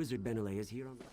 Wizard Benelay is here on the...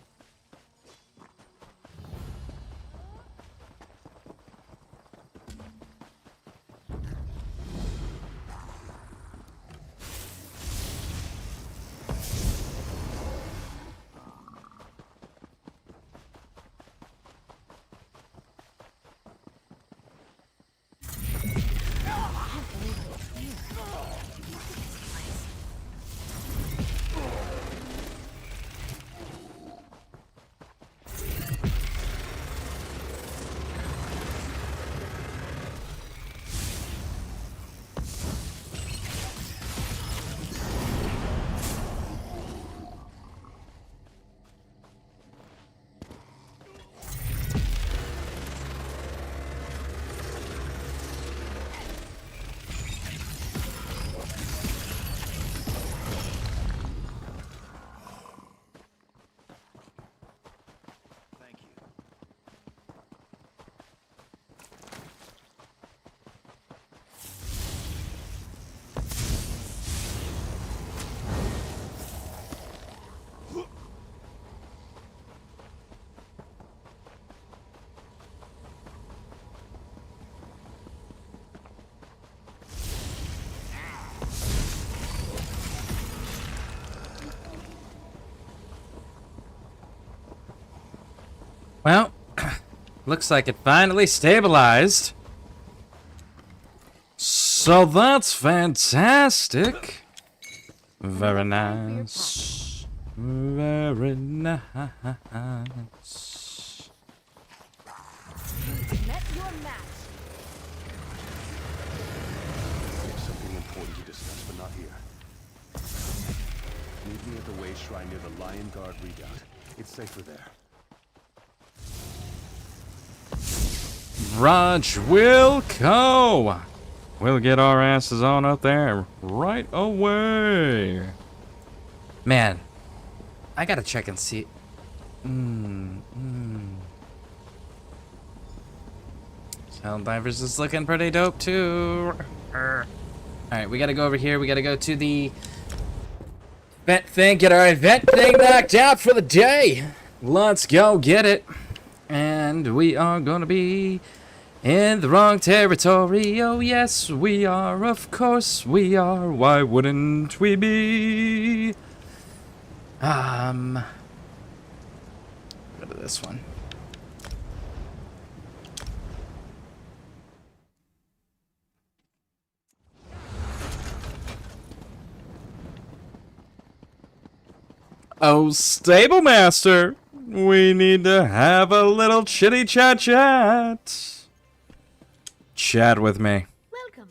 Well, looks like it finally stabilized. So that's fantastic. Very nice. Very nice. Met your match. There's something important to discuss, but not here. Meet me at the Way Shrine near the Lion Guard redoubt. It's safer there. Raj will go. We'll get our asses on up there right away. Man, I gotta check and see. Helldivers is looking pretty dope too. Alright, we gotta go over here. We gotta go to the event thing. Get our event thing knocked out for the day. Let's go get it. And we are gonna be in the wrong territory. Oh yes, we are. Of course we are. Why wouldn't we be? Go to this one. Oh, Stable Master, we need to have a little chitty chat chat. Chat with me. Welcome.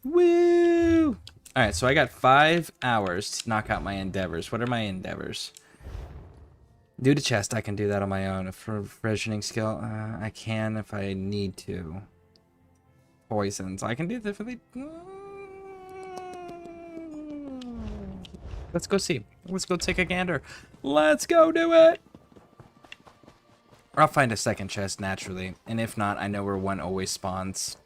Woo! Alright, so I got 5 hours to knock out my endeavors. What are my endeavors? Do the chest, I can do that on my own. For provisioning skill, I can if I need to. Poisons, I can do that for the... Let's go see. Let's go take a gander. Let's go do it! Or I'll find a second chest naturally. And if not, I know where one always spawns.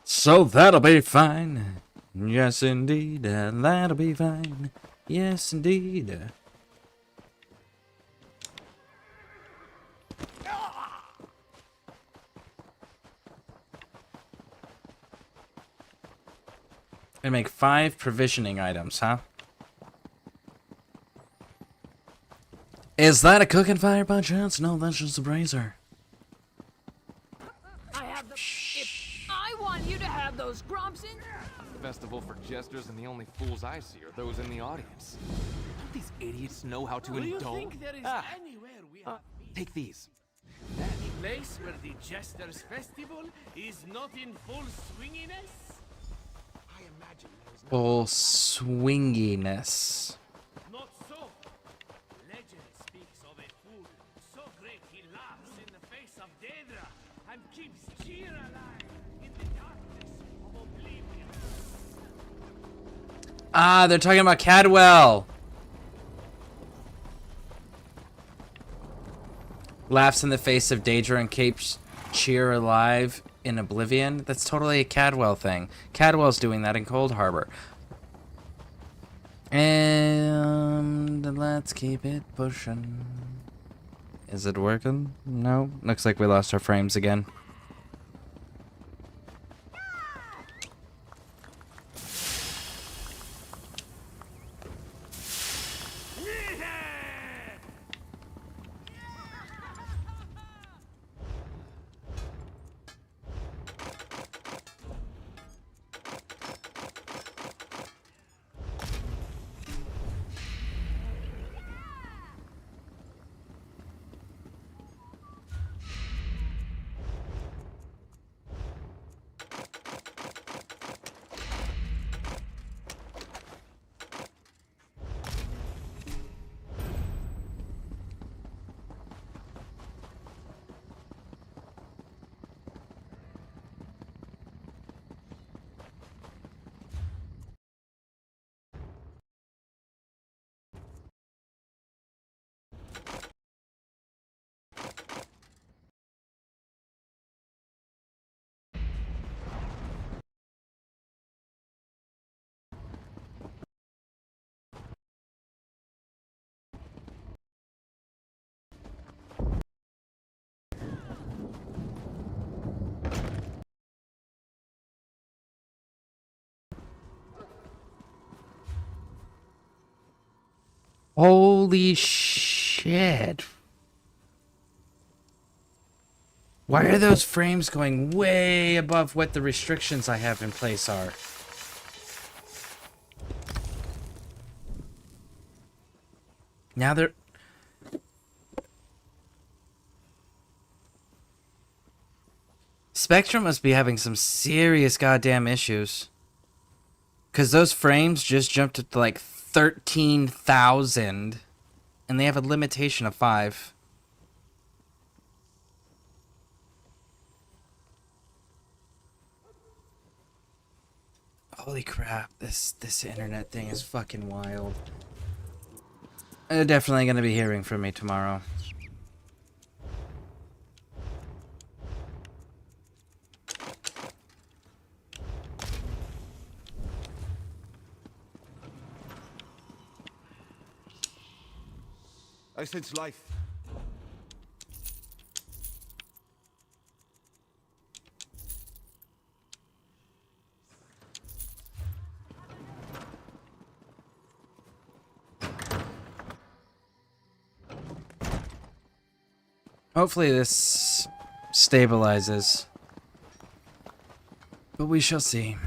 So that'll be fine. Yes, indeed. That'll be fine. Yes, indeed. Gonna make 5 provisioning items, huh? Is that a cooking fire by chance? No, that's just a brazier. I have the. If I want you to have those grumps in. A festival for jesters, and the only fools I see are those in the audience. Don't these idiots know how to Do you indulge? think there is anywhere we have Take these. any place where the Jesters Festival is not in full swinginess? I imagine there is Full swinginess. not so. Legend speaks of a fool so great he laughs in the face of Daedra and keeps cheer alive in the darkness of oblivion. Ah, they're talking about Cadwell. Laughs in the face of Daedra and keeps cheer alive in Oblivion. That's totally a Cadwell thing. Cadwell's doing that in Cold Harbor. And let's keep it pushing. Is it working? No. Looks like we lost our frames again. Holy shit. Why are those frames going way above what the restrictions I have in place are? Now they're... Spectrum must be having some serious goddamn issues. Because those frames just jumped up to like 13,000. And they have a limitation of 5. Holy crap, this internet thing is fucking wild. They're definitely going to be hearing from me tomorrow. I sense life. Hopefully this stabilizes. But we shall see.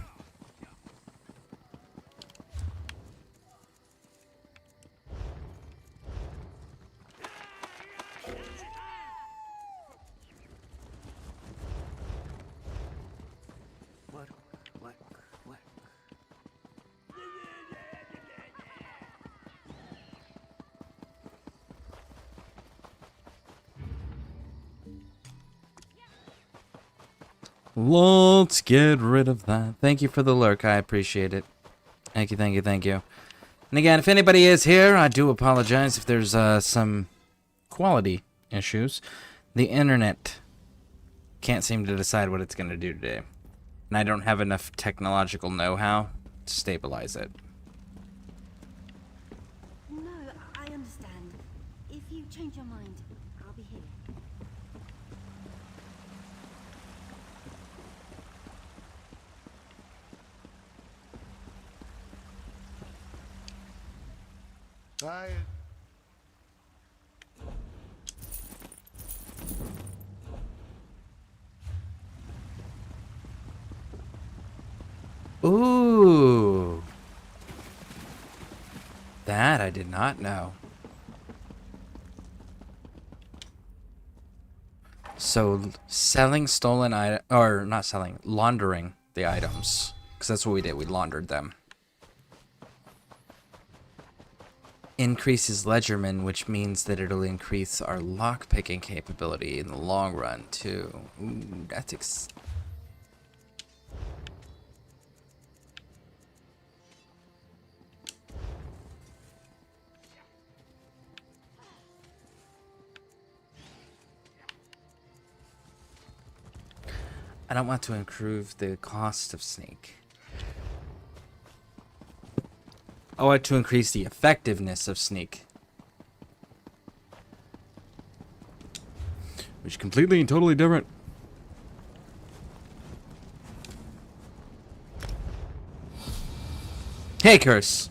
Let's get rid of that. Thank you for the lurk. I appreciate it. Thank you, thank you, thank you. And again, if anybody is here, I do apologize if there's some quality issues. The internet can't seem to decide what it's going to do today. And I don't have enough technological know-how to stabilize it. No, I understand. If you change your mind, I'll be here. I... Ooh. That I did not know. So selling stolen item, or not selling, laundering the items, because that's what we did. We laundered them. Increases Ledgerman, which means that it'll increase our lockpicking capability in the long run too. Ooh, that's I don't want to improve the cost of Snake. I want to increase the effectiveness of sneak. Which is completely and totally different. Hey, Curse.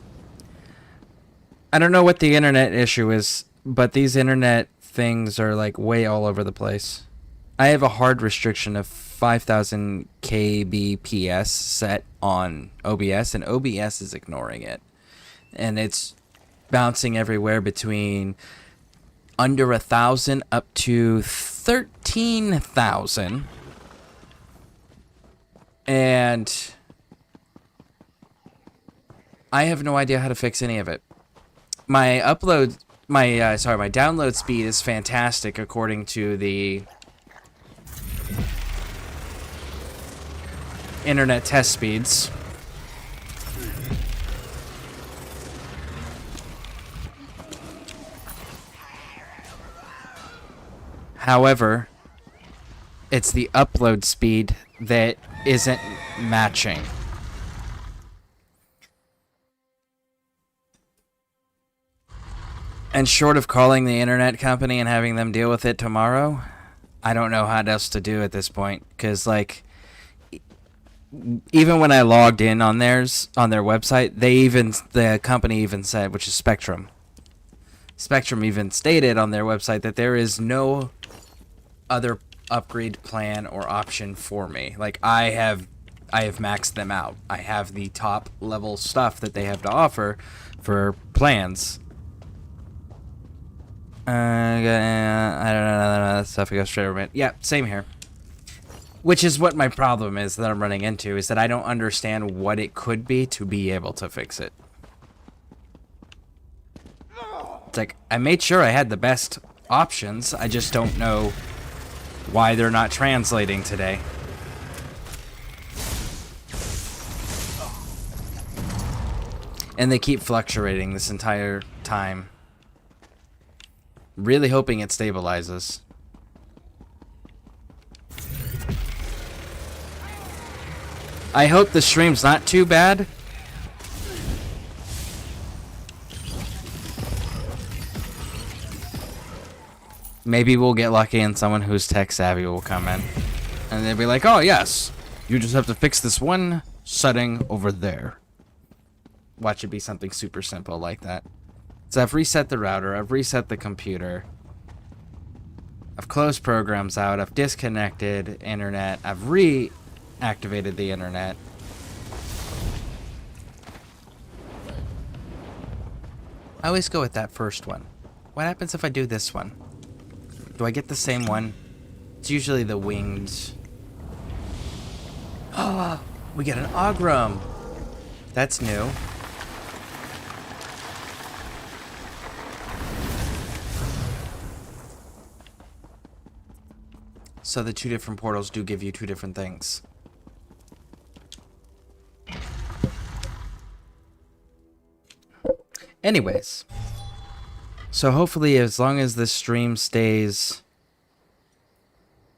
I don't know what the internet issue is, but these internet things are like way all over the place. I have a hard restriction of 5,000 kbps set on OBS, and OBS is ignoring it. And it's bouncing everywhere between under 1,000 up to 13,000. And I have no idea how to fix any of it. My download speed is fantastic according to the internet test speeds. However, it's the upload speed that isn't matching. And short of calling the internet company and having them deal with it tomorrow, I don't know how else to do at this point. Because, like, even when I logged in on their website, the company even said, which is Spectrum. Spectrum even stated on their website that there is no other upgrade plan or option for me. Like, I have maxed them out. I have the top level stuff that they have to offer for plans. I don't know that stuff. I go straight over it. Yeah, same here. Which is what my problem is that I'm running into, is that I don't understand what it could be to be able to fix it. It's like, I made sure I had the best options, I just don't know why they're not translating today. And they keep fluctuating this entire time. Really hoping it stabilizes. I hope the stream's not too bad. Maybe we'll get lucky and someone who's tech savvy will come in. And they'll be like, oh yes, you just have to fix this one setting over there. Watch it be something super simple like that. So I've reset the router, I've reset the computer, I've closed programs out, I've disconnected internet, I've reactivated the internet. I always go with that first one. What happens if I do this one? Do I get the same one? It's usually the winged. Oh, we get an Ogrum. That's new. So the two different portals do give you two different things. Anyways. So hopefully as long as this stream stays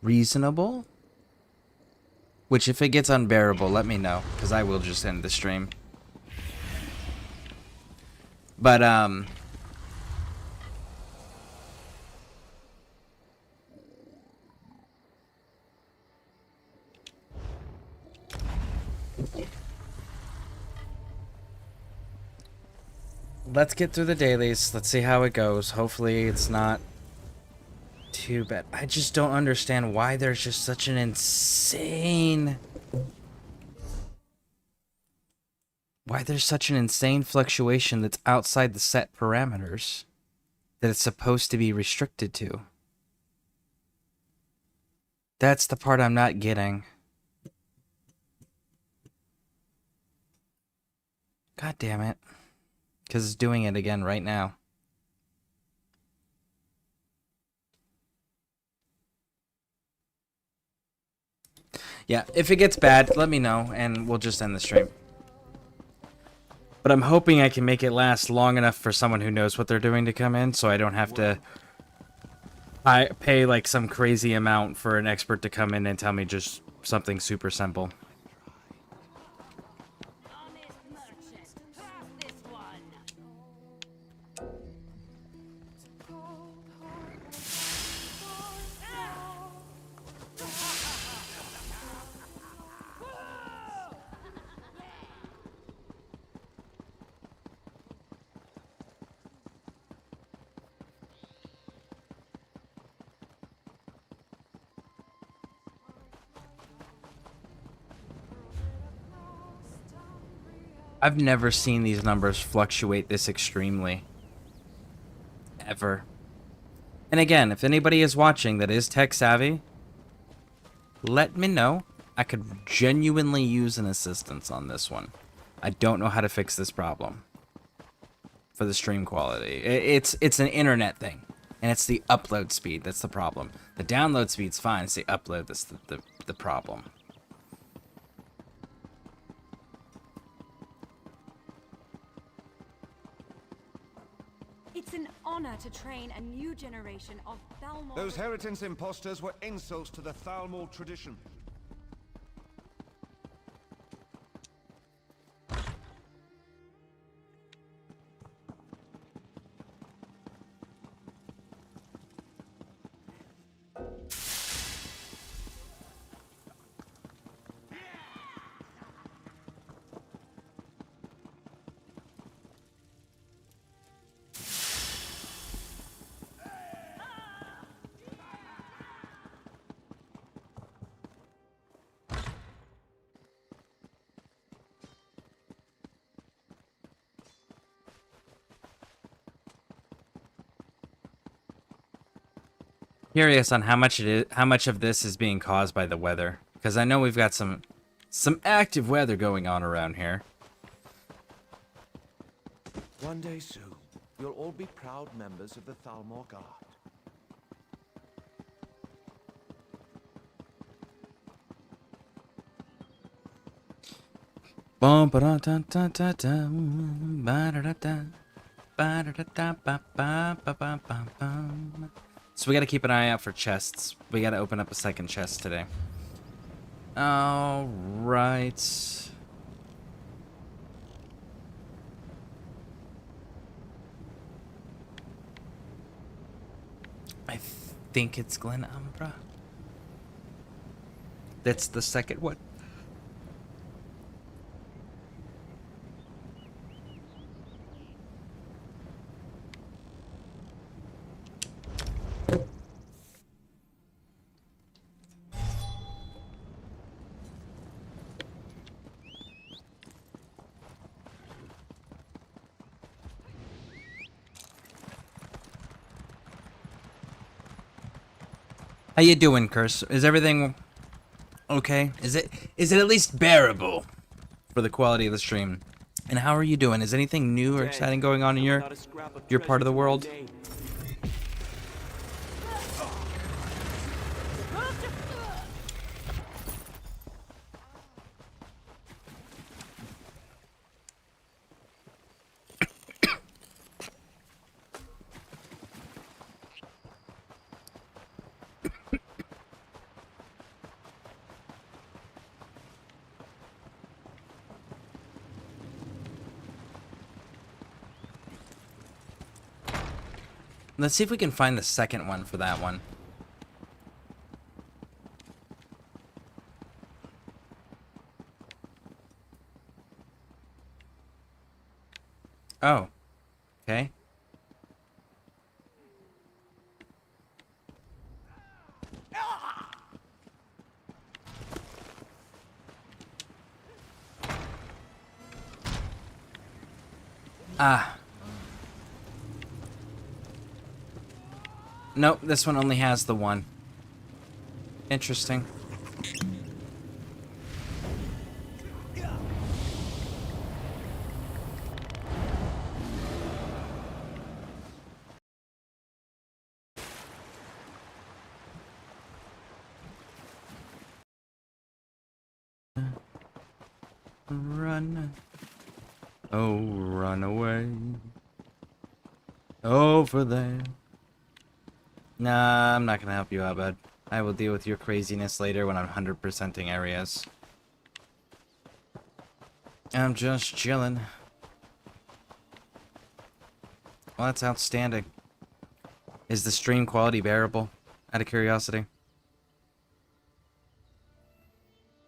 reasonable, which if it gets unbearable, let me know, because I will just end the stream. But, let's get through the dailies. Let's see how it goes. Hopefully it's not too bad. I just don't understand why there's just such an insane... Why there's such an insane fluctuation that's outside the set parameters that it's supposed to be restricted to. That's the part I'm not getting. God damn it. Because it's doing it again right now. Yeah, if it gets bad, let me know, and we'll just end the stream. But I'm hoping I can make it last long enough for someone who knows what they're doing to come in, so I don't have to pay like some crazy amount for an expert to come in and tell me just something super simple. Honest merchant, craft this one. I've never seen these numbers fluctuate this extremely. Ever. And again, if anybody is watching that is tech savvy, let me know. I could genuinely use an assistance on this one. I don't know how to fix this problem for the stream quality. It's an internet thing, and it's the upload speed that's the problem. The download speed's fine. It's the upload that's the problem. It's an honor to train a new generation of Thalmor. Those Heritance imposters were insults to the Thalmor tradition. Curious on how much of this is being caused by the weather, because I know we've got some active weather going on around here. One day soon, you'll all be proud members of the Thalmor Guard. Bum ba da da da da da ba da da da ba da da da ba ba ba ba ba ba. So we gotta keep an eye out for chests. We gotta open up a second chest today. All right. I think it's Glen Umbra. That's the second one. How you doing, Curse? Is everything okay? Is it at least bearable for the quality of the stream? And how are you doing? Is anything new or exciting going on in your part of the world? Let's see if we can find the second one for that one. Oh. Okay. Ah. Nope, this one only has the one. Interesting. Run. Oh, run away. Over there. Nah, I'm not gonna help you out, bud. I will deal with your craziness later when I'm 100%ing areas. I'm just chilling. Well, that's outstanding. Is the stream quality bearable? Out of curiosity.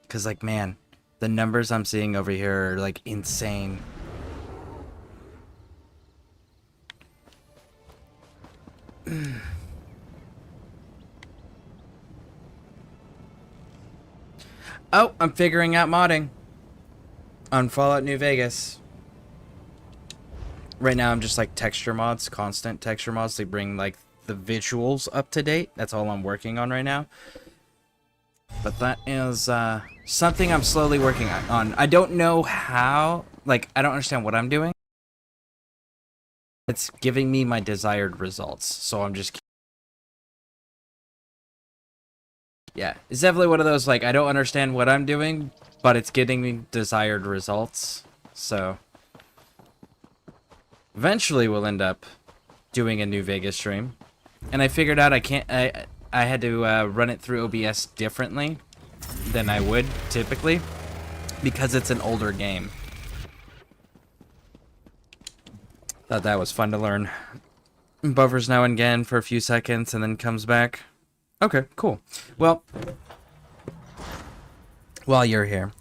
Because, like, man, the numbers I'm seeing over here are, like, insane. Oh, I'm figuring out modding on Fallout New Vegas. Right now I'm just like texture mods, constant texture mods to bring like the visuals up to date. That's all I'm working on right now. But that is something I'm slowly working on. I don't know how, like, I don't understand what I'm doing. It's giving me my desired results, so I'm just... Yeah, it's definitely one of those, like, I don't understand what I'm doing, but it's getting me desired results, so... Eventually we'll end up doing a new Vegas stream. And I figured out I had to run it through OBS differently than I would typically, because it's an older game. Thought that was fun to learn. Buffers now and again for a few seconds and then comes back. Okay, cool. Well, while you're here,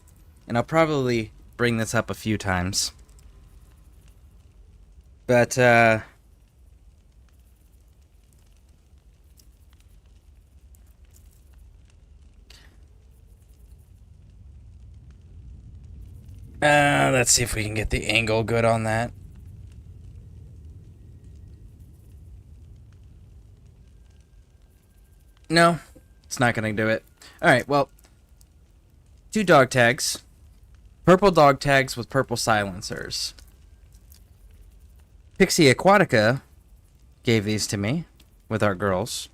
and I'll probably bring this up a few times, but let's see if we can get the angle good on that. No, it's not going to do it. Alright, well, 2 dog tags. Purple dog tags with purple silencers. Pixie Aquatica gave these to me with our girls.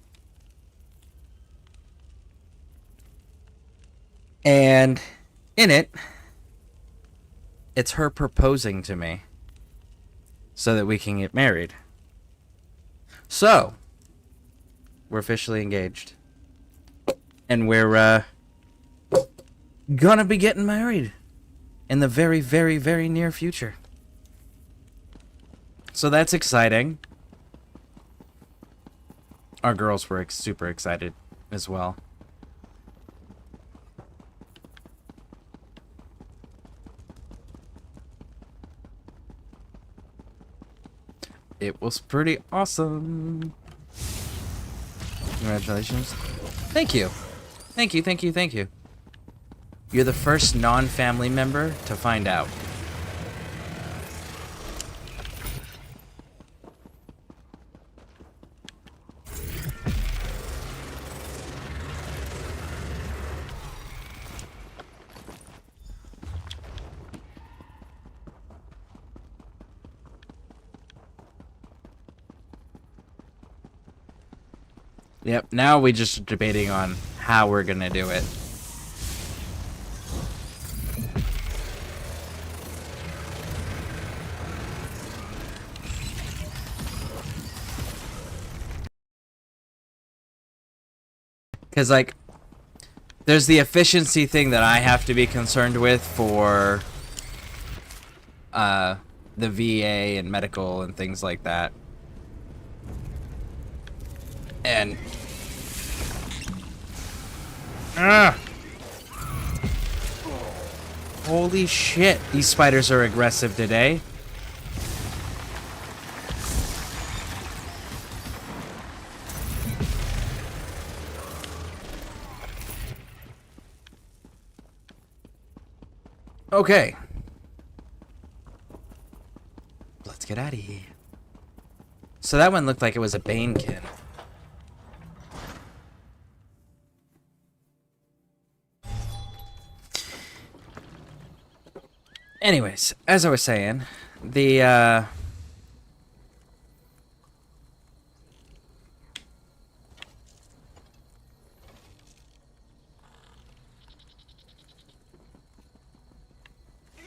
And in it, it's her proposing to me so that we can get married. So, we're officially engaged. And we're gonna be getting married in the very, very, very near future. So that's exciting. Our girls were super excited as well. It was pretty awesome. Congratulations. Thank you. Thank you, thank you, thank you. You're the first non-family member to find out. Yep, now we just debating on how we're gonna do it. Because, like, there's the efficiency thing that I have to be concerned with for the VA and medical and things like that. And holy shit, these spiders are aggressive today. Okay. Let's get out of here. So that one looked like it was a Banekin. Anyways, as I was saying, the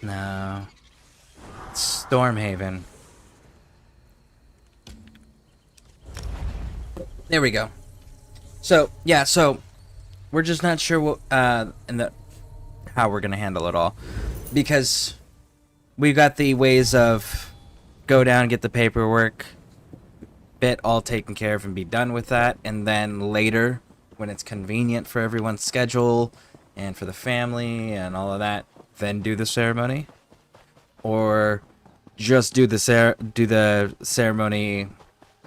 no, Stormhaven. There we go. So yeah, so we're just not sure what how we're gonna handle it all, because we've got the ways of go down, get the paperwork bit all taken care of and be done with that, and then later, when it's convenient for everyone's schedule and for the family and all of that, then do the ceremony, or just do the ceremony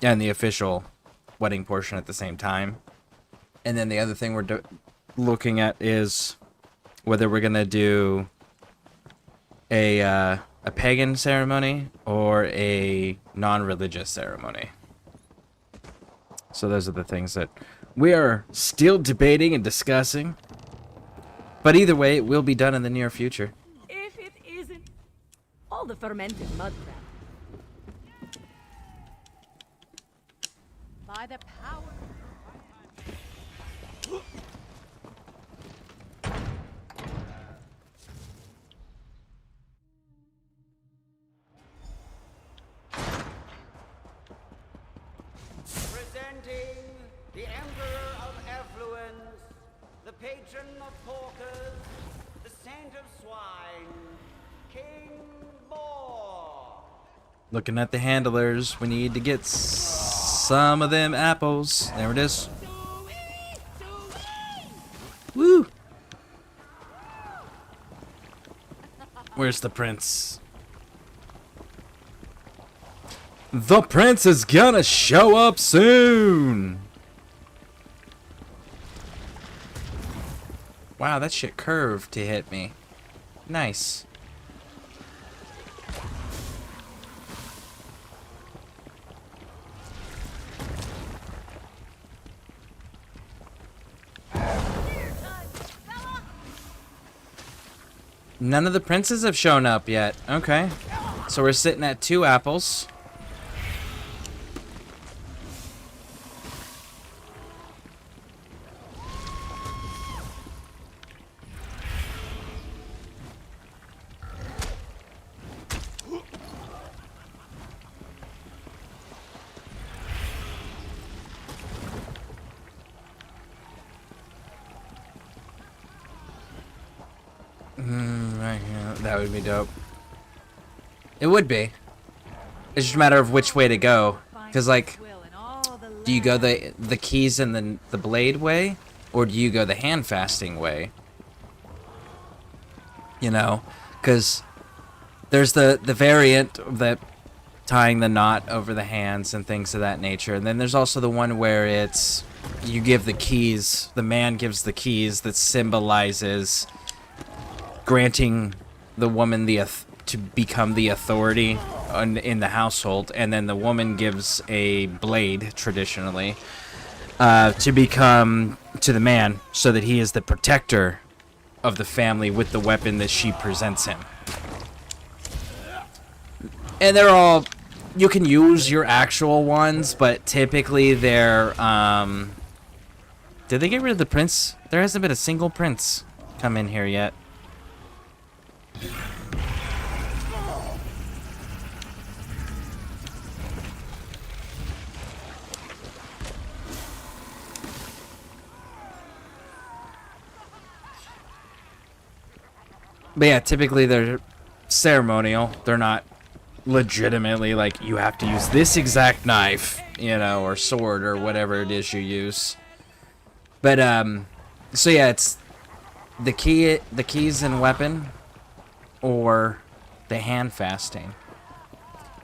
and the official wedding portion at the same time. And then the other thing we're looking at is whether we're gonna do a a pagan ceremony or a non-religious ceremony. So those are the things that we are still debating and discussing. But either way, it will be done in the near future. If it isn't all the fermented mud crap. By the power. Presenting the Emperor of Effluence, the patron of porkers, the saint of swine, King Boar. Looking at the handlers, we need to get some of them apples. There it is. Woo! Where's the prince? The prince is gonna show up soon! Wow, that shit curved to hit me. Nice. None of the princes have shown up yet. Okay. So we're sitting at 2 apples. Right, yeah, that would be dope. It would be. It's just a matter of which way to go. Because, like, do you go the keys and the blade way? Or do you go the hand fasting way? You know? Because there's the variant that tying the knot over the hands and things of that nature. And then there's also the one where it's you give the keys, the man gives the keys that symbolizes granting the woman to become the authority in the household, and then the woman gives a blade traditionally to become to the man so that he is the protector of the family with the weapon that she presents him. And they're all, you can use your actual ones, but typically they're did they get rid of the prince? There hasn't been a single prince come in here yet. But yeah, typically they're ceremonial. They're not legitimately like you have to use this exact knife, you know, or sword or whatever it is you use. But so yeah, it's the keys and weapon or the hand fasting.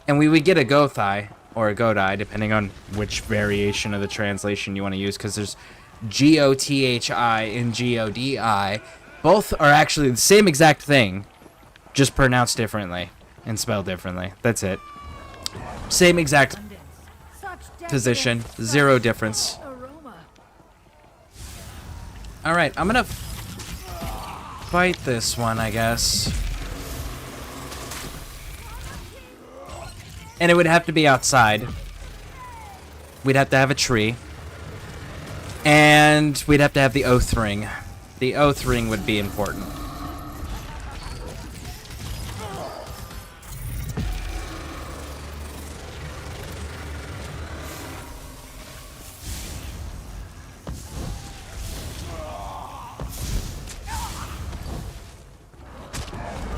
And we would get a Gothai or a Godai depending on which variation of the translation you want to use, because there's G-O-T-H-I and G-O-D-I. Both are actually the same exact thing, just pronounced differently and spelled differently. That's it. Same exact position, zero difference. Alright, I'm gonna fight this one, I guess. And it would have to be outside. We'd have to have a tree. And we'd have to have the oath ring. The oath ring would be important.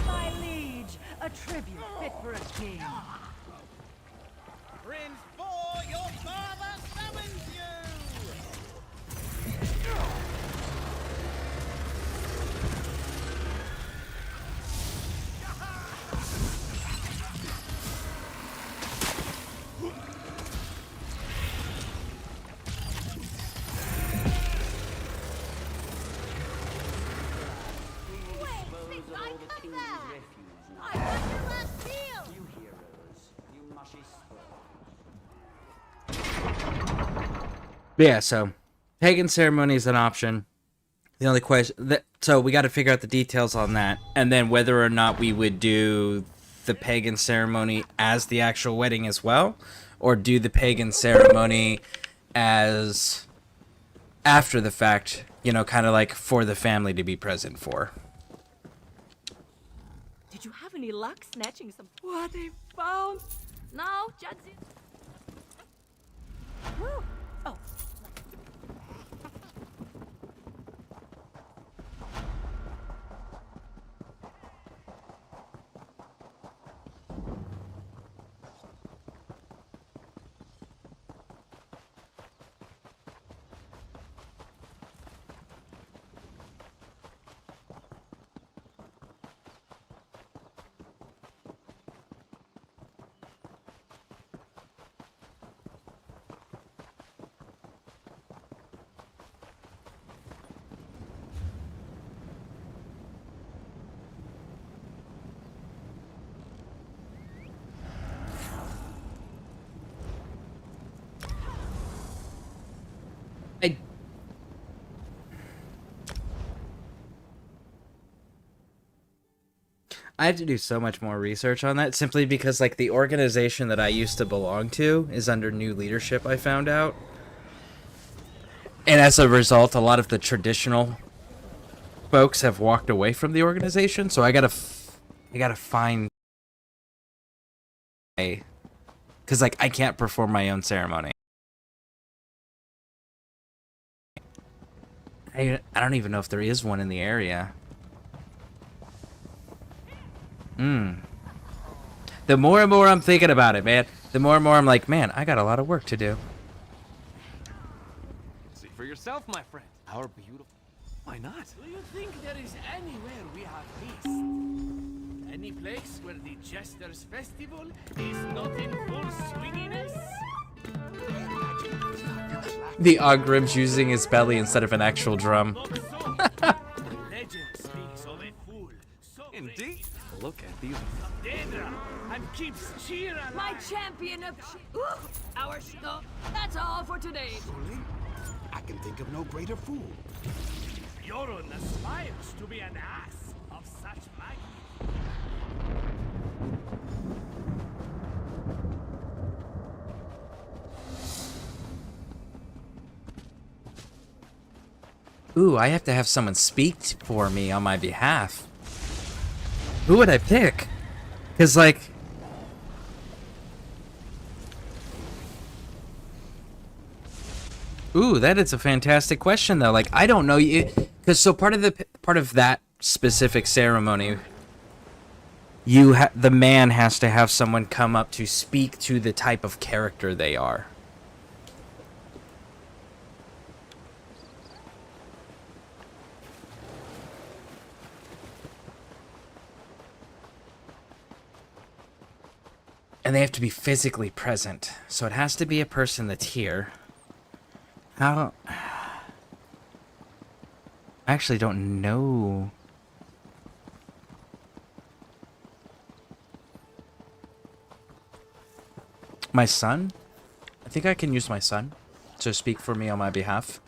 My liege, a tribute fit for a king. Prince Boar, your father summons you! Wait, think I cut that! I got your last But yeah, so pagan ceremony is an option. The only question so we got to figure out the details on that, and then whether or not we would do the pagan ceremony as the actual wedding as well, or do the pagan ceremony as after the fact, you know, kind of like for the family to be present for. Did you have any luck snatching some? What they found? No, Judson. Woo. Oh. I have to do so much more research on that, simply because, like, the organization that I used to belong to is under new leadership, I found out. And as a result, a lot of the traditional folks have walked away from the organization, so I gotta find a... Because, like, I can't perform my own ceremony. I don't even know if there is one in the area. The more and more I'm thinking about it, man, the more and more I'm like, man, I got a lot of work to do. See for yourself, my friend. Our beautiful. Why not? Do you think there is anywhere we have peace? Any place where the Jester's festival is not in full swinginess? The Ogrim's using his belly instead of an actual drum. Legend speaks of a fool so Indeed. Look at these. Daedra and keeps cheer alive. My champion of our show. That's all for today. I can think of no greater fool. Yoron aspires to be an ass of such magnitude. Ooh, I have to have someone speak for me on my behalf. Who would I pick? Because, like... Ooh, that is a fantastic question, though. Like, I don't know you... Because, so part of that specific ceremony, the man has to have someone come up to speak to the type of character they are. And they have to be physically present. So it has to be a person that's here. How... I actually don't know. My son? I think I can use my son to speak for me on my behalf.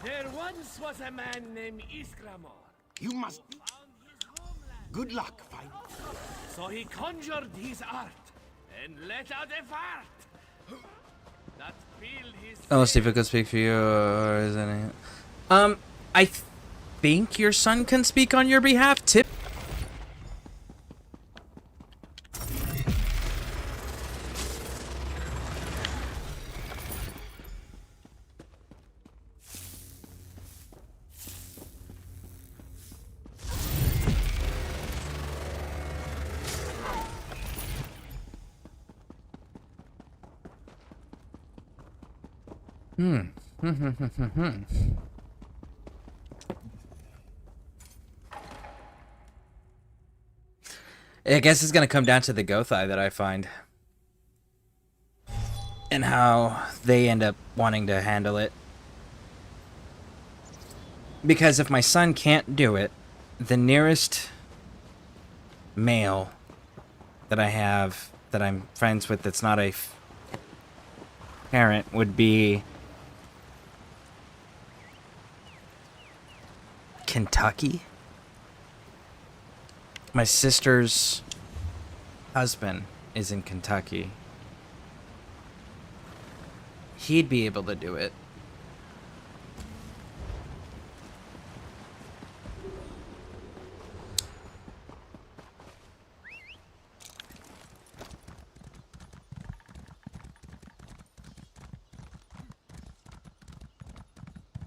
There once was a man named Iskramor. You must... Good luck, fight. So he conjured his art and let out a fart that filled his... Oh, see if it could speak for you, or is any... I think your son can speak on your behalf, Tip. I guess it's gonna come down to the Gothai that I find. And how they end up wanting to handle it. Because if my son can't do it, the nearest male that I have, that I'm friends with, that's not a parent would be Kentucky. My sister's husband is in Kentucky. He'd be able to do it.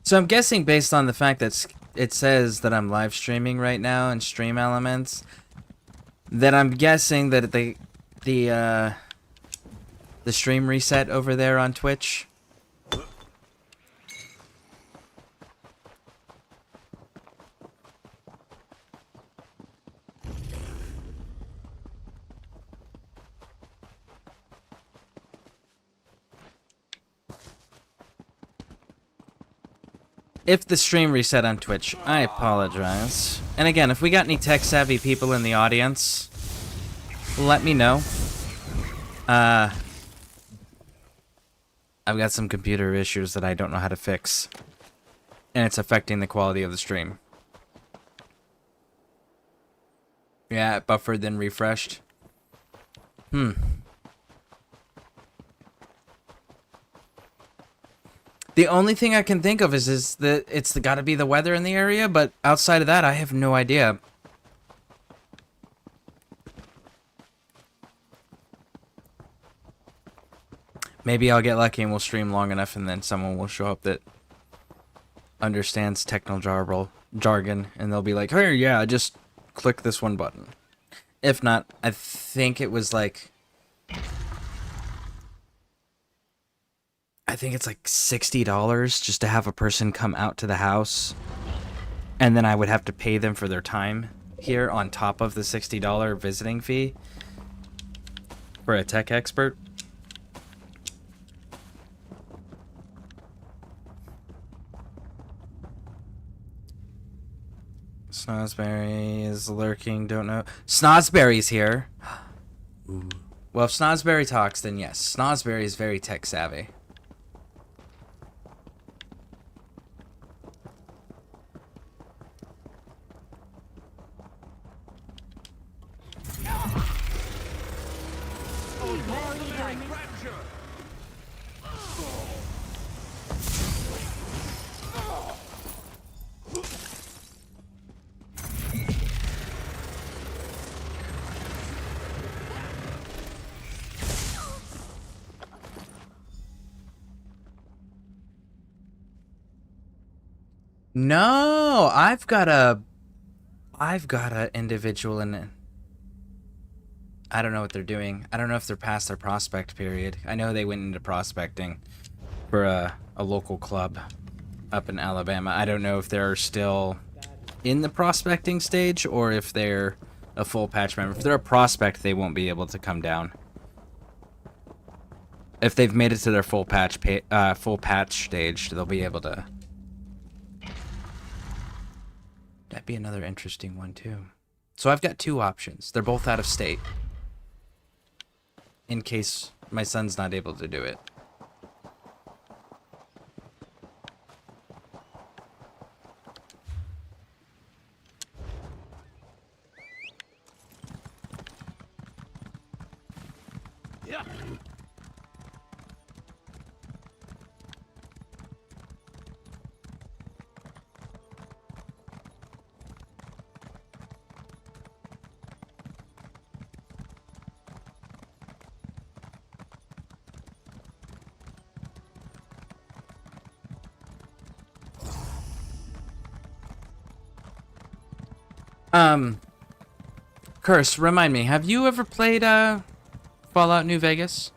So I'm guessing based on the fact that it says that I'm live streaming right now in Stream Elements, that I'm guessing that the stream reset over there on Twitch. If the stream reset on Twitch, I apologize. And again, if we got any tech-savvy people in the audience, let me know. I've got some computer issues that I don't know how to fix. And it's affecting the quality of the stream. Yeah, it buffered, then refreshed. The only thing I can think of is that it's gotta be the weather in the area, but outside of that, I have no idea. Maybe I'll get lucky and we'll stream long enough and then someone will show up that understands technical jargon and they'll be like, hey, yeah, just click this one button. If not, I think it was like... I think it's like $60 just to have a person come out to the house. And then I would have to pay them for their time here on top of the $60 visiting fee for a tech expert. Snosberry is lurking, don't know. Snosberry's here. Ooh. Well, if Snosberry talks, then yes. Snosberry is very tech savvy. No, I've got a individual in it. I don't know what they're doing. I don't know if they're past their prospect period. I know they went into prospecting for a local club up in Alabama. I don't know if they're still in the prospecting stage or if they're a full patch member. If they're a prospect, they won't be able to come down. If they've made it to their full patch stage, they'll be able to. That'd be another interesting one, too. So I've got two options. They're both out of state. In case my son's not able to do it. Yeah. Curse, remind me, have you ever played, Fallout New Vegas?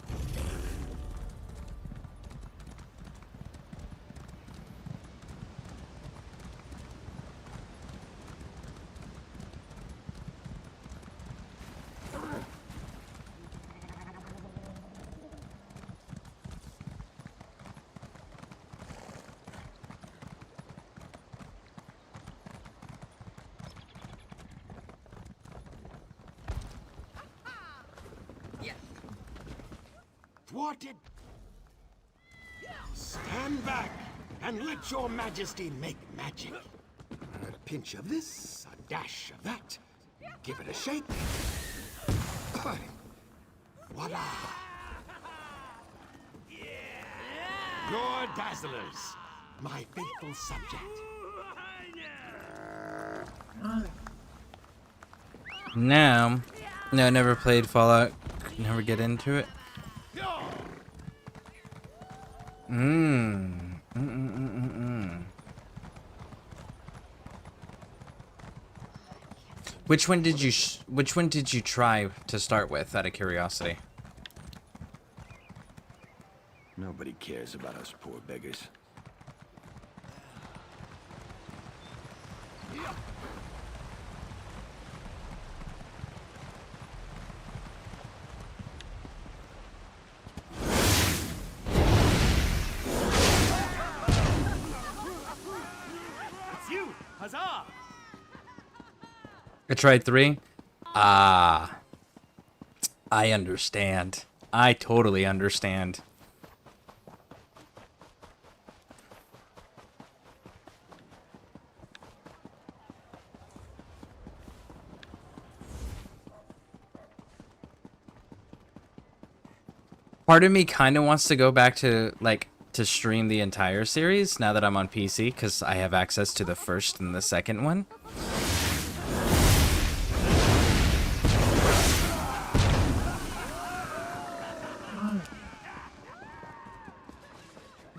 Thwarted. Stand back and let your majesty make magic. A pinch of this, a dash of that. Give it a shake. Voila! Your dazzlers, my faithful subject. Now, no, never played Fallout. Could never get into it. Which one did you try to start with, out of curiosity? Nobody cares about us poor beggars. It's you! Huzzah! I tried 3. Ah. I understand. I totally understand. Part of me kind of wants to go back to, like, to stream the entire series now that I'm on PC, because I have access to the first and the second one.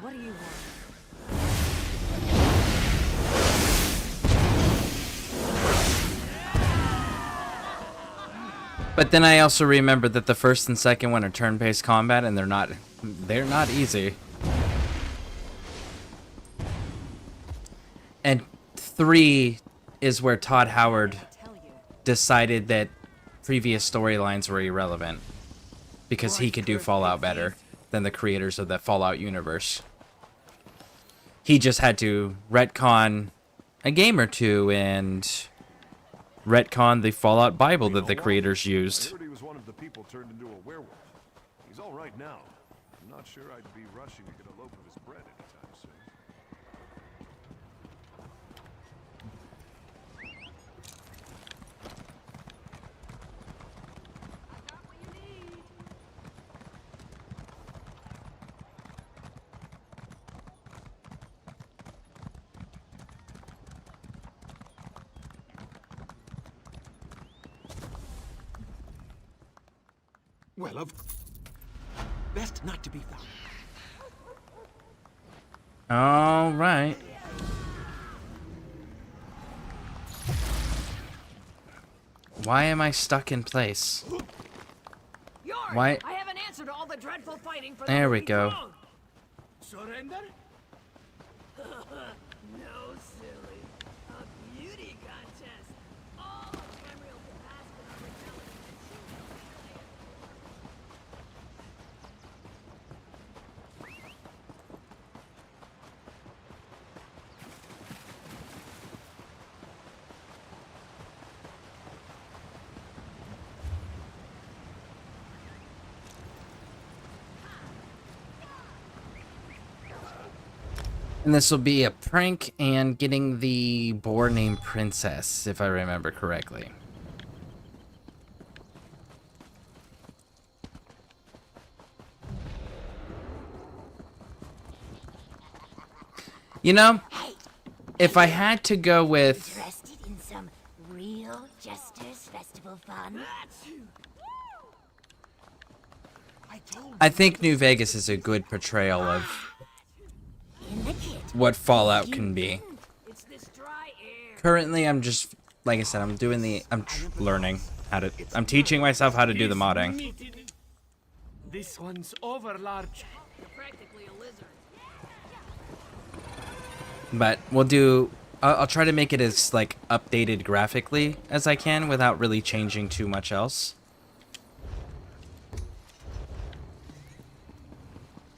What do you want? But then I also remember that the first and second one are turn-based combat, and they're not easy. And 3 is where Todd Howard decided that previous storylines were irrelevant because he could do Fallout better than the creators of the Fallout universe. He just had to retcon a game or two and retcon the Fallout Bible that the creators used. I heard he was one of the people turned into a werewolf. He's all right now. I'm not sure I'd be rushing to get a loaf of his bread anytime soon. Well, of best not to be found. All right. Why am I stuck in place? York, Why? I have an answer to all the dreadful fighting for There the we go. throne. Surrender? No, silly. A beauty contest. All of Emerald capacity are rebelling against you. And this will be a prank and getting the boar named Princess, if I remember correctly. You know, if I had to go with... Interested in some real Jester's festival fun? I think New Vegas is a good portrayal of what Fallout can be. It's this dry air. Currently, I'm just, like I said, I'm learning how to, I'm teaching myself how to do the modding. This one's over large. You're practically a lizard. But we'll do, I'll try to make it as, like, updated graphically as I can without really changing too much else.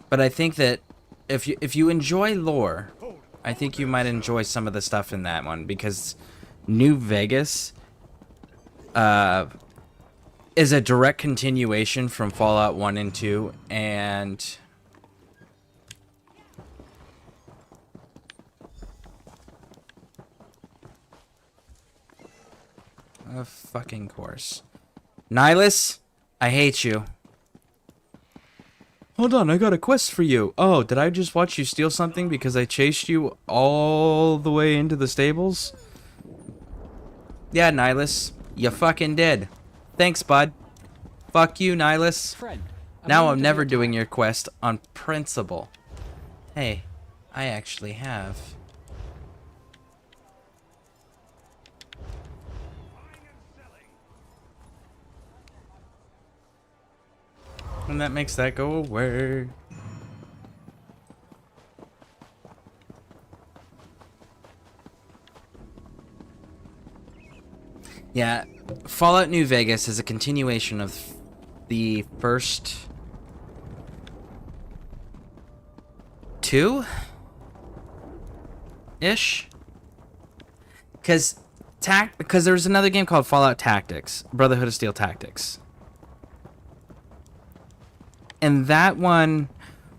But I think that if you enjoy lore, I think you might enjoy some of the stuff in that one, because New Vegas is a direct continuation from Fallout 1 and 2, and Of fucking course. Nihilus, I hate you. Hold on, I got a quest for you. Oh, did I just watch you steal something because I chased you all the way into the stables? Yeah, Nihilus, you fucking did. Thanks, bud. Fuck you, Nihilus. Now I'm never doing your quest on principle. Hey, I actually have. And that makes that go away. Yeah, Fallout New Vegas is a continuation of the first two-ish? Because there was another game called Fallout Tactics, Brotherhood of Steel Tactics. And that one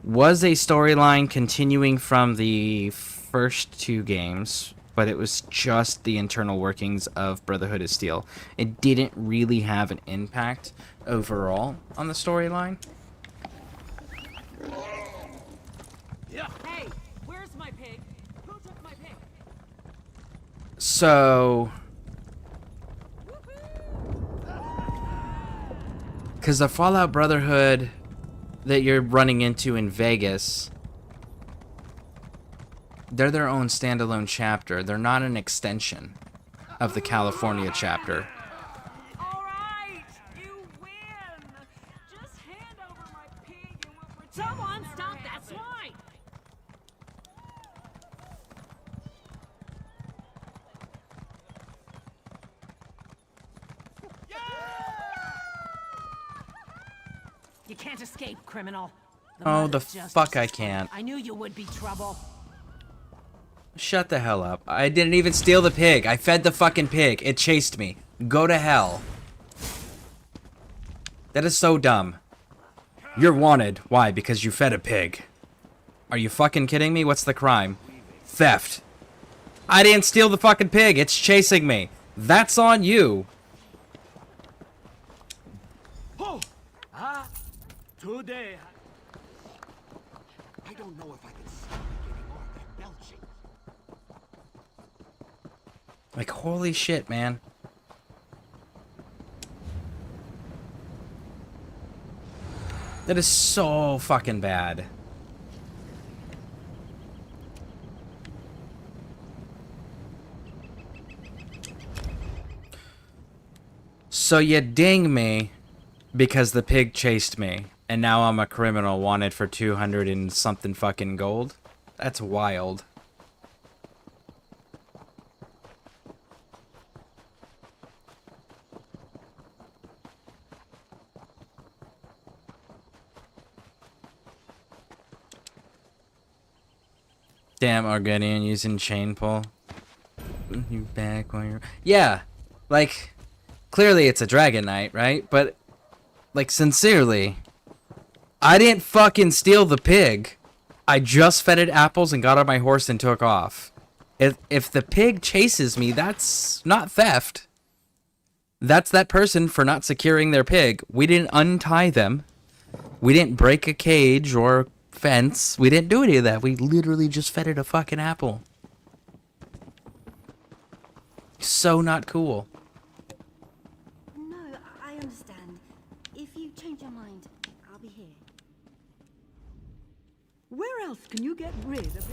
was a storyline continuing from the first two games, but it was just the internal workings of Brotherhood of Steel. It didn't really have an impact overall on the storyline. Hey, where's my pig? Who took my pig? So, because the Fallout Brotherhood that you're running into in Vegas, they're their own standalone chapter. They're not an extension of the California chapter. All right, you win. Just hand over my pig and we'll pretend. Someone stop that swine! You can't escape, criminal. Oh, the fuck I can't. I knew you would be trouble. Shut the hell up. I didn't even steal the pig. I fed the fucking pig. It chased me. Go to hell. That is so dumb. You're wanted. Why? Because you fed a pig. Are you fucking kidding me? What's the crime? Theft. I didn't steal the fucking pig. It's chasing me. That's on you. Today, I don't know if I can stop getting off that belching. Like, holy shit, man. That is so fucking bad. So you ding me because the pig chased me, and now I'm a criminal wanted for 200 and something fucking gold? That's wild. Damn, Argonian using chain pull. You back while you're... Yeah, like, clearly it's a Dragon Knight, right? But, like, sincerely, I didn't fucking steal the pig. I just fed it apples and got on my horse and took off. If the pig chases me, that's not theft. That's that person for not securing their pig. We didn't untie them. We didn't break a cage or fence. We didn't do any of that. We literally just fed it a fucking apple. So not cool. No, I understand. If you change your mind, I'll be here. Where else can you get rid of it?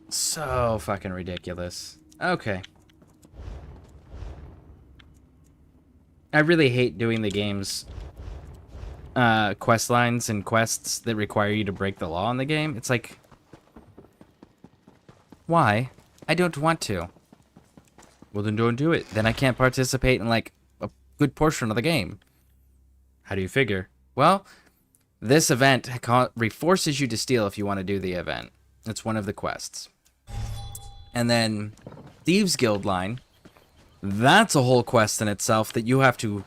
So fucking ridiculous. Okay. I really hate doing the game's quest lines and quests that require you to break the law in the game. It's like, why? I don't want to. Well, then don't do it. Then I can't participate in, like, a good portion of the game. How do you figure? Well, this event forces you to steal if you want to do the event. It's one of the quests. And then Thieves Guild line, that's a whole quest in itself that you have to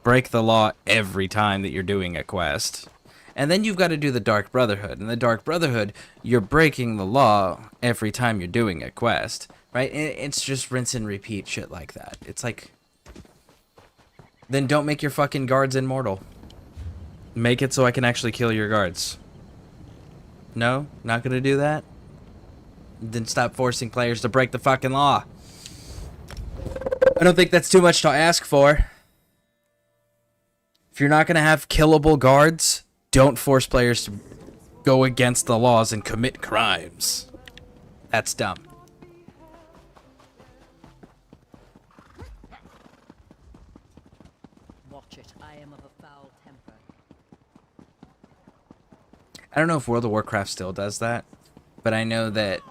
break the law every time that you're doing a quest. And then you've got to do the Dark Brotherhood. And the Dark Brotherhood, you're breaking the law every time you're doing a quest, right? It's just rinse and repeat shit like that. It's like, then don't make your fucking guards immortal. Make it so I can actually kill your guards. No? Not gonna do that? Then stop forcing players to break the fucking law. I don't think that's too much to ask for. If you're not gonna have killable guards, don't force players to go against the laws and commit crimes. That's dumb. Watch it. I am of a foul temper. I don't know if World of Warcraft still does that, but I know that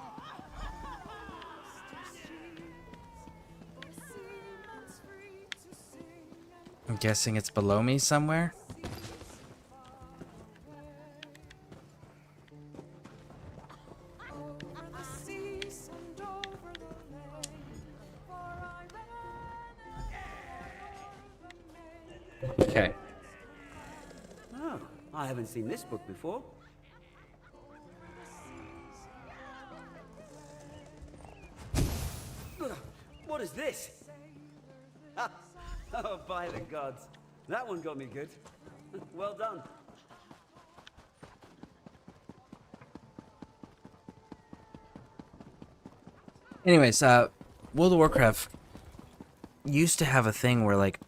I'm guessing it's below me somewhere. Okay. Oh, I haven't seen this book before. What is this? Oh, by the gods. That one got me good. Well done. Anyways, World of Warcraft used to have a thing where, like,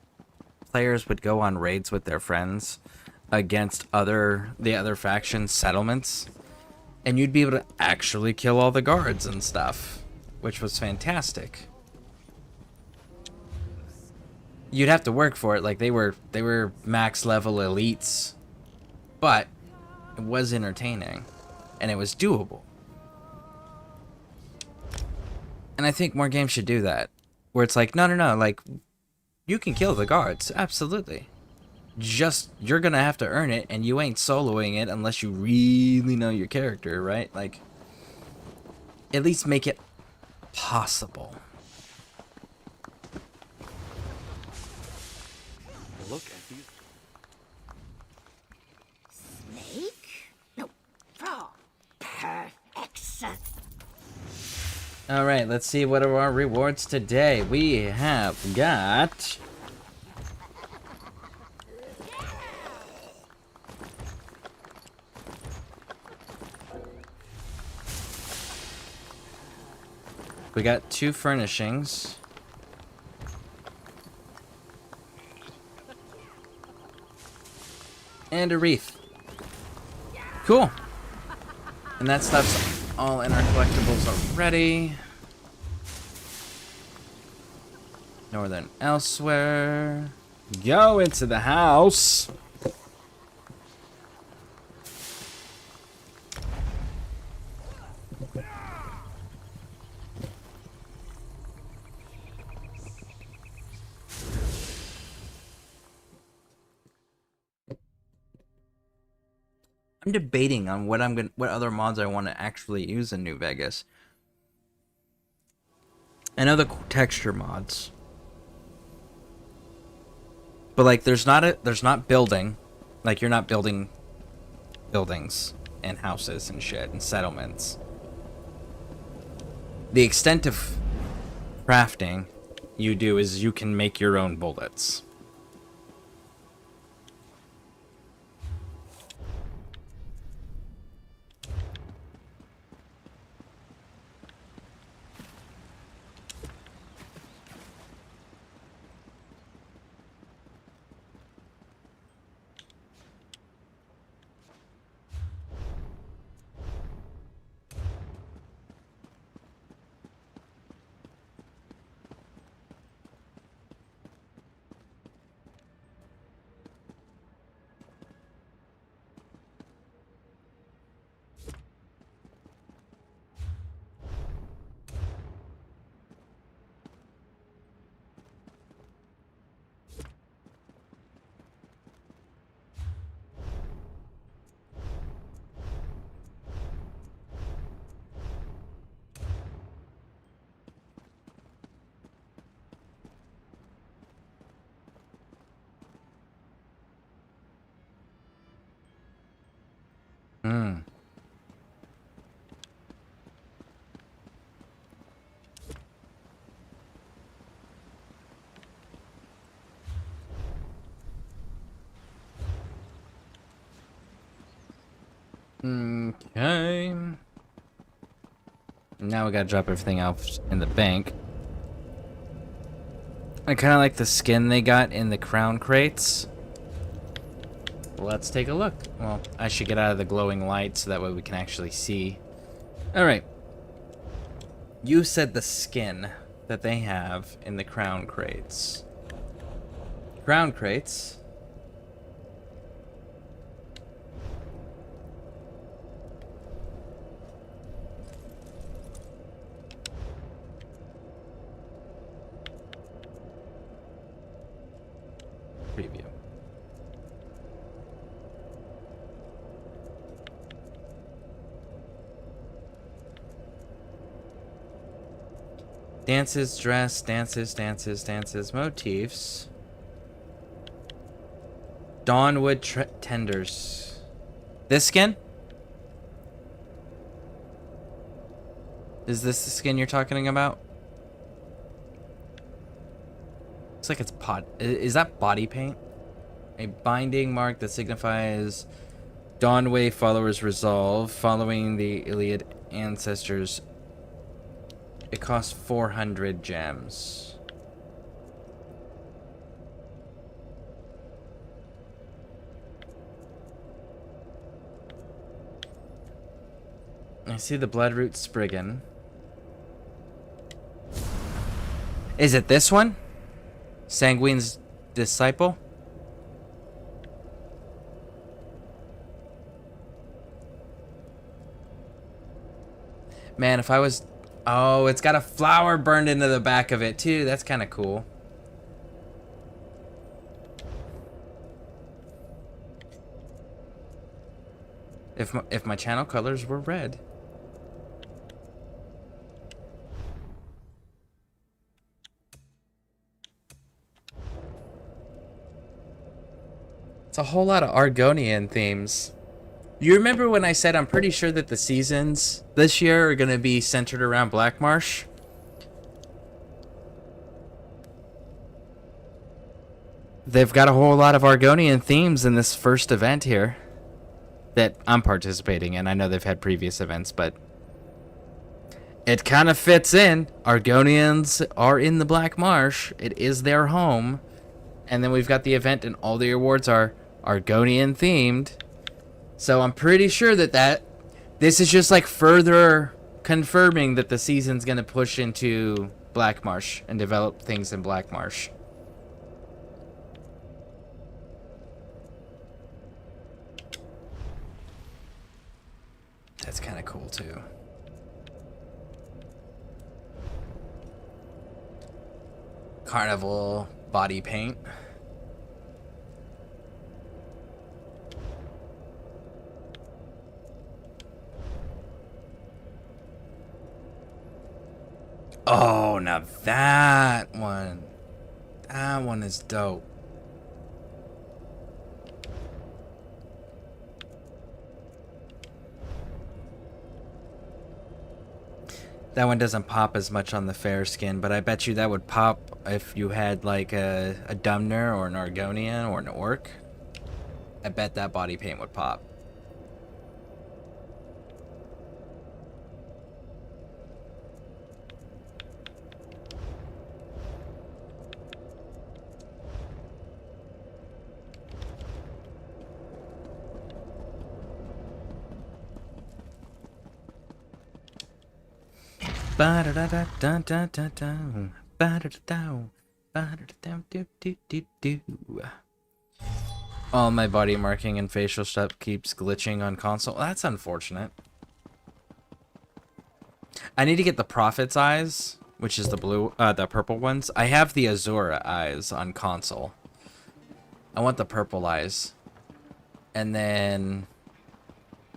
players would go on raids with their friends against the other faction settlements, and you'd be able to actually kill all the guards and stuff, which was fantastic. You'd have to work for it, like they were max level elites, but it was entertaining and it was doable. And I think more games should do that, where it's like, no, like, you can kill the guards, absolutely. Just, you're gonna have to earn it, and you ain't soloing it unless you really know your character, right? Like, at least make it possible. Look at these. Snake? No, frog. Perfection. Alright, let's see what are our rewards today. We have got... we got 2 furnishings. And a wreath. Cool. And that stuff's all in our collectibles already. Northern elsewhere. Go into the house. I'm debating on what other mods I want to actually use in New Vegas. I know the texture mods, but like there's not building, like you're not building buildings and houses and shit and settlements. The extent of crafting you do is you can make your own bullets. Okay. Now we gotta drop everything off in the bank. I kind of like the skin they got in the crown crates. Let's take a look. Well, I should get out of the glowing light so that way we can actually see. Alright. You said the skin that they have in the crown crates. Crown crates. Preview. Dances, dress, dances, motifs. Dawnwood tenders. This skin? Is this the skin you're talking about? Looks like it's is that body paint? A binding mark that signifies Dawnway followers' resolve following the Iliad ancestors. It costs 400 gems. I see the Bloodroot Spriggan. Is it this one? Sanguine's disciple? Man, if I was... Oh, it's got a flower burned into the back of it, too. That's kind of cool. If my channel colors were red. It's a whole lot of Argonian themes. You remember when I said I'm pretty sure that the seasons this year are going to be centered around Black Marsh? They've got a whole lot of Argonian themes in this first event here that I'm participating in. I know they've had previous events, but it kind of fits in. Argonians are in the Black Marsh. It is their home. And then we've got the event and all the awards are Argonian themed. So I'm pretty sure that this is just like further confirming that the season's going to push into Black Marsh and develop things in Black Marsh. That's kind of cool too. Carnival body paint. Oh, now that one is dope. That one doesn't pop as much on the fair skin, but I bet you that would pop if you had like a Dumner or an Argonian or an Orc. I bet that body paint would pop. All my body marking and facial stuff keeps glitching on console. That's unfortunate. I need to get the Prophet's eyes, which is the purple ones. I have the Azura eyes on console. I want the purple eyes. And then...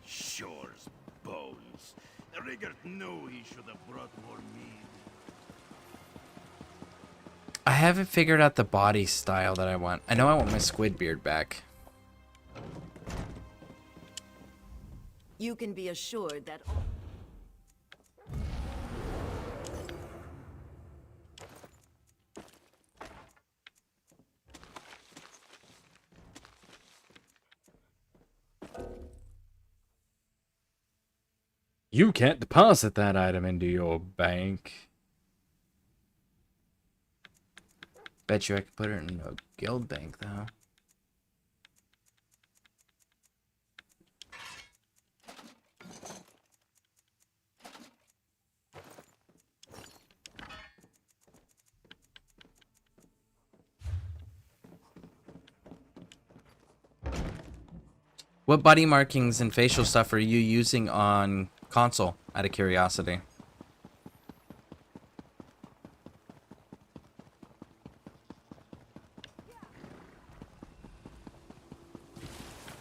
Shore's bones. Rigert knew he should have brought more meat. I haven't figured out the body style that I want. I know I want my squid beard back. You can be assured that... You can't deposit that item into your bank. Bet you I could put it in a guild bank, though. What body markings and facial stuff are you using on console, out of curiosity?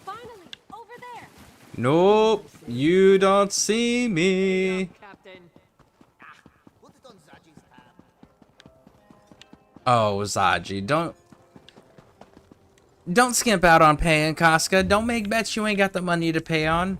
Finally, over there. Nope, you don't see me. Captain. Oh, Zaji, don't skimp out on paying, Casca. Don't make bets you ain't got the money to pay on.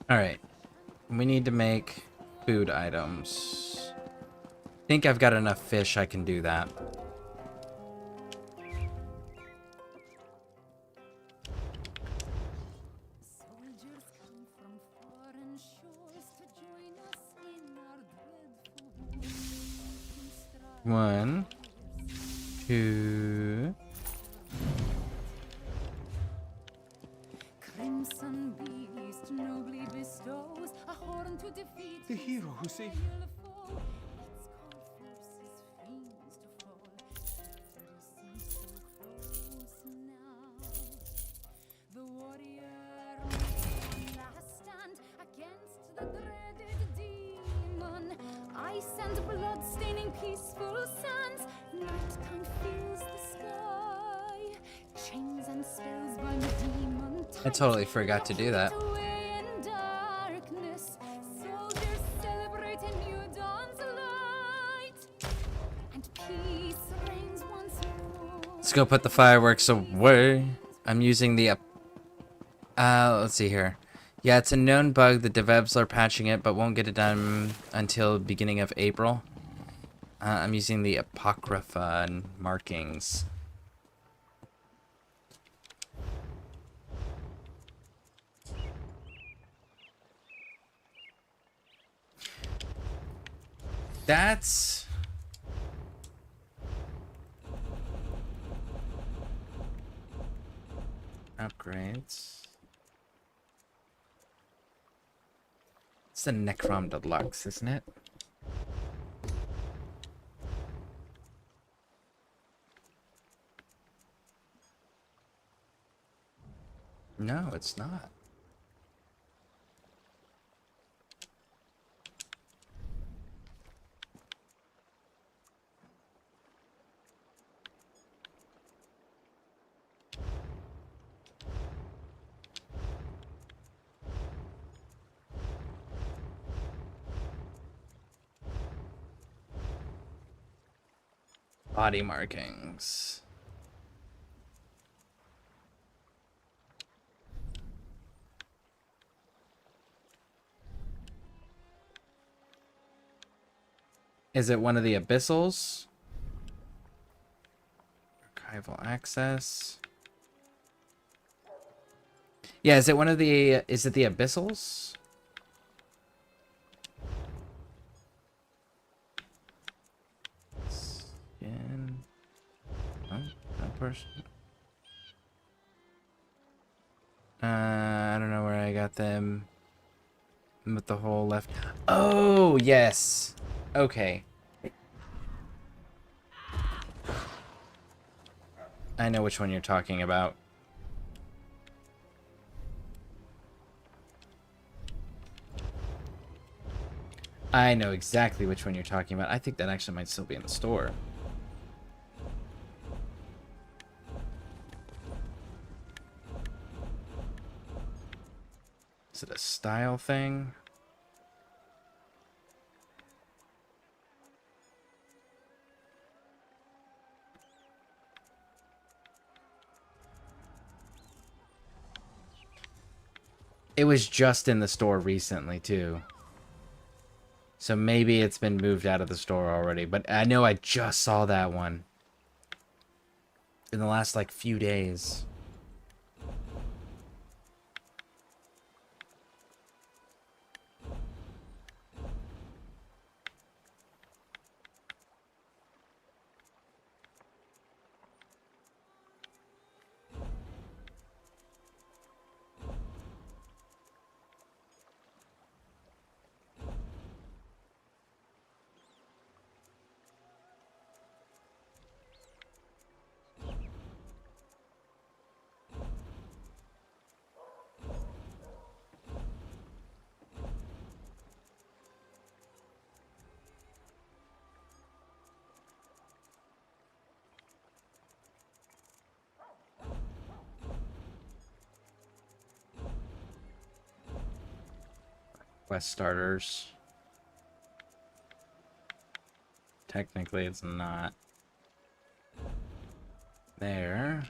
Alright. We need to make food items. I think I've got enough fish I can do that. One, two. Crimson beast nobly bestows a horn to defeat The hero who saved... its called forces fiends to fall. It seems so close now. The warrior made one last stand against the dreaded demon. Ice and blood staining peaceful sands. Nighttime fills the sky. Chains and spells by the demon. I totally forgot to do that. Away in darkness, soldiers celebrate a new dawn's light, and peace reigns once more. Let's go put the fireworks away. I'm using the let's see here. Yeah, it's a known bug. The devs are patching it, but won't get it done until beginning of April. I'm using the Apocrypha markings. That's... upgrades. It's the Necrom Deluxe, isn't it? No, it's not. Body markings. Is it one of the abyssals? Archival access. Yeah, is it one of the... is it the abyssals? Skin. Oh, that person. I don't know where I got them. With the whole left. Oh, yes. Okay. I know which one you're talking about. I know exactly which one you're talking about. I think that actually might still be in the store. Is it a style thing? It was just in the store recently, too. So maybe it's been moved out of the store already. But I know I just saw that one in the last, like, few days. Quest starters. Technically, it's not there.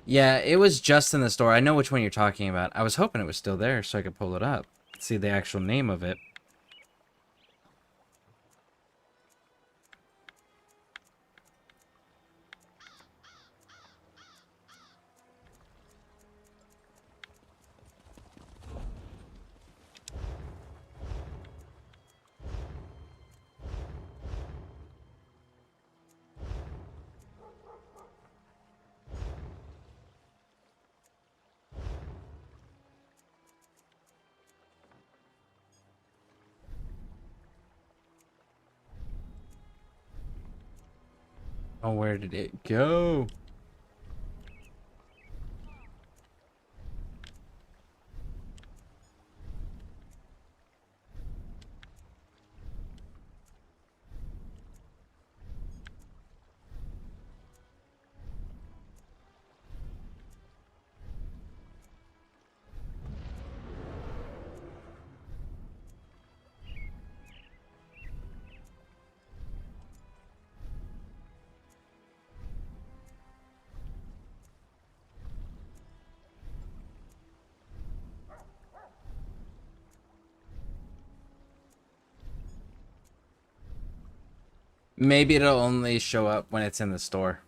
Yeah, it was just in the store. I know which one you're talking about. I was hoping it was still there so I could pull it up. See the actual name of it. Oh, where did it go? Maybe it'll only show up when it's in the store.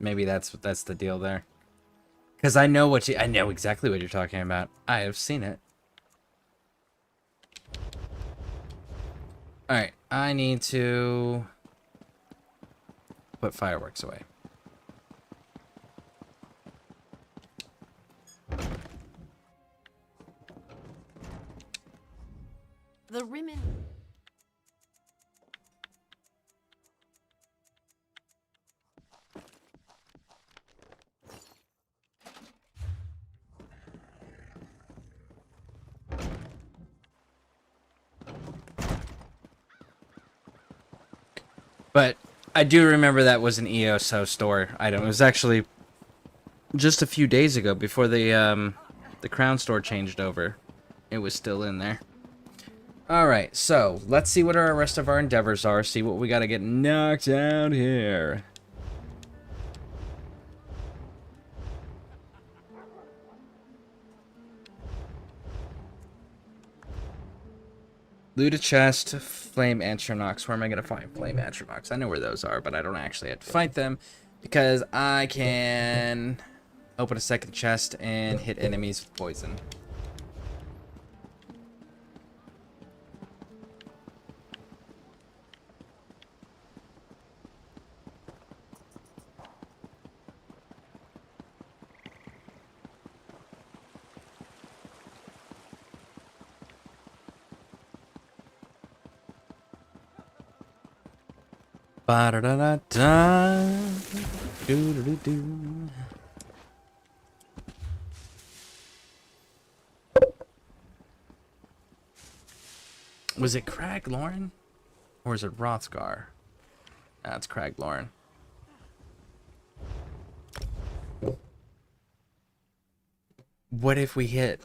Maybe that's the deal there. Because I know exactly what you're talking about. I have seen it. Alright, I need to put fireworks away. The Rimmen. But I do remember that was an ESO store item. It was actually just a few days ago before the Crown store changed over. It was still in there. Alright, so let's see what our rest of our endeavors are. See what we gotta get knocked out here. Loot a chest, flame astronauts. Where am I going to find flame astronauts? I know where those are, but I don't actually have to fight them because I can open a second chest and hit enemies with poison. Ba-da-da-da-da. Do-do-do-do. Was it Crag Lauren? Or is it Rothgar? That's Crag Lauren. What if we hit?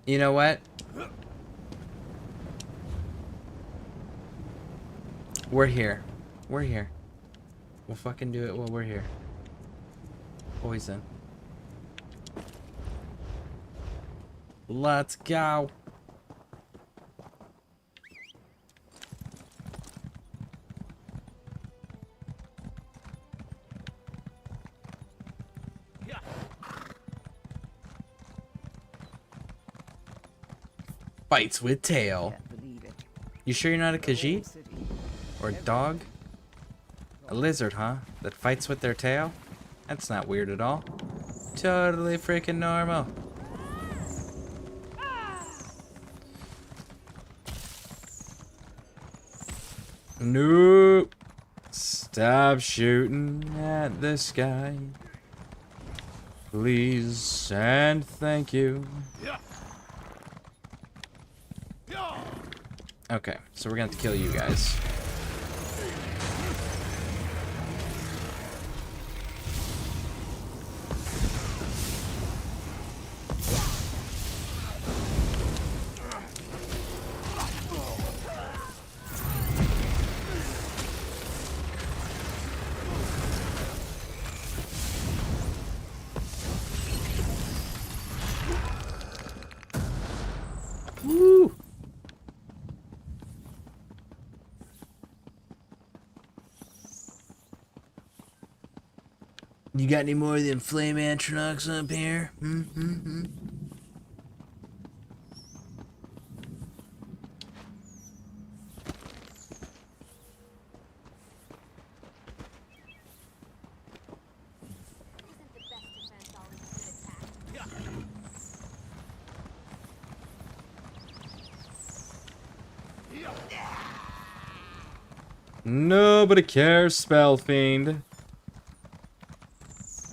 You know what? We're here. We're here. We'll fucking do it while we're here. Poison. Let's go. Fights with tail. You sure you're not a Khajiit? Or a dog? A lizard, huh? That fights with their tail? That's not weird at all. Totally freaking normal. Nope. Stop shooting at the sky. Please and thank you. Okay, so we're gonna have to kill you guys. Woo! You got any more of them flame astronauts up here? Nobody cares, Spell Fiend.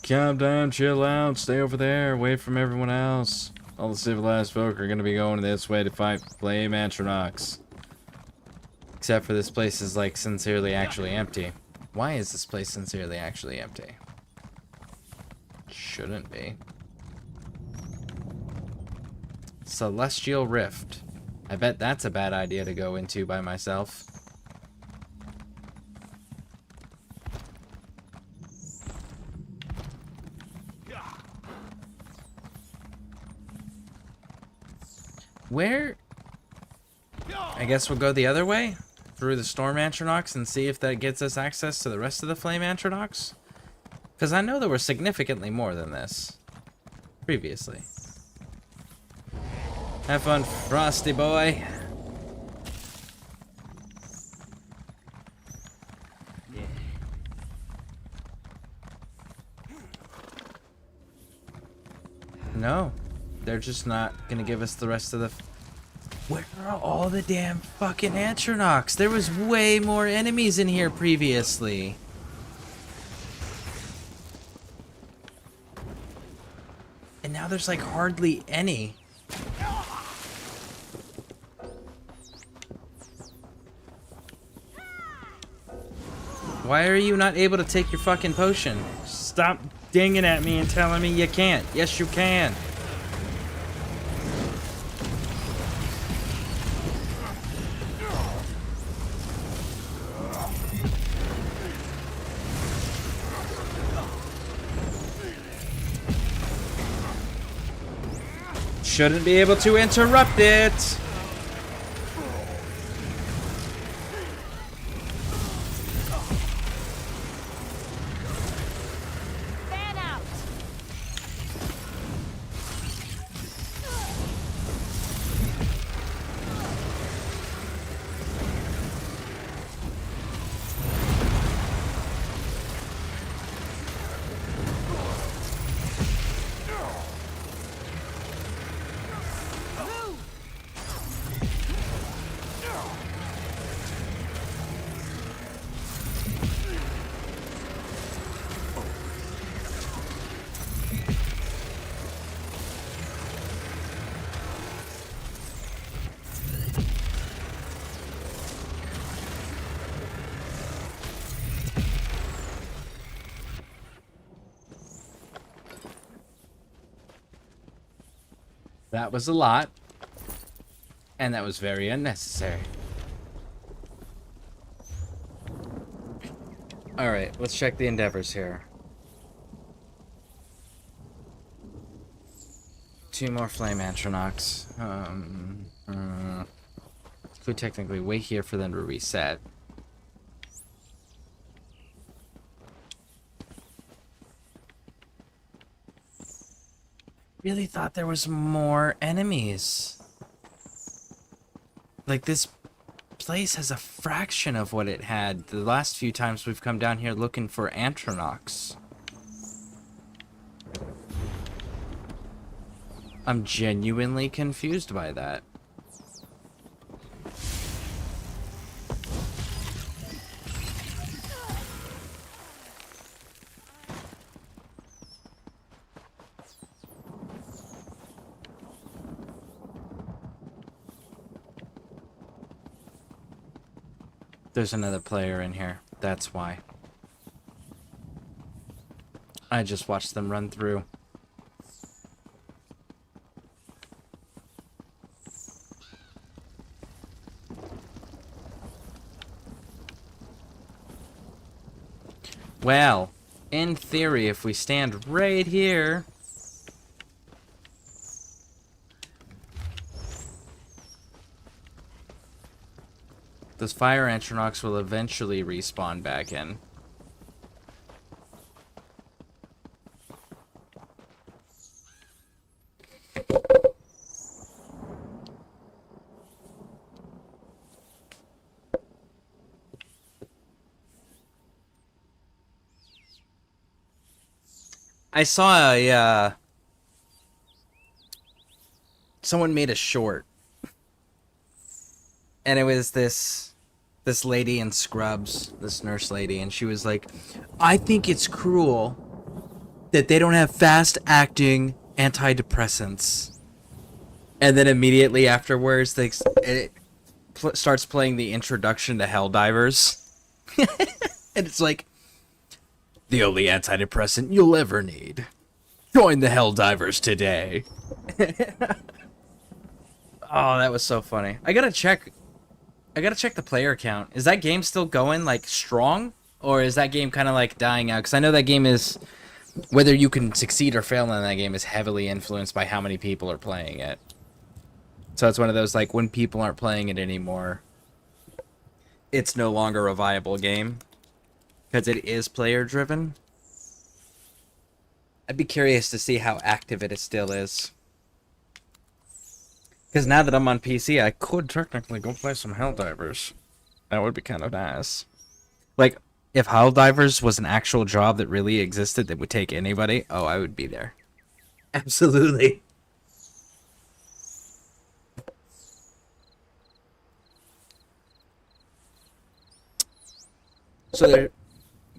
Calm down, chill out, stay over there, away from everyone else. All the civilized folk are gonna be going this way to fight flame astronauts. Except for this place is like sincerely actually empty. Why is this place sincerely actually empty? Shouldn't be. Celestial Rift. I bet that's a bad idea to go into by myself. Where? I guess we'll go the other way? Through the Storm Atronachs and see if that gets us access to the rest of the Flame Atronachs? Because I know there were significantly more than this previously. Have fun, Frosty boy. No, they're just not gonna give us the rest of the... Where are all the damn fucking Atronachs? There was way more enemies in here previously. And now there's like hardly any. Why are you not able to take your fucking potion? Stop dinging at me and telling me you can't. Yes, you can. Shouldn't be able to interrupt it. Fan out. That was a lot. And that was very unnecessary. Alright, let's check the endeavors here. 2 more flame astronauts. Could technically wait here for them to reset. Really thought there was more enemies. Like, this place has a fraction of what it had the last few times we've come down here looking for Antronox. I'm genuinely confused by that. There's another player in here. That's why. I just watched them run through. Well, in theory, if we stand right here... those fire Antronox will eventually respawn back in. I saw a, someone made a short. And it was this lady in scrubs, this nurse lady, and she was like, I think it's cruel that they don't have fast-acting antidepressants. And then immediately afterwards, it starts playing the introduction to Helldivers. And it's like, the only antidepressant you'll ever need. Join the Helldivers today. Oh, that was so funny. I gotta check the player count. Is that game still going, like, strong? Or is that game kind of, like, dying out? Because I know that game is... whether you can succeed or fail in that game is heavily influenced by how many people are playing it. So it's one of those, like, when people aren't playing it anymore, it's no longer a viable game. Because it is player-driven. I'd be curious to see how active it still is. Because now that I'm on PC, I could technically go play some Helldivers. That would be kind of nice. Like, if Helldivers was an actual job that really existed that would take anybody, oh, I would be there. Absolutely. So there...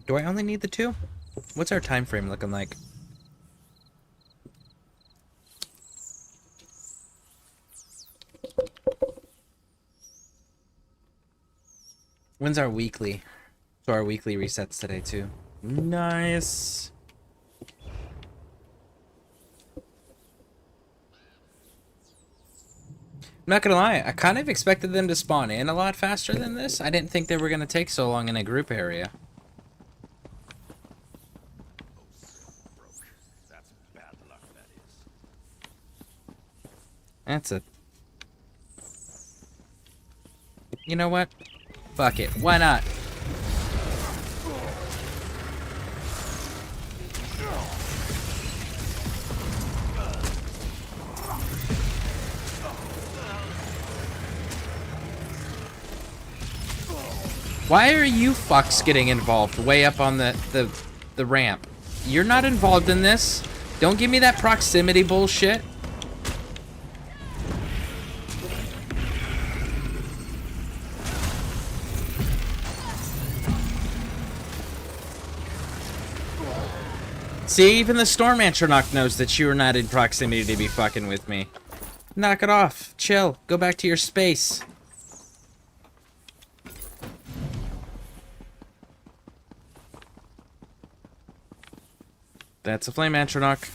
do I only need the 2? What's our time frame looking like? When's our weekly? So our weekly resets today too. Nice. I'm not gonna lie, I kind of expected them to spawn in a lot faster than this. I didn't think they were gonna take so long in a group area. That's bad luck, that is. That's a... you know what? Fuck it. Why not? Why are you fucks getting involved way up on the ramp? You're not involved in this. Don't give me that proximity bullshit. See, even the Storm Antronox knows that you are not in proximity to be fucking with me. Knock it off. Chill. Go back to your space. That's a Flame Antronox.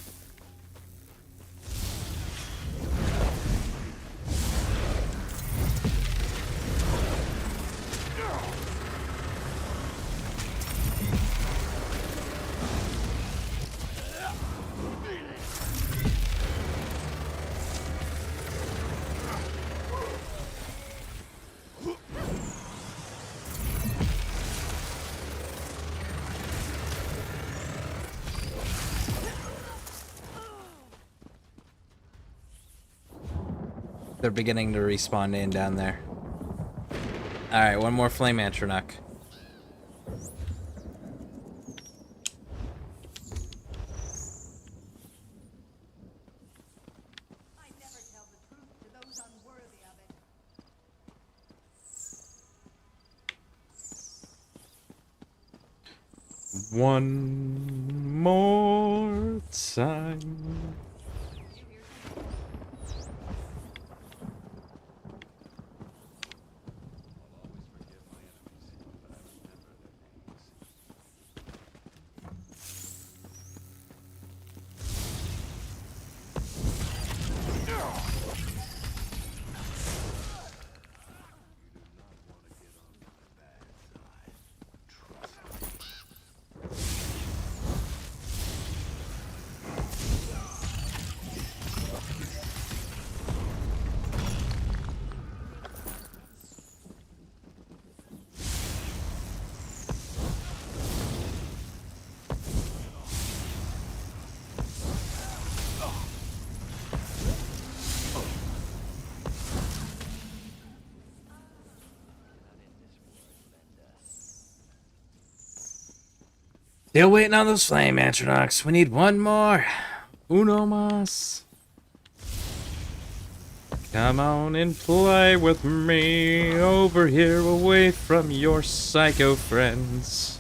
They're beginning to respawn in down there. Alright, one more flame Atronach. One more time. Still waiting on those flame Atronachs. We need one more. Uno mas. Come on and play with me over here away from your psycho friends.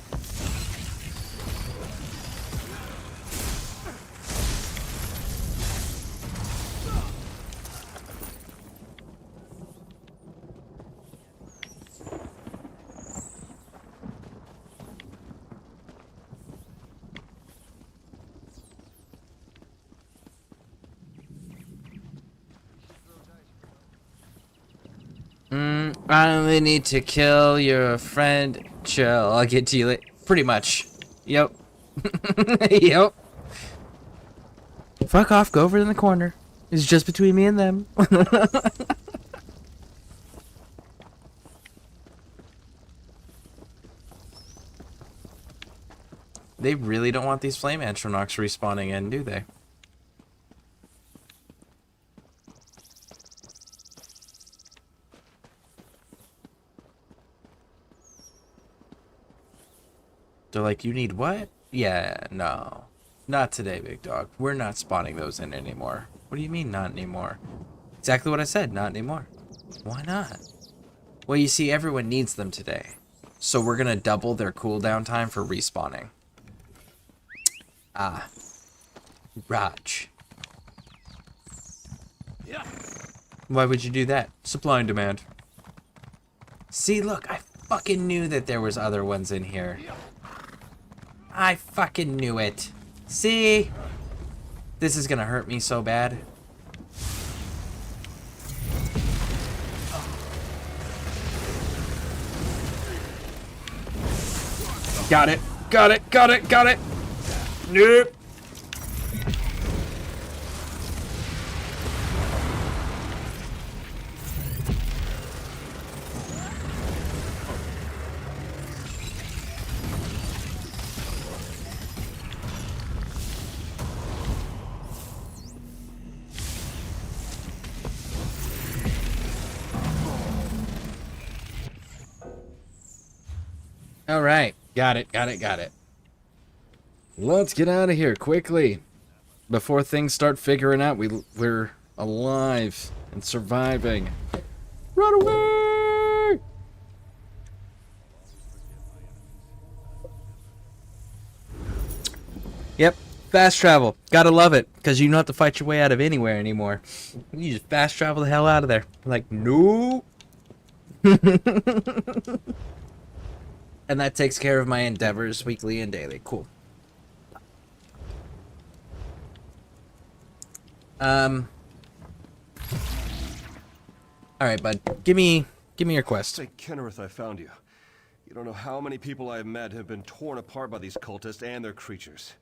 I only need to kill your friend. Chill, I'll get to you later. Pretty much. Yep. Yep. Fuck off, go over in the corner. It's just between me and them. They really don't want these flame Atronachs respawning in, do they? They're like, you need what? Yeah, no. Not today, big dog. We're not spawning those in anymore. What do you mean, not anymore? Exactly what I said, not anymore. Why not? Well, you see, everyone needs them today. So we're gonna double their cooldown time for respawning. Ah. Raj. Why would you do that? Supply and demand. See, look, I fucking knew that there was other ones in here. I fucking knew it. See? This is gonna hurt me so bad. Got it. Got it. Got it. Got it. Nope. All right. Got it. Got it. Got it. Let's get out of here quickly before things start figuring out we're alive and surviving. Run away! Yep, fast travel. Gotta love it, because you don't have to fight your way out of anywhere anymore. You just fast travel the hell out of there. Like, no. And that takes care of my endeavors weekly and daily. Cool. All right, bud. Give me your quest. Say, Kennereth, I found you. You don't know how many people I've met have been torn apart by these cultists and their creatures.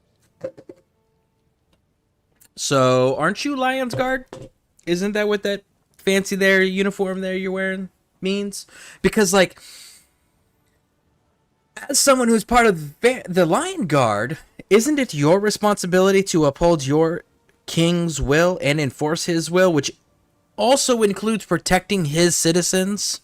So, aren't you Lion's Guard? Isn't that what that fancy there uniform there you're wearing means? Because, like, as someone who's part of the Lion Guard, isn't it your responsibility to uphold your king's will and enforce his will, which also includes protecting his citizens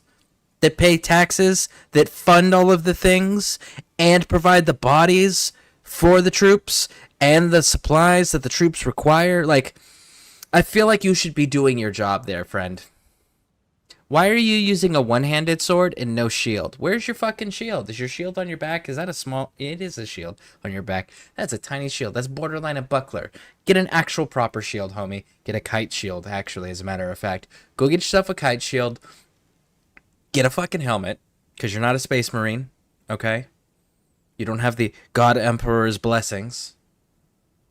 that pay taxes, that fund all of the things, and provide the bodies for the troops and the supplies that the troops require. Like, I feel like you should be doing your job there, friend. Why are you using a one-handed sword and no shield? Where's your fucking shield? Is your shield on your back? Is that a small... It is a shield on your back. That's a tiny shield. That's borderline a buckler. Get an actual proper shield, homie. Get a kite shield, actually, as a matter of fact. Go get yourself a kite shield. Get a fucking helmet, because you're not a space marine, okay? You don't have the God Emperor's blessings.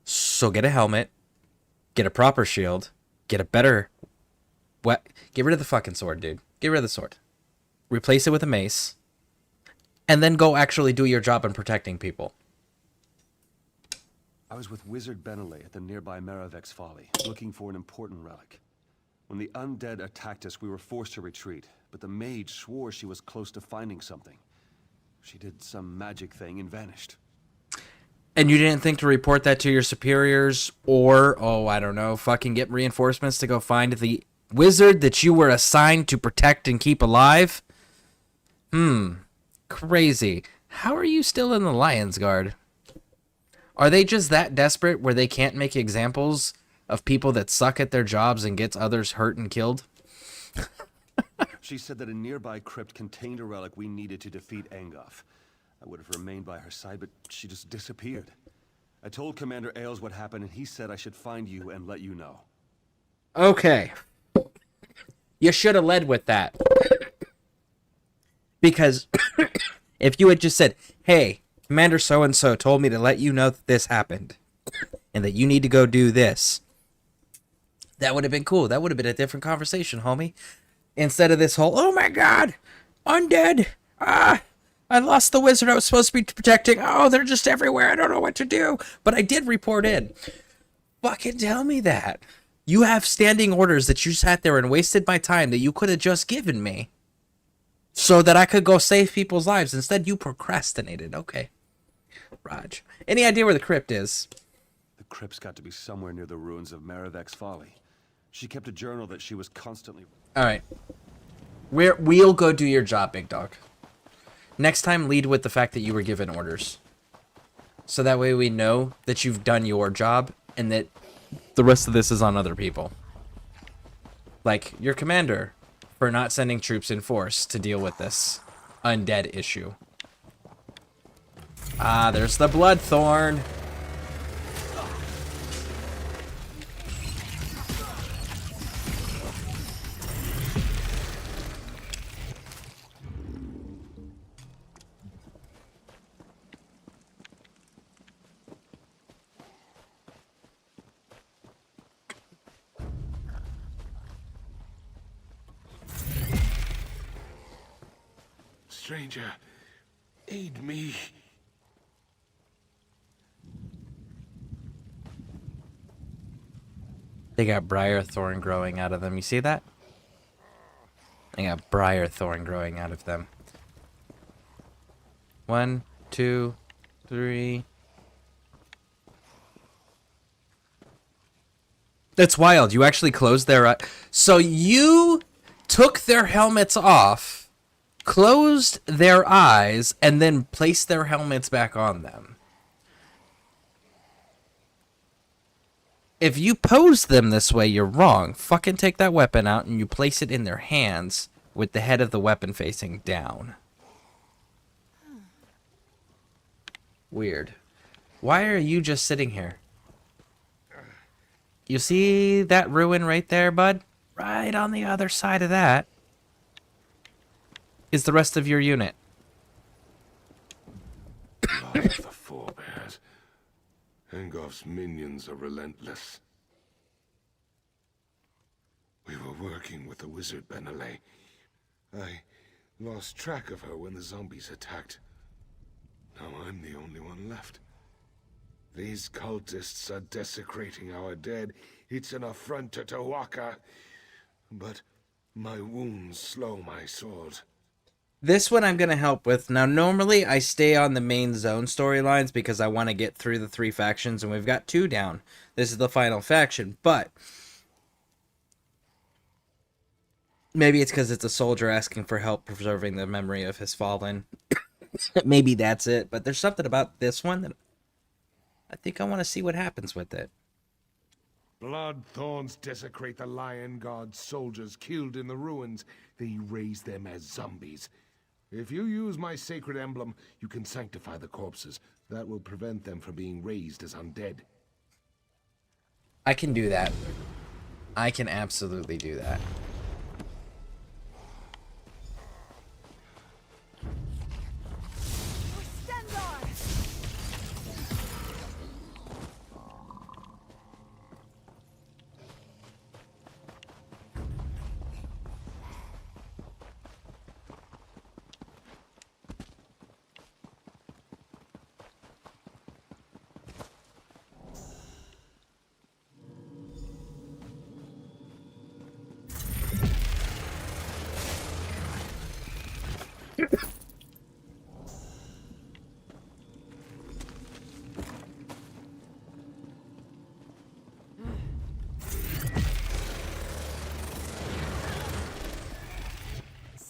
So get a helmet. Get a proper shield. Get a better... Get rid of the fucking sword, dude. Get rid of the sword. Replace it with a mace. And then go actually do your job in protecting people. I was with Wizard Benelay at the nearby Maravex Folly, looking for an important relic. When the undead attacked us, we were forced to retreat, but the mage swore she was close to finding something. She did some magic thing and vanished. And you didn't think to report that to your superiors or, oh, I don't know, fucking get reinforcements to go find the wizard that you were assigned to protect and keep alive? Crazy. How are you still in the Lion's Guard? Are they just that desperate where they can't make examples of people that suck at their jobs and gets others hurt and killed? She said that a nearby crypt contained a relic we needed to defeat Angoff. I would have remained by her side, but she just disappeared. I told Commander Ailes what happened, and he said I should find you and let you know. Okay. You should have led with that. Because if you had just said, hey, Commander so-and-so told me to let you know that this happened and that you need to go do this, that would have been cool. That would have been a different conversation, homie. Instead of this whole, oh my god, undead. I lost the wizard I was supposed to be protecting. Oh, they're just everywhere. I don't know what to do. But I did report in. Fucking tell me that. You have standing orders that you sat there and wasted my time that you could have just given me so that I could go save people's lives. Instead, you procrastinated. Okay. Raj. Any idea where the crypt is? The crypt's got to be somewhere near the ruins of Maravex Folly. She kept a journal that she was constantly... All right. We'll go do your job, big dog. Next time, lead with the fact that you were given orders. So that way we know that you've done your job and that the rest of this is on other people. Like your commander for not sending troops in force to deal with this undead issue. Ah, there's the Bloodthorn. Stranger, aid me. They got briar thorn growing out of them. You see that? They got briar thorn growing out of them. 1, 2, 3. That's wild. You actually closed their... So you took their helmets off, closed their eyes, and then placed their helmets back on them. If you pose them this way, you're wrong. Fucking take that weapon out and you place it in their hands with the head of the weapon facing down. Weird. Why are you just sitting here? You see that ruin right there, bud? Right on the other side of that is the rest of your unit. The forebears. Angoff's minions are relentless. We were working with the wizard Benelay. I lost track of her when the zombies attacked. Now I'm the only one left. These cultists are desecrating our dead. It's an affront to Tawaka. But my wounds slow my sword. This one I'm going to help with. Now, normally I stay on the main zone storylines because I want to get through the 3 factions, and we've got 2 down. This is the final faction, but Maybe it's because it's a soldier asking for help preserving the memory of his fallen. Maybe that's it. But there's something about this one that I think I want to see what happens with it. Blood thorns desecrate the Lion God's soldiers killed in the ruins. They raise them as zombies. If you use my sacred emblem, you can sanctify the corpses. That will prevent them from being raised as undead. I can do that. I can absolutely do that.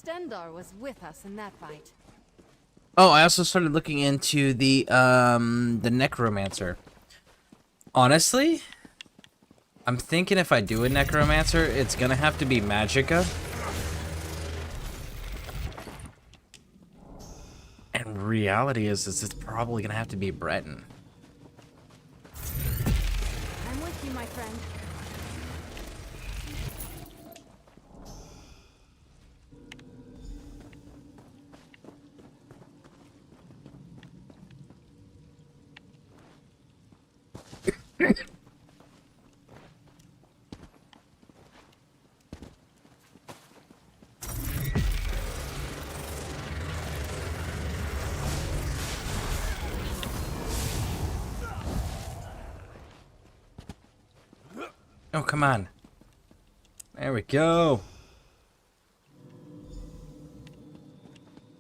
Stendar was with us in that fight. Oh, I also started looking into the necromancer. Honestly, I'm thinking if I do a necromancer, it's gonna have to be Magicka. And reality is it's probably gonna have to be Breton. I'm with you, my friend. Oh, come on. There we go.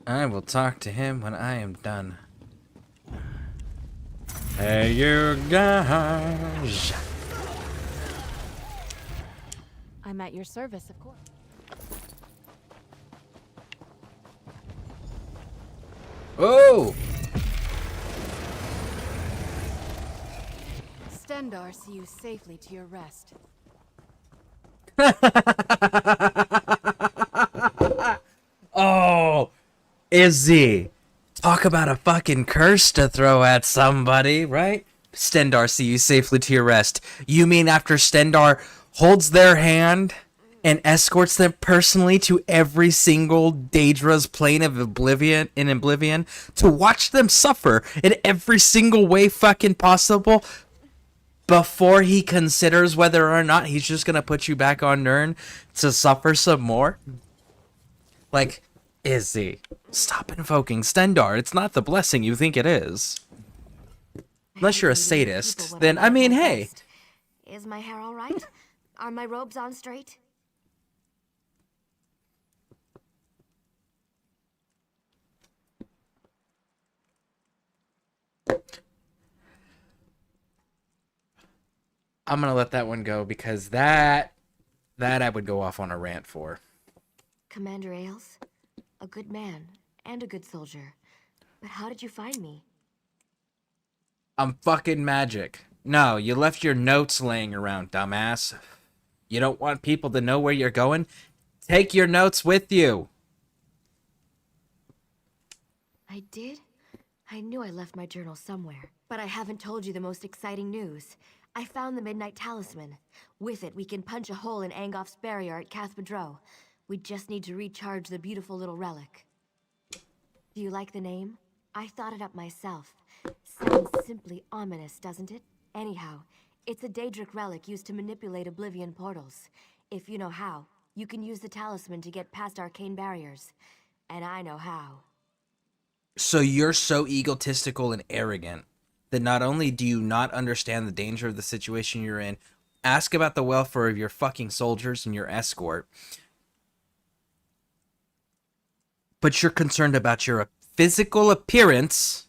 I will talk to him when I am done. Hey, you guys. I'm at your service, of course. Oh! Stendar see you safely to your rest. Oh! Izzy! Talk about a fucking curse to throw at somebody, right? Stendar see you safely to your rest. You mean after Stendar holds their hand and escorts them personally to every single Daedra's plane of Oblivion to watch them suffer in every single way fucking possible before he considers whether or not he's just gonna put you back on Nirn to suffer some more? Like, Izzy, stop invoking Stendar. It's not the blessing you think it is. Unless you're a sadist, then, I mean, hey. Is my hair all right? Are my robes on straight? I'm gonna let that one go because that I would go off on a rant for. Commander Ailes, a good man and a good soldier. But how did you find me? I'm fucking magic. No, you left your notes laying around, dumbass. You don't want people to know where you're going? Take your notes with you. I did? I knew I left my journal somewhere. But I haven't told you the most exciting news. I found the Midnight Talisman. With it, we can punch a hole in Angoff's barrier at Cathedral. We just need to recharge the beautiful little relic. Do you like the name? I thought it up myself. Sounds simply ominous, doesn't it? Anyhow, it's a Daedric relic used to manipulate Oblivion portals. If you know how, you can use the talisman to get past arcane barriers. And I know how. So you're so egotistical and arrogant that not only do you not understand the danger of the situation you're in, ask about the welfare of your fucking soldiers and your escort, but you're concerned about your physical appearance,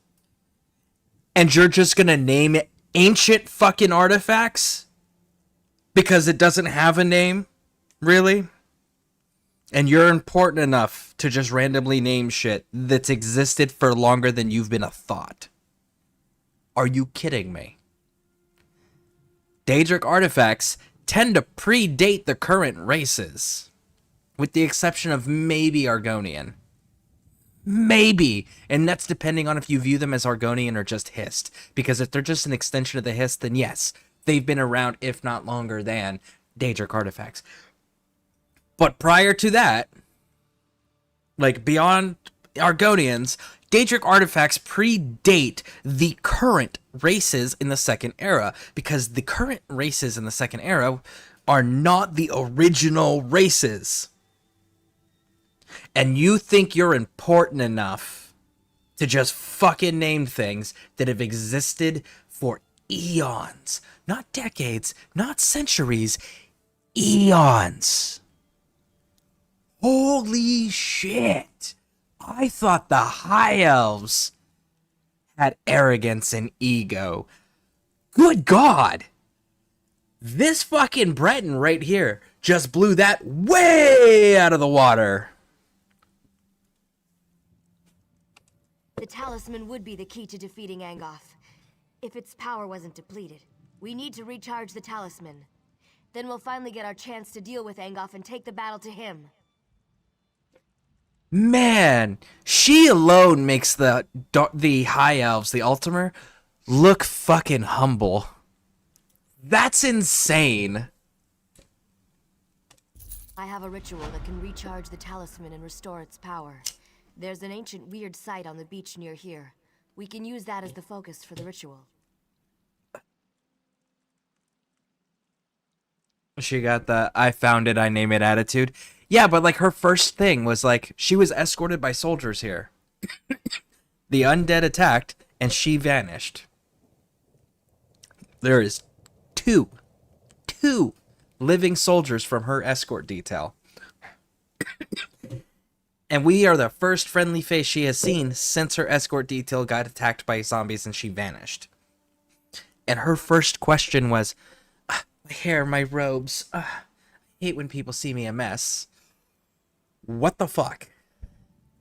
and you're just gonna name it ancient fucking artifacts because it doesn't have a name, really? And you're important enough to just randomly name shit that's existed for longer than you've been a thought. Are you kidding me? Daedric artifacts tend to predate the current races, with the exception of maybe Argonian. Maybe, and that's depending on if you view them as Argonian or just Hist. Because if they're just an extension of the Hist, then yes, they've been around, if not longer than, Daedric artifacts. But prior to that, like beyond Argonians, Daedric artifacts predate the current races in the Second Era, because the current races in the Second Era are not the original races. And you think you're important enough to just fucking name things that have existed for eons. Not decades, not centuries, eons. Holy shit. I thought the High Elves had arrogance and ego. Good God. This fucking Breton right here just blew that way out of the water. The talisman would be the key to defeating Angoth, if its power wasn't depleted. We need to recharge the talisman. Then we'll finally get our chance to deal with Angoth and take the battle to him. Man, she alone makes the High Elves, the Ultimer, look fucking humble. That's insane. I have a ritual that can recharge the talisman and restore its power. There's an ancient weird site on the beach near here. We can use that as the focus for the ritual. She got the I found it, I name it attitude. Yeah, but like her first thing was like she was escorted by soldiers here. The undead attacked and she vanished. There is two living soldiers from her escort detail. And we are the first friendly face she has seen since her escort detail got attacked by zombies and she vanished. And her first question was, my hair, my robes. I hate when people see me a mess. What the fuck?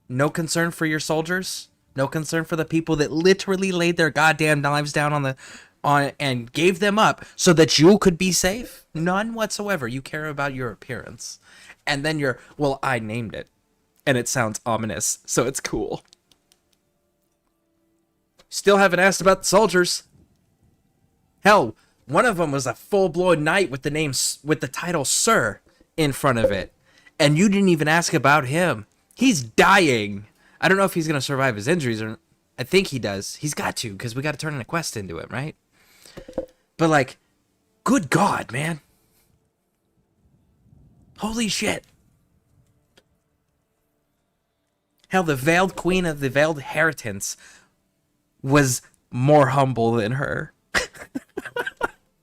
No concern for your soldiers? No concern for the people that literally laid their goddamn lives down on and gave them up so that you could be safe? None whatsoever. You care about your appearance. And then you're, well, I named it. And it sounds ominous, so it's cool. Still haven't asked about the soldiers. Hell, one of them was a full-blown knight with the title Sir in front of it. And you didn't even ask about him. He's dying. I don't know if he's going to survive his injuries, or I think he does. He's got to, because we got to turn in a quest into him, right? But like, good God, man. Holy shit. Hell, the Veiled Queen of the Veiled Inheritance was more humble than her.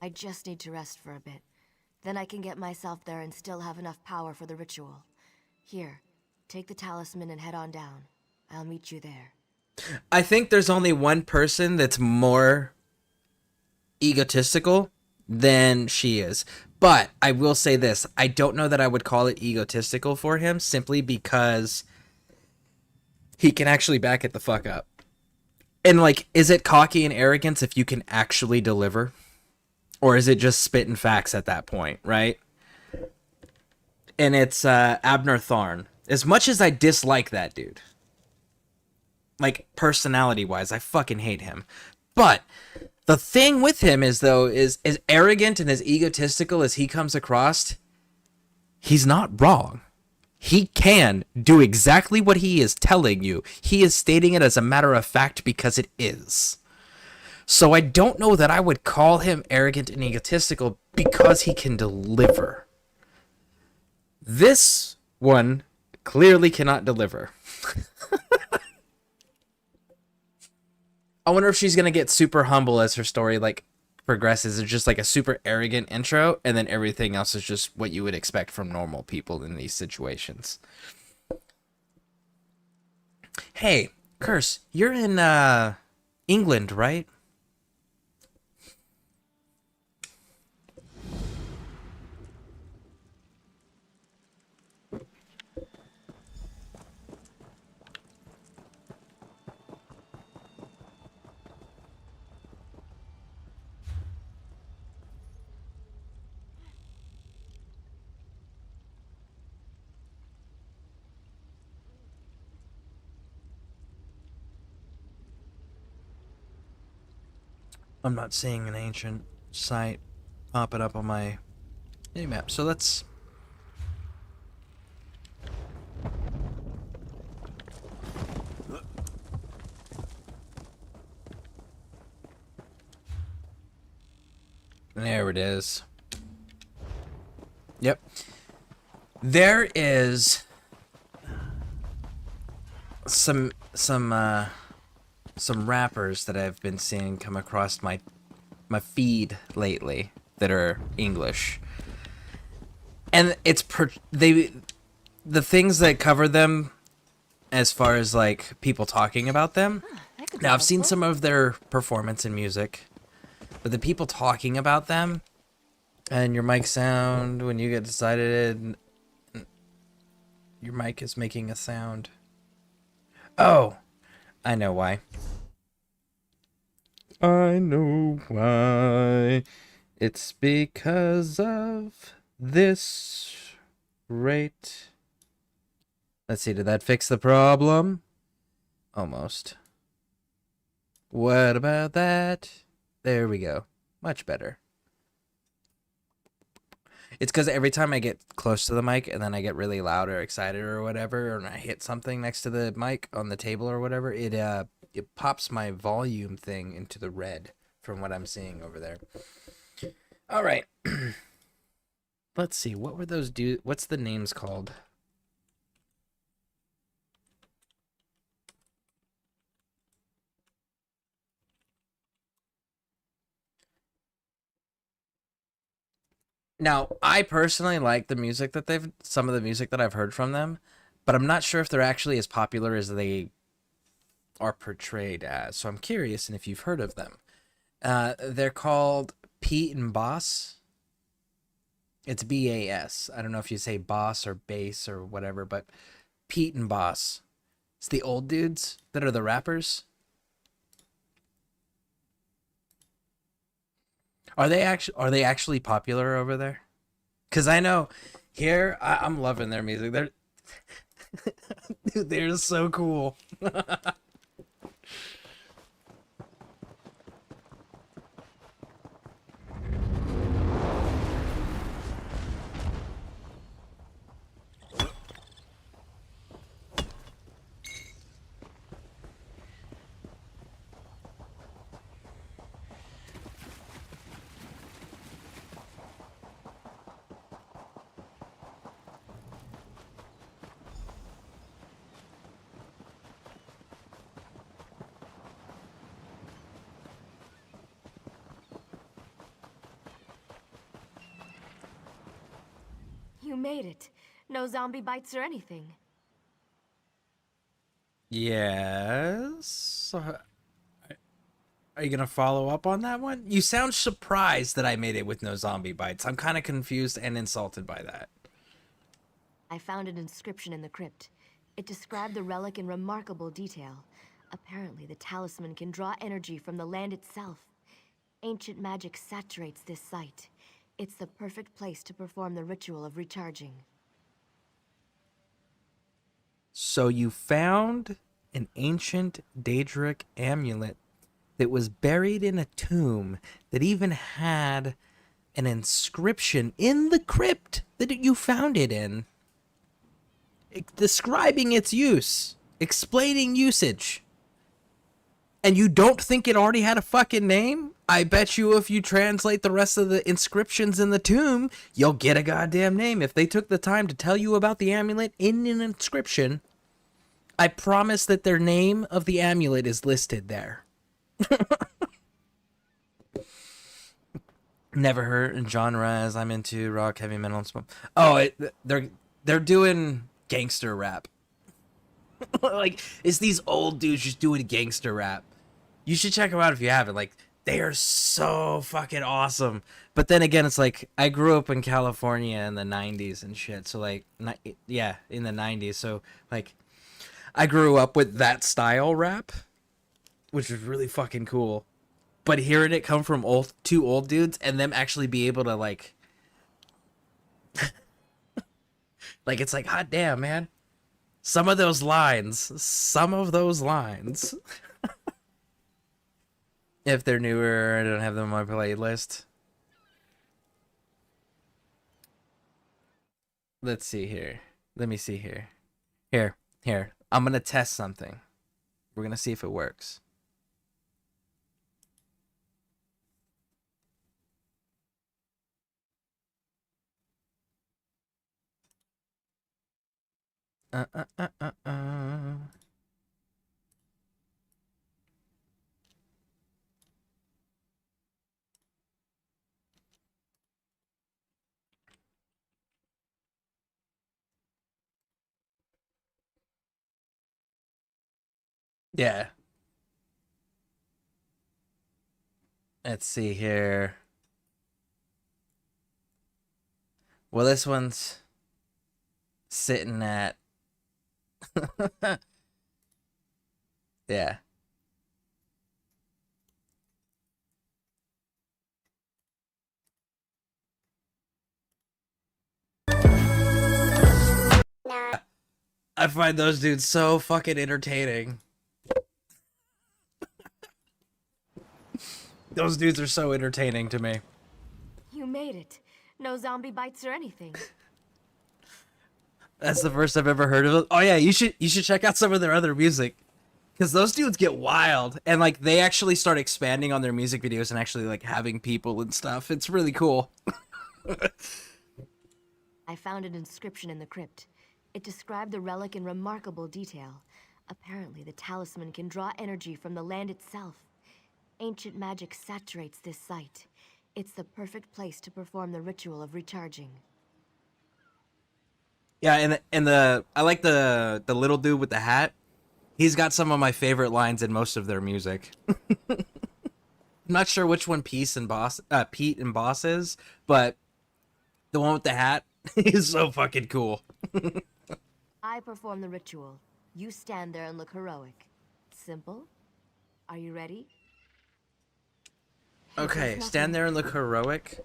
I just need to rest for a bit. Then I can get myself there and still have enough power for the ritual. Here, take the talisman and head on down. I'll meet you there. I think there's only one person that's more egotistical than she is. But I will say this. I don't know that I would call it egotistical for him, simply because he can actually back it the fuck up. And like, is it cocky and arrogance if you can actually deliver? Or is it just spitting facts at that point, right? And it's Abner Tharn. As much as I dislike that dude, like personality-wise, I fucking hate him. But the thing with him is, though, is as arrogant and as egotistical as he comes across, he's not wrong. He can do exactly what he is telling you. He is stating it as a matter of fact because it is. So I don't know that I would call him arrogant and egotistical because he can deliver. This one clearly cannot deliver. I wonder if she's going to get super humble as her story like progresses. It's just like a super arrogant intro, and then everything else is just what you would expect from normal people in these situations. Hey, Curse, you're in England, right? I'm not seeing an ancient site popping up on my map. So let's... There it is. Yep. There is some rappers that I've been seeing come across my feed lately that are English. And it's the things that cover them as far as like people talking about them. Now I've seen some of their performance in music, but the people talking about them and your mic sound when you get decided your mic is making a sound. Oh, I know why. I know why. It's because of this rate. Let's see, did that fix the problem? Almost. What about that? There we go. Much better. It's because every time I get close to the mic and then I get really loud or excited or whatever, or I hit something next to the mic on the table or whatever, it pops my volume thing into the red from what I'm seeing over there. All right. Let's see. What were those what's the names called? Now, I personally like the music that some of the music that I've heard from them, but I'm not sure if they're actually as popular as they are portrayed as. So I'm curious, and if you've heard of them. They're called Pete and Boss. It's B-A-S. I don't know if you say boss or bass or whatever, but Pete and Boss. It's the old dudes that are the rappers. Are they actually popular over there? Because I know here I'm loving their music. They're dude, they're so cool. You made it. No zombie bites or anything. Yes. Are you going to follow up on that one? You sound surprised that I made it with no zombie bites. I'm kind of confused and insulted by that. I found an inscription in the crypt. It described the relic in remarkable detail. Apparently, the talisman can draw energy from the land itself. Ancient magic saturates this site. It's the perfect place to perform the ritual of recharging. So you found an ancient Daedric amulet that was buried in a tomb that even had an inscription in the crypt that you found it in, describing its use, explaining usage. And you don't think it already had a fucking name? I bet you if you translate the rest of the inscriptions in the tomb, you'll get a goddamn name. If they took the time to tell you about the amulet in an inscription, I promise that their name of the amulet is listed there. Never heard genre as I'm into rock, heavy metal, and smoke. Oh, they're doing gangster rap. Like, it's these old dudes just doing gangster rap. You should check them out if you haven't. Like, they are so fucking awesome. But then again, it's like, I grew up in California in the 90s and shit. So, like, yeah, in the 90s. So, like, I grew up with that style rap, which was really fucking cool. But hearing it come from two old dudes and them actually be able to, like, like, it's like, hot damn, man. Some of those lines. If they're newer, I don't have them on my playlist. Let's see here. Let me see here. Here. I'm gonna test something. We're gonna see if it works. Yeah. Let's see here. Well, this one's sitting at... yeah. I find those dudes so fucking entertaining. Those dudes are so entertaining to me. You made it. No zombie bites or anything. That's the first I've ever heard of it. Oh yeah, you should check out some of their other music. Because those dudes get wild. And like they actually start expanding on their music videos and actually like having people and stuff. It's really cool. I found an inscription in the crypt. It described the relic in remarkable detail. Apparently the talisman can draw energy from the land itself. Ancient magic saturates this site. It's the perfect place to perform the ritual of recharging. Yeah, and I like the little dude with the hat. He's got some of my favorite lines in most of their music. I'm not sure which one Pete and Boss is, but the one with the hat is so fucking cool. I perform the ritual. You stand there and look heroic. Simple? Are you ready? Okay, stand there and look heroic.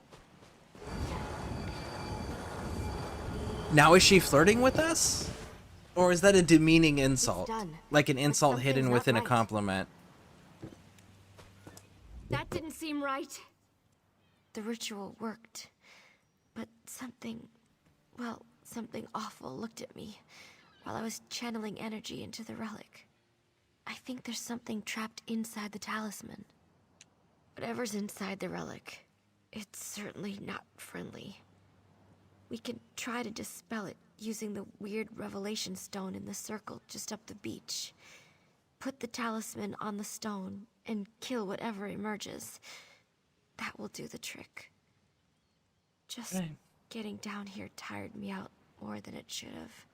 Now is she flirting with us? Or is that a demeaning insult? Like an insult hidden within a compliment? That didn't seem right. The ritual worked. But something awful looked at me while I was channeling energy into the relic. I think there's something trapped inside the talisman. Whatever's inside the relic, it's certainly not friendly. We can try to dispel it using the weird revelation stone in the circle just up the beach. Put the talisman on the stone and kill whatever emerges. That will do the trick. Just getting down here tired me out more than it should have.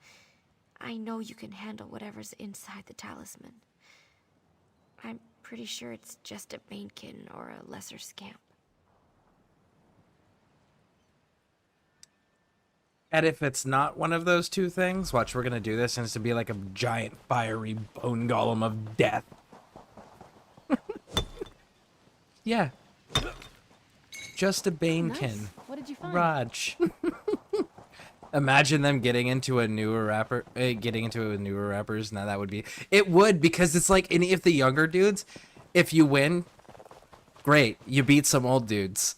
I know you can handle whatever's inside the talisman. I'm pretty sure it's just a Banekin or a lesser scamp. And if it's not one of those two things, watch, we're gonna do this and it's gonna be like a giant fiery bone golem of death. Yeah. Just a Banekin. Nice. What did you find? Raj. Imagine them getting into a newer rapper, Now that would be, it would, because it's like any of the younger dudes, if you win, great, you beat some old dudes.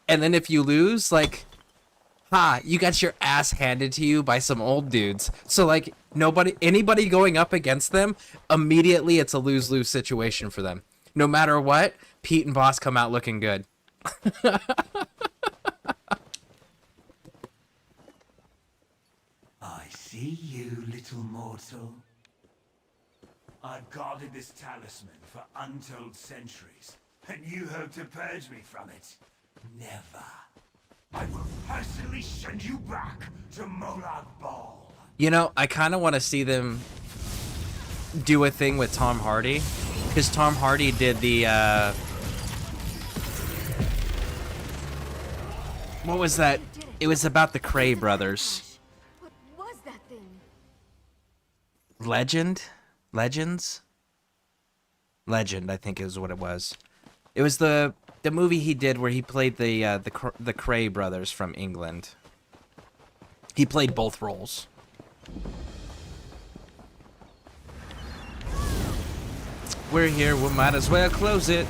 And then if you lose, like, you got your ass handed to you by some old dudes. So like anybody going up against them, immediately it's a lose-lose situation for them. No matter what, Pete and Boss come out looking good. I see you, little mortal. I've guarded this talisman for untold centuries, and you hope to purge me from it? Never. I will personally send you back to Molag Bal. You know, I kind of want to see them do a thing with Tom Hardy, because Tom Hardy did the, what was that? It was about the Cray brothers. What was that thing? Legends, I think is what it was. It was the movie he did where he played the Cray brothers from England. He played both roles. we're here, we might as well close it.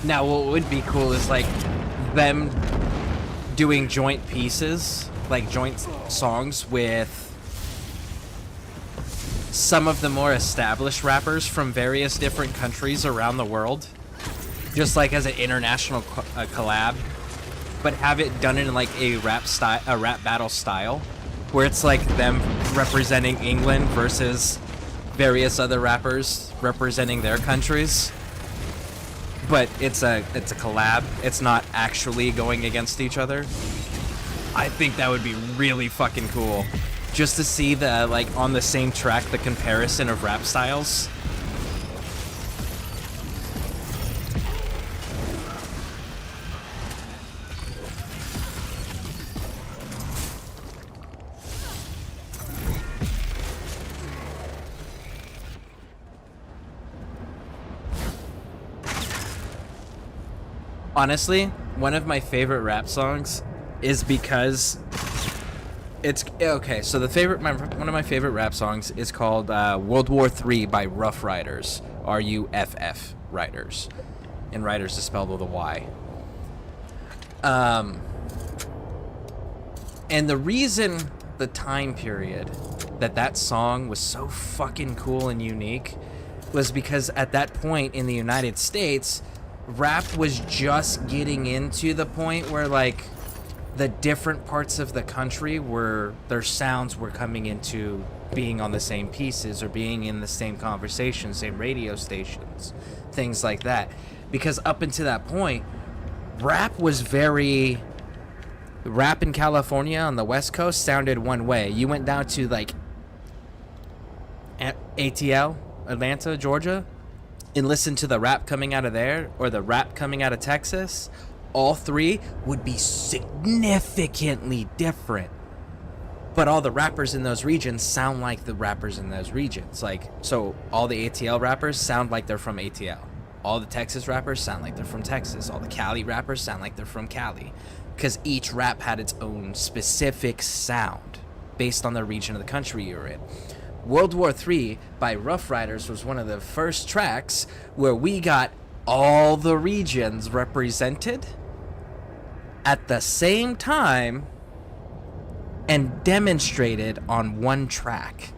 Now, what would be cool is like them doing joint pieces, like joint songs with some of the more established rappers from various different countries around the world, just like as an international collab, but have it done in like a rap battle style, where it's like them representing England versus various other rappers representing their countries. But it's a collab. It's not actually going against each other. I think that would be really fucking cool. Just to see the, like, on the same track, the comparison of rap styles. Honestly, one of my favorite rap songs is because it's okay. So one of my favorite rap songs is called World War III by Rough Riders, RUFF Riders, and Riders is spelled with a Y. And the reason, the time period that song was so fucking cool and unique was because at that point in the United States, rap was just getting into the point where, like, the different parts of the country were, their sounds were coming into being on the same pieces or being in the same conversations, same radio stations, things like that. Because up until that point, rap in California on the West Coast sounded one way. You went down to, like, ATL, Atlanta, Georgia, and listen to the rap coming out of there or the rap coming out of Texas, all three would be significantly different. But all the rappers in those regions sound like the rappers in those regions. Like, so all the ATL rappers sound like they're from ATL. All the Texas rappers sound like they're from Texas. All the Cali rappers sound like they're from Cali. Because each rap had its own specific sound based on the region of the country you're in. World War III by Rough Riders was one of the first tracks where we got all the regions represented at the same time and demonstrated on one track.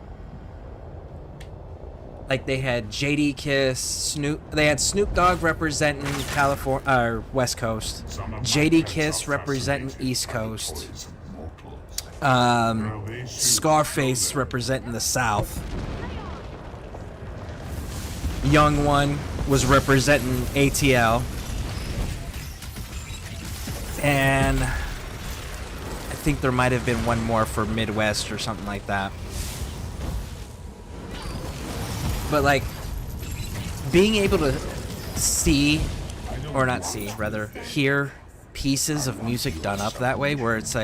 Like, they had JD Kiss, they had Snoop Dogg representing California, or West Coast, JD Kiss representing East Coast, Scarface representing the South. Young One was representing ATL. And I think there might have been one more for Midwest or something like that. But, like, being able to see, or not see, rather, hear pieces of music done up that way, where it's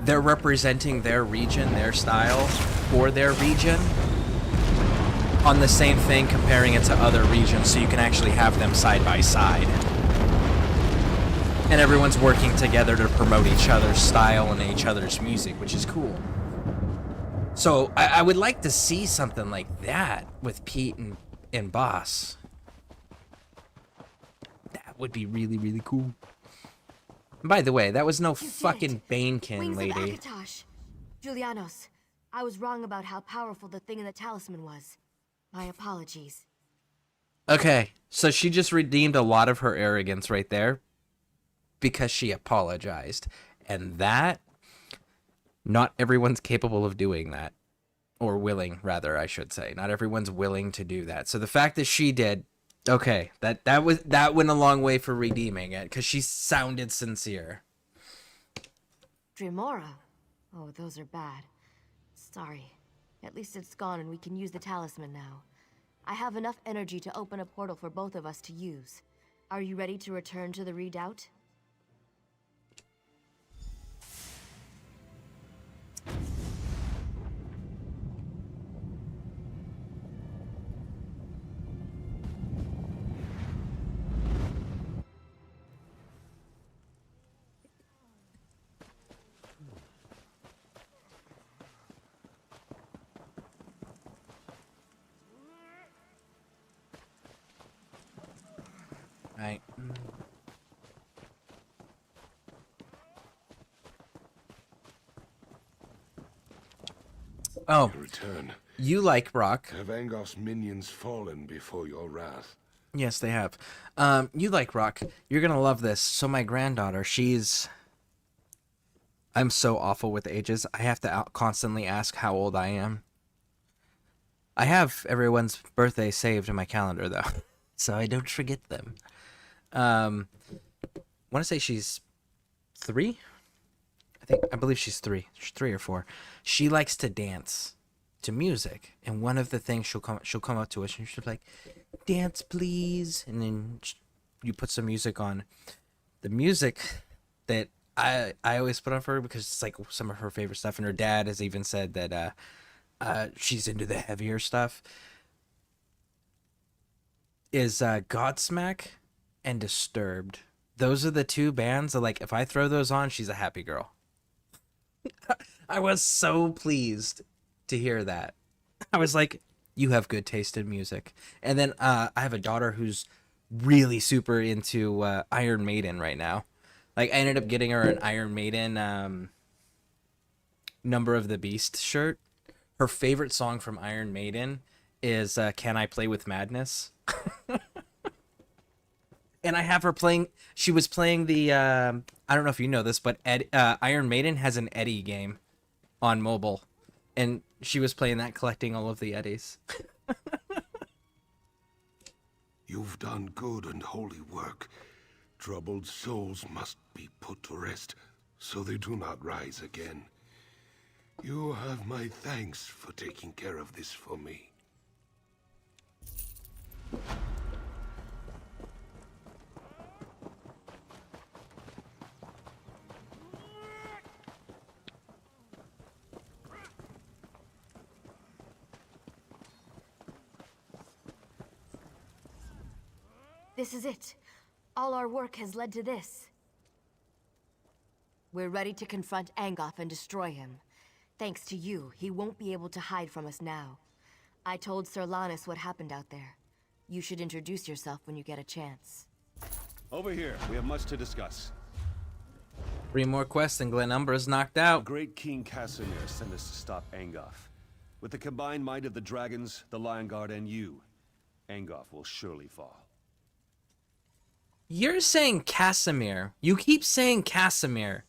they're representing their region, their style, for their region, on the same thing, comparing it to other regions, so you can actually have them side by side. And everyone's working together to promote each other's style and each other's music, which is cool. So I would like to see something like that with Pete and Boss. That would be really, really cool. By the way, that was no fucking Banekin lady. Akatosh. Julianos, I was wrong about how powerful the thing in the talisman was. My apologies. Okay, so she just redeemed a lot of her arrogance right there because she apologized. And that, not everyone's capable of doing that. Or willing, rather, I should say. Not everyone's willing to do that. So the fact that she did, okay, that went a long way for redeeming it, because she sounded sincere. Dremora, Oh, those are bad. Sorry. At least it's gone and we can use the talisman now. I have enough energy to open a portal for both of us to use. Are you ready to return to the redoubt? Right. Oh, In return, you like rock. have Angof's minions fallen before your wrath? Yes, they have. You like rock. You're gonna love this. So my granddaughter, I'm so awful with ages. I have to constantly ask how old I am. I have everyone's birthday saved in my calendar, though, so I don't forget them. I want to say she's 3. I believe she's 3. She's 3 or 4. She likes to dance to music, and one of the things she'll come up to us and she'll be like, "Dance, please," and then you put some music on. The music that I always put on for her because it's like some of her favorite stuff, and her dad has even said that she's into the heavier stuff. Is Godsmack and Disturbed. Those are the 2 bands that, like, if I throw those on, she's a happy girl. I was so pleased to hear that. I was like, you have good taste in music. And then I have a daughter who's really super into Iron Maiden right now. Like, I ended up getting her an Iron Maiden Number of the Beast shirt. Her favorite song from Iron Maiden is Can I Play with Madness? And I have her playing. She was playing the. I don't know if you know this, but Iron Maiden has an Eddie game on mobile, and she was playing that, collecting all of the Eddies. You've done good and holy work. Troubled souls must be put to rest, so they do not rise again. You have my thanks for taking care of this for me. This is it. All our work has led to this. We're ready to confront Angoff and destroy him. Thanks to you, he won't be able to hide from us now. I told Sir Lannis what happened out there. You should introduce yourself when you get a chance. Over here, we have much to discuss. 3 more quests and Glen Umbra's knocked out. Great King Casimir sent us to stop Angoff. With the combined might of the dragons, the Lion Guard, and you, Angoff will surely fall. You're saying Casimir. You keep saying Casimir.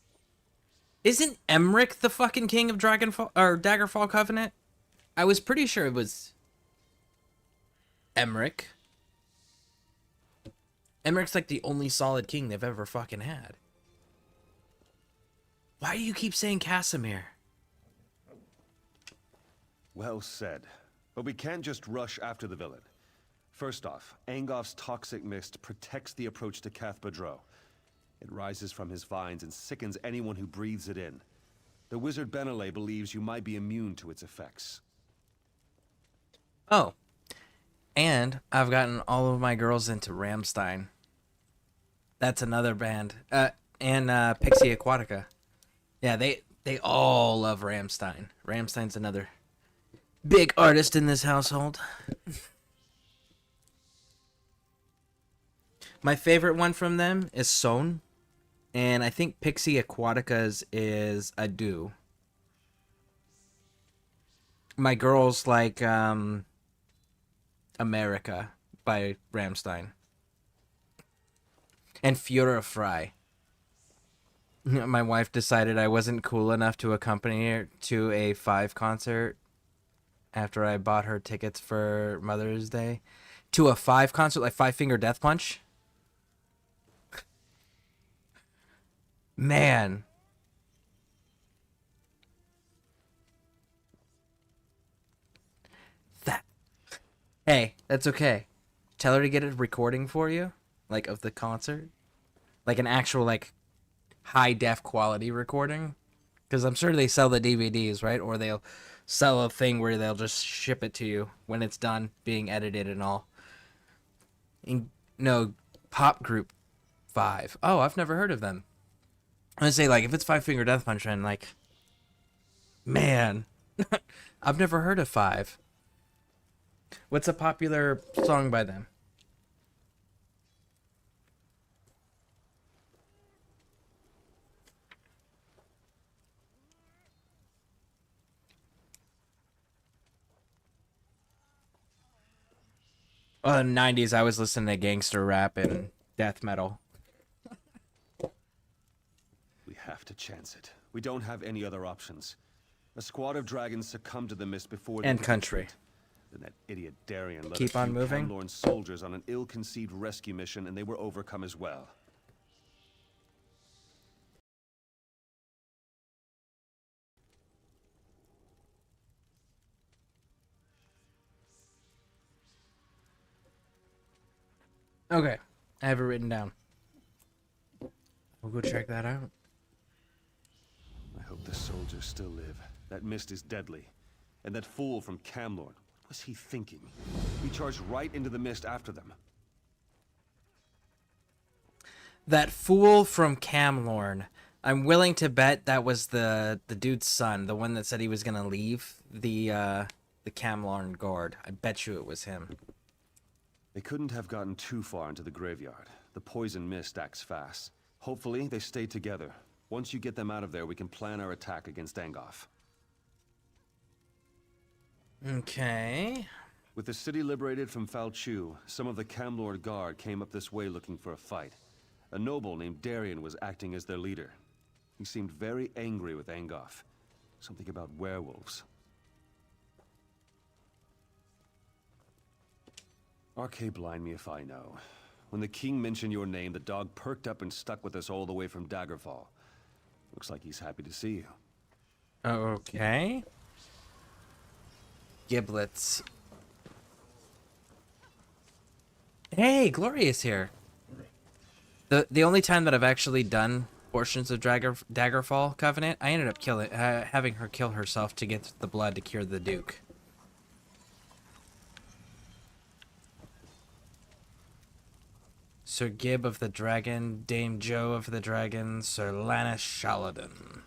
Isn't Emmerich the fucking king of Daggerfall Covenant? I was pretty sure it was Emmerich. Emmerich's like the only solid king they've ever fucking had. Why do you keep saying Casimir? Well said. But we can't just rush after the villain. First off, Angoff's toxic mist protects the approach to Cathbadro. It rises from his vines and sickens anyone who breathes it in. The wizard Benelay believes you might be immune to its effects. Oh. And I've gotten all of my girls into Rammstein. That's another band. And Pixie Aquatica. Yeah, they all love Rammstein. Rammstein's another big artist in this household. My favorite one from them is Son. And I think Pixie Aquatica's is Adieu. My girls like America by Rammstein. And Führer Frei. My wife decided I wasn't cool enough to accompany her to a 5 concert after I bought her tickets for Mother's Day. To a 5 concert, like Five Finger Death Punch? Man. Hey, that's okay. Tell her to get a recording for you, like of the concert, like an actual like high def quality recording, because I'm sure they sell the DVDs, right? Or they'll sell a thing where they'll just ship it to you when it's done being edited and all. No, Pop Group 5. Oh, I've never heard of them. I would say, like, if it's Five Finger Death Punch, then, like, man, I've never heard of 5. What's a popular song by them? Oh, in the 90s, I was listening to gangster rap and death metal. We have to chance it. We don't have any other options. A squad of dragons succumbed to the mist before... And country. Then that idiot Darien led Keep a on few moving. Camlorn soldiers on an ill-conceived rescue mission, and they were overcome as well. Okay, I have it written down. We'll go check that out. I hope the soldiers still live. That mist is deadly. And that fool from Camlorn, what was he thinking? He charged right into the mist after them. That fool from Camlorn. I'm willing to bet that was the dude's son, the one that said he was gonna leave the Camlorn guard. I bet you it was him. They couldn't have gotten too far into the graveyard. The poison mist acts fast. Hopefully, they stay together. Once you get them out of there, we can plan our attack against Angoff. Okay. With the city liberated from Falchu, some of the Camlord Guard came up this way looking for a fight. A noble named Darien was acting as their leader. He seemed very angry with Angoff. Something about werewolves. Arcade blind me if I know. When the king mentioned your name, the dog perked up and stuck with us all the way from Daggerfall. Looks like he's happy to see you. Okay. Giblets. Hey, Gloria's here. The only time that I've actually done portions of Daggerfall Covenant, I ended up having her kill herself to get the blood to cure the Duke. Sir Gib of the Dragon, Dame Jo of the Dragon, Sir Lannis Shaladin.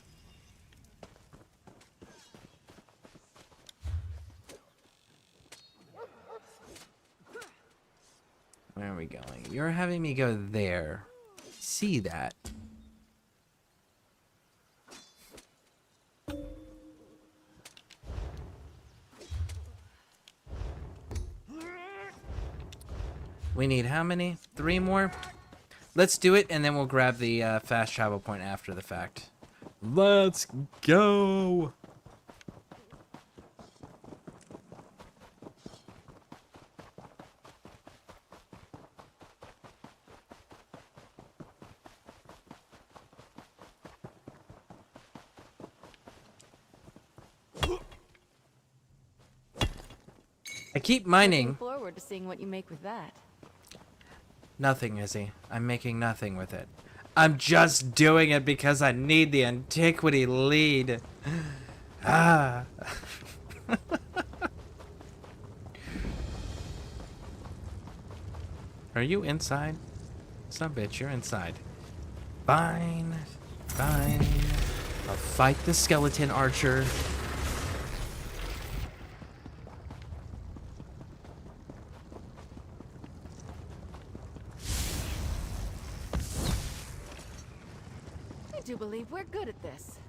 Where are we going? You're having me go there. See that. We need how many? 3 more? Let's do it, and then we'll grab the fast travel point after the fact. Let's go! I keep mining. Looking forward to seeing what you make with that. Nothing, Izzy. I'm making nothing with it. I'm just doing it because I need the antiquity lead. Ah. Are you inside? Some bitch, you're inside. Fine. Fine. I'll fight the skeleton archer. I do believe we're good at this.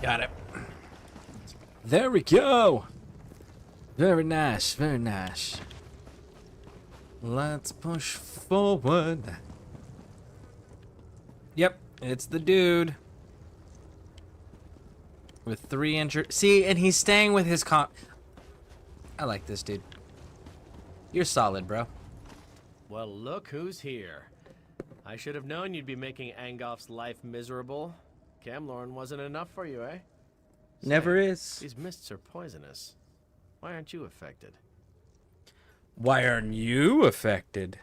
Got it. There we go. Very nice, very nice. Let's push forward. Yep, it's the dude. With 3 injured. See, and he's staying with his I like this dude. You're solid, bro. Well, look who's here. I should have known you'd be making Angolf's life miserable. Camlorn wasn't enough for you, eh? Never is. These mists are poisonous. Why aren't you affected? Why aren't you affected?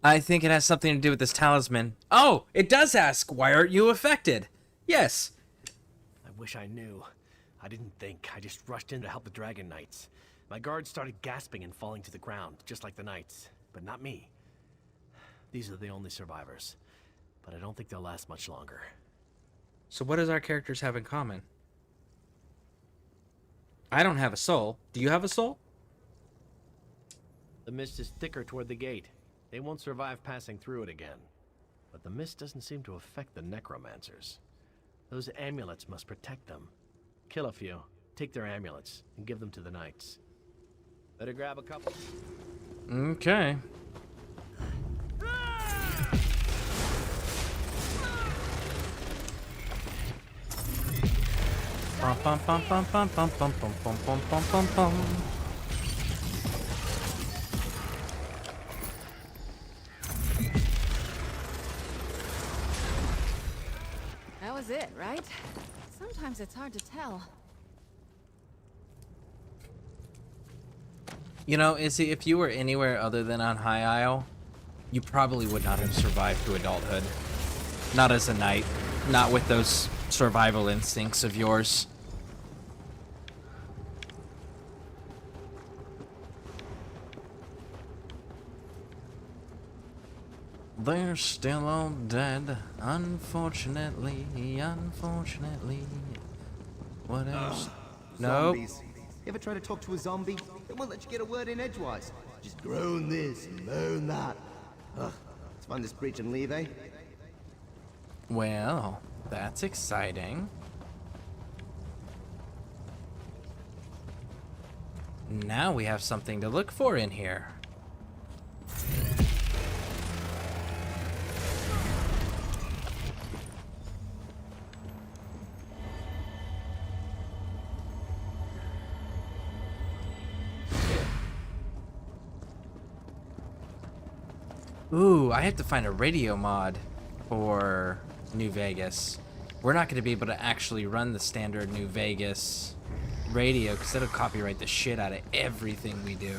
I think it has something to do with this talisman. Oh, it does ask, why aren't you affected? Yes. I wish I knew. I didn't think. I just rushed in to help the Dragon Knights. My guards started gasping and falling to the ground, just like the Knights. But not me. These are the only survivors. But I don't think they'll last much longer. So what does our characters have in common? I don't have a soul. Do you have a soul? The mist is thicker toward the gate. They won't survive passing through it again. But the mist doesn't seem to affect the necromancers. Those amulets must protect them. Kill a few, take their amulets, and give them to the knights. Better grab a couple. Okay. Bum, bum, bum, bum, bum, bum, bum, bum, bum, bum, bum, bum, bum. That was it, right? Sometimes it's hard to tell. You know, Izzy, if you were anywhere other than on High Isle, you probably would not have survived to adulthood. Not as a knight. Not with those survival instincts of yours. They're still all dead, unfortunately, unfortunately. What else? Nope. Zombies. You ever try to talk to a zombie? They won't let you get a word in edgewise. Just groan this and moan that. Ugh. Let's find this breach and leave, eh? Well, that's exciting. Now we have something to look for in here. Ooh, I have to find a radio mod for New Vegas. We're not going to be able to actually run the standard New Vegas radio because it'll copyright the shit out of everything we do.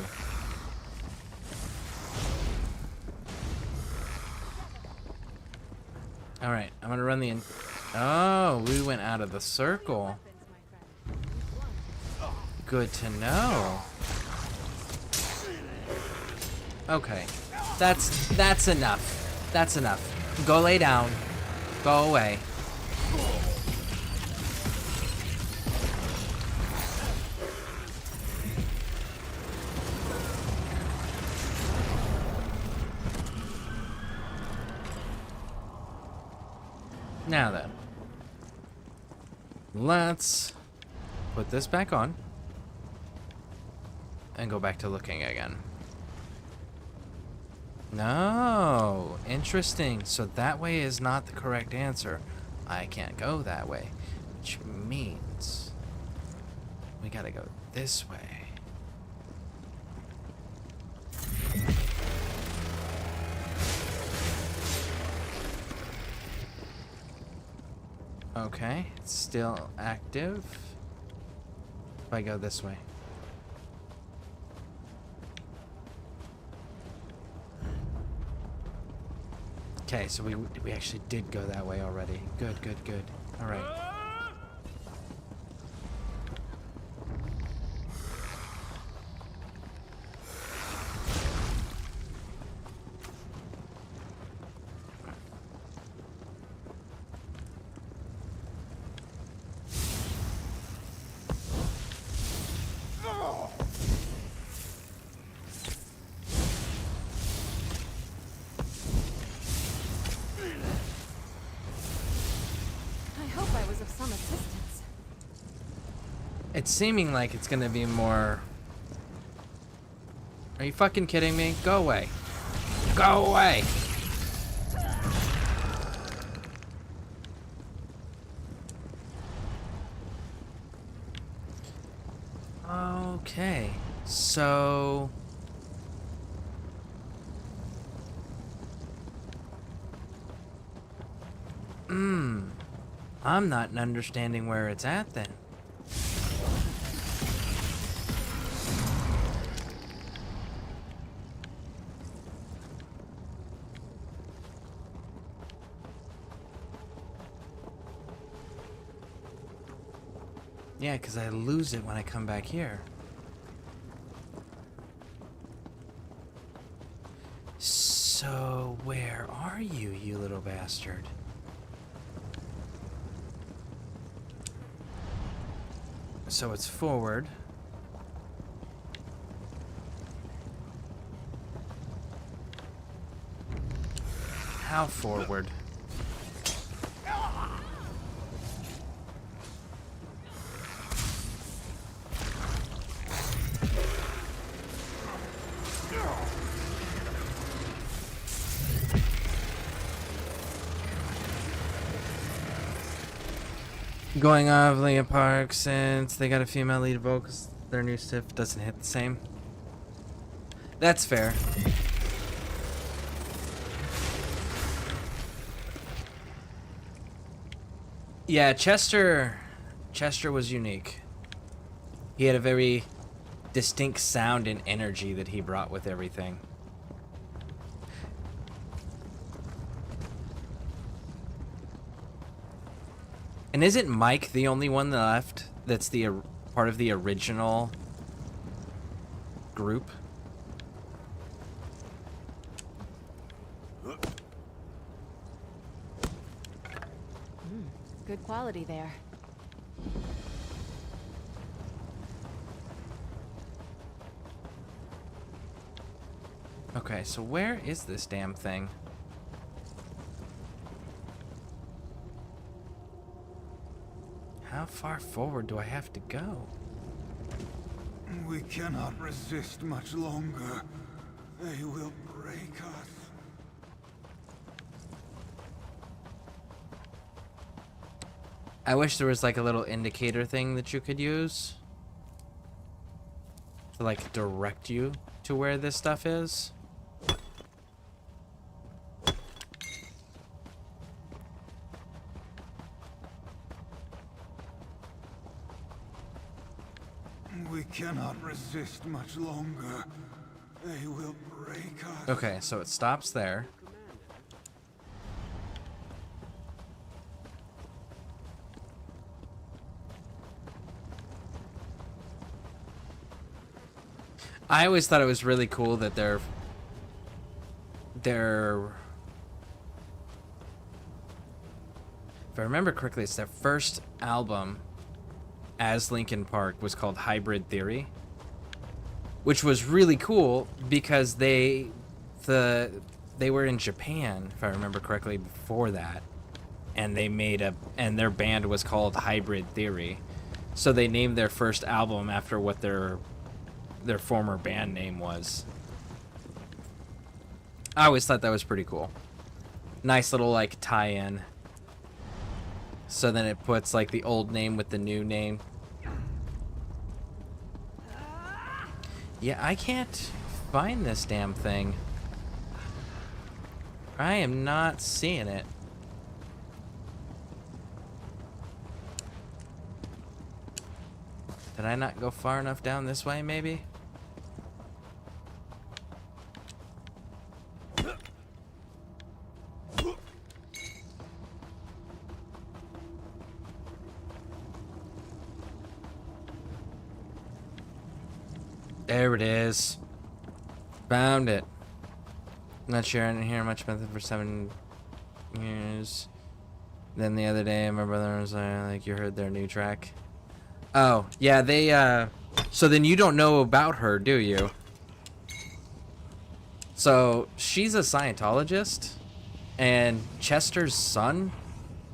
Alright, I'm going to run the... Oh, we went out of the circle. Good to know. Okay. That's enough. That's enough. Go lay down. Go away. Now then. Let's put this back on. And go back to looking again. No, interesting. So that way is not the correct answer. I can't go that way, which means we gotta go this way. Okay, it's still active. If I go this way. Okay, so we actually did go that way already. Good, good, good. All right. It's seeming like it's gonna be more... Are you fucking kidding me? Go away. Go away! Okay, so... I'm not understanding where it's at then. Yeah, because I lose it when I come back here. So, where are you, you little bastard? So it's forward. How forward? Going off Lincoln Park since they got a female lead vocals, their new stiff doesn't hit the same. That's fair. Yeah, Chester was unique. He had a very distinct sound and energy that he brought with everything. And isn't Mike the only one that left that's the part of the original group? Good quality there. Okay, so where is this damn thing? How far forward do I have to go? We cannot resist much longer. They will break us. I wish there was like a little indicator thing that you could use to like direct you to where this stuff is. We cannot resist much longer. They will break us. Okay, so it stops there. I always thought it was really cool that their if I remember correctly, it's their first album as Linkin Park was called Hybrid Theory, which was really cool because they were in Japan, if I remember correctly, before that, and their band was called Hybrid Theory, so they named their first album after what their former band name was. I always thought that was pretty cool. Nice little like tie-in. So then it puts like the old name with the new name. Yeah, I can't find this damn thing. I am not seeing it. Did I not go far enough down this way, maybe? There it is. Found it. Not sure I didn't hear much about it for 7 years. Then the other day, my brother was like, you heard their new track? Oh, yeah, they, so then you don't know about her, do you? So, she's a Scientologist, and Chester's son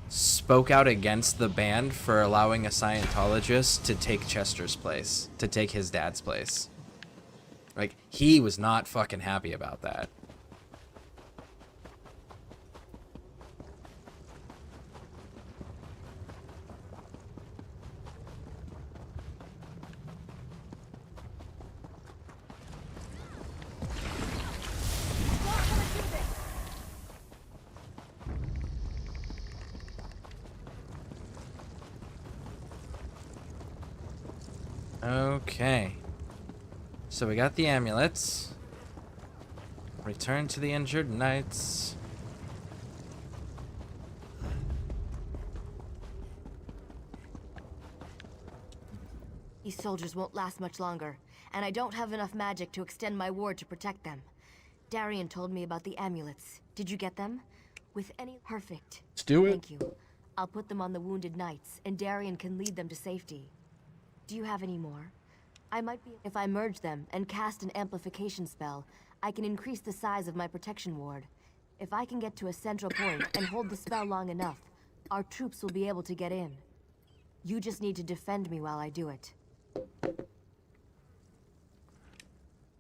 spoke out against the band for allowing a Scientologist to take Chester's place, to take his dad's place. Like, he was not fucking happy about that. Okay. So we got the amulets. Return to the injured knights. These soldiers won't last much longer, and I don't have enough magic to extend my ward to protect them. Darian told me about the amulets. Did you get them? With any... Perfect. Let's do it. Thank you. I'll put them on the wounded knights, and Darian can lead them to safety. Do you have any more? I might be... If I merge them and cast an amplification spell, I can increase the size of my protection ward. If I can get to a central point and hold the spell long enough, our troops will be able to get in. You just need to defend me while I do it.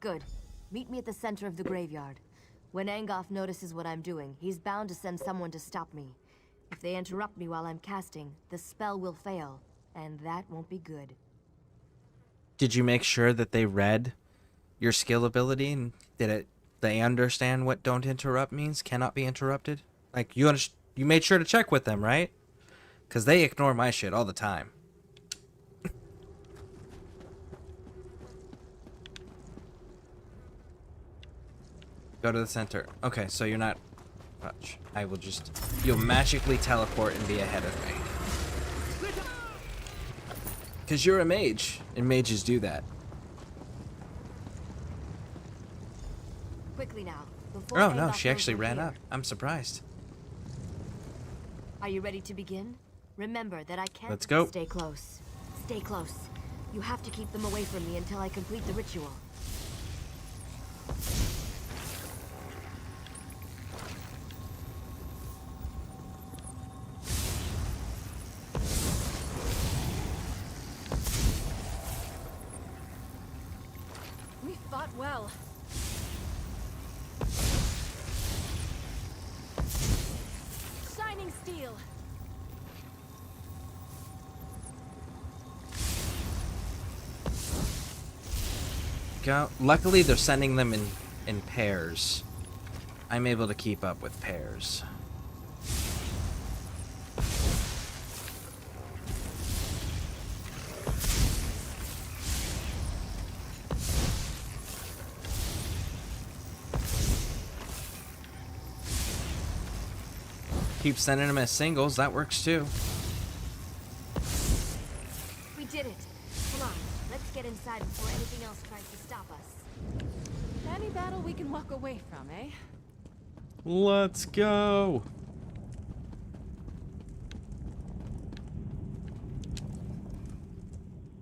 Good. Meet me at the center of the graveyard. When Angoff notices what I'm doing, he's bound to send someone to stop me. If they interrupt me while I'm casting, the spell will fail, and that won't be good. Did you make sure that they read your skill ability and they understand what "don't interrupt" means? Cannot be interrupted? Like, you made sure to check with them, right? Because they ignore my shit all the time. Go to the center. Okay, so you're not... Watch. I will just... You'll magically teleport and be ahead of me. Because you're a mage, and mages do that. Quickly now. Before Oh no, Angoff she knows actually we're ran here. up. I'm surprised. Are you ready to begin? Remember that I can't... Let's go. Stay close. Stay close. You have to keep them away from me until I complete the ritual. We fought well. Shining steel. Go. Luckily, they're sending them in pairs. I'm able to keep up with pairs. Keep sending them as singles. That works too. We did it. Come on, let's get inside before anything else tries to stop us. Any battle we can walk away from, eh? Let's go.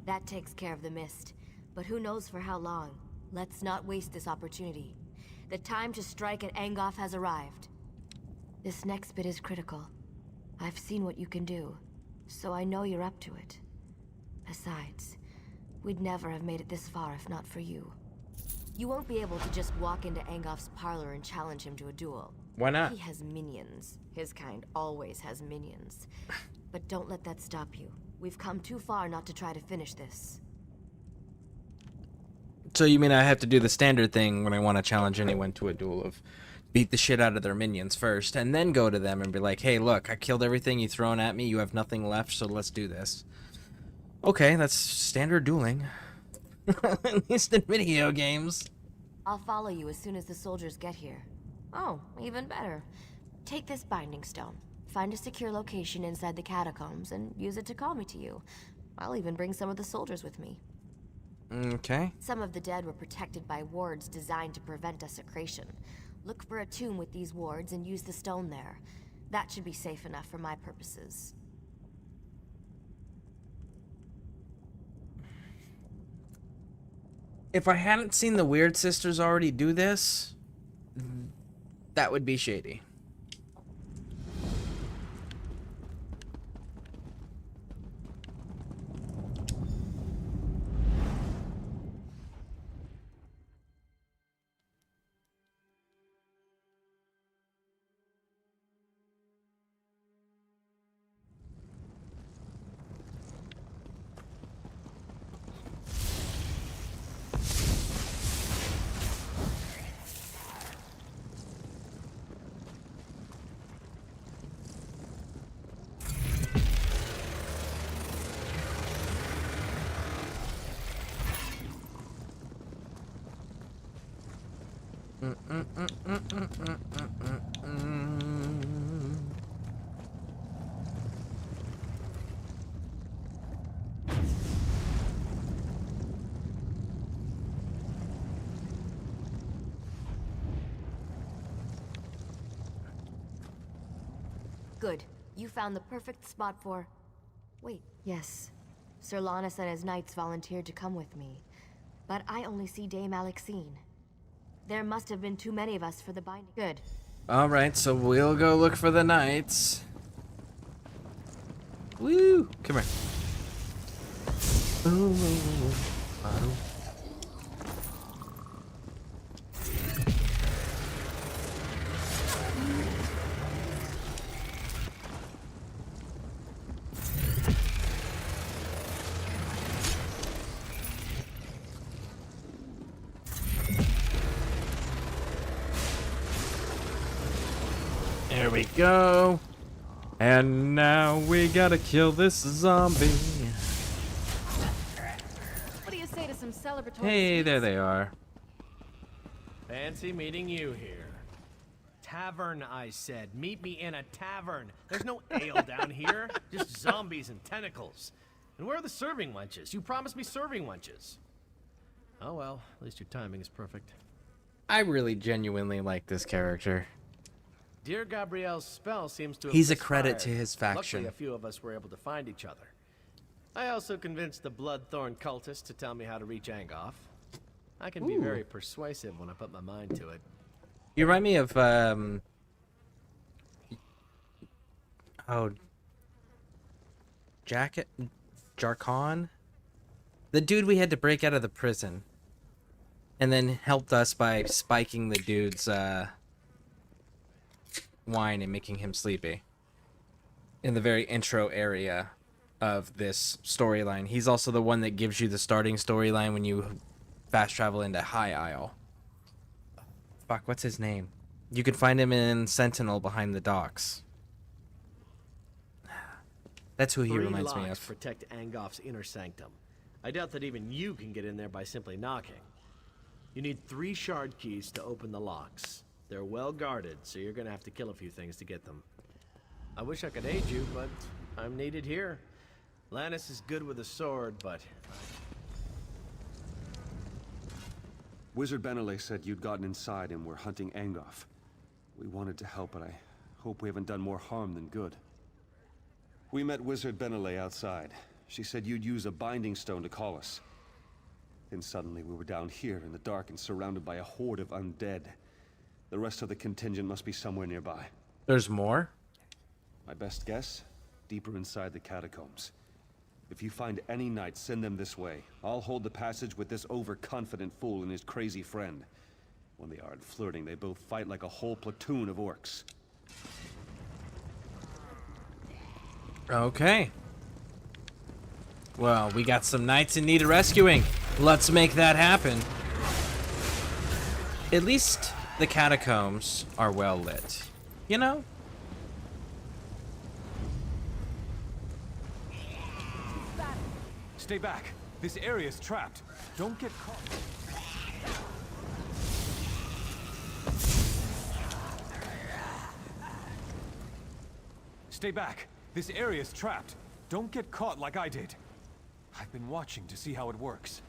That takes care of the mist. But who knows for how long? Let's not waste this opportunity. The time to strike at Angoff has arrived. This next bit is critical. I've seen what you can do, so I know you're up to it. Besides, we'd never have made it this far if not for you. You won't be able to just walk into Angoff's parlor and challenge him to a duel. Why not? He has minions. His kind always has minions. But don't let that stop you. We've come too far not to try to finish this. So you mean I have to do the standard thing when I want to challenge anyone to a duel of beat the shit out of their minions first, and then go to them and be like, hey, look, I killed everything you thrown at me, you have nothing left, so let's do this. Okay, that's standard dueling. At least in video games. I'll follow you as soon as the soldiers get here. Oh, even better. Take this binding stone. Find a secure location inside the catacombs and use it to call me to you. I'll even bring some of the soldiers with me. Okay. Some of the dead were protected by wards designed to prevent desecration. Look for a tomb with these wards and use the stone there. That should be safe enough for my purposes. If I hadn't seen the Weird Sisters already do this, that would be shady. Good. You found the perfect spot for... Wait, yes. Sir Lannis and his knights volunteered to come with me. But I only see Dame Alexine. There must have been too many of us for the binding. Good. Alright, so we'll go look for the knights. Woo! Come here. There we go. And now we gotta kill this zombie. What do you say to some celebratory Hey, sweets? there they are. Fancy meeting you here. Tavern, I said. Meet me in a tavern. There's no ale down here. Just zombies and tentacles. And where are the serving wenches? You promised me serving wenches. Oh well, at least your timing is perfect. I really genuinely like this character. Dear Gabrielle's spell seems to have He's a credit to misfired. his faction. Luckily, a few of us were able to find each other. I also convinced the Bloodthorn cultist to tell me how to reach Angoff. I can be very persuasive when I put my mind to it. You remind me of, Jarkon? The dude we had to break out of the prison. And then helped us by spiking the dude's, wine and making him sleepy. In the very intro area of this storyline. He's also the one that gives you the starting storyline when you fast travel into High Isle. Fuck, what's his name? You can find him in Sentinel behind the docks. That's who he Three reminds me locks of. protect Angoff's inner sanctum. I doubt that even you can get in there by simply knocking. You need 3 shard keys to open the locks. They're well guarded, so you're gonna have to kill a few things to get them. I wish I could aid you, but I'm needed here. Lannis is good with a sword, but... Wizard Benelay said you'd gotten inside and were hunting Angoff. We wanted to help, but I hope we haven't done more harm than good. We met Wizard Benelay outside. She said you'd use a binding stone to call us. Then suddenly we were down here in the dark and surrounded by a horde of undead. The rest of the contingent must be somewhere nearby. There's more? My best guess? Deeper inside the catacombs. If you find any knights, send them this way. I'll hold the passage with this overconfident fool and his crazy friend. When they aren't flirting, they both fight like a whole platoon of orcs. Okay. Well, we got some knights in need of rescuing. Let's make that happen. At least the catacombs are well lit. You know? Stay back. This area is trapped. Don't get caught. Stay back. This area is trapped. Don't get caught like I did. I've been watching to see how it works.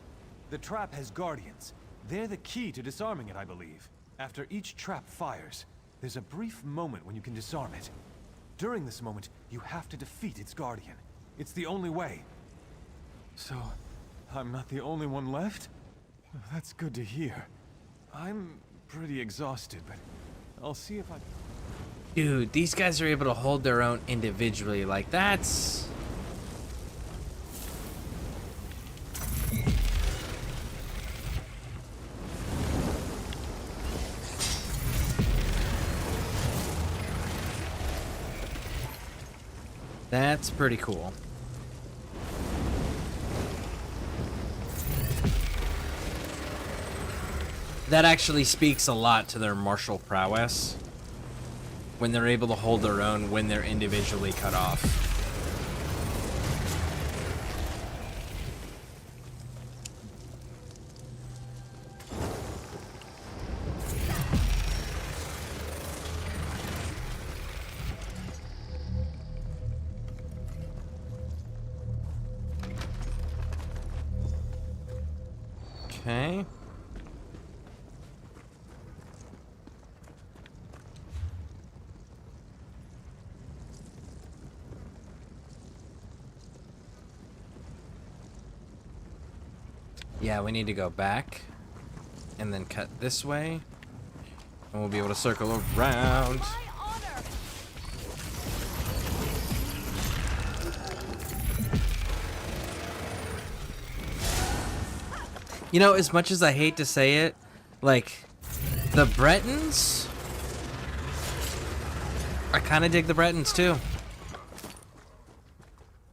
The trap has guardians. They're the key to disarming it, I believe. After each trap fires, there's a brief moment when you can disarm it. During this moment, you have to defeat its guardian. It's the only way. So, I'm not the only one left? That's good to hear. I'm pretty exhausted, but I'll see if I... Dude, these guys are able to hold their own individually. Like, that's... That's pretty cool. That actually speaks a lot to their martial prowess when they're able to hold their own when they're individually cut off. Okay. Yeah, we need to go back and then cut this way, and we'll be able to circle around. You know, as much as I hate to say it, like, the Bretons, I kind of dig the Bretons too.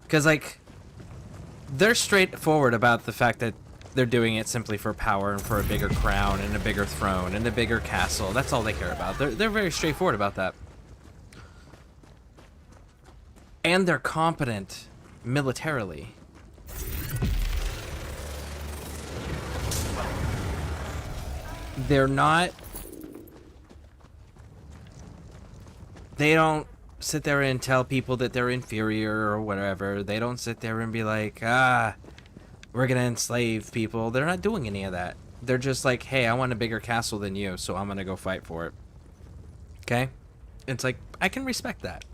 Because, like, they're straightforward about the fact that they're doing it simply for power and for a bigger crown and a bigger throne and a bigger castle. That's all they care about. They're very straightforward about that. And they're competent militarily. They're not... They don't sit there and tell people that they're inferior or whatever. They don't sit there and be like, we're gonna enslave people. They're not doing any of that. They're just like, hey, I want a bigger castle than you, so I'm gonna go fight for it. Okay? It's like, I can respect that.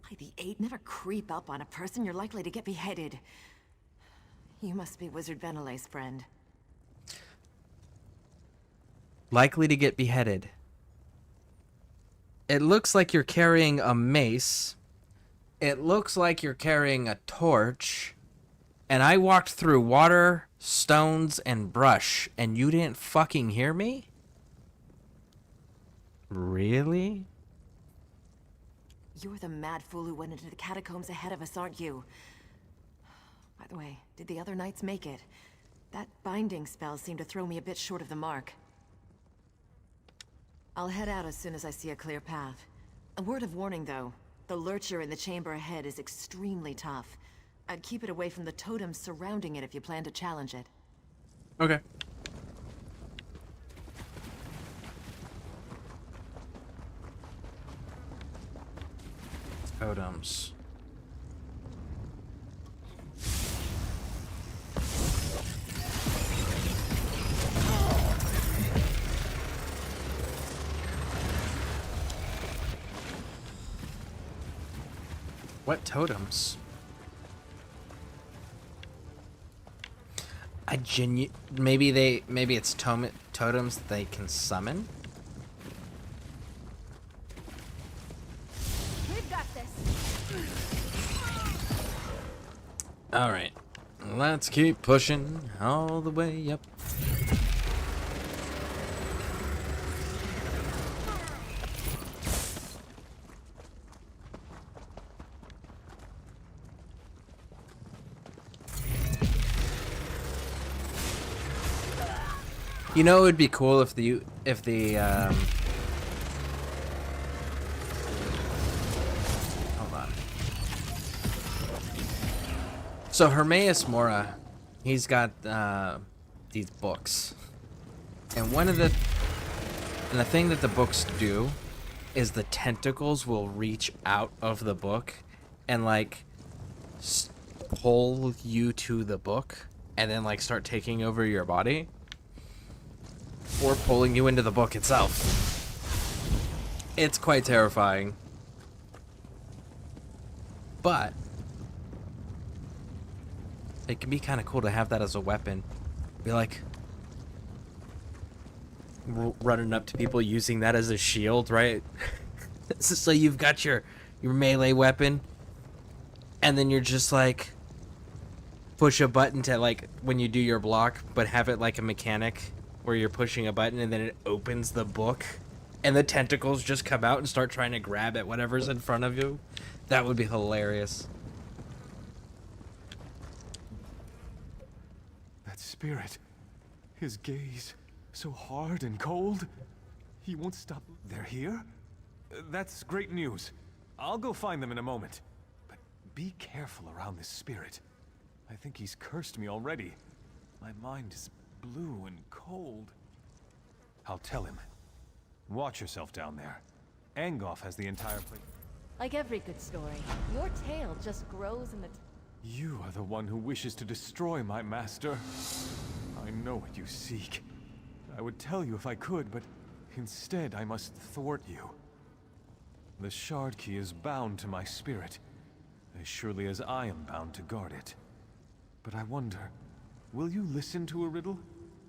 By the 8, never creep up on a person. You're likely to get beheaded. You must be Wizard Benele's friend. Likely to get beheaded. It looks like you're carrying a mace. It looks like you're carrying a torch. And I walked through water, stones, and brush, and you didn't fucking hear me? Really? You're the mad fool who went into the catacombs ahead of us, aren't you? By the way, did the other knights make it? That binding spell seemed to throw me a bit short of the mark. I'll head out as soon as I see a clear path. A word of warning, though. The lurcher in the chamber ahead is extremely tough. I'd keep it away from the totems surrounding it if you plan to challenge it. Okay. Totems. What totems? Maybe it's totems that they can summon. We've got this. All right, let's keep pushing all the way up. You know, it would be cool if the hold on. So Hermaeus Mora, he's got these books, and the thing that the books do is the tentacles will reach out of the book and like pull you to the book, and then like start taking over your body. Or pulling you into the book itself. It's quite terrifying. But it can be kind of cool to have that as a weapon. Be like running up to people using that as a shield, right? So you've got your melee weapon, and then you're just like push a button to like when you do your block, but have it like a mechanic where you're pushing a button and then it opens the book and the tentacles just come out and start trying to grab at whatever's in front of you. That would be hilarious. That spirit. His gaze, so hard and cold. He won't stop. They're here? That's great news. I'll go find them in a moment. But be careful around this spirit. I think he's cursed me already. My mind is blue and cold. I'll tell him. Watch yourself down there. Angoff has the entire place. Like every good story, your tale just grows in the... You are the one who wishes to destroy my master. I I know what you seek. I would tell you if I could, but instead I must thwart you. The shard key is bound to my spirit, as surely as I am bound to guard it. But I wonder, will you listen to a riddle?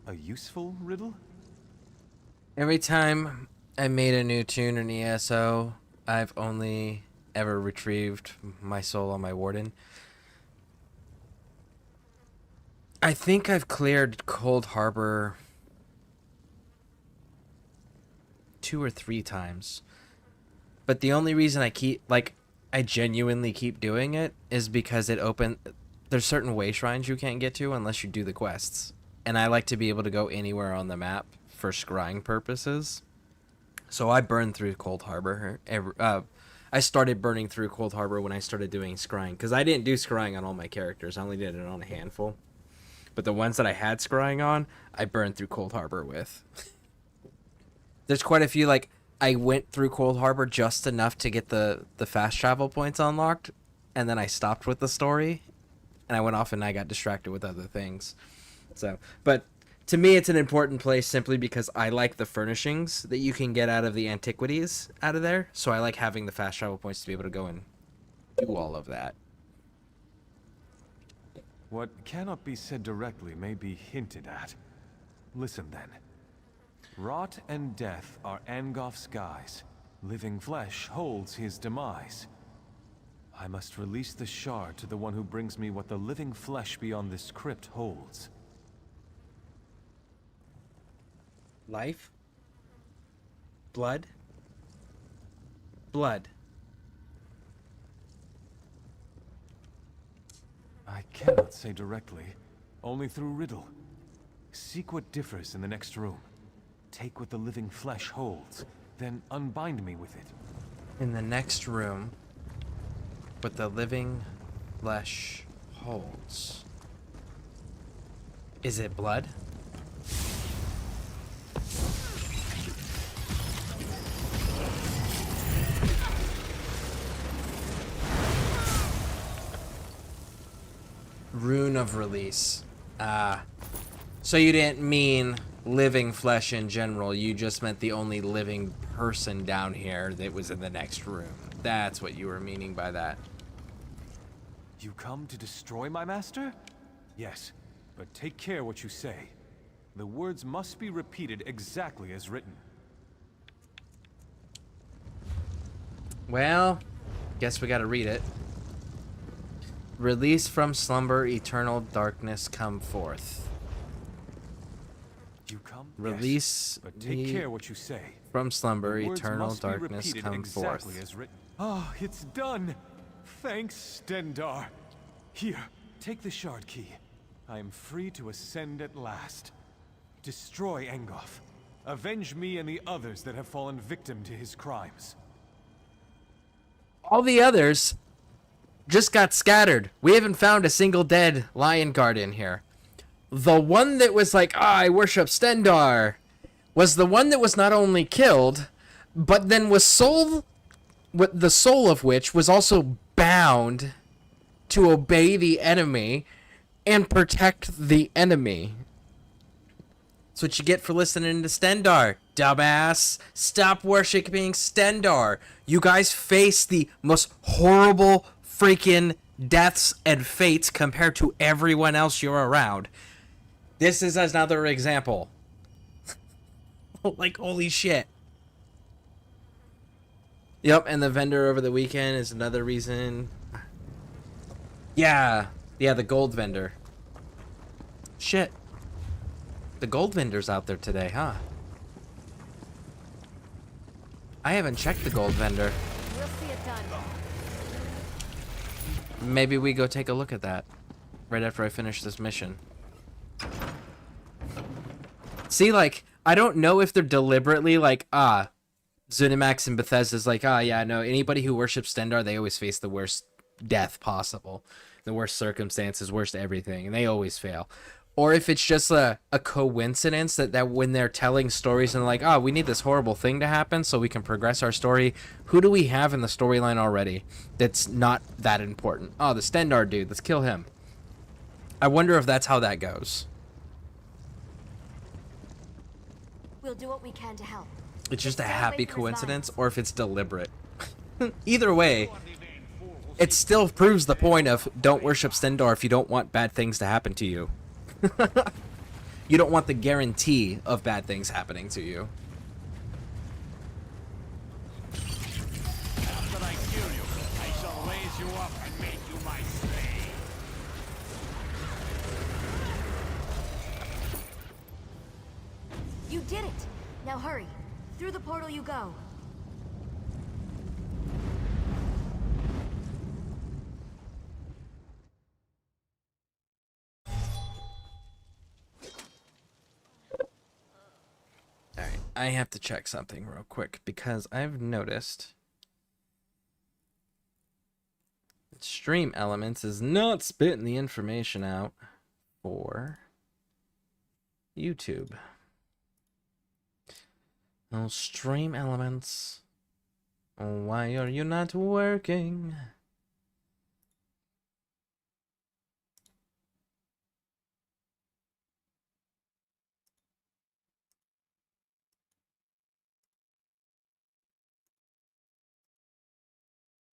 A useful riddle? Every time I made a new tune in ESO, I've only ever retrieved my soul on my warden. I think I've cleared Cold Harbor 2 or 3 times. But the only reason I genuinely keep doing it is because there's certain way shrines you can't get to unless you do the quests. And I like to be able to go anywhere on the map for scrying purposes. So I burned through Cold Harbor. I started burning through Cold Harbor when I started doing scrying, because I didn't do scrying on all my characters. I only did it on a handful. But the ones that I had scrying on, I burned through Cold Harbor with. There's quite a few, like, I went through Cold Harbor just enough to get the fast travel points unlocked, and then I stopped with the story, and I went off and I got distracted with other things. So, but to me, it's an important place simply because I like the furnishings that you can get out of the antiquities out of there. So I like having the fast travel points to be able to go and do all of that. What cannot be said directly may be hinted at. Listen then. Rot and death are Angof's guise. Living flesh holds his demise. I must release the shard to the one who brings me what the living flesh beyond this crypt holds. Life? Blood? Blood. I cannot say directly, only through riddle. Seek what differs in the next room. Take what the living flesh holds, then unbind me with it. In the next room, what the living flesh holds. Is it blood? Rune of Release. So you didn't mean living flesh in general, you just meant the only living person down here that was in the next room. That's what you were meaning by that. You come to destroy my master? Yes, but take care what you say. The words must be repeated exactly as written. Well, guess we gotta read it. Release from slumber, eternal darkness come forth. You come? Release yes, but take care what you say. From slumber, The words eternal must be darkness repeated come exactly forth. as written. Oh, it's done. Thanks, Stendar. Here, take the shard key. I am free to ascend at last. Destroy Angof. Avenge me and the others that have fallen victim to his crimes. All the others just got scattered. We haven't found a single dead lion guard in here. The one that was like, I worship Stendar, was the one that was not only killed, but then was sold, the soul of which was also bound to obey the enemy and protect the enemy. That's what you get for listening to Stendar, dumbass. Stop worshiping Stendar. You guys face the most horrible freaking deaths and fates compared to everyone else you're around. This is another example. Like, holy shit. Yep, and the vendor over the weekend is another reason. Yeah, the gold vendor. Shit. The gold vendor's out there today, huh? I haven't checked the gold vendor. We'll see it done. Maybe we go take a look at that right after I finish this mission. See, like, I don't know if they're deliberately like, Zunimax and Bethesda's like, yeah, no, anybody who worships Stendar, they always face the worst death possible. The worst circumstances, worst everything, and they always fail. Or if it's just a coincidence that when they're telling stories and like, we need this horrible thing to happen so we can progress our story. Who do we have in the storyline already that's not that important? Oh, the Stendar dude, let's kill him. I wonder if that's how that goes. We'll do what we can to help. It's just a Stay away happy from his coincidence, or if it's deliberate. Either way, it still proves the point of don't worship Stendor if you don't want bad things to happen to you. You don't want the guarantee of bad things happening to you. After I kill you, I shall raise you up and make you my slave. You did it! Now hurry. Through the portal you go. Alright, I have to check something real quick because I've noticed that Stream Elements is not spitting the information out for YouTube. Oh, Stream Elements, why are you not working?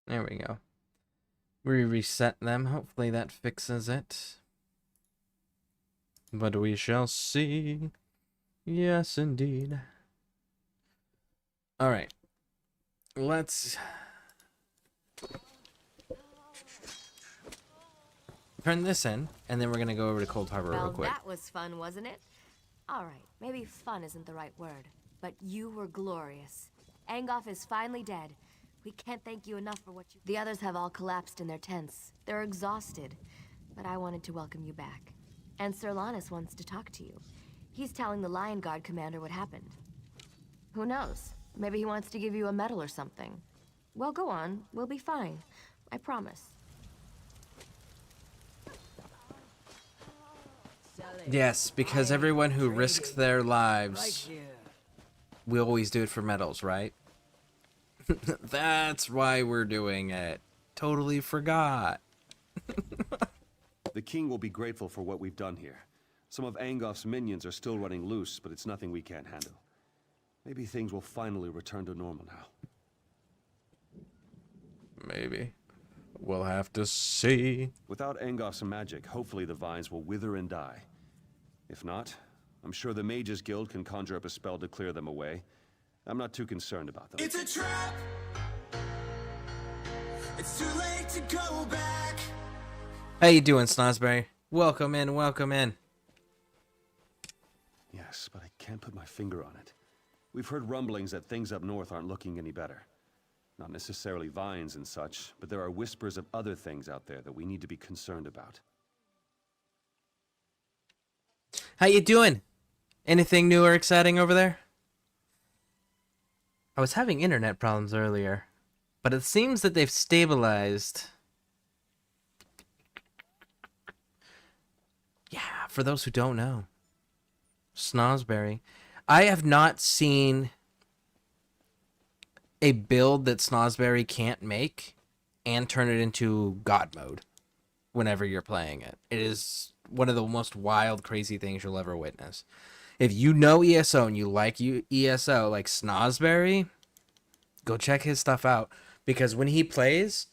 There we go. We reset them. Hopefully that fixes it. But we shall see. Yes, indeed. All right. Let's turn this in, and then we're going to go over to Cold Harbor real Well, quick. that was fun, wasn't it? All right, maybe fun isn't the right word, but you were glorious. Angoff is finally dead. We can't thank you enough for what you... The others have all collapsed in their tents. They're exhausted, but I wanted to welcome you back. And Sir Lannis wants to talk to you. He's telling the Lion Guard commander what happened. Who knows? Maybe he wants to give you a medal or something. Well, go on. We'll be fine. I promise. Yes, because everyone who risks their lives, we always do it for medals, right? That's why we're doing it. Totally forgot. The king will be grateful for what we've done here. Some of Angoff's minions are still running loose, but it's nothing we can't handle. Maybe things will finally return to normal now. Maybe. We'll have to see. Without Angoff's magic, hopefully the vines will wither and die. If not, I'm sure the Mages Guild can conjure up a spell to clear them away. I'm not too concerned about them. It's a trap. It's too late to go back. How you doing, Snosberry? Welcome in, welcome in. Yes, but I can't put my finger on it. We've heard rumblings that things up north aren't looking any better. Not necessarily vines and such, but there are whispers of other things out there that we need to be concerned about. How you doing? Anything new or exciting over there? I was having internet problems earlier, but it seems that they've stabilized. Yeah, for those who don't know, Snosberry. I have not seen a build that Snosberry can't make and turn it into God mode whenever you're playing it. It is one of the most wild, crazy things you'll ever witness. If you know ESO and you like ESO, like Snosberry, go check his stuff out. Because when he plays,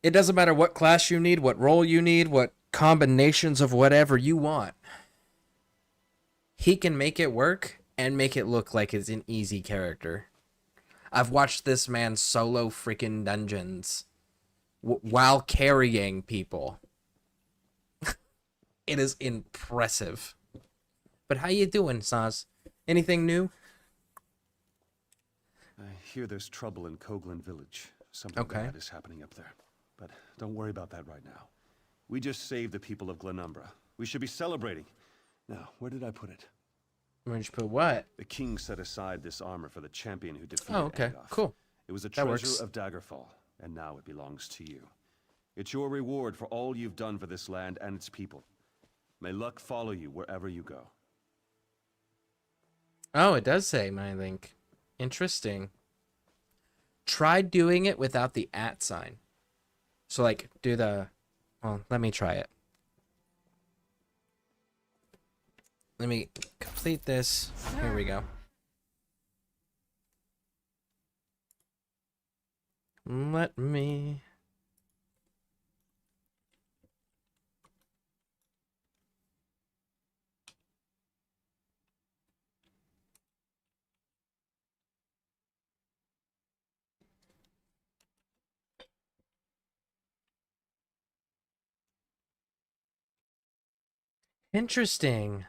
it doesn't matter what class you need, what role you need, what combinations of whatever you want. He can make it work and make it look like it's an easy character. I've watched this man solo freaking dungeons while carrying people. It is impressive. But how you doing, Saz? Anything new? I hear there's trouble in Koglin village. Something bad is happening up there. But don't worry about that right now. We just saved the people of Glenumbra. We should be celebrating. Now, where did I put it? Where'd you put what? The king set aside this armor for the champion who defeated Angoff. Cool. It was a That works. treasure of Daggerfall, and now it belongs to you. It's your reward for all you've done for this land and its people. May luck follow you wherever you go. Oh, it does say my link. Interesting. Try doing it without the @ sign. So, like, do the... Well, let me try it. Let me complete this. Here we go. Let me... Interesting.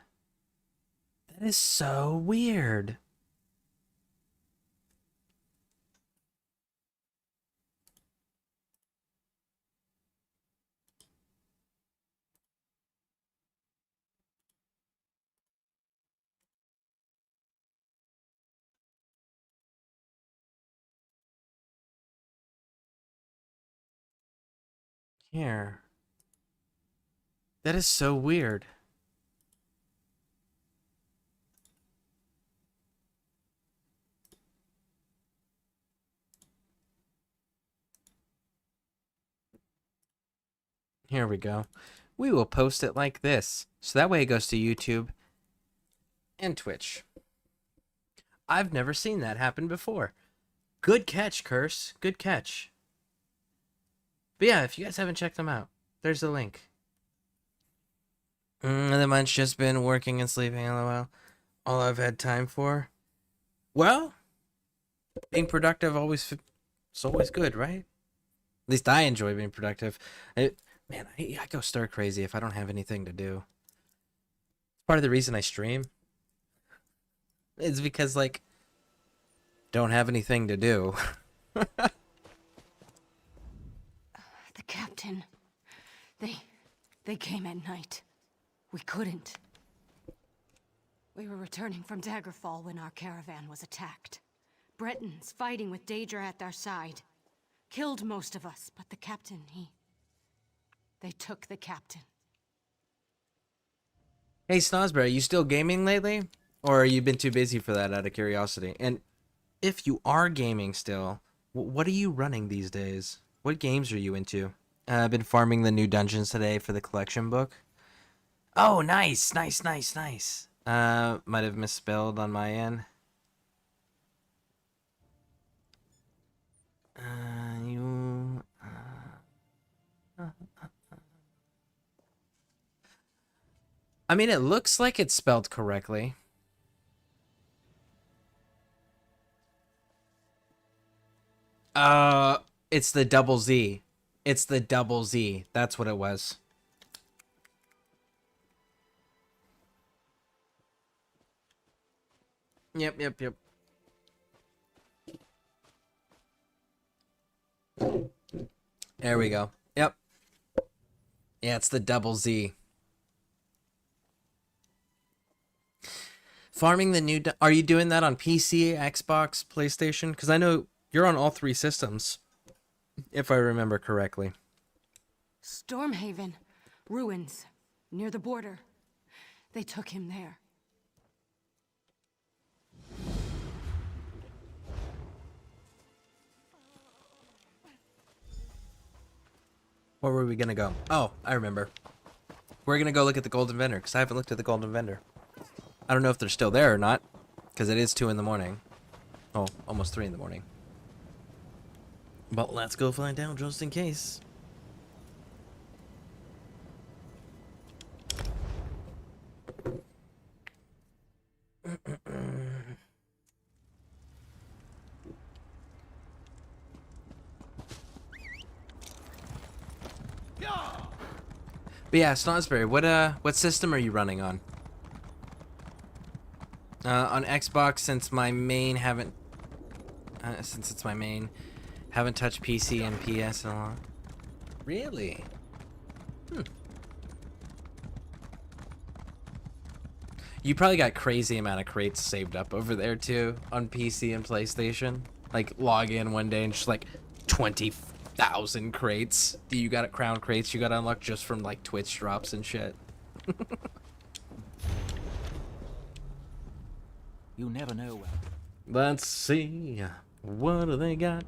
That is so weird. Here. That is so weird. Here we go. We will post it like this. So that way it goes to YouTube and Twitch. I've never seen that happen before. Good catch, Curse. Good catch. But yeah, if you guys haven't checked them out, there's the link. The month's just been working and sleeping, lol. All I've had time for. Well, being productive it's always good, right? At least I enjoy being productive. Man, I go stir crazy if I don't have anything to do. Part of the reason I stream is because, like, don't have anything to do. The captain. They came at night. We couldn't. We were returning from Daggerfall when our caravan was attacked. Bretons fighting with Daedra at their side. Killed most of us, but the captain, they took the captain. Hey, Snosberry, you still gaming lately? Or have you been too busy for that out of curiosity? And if you are gaming still, what are you running these days? What games are you into? I've been farming the new dungeons today for the collection book. Oh, nice, nice, nice, nice. Might have misspelled on my end. I mean, it looks like it's spelled correctly. It's the double Z. It's the double Z. That's what it was. Yep. There we go. Yep. Yeah, it's the double Z. Farming the new... Are you doing that on PC, Xbox, PlayStation? Because I know you're on all three systems, if I remember correctly. Stormhaven. Ruins. Near the border. They took him there. Where were we going to go? Oh, I remember. We're going to go look at the Golden Vendor, because I haven't looked at the Golden Vendor. I don't know if they're still there or not, because it is 2 in the morning. Oh, almost 3 in the morning. But let's go find out just in case. But yeah, Snosberry, what system are you running on? On Xbox, since it's my main, haven't touched PC and PS in a lot. Really? You probably got crazy amount of crates saved up over there too on PC and PlayStation. Like log in one day and just like 20,000 crates. You got it, crown crates you got to unlock just from like Twitch drops and shit. You never know. Let's see. What do they got?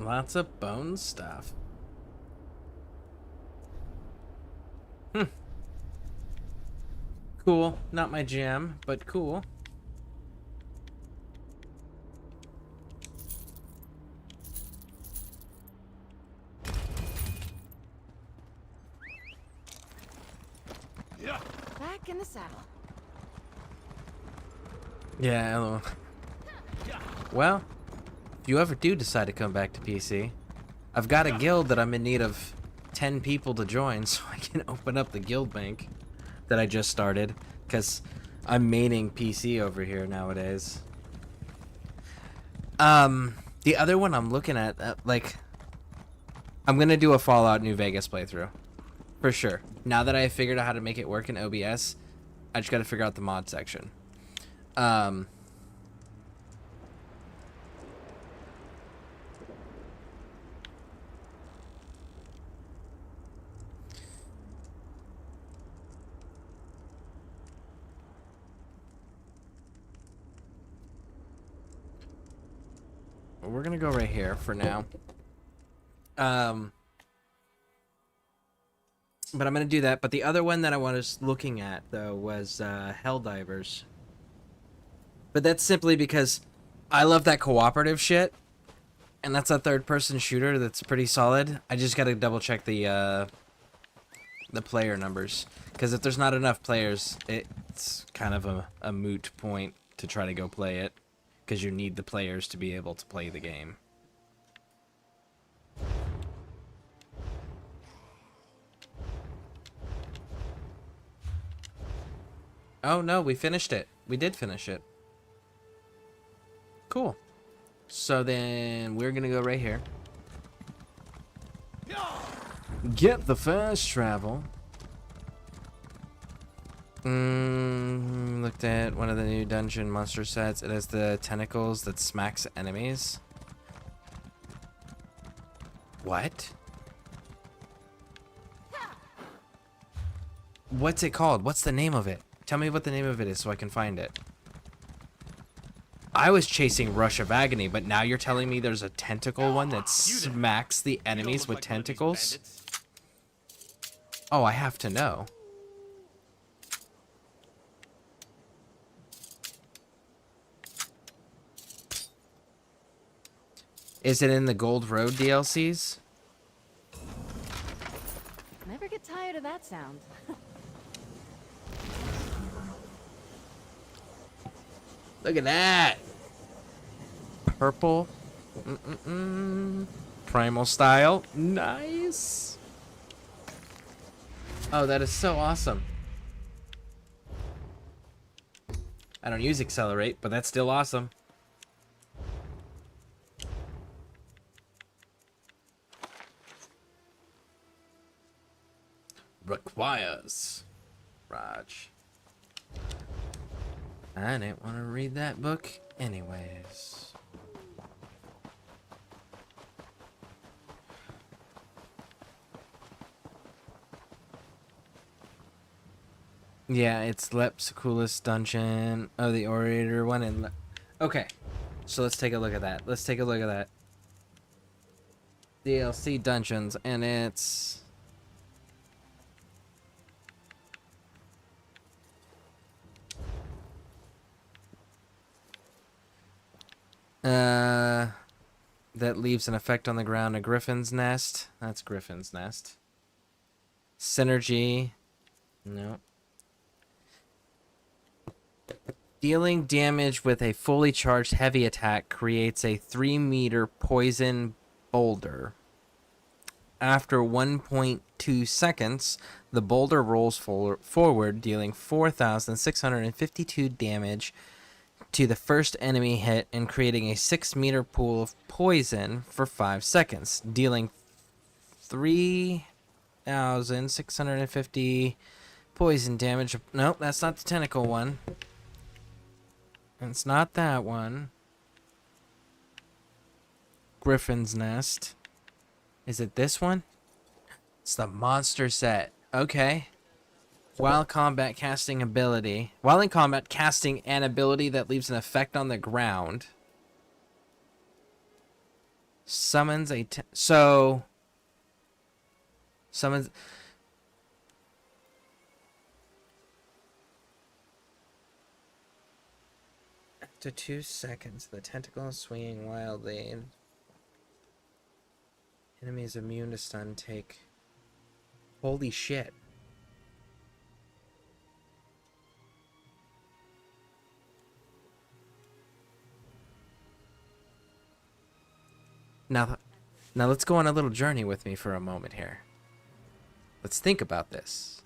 Lots of bone stuff. Cool. Not my jam, but cool. Back in the saddle. Yeah, hello. Well, if you ever do decide to come back to PC, I've got a guild that I'm in need of 10 people to join so I can open up the guild bank that I just started, because I'm maining PC over here nowadays. The other one I'm looking at, like, I'm gonna do a Fallout New Vegas playthrough. For sure. Now that I have figured out how to make it work in OBS, I just gotta figure out the mod section. We're gonna go right here for now. But I'm gonna do that. But the other one that I was looking at though was Helldivers. But that's simply because I love that cooperative shit, and that's a third-person shooter that's pretty solid. I just gotta double check the player numbers, because if there's not enough players, it's kind of a moot point to try to go play it, because you need the players to be able to play the game. Oh no, we finished it. We did finish it. Cool. So then we're gonna go right here. Get the fast travel. Looked at one of the new dungeon monster sets. It has the tentacles that smacks enemies. What? What's it called? What's the name of it? Tell me what the name of it is so I can find it. I was chasing Rush of Agony, but now you're telling me there's a tentacle one that smacks the enemies with tentacles? Oh, I have to know. Is it in the Gold Road DLCs? Never get tired of that sound. Look at that. Purple. Primal style. Nice. Oh, that is so awesome. I don't use Accelerate, but that's still awesome. Requires. Raj. I didn't want to read that book anyways. Yeah, it's Lep's coolest dungeon. Oh, the Orator one. And okay, so let's take a look at that. Let's take a look at that. DLC dungeons, and it's... that leaves an effect on the ground. A Griffin's Nest. That's Griffin's Nest. Synergy. No. Dealing damage with a fully charged heavy attack creates a 3-meter poison boulder. After 1.2 seconds, the boulder rolls forward, dealing 4,652 damage to the first enemy hit and creating a 6-meter pool of poison for 5 seconds, dealing 3,650 poison damage. Nope, that's not the tentacle one. It's not that one. Griffin's Nest. Is it this one? It's the monster set. Okay. While combat casting ability. While in combat, casting an ability that leaves an effect on the ground. Summons a... So... Summons... After 2 seconds, the tentacle is swinging wildly. Enemies immune to stun take... Holy shit. Now let's go on a little journey with me for a moment here. Let's think about this.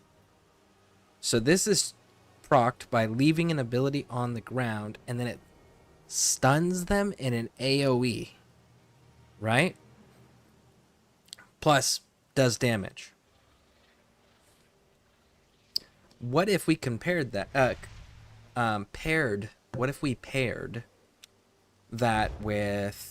So this is procced by leaving an ability on the ground, and then it stuns them in an AoE. Right? Plus, does damage. What if we compared that, what if we paired that with...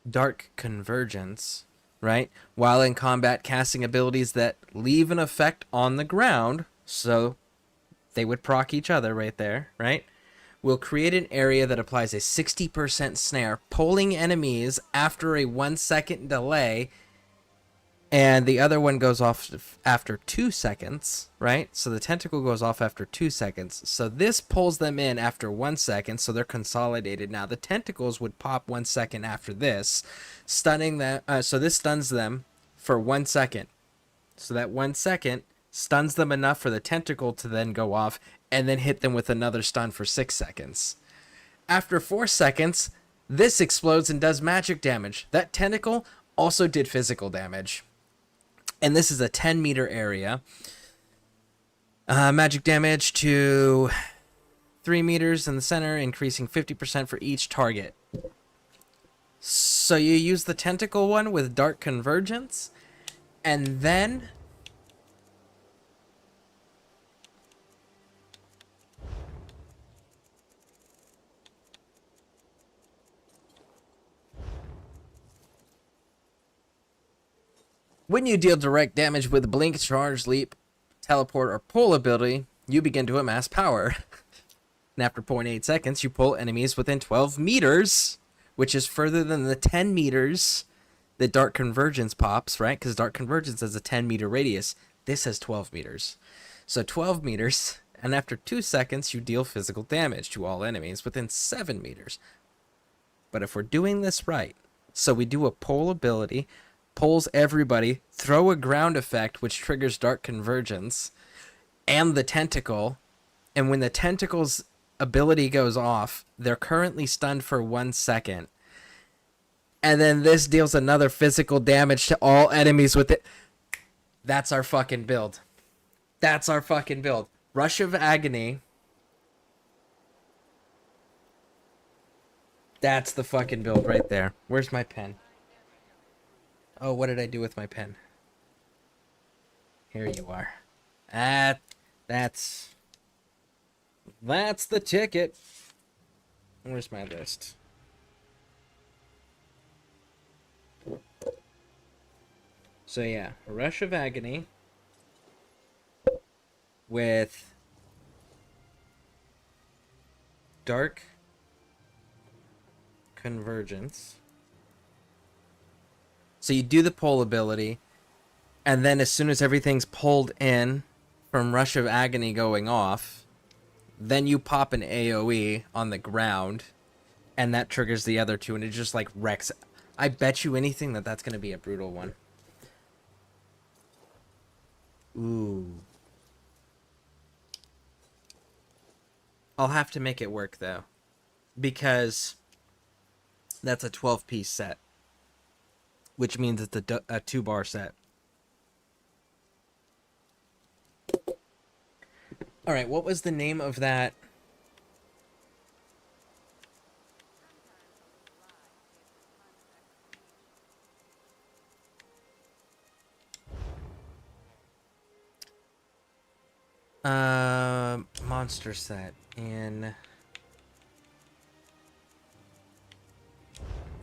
Dark Convergence, right? While in combat, casting abilities that leave an effect on the ground, so they would proc each other right there, right? Will create an area that applies a 60% snare, pulling enemies after a 1 second delay, and the other one goes off after 2 seconds, right? So the tentacle goes off after 2 seconds. So this pulls them in after 1 second, so they're consolidated. Now the tentacles would pop 1 second after this, stunning them. So this stuns them for 1 second. So that 1 second stuns them enough for the tentacle to then go off and then hit them with another stun for 6 seconds. After 4 seconds, this explodes and does magic damage. That tentacle also did physical damage. And this is a 10-meter area. Magic damage to 3 meters in the center, increasing 50% for each target. So you use the tentacle one with Dark Convergence, and then... When you deal direct damage with Blink, Charge, Leap, Teleport, or Pull ability, you begin to amass power. And after 0.8 seconds, you pull enemies within 12 meters, which is further than the 10 meters that Dark Convergence pops, right? Because Dark Convergence has a 10-meter radius. This has 12 meters. So 12 meters, and after 2 seconds, you deal physical damage to all enemies within 7 meters. But if we're doing this right, so we do a pull ability, pulls everybody, throw a ground effect which triggers Dark Convergence, and the tentacle, and when the tentacle's ability goes off, they're currently stunned for 1 second. And then this deals another physical damage to all enemies with it. That's our fucking build. That's our fucking build. Rush of Agony. That's the fucking build right there. Where's my pen? Oh, what did I do with my pen? Here you are. That's the ticket. Where's my list? So yeah, Rush of Agony with Dark Convergence. So you do the pull ability, and then as soon as everything's pulled in from Rush of Agony going off, then you pop an AoE on the ground, and that triggers the other two, and it just like wrecks. I bet you anything that that's going to be a brutal one. Ooh. I'll have to make it work, though, because that's a 12-piece set, which means it's a 2-bar set. All right, what was the name of that? Monster set in,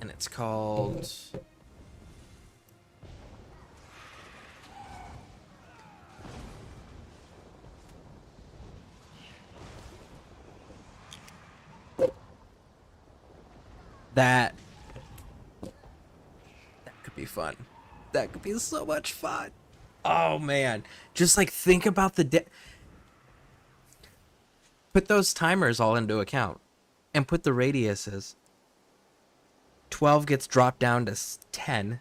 and it's called that. That could be fun. That could be so much fun. Oh man, just like think about put those timers all into account and put the radiuses. 12 gets dropped down to 10,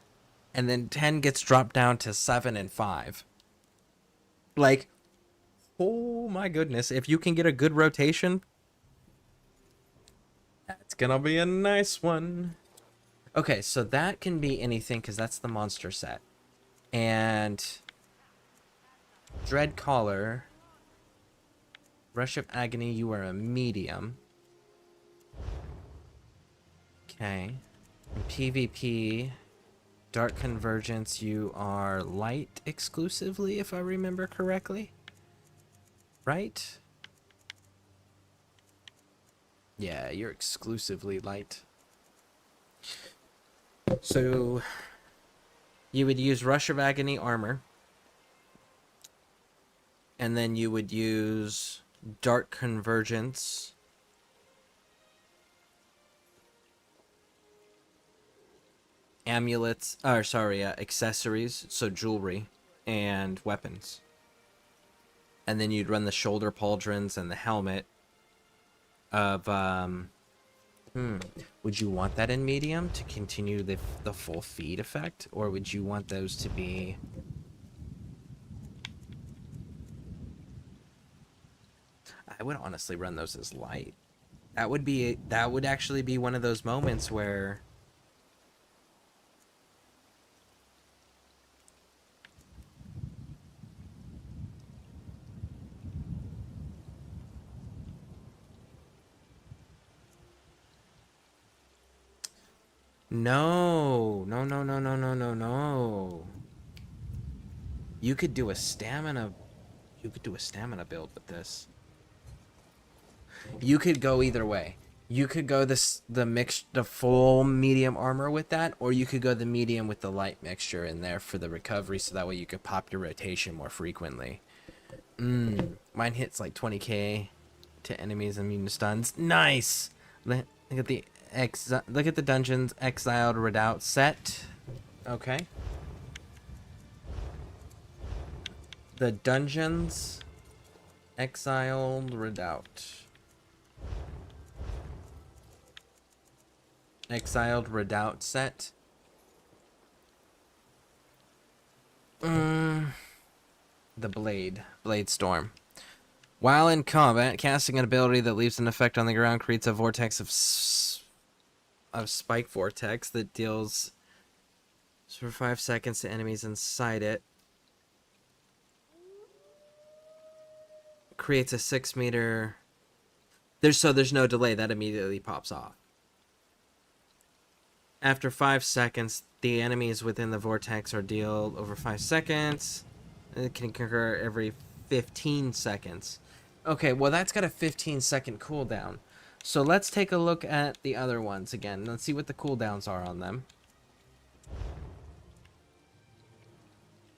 and then 10 gets dropped down to 7 and 5. Like, oh my goodness, if you can get a good rotation, that's gonna be a nice one. Okay, so that can be anything because that's the monster set. And Dread Collar, Rush of Agony, you are a medium. Okay. And PvP, Dark Convergence, you are light exclusively, if I remember correctly. Right? Yeah, you're exclusively light. So you would use Rush of Agony armor. And then you would use Dark Convergence. Amulets, accessories, so jewelry and weapons. And then you'd run the shoulder pauldrons and the helmet of, would you want that in medium to continue the full feed effect? Or would you want those to be... I would honestly run those as light. That would actually be one of those moments where... No. You could do a stamina build with this. You could go either way. You could go the full medium armor with that, or you could go the medium with the light mixture in there for the recovery, so that way you could pop your rotation more frequently. Mine hits like 20k to enemies immune to stuns. Nice. Look at the Dungeons Exiled Redoubt set. Okay. The Dungeons Exiled Redoubt. Exiled Redoubt set. The Blade Storm. While in combat, casting an ability that leaves an effect on the ground creates a vortex of spike vortex that deals for 5 seconds to enemies inside it. Creates a 6 meter. There's no delay, that immediately pops off. After 5 seconds, the enemies within the vortex are dealt over 5 seconds. It can occur every 15 seconds. Okay, well that's got a 15-second cooldown. So let's take a look at the other ones again. Let's see what the cooldowns are on them.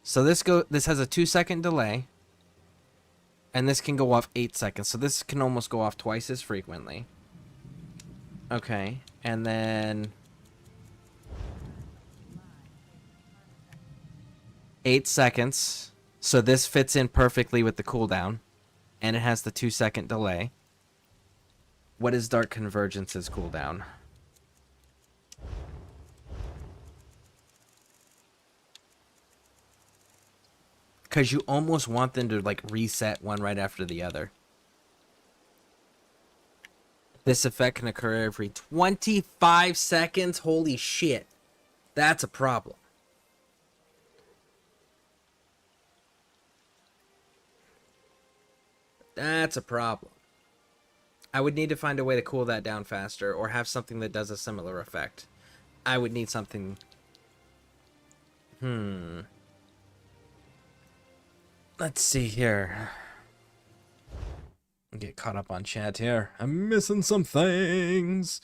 So this has a 2-second delay. And this can go off 8 seconds. So this can almost go off twice as frequently. Okay, and then 8 seconds. So this fits in perfectly with the cooldown. And it has the 2-second delay. What is Dark Convergence's cooldown? Because you almost want them to like reset one right after the other. This effect can occur every 25 seconds. Holy shit. That's a problem. That's a problem. I would need to find a way to cool that down faster, or have something that does a similar effect. I would need something... Let's see here. Get caught up on chat here. I'm missing some things.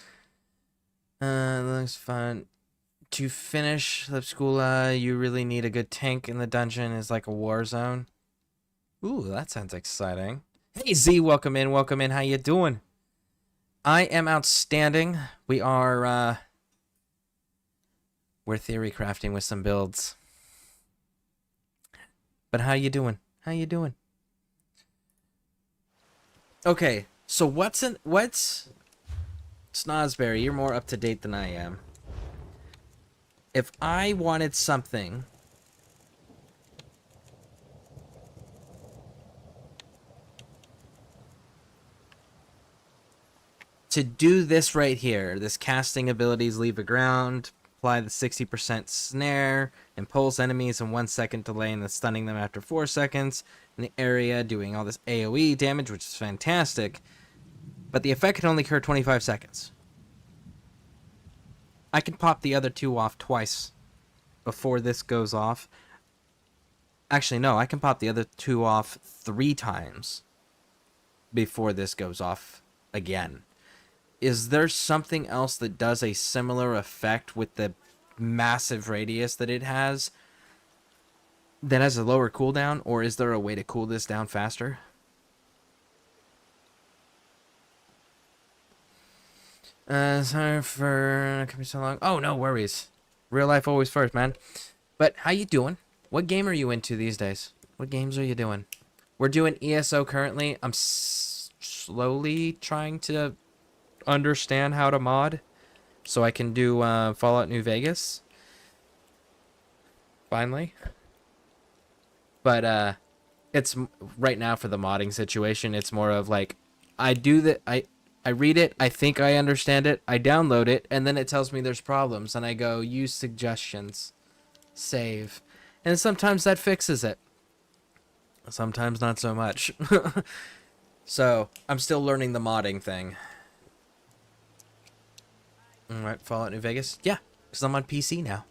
Looks fun. To finish Lipskula, you really need a good tank in the dungeon. Is like a war zone. Ooh, that sounds exciting. Hey Z, welcome in, welcome in. How you doing? I am outstanding. We're theory crafting with some builds. But how you doing? How you doing? Okay, so what's Snozberry, you're more up to date than I am. If I wanted something to do this right here, this casting abilities, leave the ground, apply the 60% snare, impulse enemies in 1 second delay and then stunning them after 4 seconds in the area, doing all this AoE damage, which is fantastic, but the effect can only occur 25 seconds. I can pop the other two off twice before this goes off. Actually, no, I can pop the other two off 3 times before this goes off again. Is there something else that does a similar effect with the massive radius that it has that has a lower cooldown, or is there a way to cool this down faster? Sorry for coming so long. Oh, no worries. Real life always first, man. But how you doing? What game are you into these days? What games are you doing? We're doing ESO currently. I'm slowly trying to understand how to mod so I can do Fallout New Vegas. Finally. But it's right now for the modding situation. It's more of like I read it, I think I understand it, I download it, and then it tells me there's problems, and I go, use suggestions, save. And sometimes that fixes it. Sometimes not so much. So, I'm still learning the modding thing. Alright, Fallout New Vegas? Yeah, because I'm on PC now.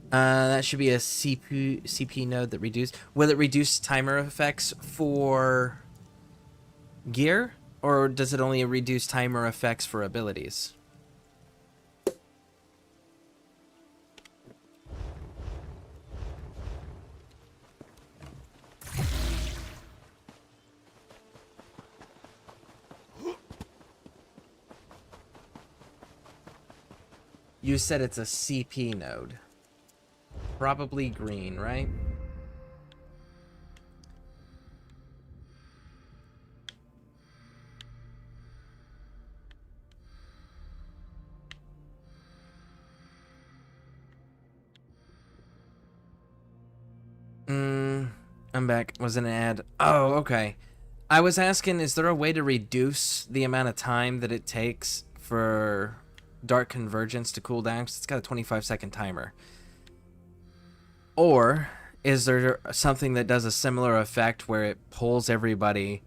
That should be a CP node that reduce. Will it reduce timer effects for gear? Or does it only reduce timer effects for abilities? You said it's a CP node. Probably green, right? I'm back. Was an ad. Oh, okay. I was asking, is there a way to reduce the amount of time that it takes for Dark Convergence to cool down? 'Cause it's got a 25-second timer. Or is there something that does a similar effect where it pulls everybody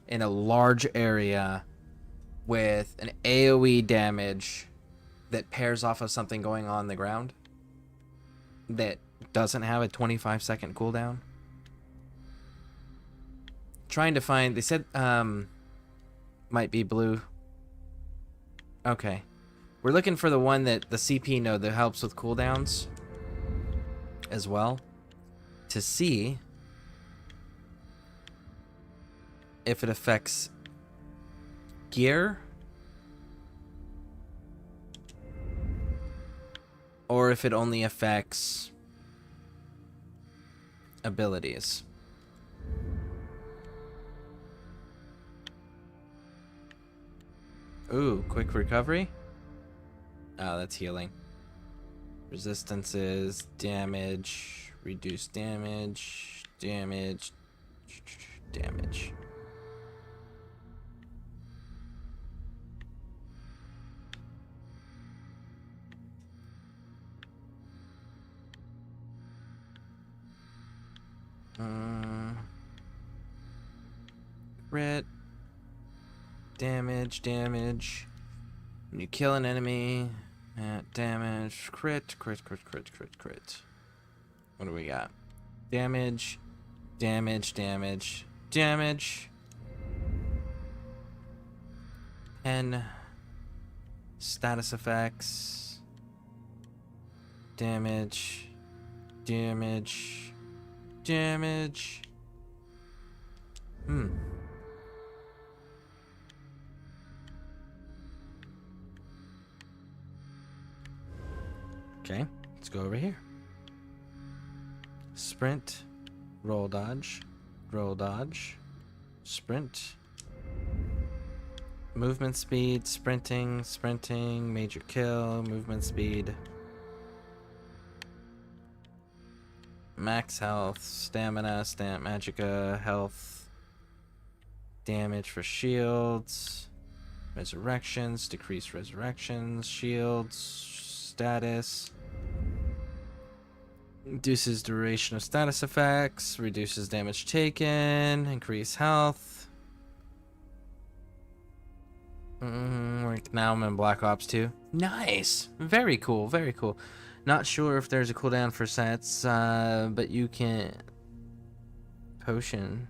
in a large area with an AoE damage that pairs off of something going on the ground that doesn't have a 25-second cooldown? Trying to find, they said might be blue. Okay, we're looking for the one that the CP node that helps with cooldowns as well, to see if it affects gear or if it only affects abilities. Ooh, quick recovery? Oh, that's healing. Resistances, damage, reduce damage, damage. Crit. Damage. When you kill an enemy, damage, crit. What do we got? Damage. 10. Status effects. Damage. Damage. Damage. Okay, let's go over here. Sprint. Roll dodge. Roll dodge. Sprint. Movement speed, sprinting, sprinting, major kill, movement speed. Max health, stamina, magicka, health. Damage for shields. Resurrections, decrease resurrections, shields, status. Reduces duration of status effects, reduces damage taken, increase health. Now I'm in Black Ops 2. Nice! Very cool, very cool. Not sure if there's a cooldown for sets, but you can... Potion.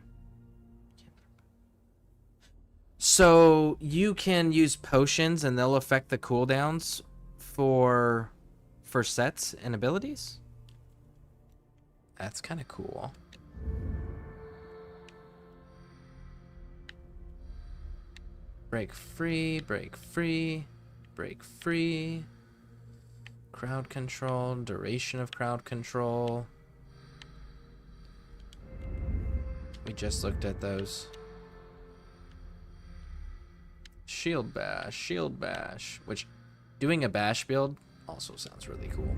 So, you can use potions and they'll affect the cooldowns for sets and abilities? That's kind of cool. Break free, break free, break free. Crowd control, duration of crowd control. We just looked at those. Shield bash, which doing a bash build also sounds really cool.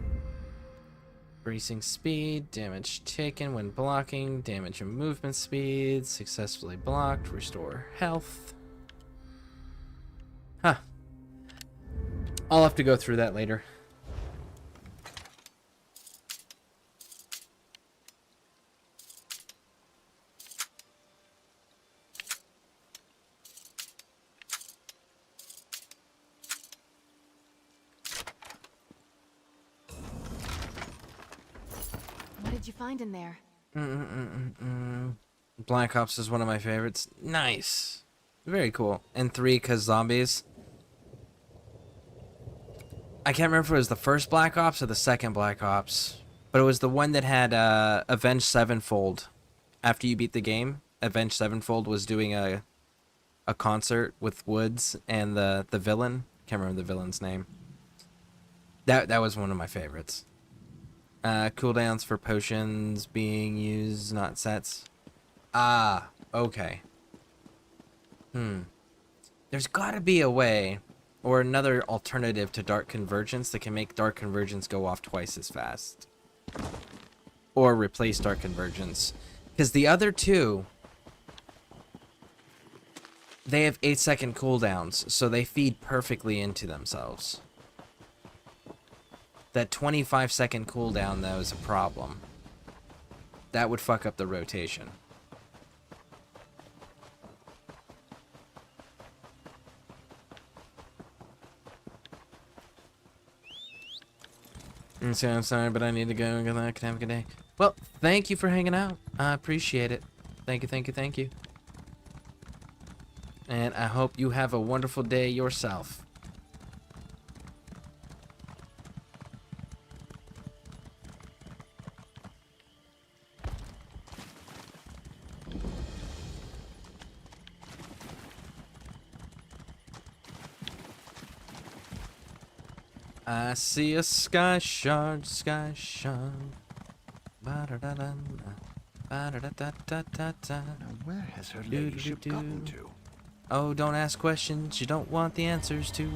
Increasing speed, damage taken when blocking, damage and movement speed, successfully blocked, restore health. Huh. I'll have to go through that later. What did you find in there? Black Ops is one of my favorites. Nice. Very cool. And 3 because zombies. I can't remember if it was the first Black Ops or the second Black Ops, but it was the one that had Avenged Sevenfold. After you beat the game, Avenged Sevenfold was doing a concert with Woods and the villain. Can't remember the villain's name. That was one of my favorites. Cooldowns for potions being used, not sets. Ah, okay. There's gotta be a way, or another alternative to Dark Convergence that can make Dark Convergence go off twice as fast. Or replace Dark Convergence. Because the other two, they have 8-second cooldowns, so they feed perfectly into themselves. That 25-second cooldown, though, is a problem. That would fuck up the rotation. So I'm sorry, but I need to go. Good luck. Have a good day. Well, thank you for hanging out. I appreciate it. Thank you, thank you, thank you. And I hope you have a wonderful day yourself. I see a sky shard, sky shard. Ba-da-da-da, ba-da-da-da-da-da-da. Now where has her ladyship gotten to? Oh, don't ask questions you don't want the answers to.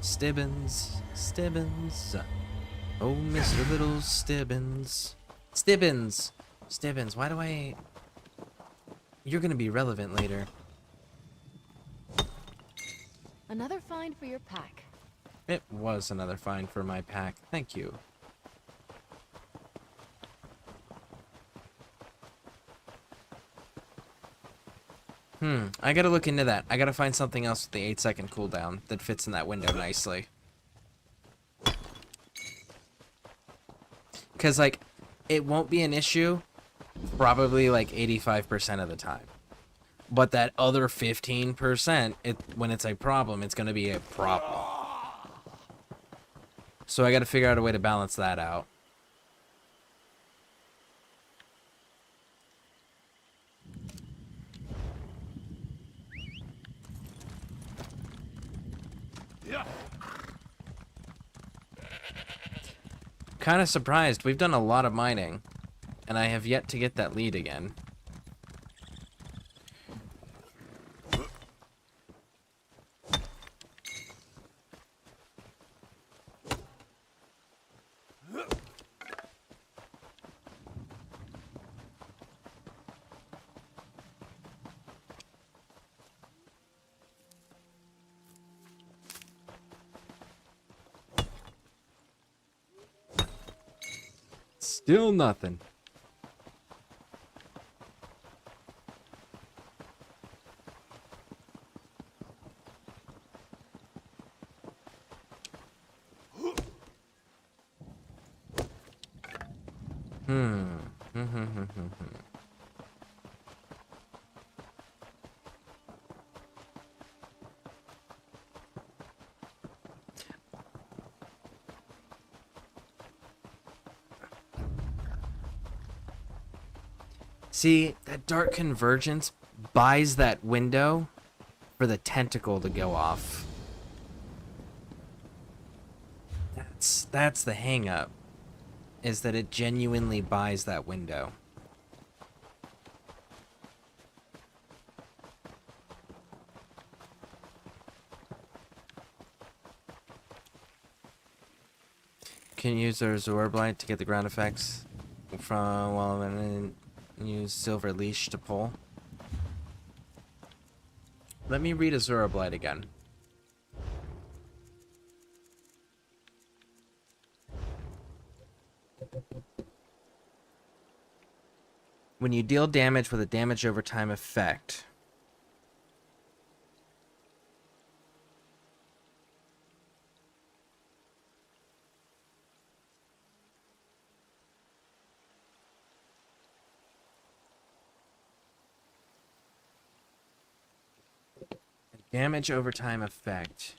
Stibbins, Stibbins. Oh, Mr. Little Stibbins. Stibbins! Stibbins, why do I... You're gonna be relevant later. Another find for your pack. It was another find for my pack. Thank you. I gotta look into that. I gotta find something else with the 8-second cooldown that fits in that window nicely. Because, like, it won't be an issue probably, like, 85% of the time. But that other 15%, when it's a problem, it's going to be a problem. So I got to figure out a way to balance that out. Kind of surprised. We've done a lot of mining, and I have yet to get that lead again. Still nothing. See, that dark convergence buys that window for the tentacle to go off. That's the hang up, is that it genuinely buys that window. Can use their Zorb Light to get the ground effects from while in. Use Silver Leash to pull. Let me read Azura Blight again. When you deal damage with a damage over time effect, damage over time effect.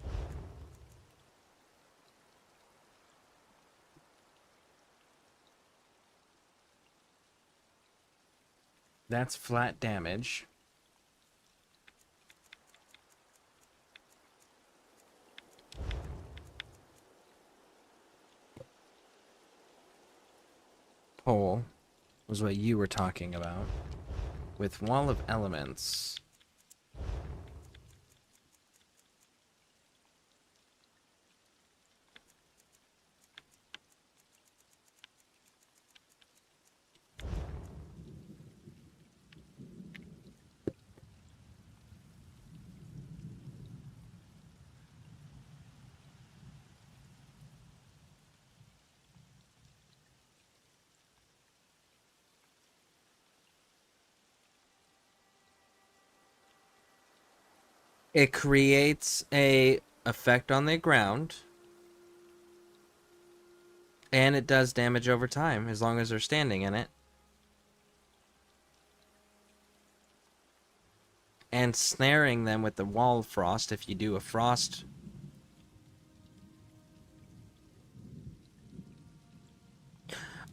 That's flat damage. Pole was what you were talking about. With Wall of Elements. It creates a effect on the ground, and it does damage over time as long as they're standing in it. And snaring them with the wall of frost if you do a frost.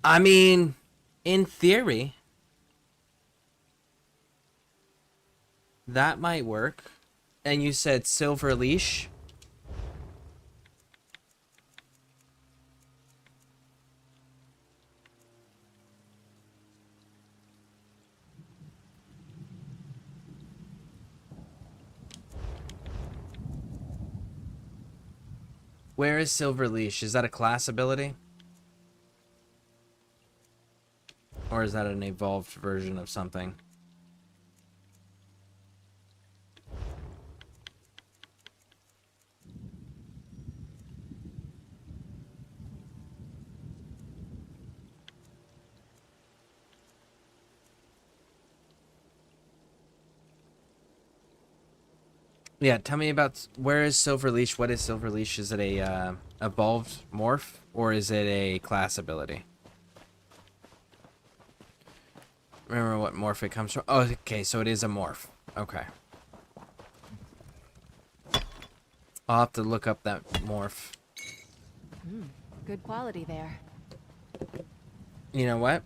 I mean, in theory, that might work. And you said Silver Leash? Where is Silver Leash? Is that a class ability? Or is that an evolved version of something? Yeah, tell me about where is Silver Leash? What is Silver Leash? Is it a evolved morph or is it a class ability? Remember what morph it comes from? Oh, okay, so it is a morph. Okay. I'll have to look up that morph. Good quality there. You know what?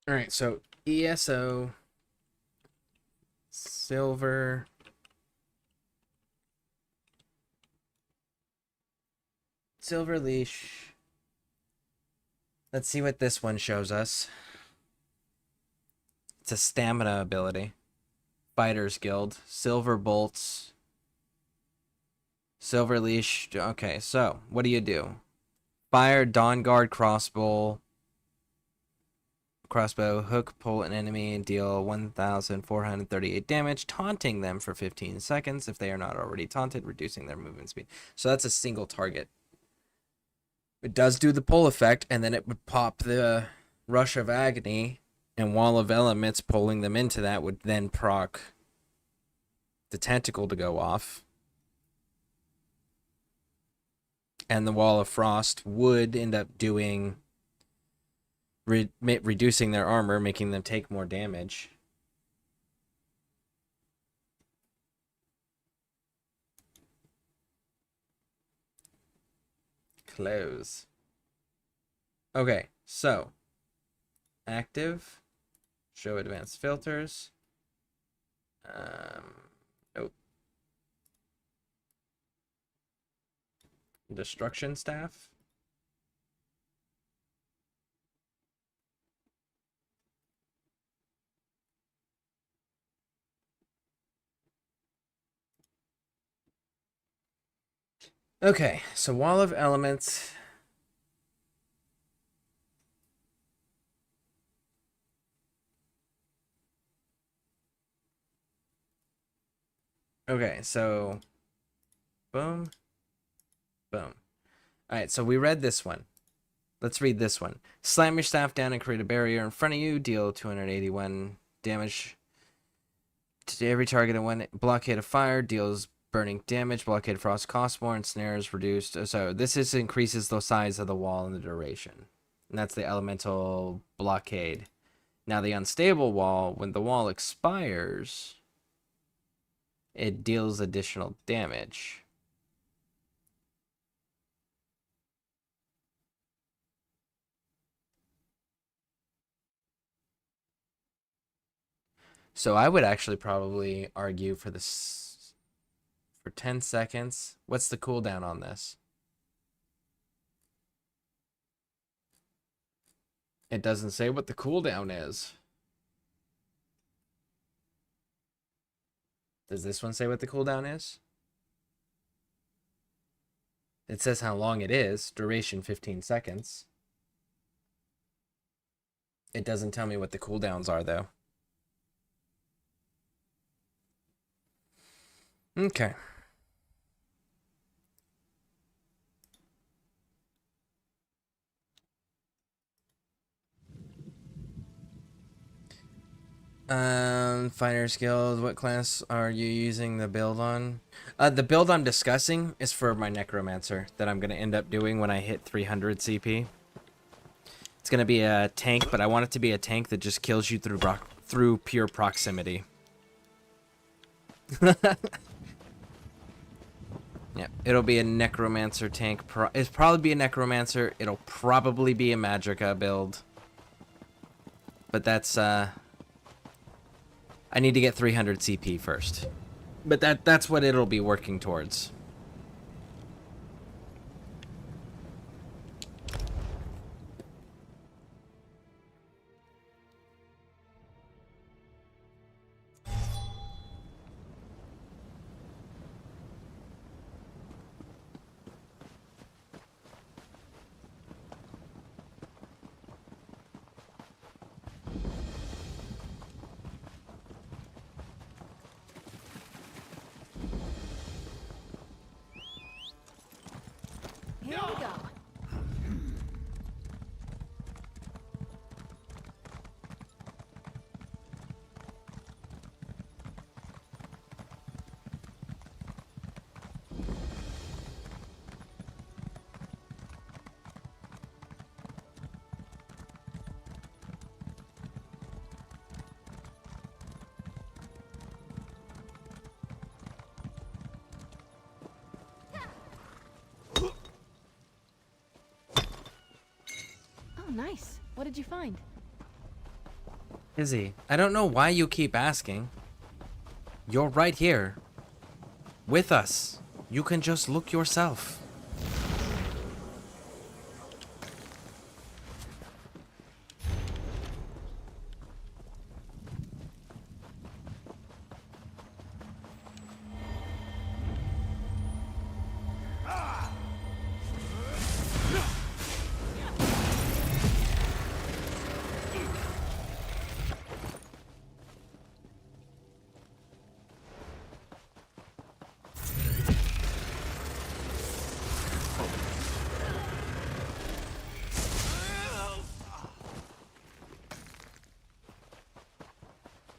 All right, so ESO, silver, silver leash. Let's see what this one shows us. It's a stamina ability. Fighters Guild, silver bolts, silver leash. Okay, so what do? Fire, Dawn Guard, crossbow, hook, pull an enemy, and deal 1,438 damage, taunting them for 15 seconds if they are not already taunted, reducing their movement speed. So that's a single target. It does do the pull effect, and then it would pop the Rush of Agony, and Wall of Elements pulling them into that would then proc the tentacle to go off. And the Wall of Frost would end up doing reducing their armor, making them take more damage. Close. Okay, so active, show advanced filters. Nope. Destruction staff. Okay, so Wall of Elements. Okay, so boom, boom. All right, so we read this one. Let's read this one. Slam your staff down and create a barrier in front of you. Deal 281 damage to every target in one. Blockade of fire deals burning damage. Blockade of frost costs more and snares reduced. So this is increases the size of the wall and the duration. And that's the elemental blockade. Now the unstable wall, when the wall expires, it deals additional damage. So I would actually probably argue for this for 10 seconds. What's the cooldown on this? It doesn't say what the cooldown is. Does this one say what the cooldown is? It says how long it is. Duration 15 seconds. It doesn't tell me what the cooldowns are, though. Okay. Fighter's Guild, what class are you using the build on? The build I'm discussing is for my Necromancer that I'm going to end up doing when I hit 300 CP. It's going to be a tank, but I want it to be a tank that just kills you through pure proximity. Yeah, it'll be a Necromancer tank. It'll probably be a Necromancer. It'll probably be a Magicka build. But that's, I need to get 300 CP first. But that's what it'll be working towards. nice. What did you find? Izzy, I don't know why you keep asking. You're right here. With us. You can just look yourself.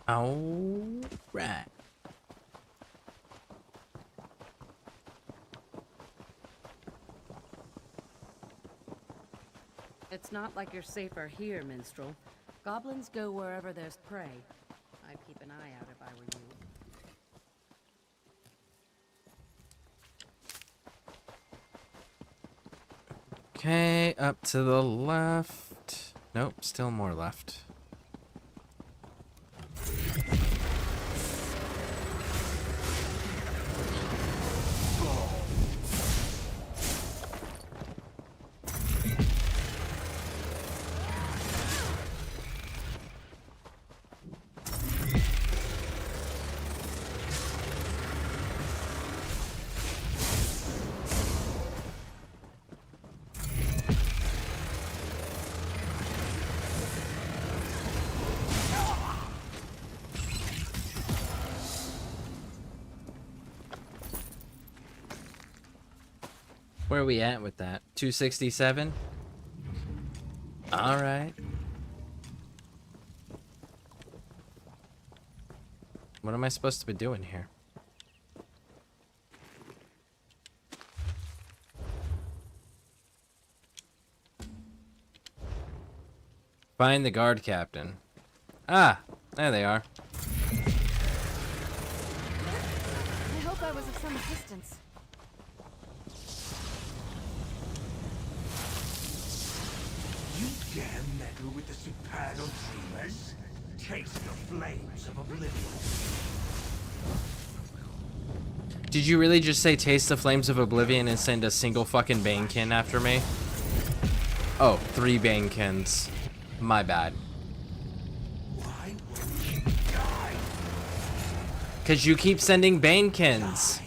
Alright. It's not like you're safer here, minstrel. Goblins go wherever there's prey. I'd keep an eye out if I were you. Okay, up to the left. Nope, still more left. Where are we at with that? 267? Alright. What am I supposed to be doing here? Find the guard captain. Ah, there they are. I hope I was of some assistance. You dare meddle with the supernal dreamers? Taste the flames of oblivion. Did you really just say taste the flames of oblivion and send a single fucking Banekin after me? Oh, 3 Banekins. My bad. Why won't you die? Cause you keep sending Banekins.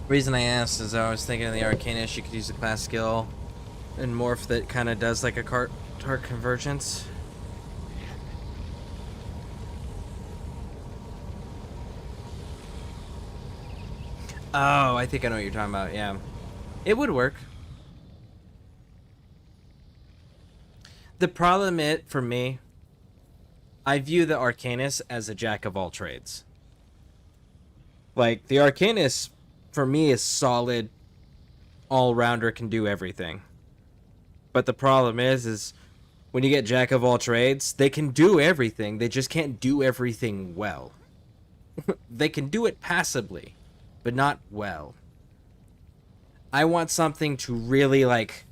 Reason I asked is I was thinking of the Arcanist, you could use a class skill and morph that kind of does like a cart convergence. Oh, I think I know what you're talking about, yeah. It would work. The problem for me, I view the Arcanist as a jack of all trades. Like, the Arcanist, for me, is solid, all-rounder, can do everything. But the problem is when you get jack of all trades, they can do everything, they just can't do everything well. They can do it passively, but not well. I want something to really, like,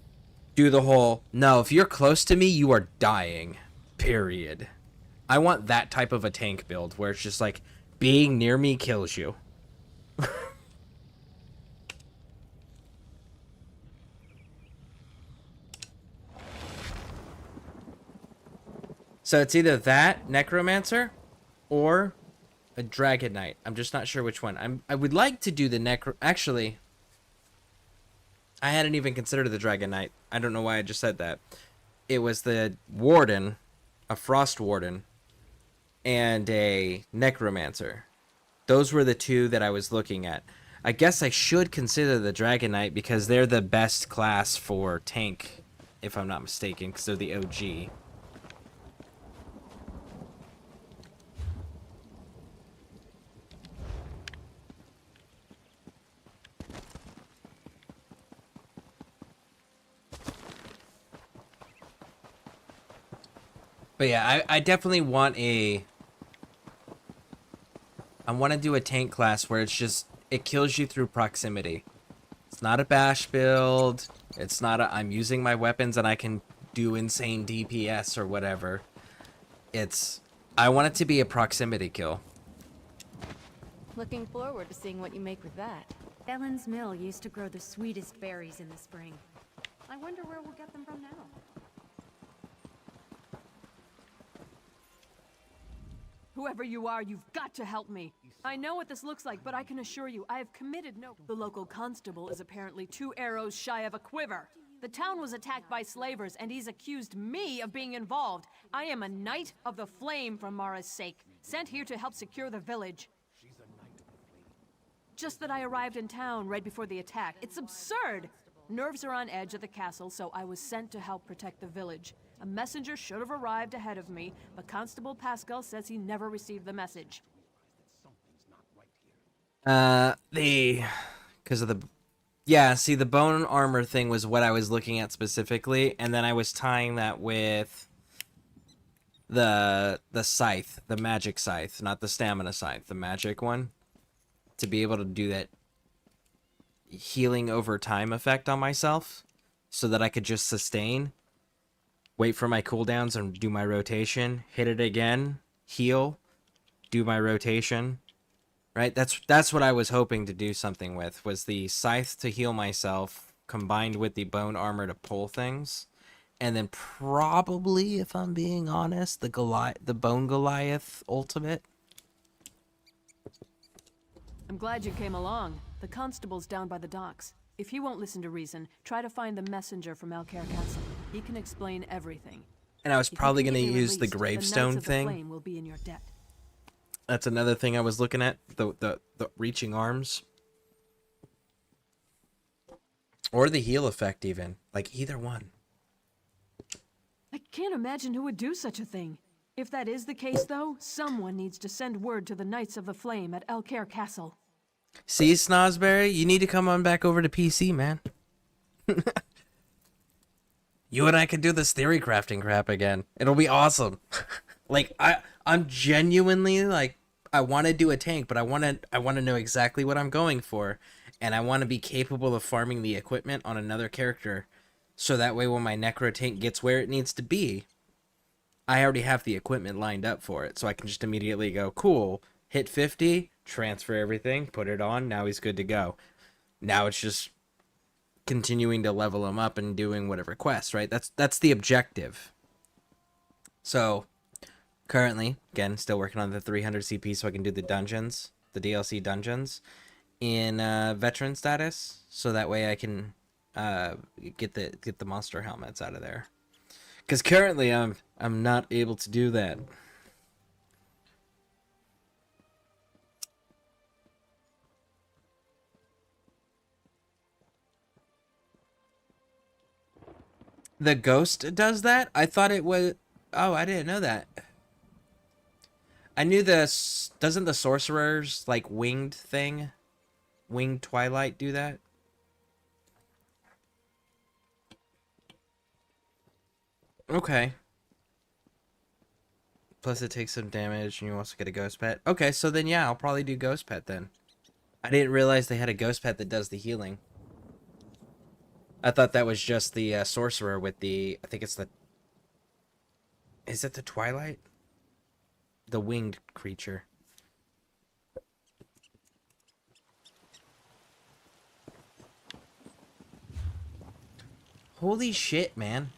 do the whole, no, if you're close to me, you are dying, period. I want that type of a tank build, where it's just like, being near me kills you. So it's either that, Necromancer, or a Dragon Knight. I'm just not sure which one. I would like to do the Actually, I hadn't even considered the Dragon Knight. I don't know why I just said that. It was the Warden, a Frost Warden, and a Necromancer. Those were the two that I was looking at. I guess I should consider the Dragon Knight because they're the best class for tank, if I'm not mistaken, because they're the OG. But yeah, I definitely want I want to do a tank class where it's just, it kills you through proximity. It's not a bash build. It's not a, I'm using my weapons and I can do insane DPS or whatever. It's, I want it to be a proximity kill. Looking forward to seeing what you make with that. Ellen's mill used to grow the sweetest berries in the spring. I wonder where we'll get them from now. Whoever you are, you've got to help me. I know what this looks like, but I can assure you, I have committed no... The local constable is apparently 2 arrows shy of a quiver. The town was attacked by slavers, and he's accused me of being involved. I am a Knight of the Flame for Mara's sake, sent here to help secure the village. Just that I arrived in town right before the attack. It's absurd! Nerves are on edge at the castle, so I was sent to help protect the village. A messenger should have arrived ahead of me, but Constable Pascal says he never received the message. Because of the... Yeah, see, the bone armor thing was what I was looking at specifically, and then I was tying that with the scythe, the magic scythe, not the stamina scythe, the magic one, to be able to do that healing over time effect on myself, so that I could just sustain, wait for my cooldowns and do my rotation, hit it again, heal, do my rotation. Right, that's what I was hoping to do something with, was the scythe to heal myself, combined with the bone armor to pull things, and then probably, if I'm being honest, the bone Goliath ultimate. I'm glad you came along. The constable's down by the docks. If he won't listen to reason, try to find the messenger from Alcaire Castle. He can explain everything. And I was probably going to If you get use the released, gravestone Knights of the thing. Flame will be in your debt. That's another thing I was looking at, the reaching arms. Or the heal effect even. Like, either one. I can't imagine who would do such a thing. If that is the case, though, someone needs to send word to the Knights of the Flame at Alcaire Castle. See, Snosberry, you need to come on back over to PC, man. You and I can do this theorycrafting crap again. It'll be awesome. Like, I'm genuinely, like, I want to do a tank, but I want to know exactly what I'm going for, and I want to be capable of farming the equipment on another character, so that way when my necro tank gets where it needs to be, I already have the equipment lined up for it, so I can just immediately go, cool, hit 50, transfer everything, put it on, now he's good to go. Now it's just continuing to level him up and doing whatever quests, right? That's the objective. So... currently, again, still working on the 300 CP so I can do the dungeons, the DLC dungeons, in veteran status, so that way I can get the monster helmets out of there. Because currently I'm not able to do that. The ghost does that? I thought it was... Oh, I didn't know that. I knew this. Doesn't the sorcerer's, like, winged thing, winged twilight, do that? Okay. Plus it takes some damage and you also get a ghost pet. Okay, so then yeah, I'll probably do ghost pet then. I didn't realize they had a ghost pet that does the healing. I thought that was just the sorcerer with the, I think it's the... Is it the twilight? The winged creature. Holy shit, man.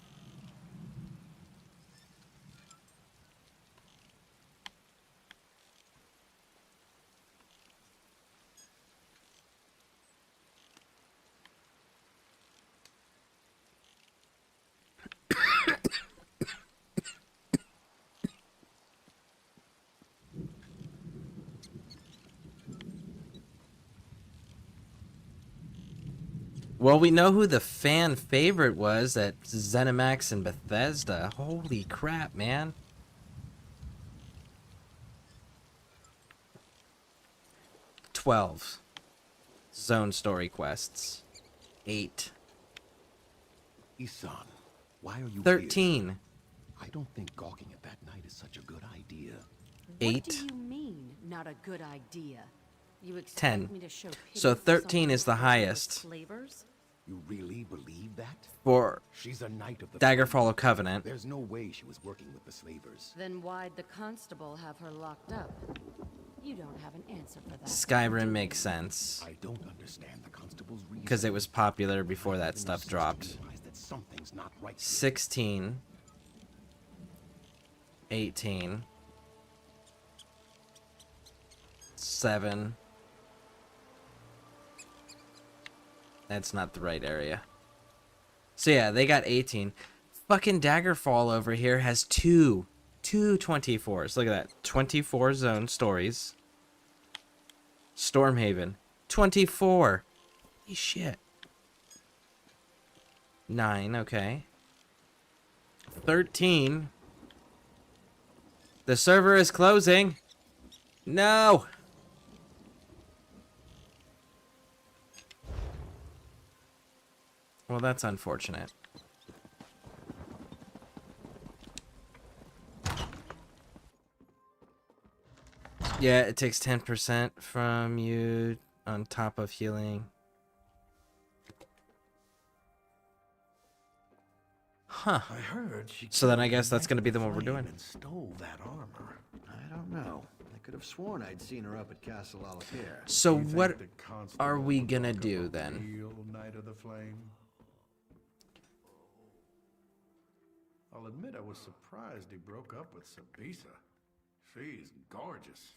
Well, we know who the fan favorite was at ZeniMax and Bethesda. Holy crap, man. $12 zone story quests. 8. Isan, why are you 13. here? I don't think gawking at that night is such a good idea. 8. What do you mean, not a good idea? You expect 10. me to show pity So for 13 someone is the who worked with highest. Slavers? You really believe that? For She's a knight of the Daggerfall of Covenant. There's no way she was working with the slavers. Then why'd the constable have her locked up? You don't have an answer for that. Skyrim makes sense. I don't understand the constable's reason. Because it was popular before that stuff dropped. That something's not right. 16. 18. 7. That's not the right area. So yeah, they got 18. Fucking Daggerfall over here has two 24s. Look at that. 24 zone stories. Stormhaven. 24. Holy shit. 9, okay. 13. The server is closing. No. Well, that's unfortunate. Yeah, it takes 10% from you on top of healing. Huh. I heard she So then I guess that's going to be the one we're doing. and stole that armor. I don't know. I could have sworn I'd seen her up at Castle Alakir. So what are we going to do then? Real Knight of the Flame. I'll admit I was surprised he broke up with Sabisa. She's gorgeous.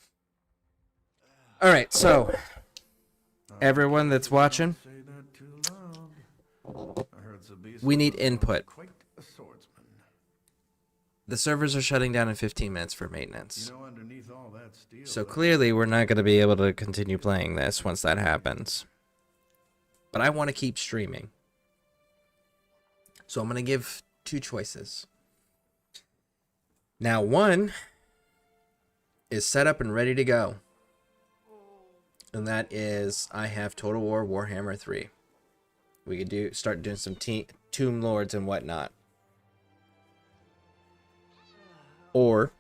All right, so everyone that's watching, Say that too loud. I heard Sabisa we need was input. quite a swordsman. The servers are shutting down in 15 minutes for maintenance. You know, underneath all that steel, So clearly we're not going to be able to continue playing this once that happens. But I want to keep streaming. So I'm going to give 2 choices. Now, one is set up and ready to go. And that is, I have Total War Warhammer 3. We could start doing some Tomb Lords and whatnot. Or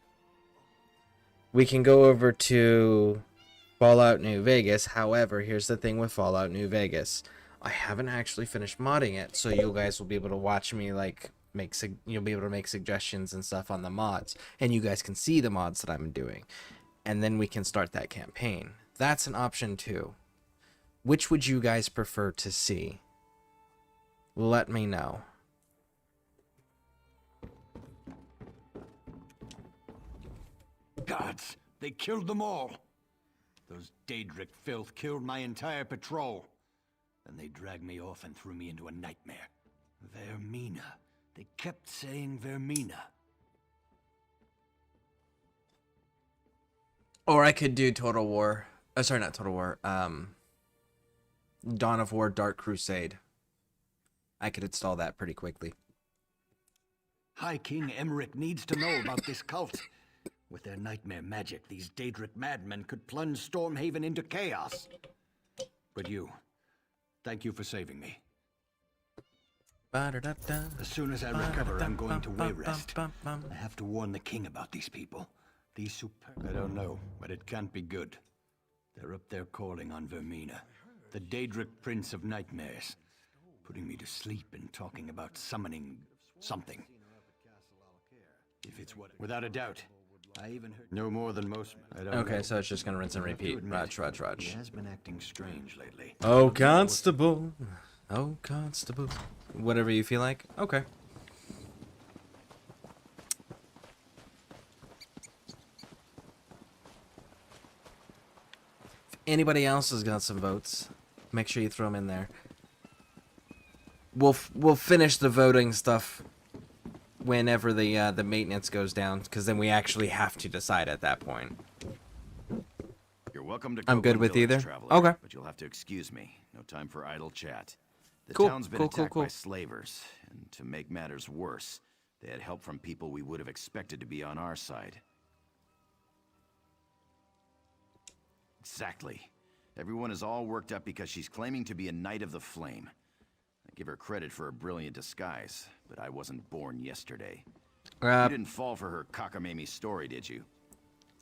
we can go over to Fallout New Vegas. However, here's the thing with Fallout New Vegas. I haven't actually finished modding it, so you guys will be able to watch me like you'll be able to make suggestions and stuff on the mods, and you guys can see the mods that I'm doing, and then we can start that campaign. That's an option too. Which would you guys prefer to see? Let me know. Gods, they killed them all. Those Daedric filth killed my entire patrol. Then they dragged me off and threw me into a nightmare. Vermina. They kept saying Vermina. Or I could do Total War. Oh, sorry, not Total War. Dawn of War Dark Crusade. I could install that pretty quickly. High King Emmerich needs to know about this cult. With their nightmare magic, these Daedric madmen could plunge Stormhaven into chaos. But you, thank you for saving me. As soon as I recover, I'm going to Wayrest. I have to warn the king about these people. These I don't know, but it can't be good. They're up there calling on Vermina, the Daedric Prince of Nightmares, putting me to sleep and talking about summoning something. If it's what... Without a doubt. I even heard no more than most. I don't Okay, know. so it's just gonna rinse and repeat. Raj. He has been acting strange lately. Oh, Constable. Oh, Constable. Whatever you feel like. Okay. If anybody else has got some votes, make sure you throw them in there. We'll finish the voting stuff whenever the maintenance goes down, because then we actually have to decide at that point. You're welcome to I'm good Copeland with Village, either. traveler, Okay. But you'll have to excuse me. No time for idle chat. The Cool, town's been cool, attacked cool. by slavers, and to make matters worse, they had help from people we would have expected to be on our side. Exactly. Everyone is all worked up because she's claiming to be a Knight of the Flame. I give her credit for a brilliant disguise, but I wasn't born yesterday. You didn't fall for her cockamamie story, did you?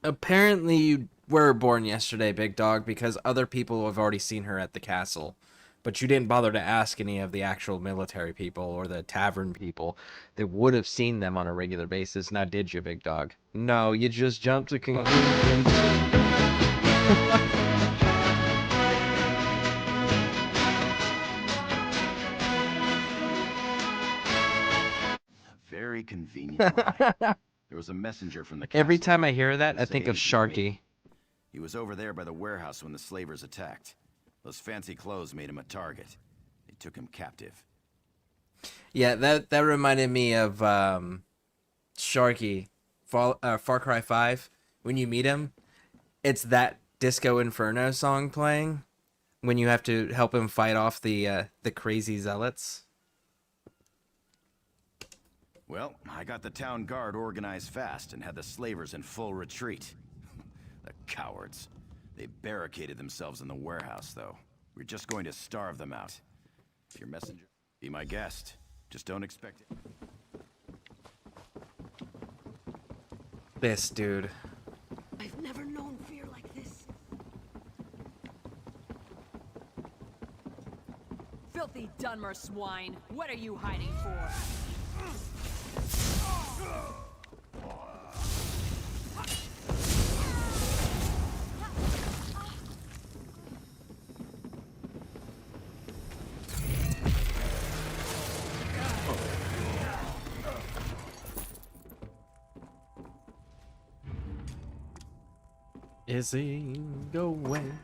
Apparently you were born yesterday, big dog, because other people have already seen her at the castle. But you didn't bother to ask any of the actual military people or the tavern people that would have seen them on a regular basis. Now, did you, big dog? No, you just jumped to conclusions. Very convenient lie. There was a messenger from the castle. Every time I hear that, I think of Say, Sharky. He was over there by the warehouse when the slavers attacked. Those fancy clothes made him a target. They took him captive. Yeah, that reminded me of Sharky, Far Cry 5. When you meet him, it's that Disco Inferno song playing when you have to help him fight off the crazy zealots. Well, I got the town guard organized fast and had the slavers in full retreat. The cowards. They barricaded themselves in the warehouse, though. We're just going to starve them out. If your messenger, be my guest. Just don't expect it. This dude. I've never known fear like this. Filthy Dunmer swine! What are you hiding for? Is he going?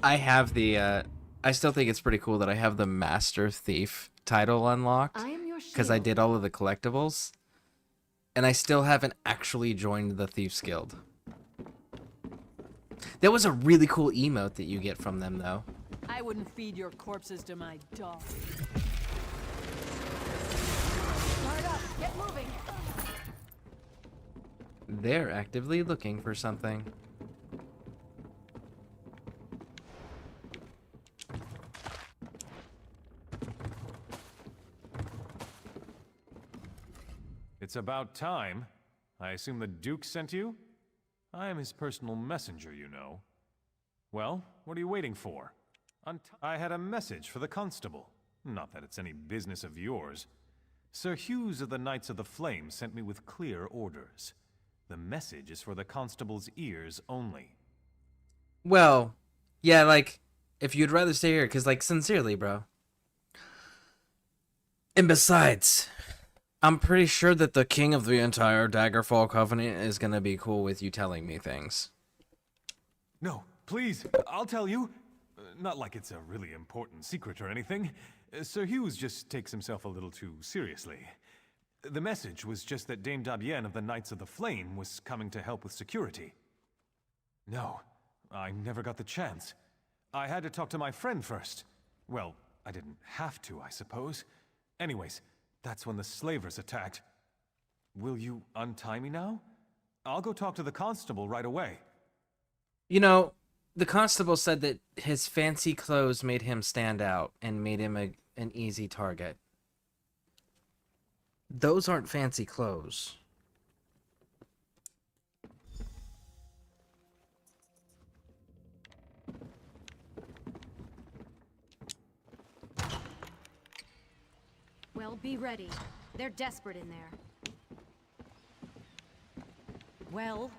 I have the I still think it's pretty cool that I have the Master Thief title unlocked because I did all of the collectibles, and I still haven't actually joined the Thieves Guild. That was a really cool emote that you get from them, though. I wouldn't feed your corpses to my dog. Start up! Get moving! They're actively looking for something. It's about time. I assume the Duke sent you? I am his personal messenger, you know. Well, what are you waiting for? I had a message for the constable. Not that it's any business of yours. Sir Hughes of the Knights of the Flame sent me with clear orders. The message is for the constable's ears only. Well, yeah, like, if you'd rather stay here, because, like, sincerely, bro. And besides, I'm pretty sure that the king of the entire Daggerfall Covenant is going to be cool with you telling me things. No, please, I'll tell you. Not like it's a really important secret or anything. Sir Hughes just takes himself a little too seriously. The message was just that Dame Dabienne of the Knights of the Flame was coming to help with security. No, I never got the chance. I had to talk to my friend first. Well, I didn't have to, I suppose. Anyways, that's when the slavers attacked. Will you untie me now? I'll go talk to the constable right away. You know, the constable said that his fancy clothes made him stand out and made him an easy target. Those aren't fancy clothes. Well, be ready. They're desperate in there. Well...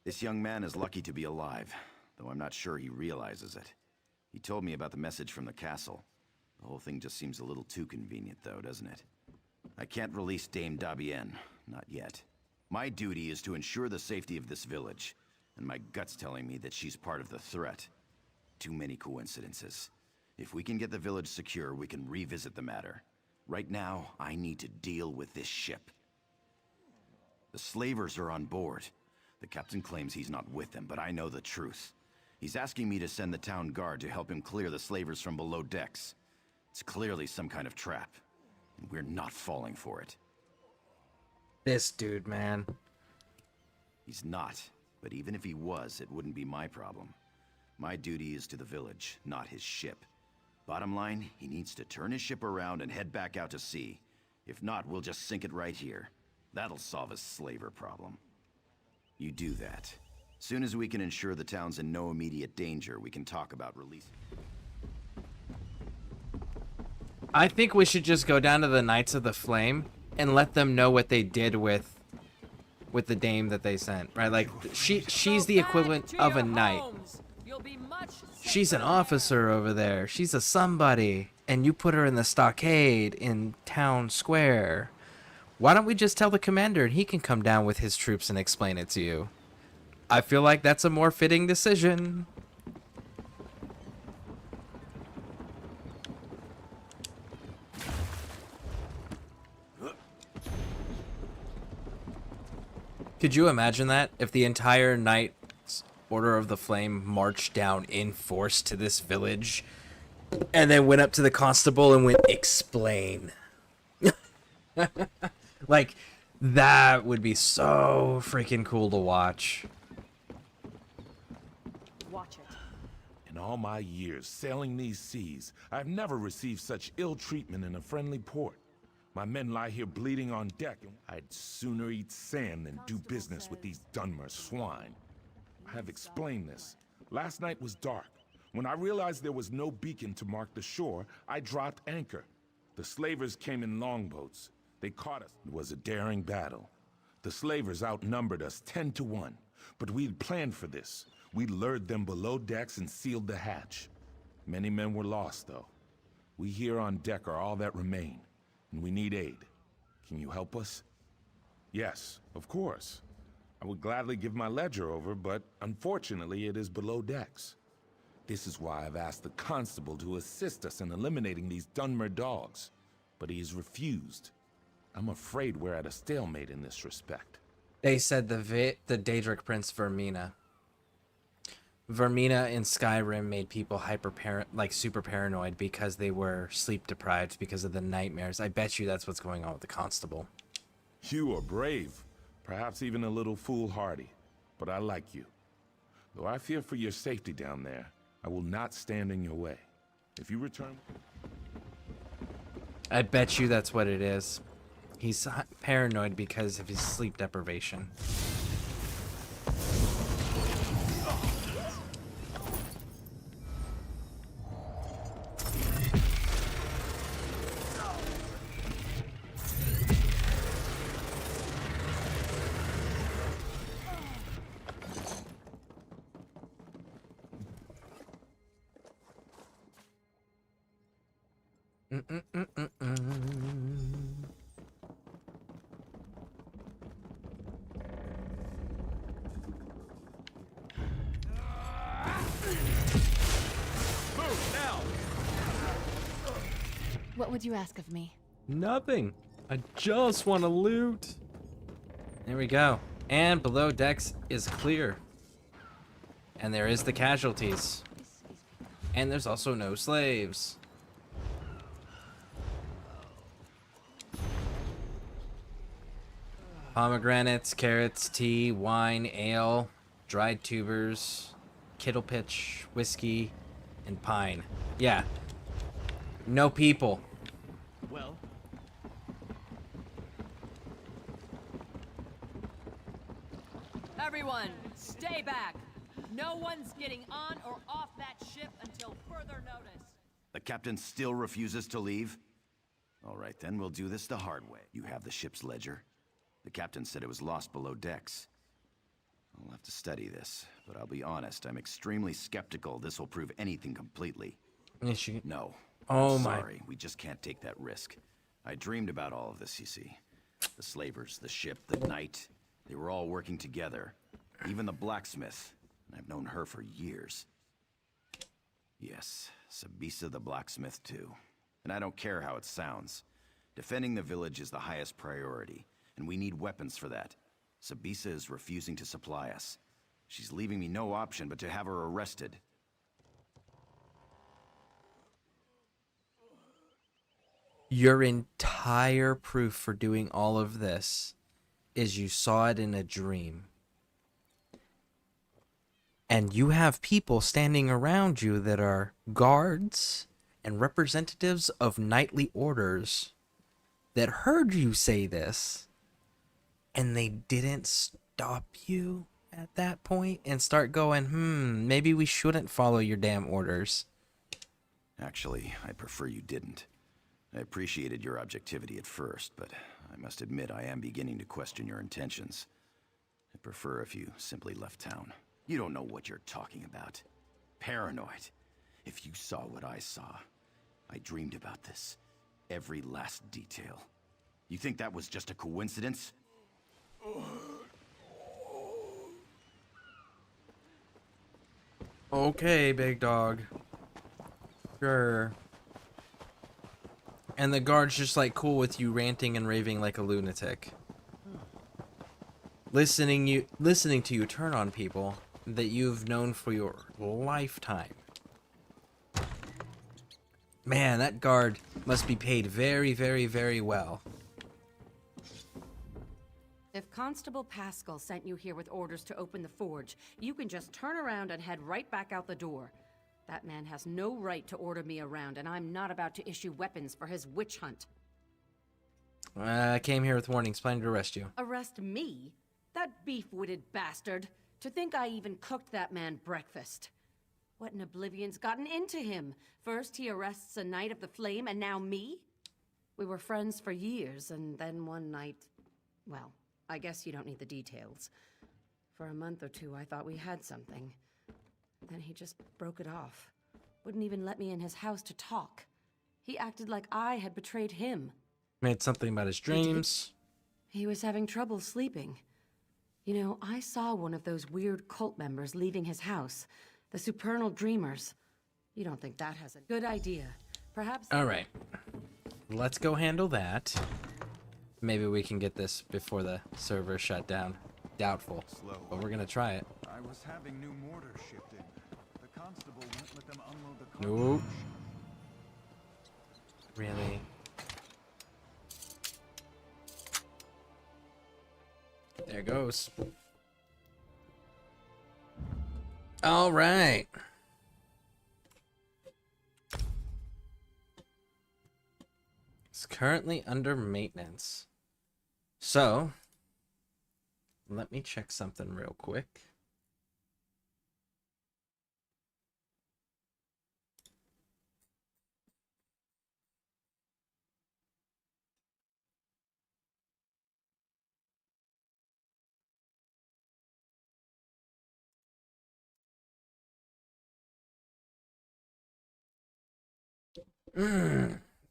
This young man is lucky to be alive, though I'm not sure he realizes it. He told me about the message from the castle. The whole thing just seems a little too convenient, though, doesn't it? I can't release Dame Dabienne, not yet. My duty is to ensure the safety of this village, and my gut's telling me that she's part of the threat. Too many coincidences. If we can get the village secure, we can revisit the matter. Right now, I need to deal with this ship. The slavers are on board. The captain claims he's not with them, but I know the truth. He's asking me to send the town guard to help him clear the slavers from below decks. It's clearly some kind of trap, and we're not falling for it. This dude, man. He's not. But even if he was, it wouldn't be my problem. My duty is to the village, not his ship. Bottom line, he needs to turn his ship around and head back out to sea. If not, we'll just sink it right here. That'll solve his slaver problem. You do that. Soon as we can ensure the town's in no immediate danger, we can talk about releasing. I think we should just go down to the Knights of the Flame and let them know what they did with the dame that they sent, right? Like, she's the equivalent of a knight. She's an officer over there. She's a somebody. And you put her in the stockade in town square. Why don't we just tell the commander and he can come down with his troops and explain it to you? I feel like that's a more fitting decision. Could you imagine that? If the entire Knights Order of the Flame marched down in force to this village and then went up to the constable and went, explain. Like, that would be so freaking cool to watch. Watch it. In all my years sailing these seas, I've never received such ill treatment in a friendly port. My men lie here bleeding on deck, and I'd sooner eat sand than do business with these Dunmer swine. I have explained this. Last night was dark. When I realized there was no beacon to mark the shore, I dropped anchor. The slavers came in longboats. They caught us. It was a daring battle. The slavers outnumbered us 10 to 1, but we'd planned for this. We lured them below decks and sealed the hatch. Many men were lost, though. We here on deck are all that remain. And we need aid. Can you help us? Yes, of course. I would gladly give my ledger over, but unfortunately it is below decks. This is why I've asked the constable to assist us in eliminating these Dunmer dogs, but he has refused. I'm afraid we're at a stalemate in this respect. They said the Daedric Prince Vermina. Vermina in Skyrim made people super paranoid because they were sleep deprived because of the nightmares. I bet you that's what's going on with the constable. You are brave, perhaps even a little foolhardy, but I like you. Though I fear for your safety down there, I will not stand in your way. If you return... I bet you that's what it is. He's paranoid because of his sleep deprivation. What would you ask of me? Nothing. I just want to loot. There we go. And below decks is clear. And there is the casualties. And there's also no slaves. Pomegranates, carrots, tea, wine, ale, dried tubers, kittle pitch, whiskey, and pine. Yeah. No people. Well, Everyone, stay back. No one's getting on or off that ship until further notice. The captain still refuses to leave? All right, then we'll do this the hard way. You have the ship's ledger? The captain said it was lost below decks. I'll have to study this, but I'll be honest, I'm extremely skeptical this will prove anything completely. No. Oh I'm my. sorry, we just can't take that risk. I dreamed about all of this, you see. The slavers, the ship, the knight, they were all working together. Even the blacksmith. I've known her for years. Yes, Sabisa the blacksmith too. And I don't care how it sounds. Defending the village is the highest priority, and we need weapons for that. Sabisa is refusing to supply us. She's leaving me no option but to have her arrested. Your entire proof for doing all of this is you saw it in a dream. And you have people standing around you that are guards and representatives of knightly orders that heard you say this, and they didn't stop you at that point and start going, maybe we shouldn't follow your damn orders. Actually, I prefer you didn't. I appreciated your objectivity at first, but I must admit I am beginning to question your intentions. I'd prefer if you simply left town. You don't know what you're talking about. Paranoid. If you saw what I saw, I dreamed about this. Every last detail. You think that was just a coincidence? Okay, big dog. Sure. And the guard's just like cool with you ranting and raving like a lunatic. Listening to you turn on people that you've known for your lifetime. Man, that guard must be paid very, very, very well. If Constable Pascal sent you here with orders to open the forge, you can just turn around and head right back out the door. That man has no right to order me around, and I'm not about to issue weapons for his witch hunt. I came here with warnings, planning to arrest you. Arrest me? That beef-witted bastard. To think I even cooked that man breakfast. What in oblivion's gotten into him? First he arrests a Knight of the Flame, and now me? We were friends for years, and then one night... Well, I guess you don't need the details. For a month or two, I thought we had something. Then he just broke it off. Wouldn't even let me in his house to talk. He acted like I had betrayed him. Made something about his dreams. He was having trouble sleeping. You know, I saw one of those weird cult members leaving his house. The Supernal Dreamers. You don't think that has a good idea? Perhaps... Alright. Let's go handle that. Maybe we can get this before the server shut down. Doubtful. But we're gonna try it. I was having new mortars shipped in. The constable won't let them unload the Nope. Really? There goes. All right. It's currently under maintenance. So, let me check something real quick.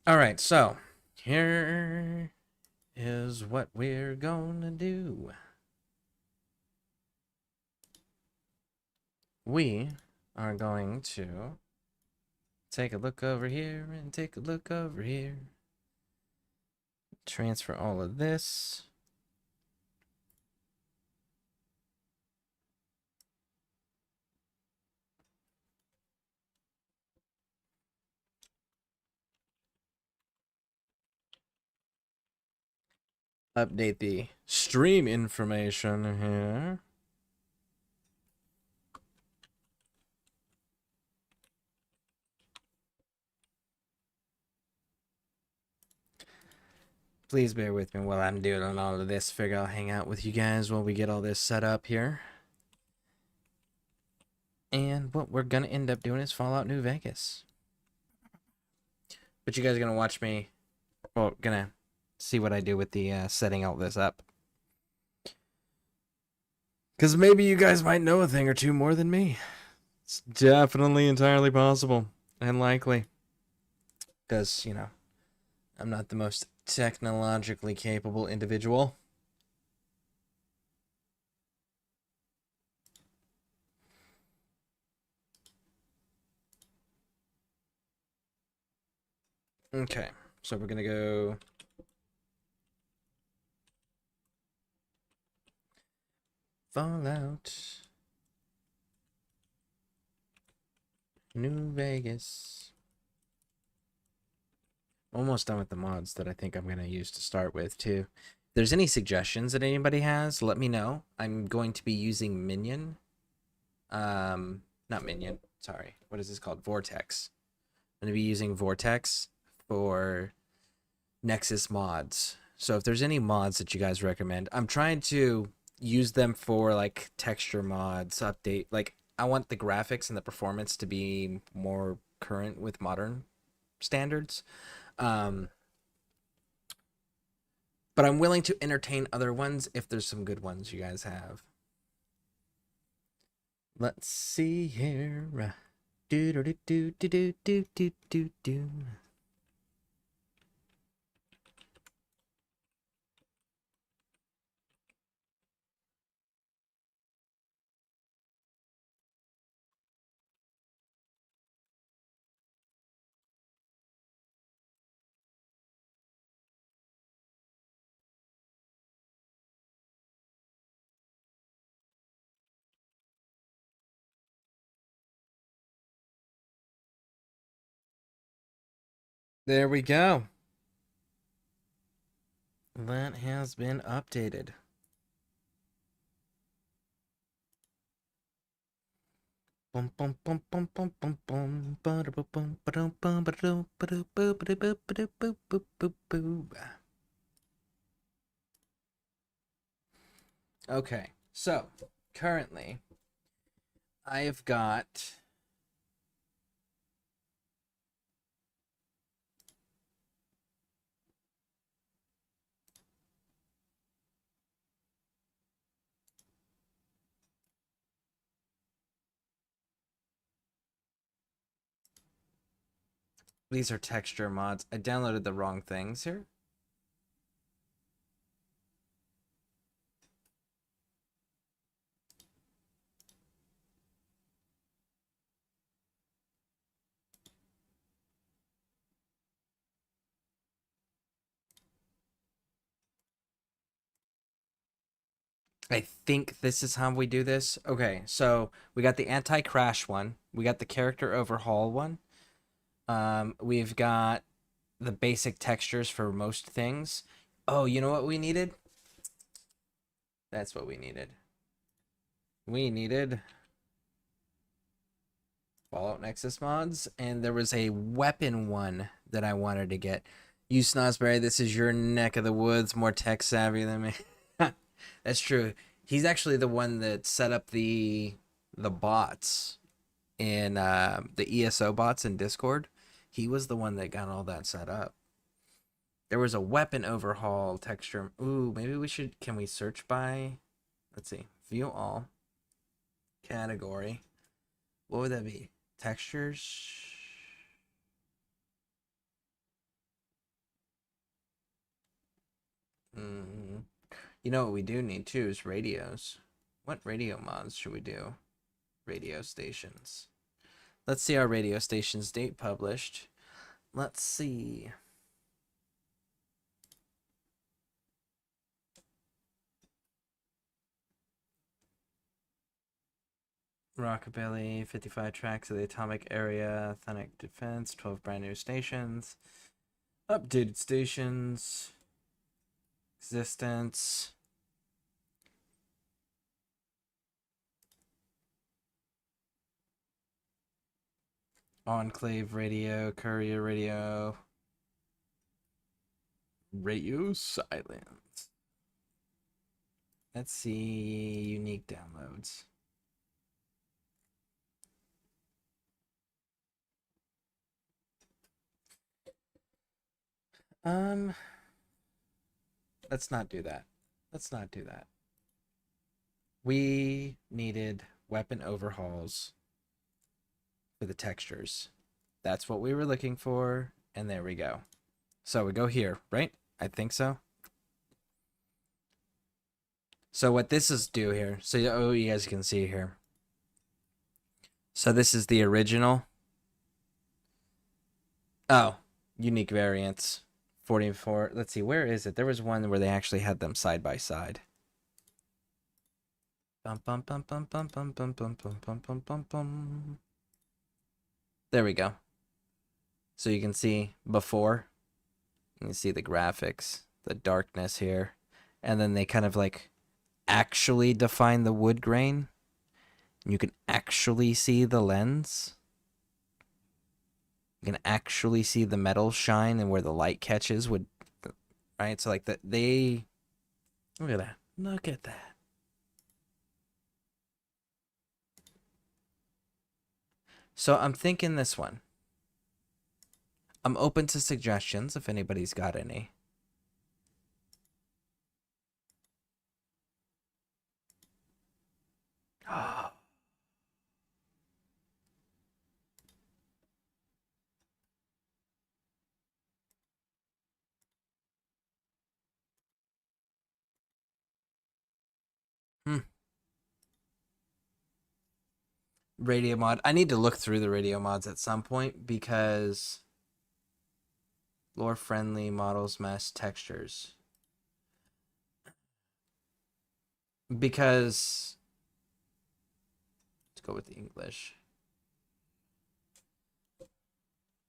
All right, so here is what we're gonna do. We are going to take a look over here and take a look over here. Transfer all of this. Update the stream information here. Please bear with me while I'm doing all of this. Figure I'll hang out with you guys while we get all this set up here. And what we're gonna end up doing is Fallout New Vegas. But you guys are gonna watch me, well, gonna see what I do with the setting all this up. Because maybe you guys might know a thing or two more than me. It's definitely entirely possible and likely. Because, you know, I'm not the most technologically capable individual. Okay, so we're gonna go Fallout New Vegas. Almost done with the mods that I think I'm gonna use to start with too. If there's any suggestions that anybody has, let me know. I'm going to be using Minion Not Minion, sorry. What is this called? Vortex. I'm going to be using Vortex for Nexus mods. So if there's any mods that you guys recommend, I'm trying to use them for like texture mods, update. Like I want the graphics and the performance to be more current with modern standards. But I'm willing to entertain other ones if there's some good ones you guys have. Let's see here. Do do do do do do do do do. There we go. That has been updated. Bum bum bum bum bum bum bum ba bum bum ba bum ba dum ba dum ba ba ba ba ba ba ba ba. Okay, so currently I have got these are texture mods. I downloaded the wrong things here. I think this is how we do this. Okay, so we got the anti-crash one. We got the character overhaul one. We've got the basic textures for most things. Oh, you know what we needed? That's what we needed. We needed Fallout Nexus mods, and there was a weapon one that I wanted to get. You Snosberry, this is your neck of the woods, more tech savvy than me. That's true. He's actually the one that set up the bots in the ESO bots in Discord. He was the one that got all that set up. There was a weapon overhaul texture. Ooh, maybe we should. Can we search by? Let's see. View all. Category. What would that be? Textures. You know what we do need too is radios. What radio mods should we do? Radio stations. Let's see our radio stations date published. Let's see. Rockabilly, 55 tracks of the atomic area, Athenic defense, 12 brand new stations, updated stations, existence. Enclave radio, courier radio, radio silence. Let's see unique downloads. Let's not do that. Let's not do that. We needed weapon overhauls for the textures. That's what we were looking for, and there we go. So we go here, right? I think so. So what this is do here, so you guys can see here. So this is the original. Oh, unique variants. 44. Let's see, where is it? There was one where they actually had them side by side. Bum bum bum bum bum bum bum bum bum bum bum bum bum. There we go. So you can see before. You can see the graphics, the darkness here, and then they kind of like actually define the wood grain. You can actually see the lens. You can actually see the metal shine and where the light catches would, right? So like that they, look at that. Look at that. So I'm thinking this one. I'm open to suggestions if anybody's got any. Radio mod. I need to look through the radio mods at some point because lore friendly models, mass textures. Because let's go with the English.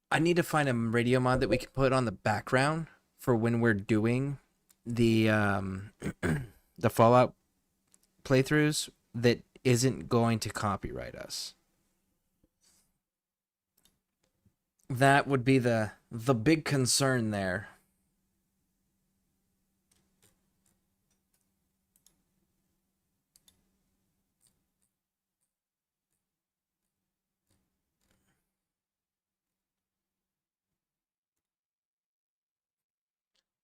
I need to find a radio mod that we can put on the background for when we're doing the the Fallout playthroughs that isn't going to copyright us. That would be the big concern there.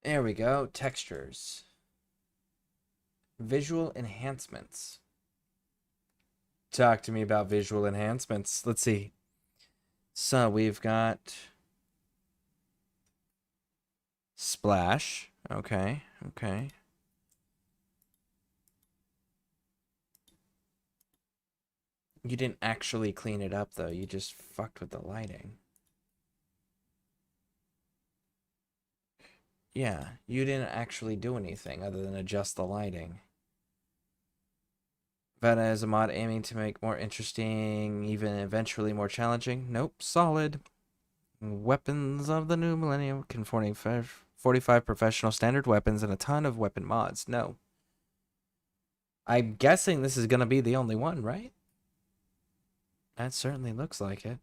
There we go. Textures. Visual enhancements. Talk to me about visual enhancements. Let's see. So we've got splash. Okay. Okay. You didn't actually clean it up though. You just fucked with the lighting. Yeah, you didn't actually do anything other than adjust the lighting. Veta is a mod aiming to make more interesting, even eventually more challenging. Nope, solid. Weapons of the new millennium, conforming 45 professional standard weapons and a ton of weapon mods. No. I'm guessing this is going to be the only one, right? That certainly looks like it.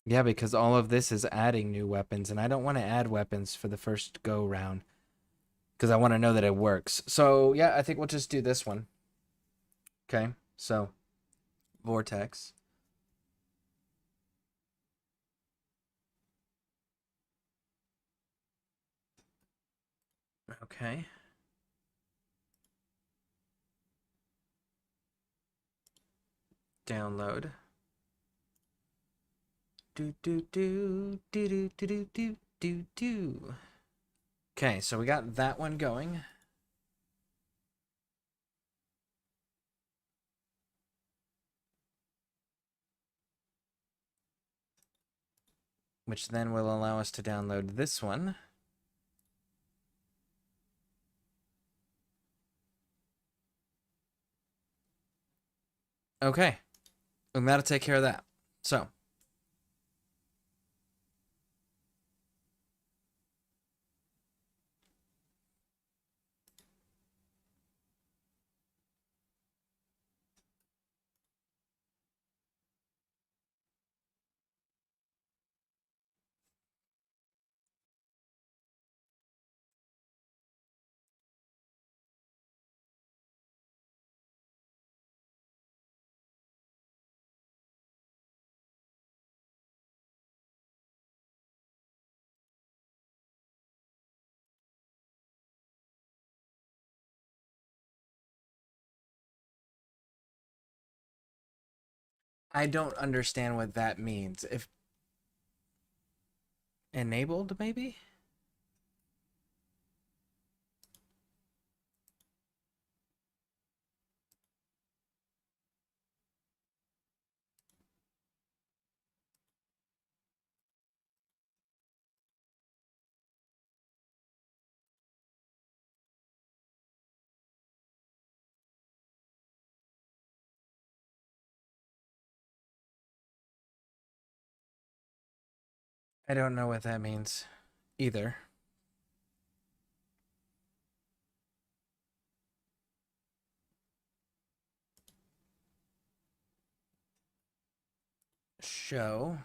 Yeah, because all of this is adding new weapons, and I don't want to add weapons for the first go round because I want to know that it works. So, yeah, I think we'll just do this one. Okay, so Vortex. Okay. Download. Do. Okay, so we got that one going. Which then will allow us to download this one. Okay. And that'll take care of that. So. I don't understand what that means. If enabled, maybe? I don't know what that means either. Show.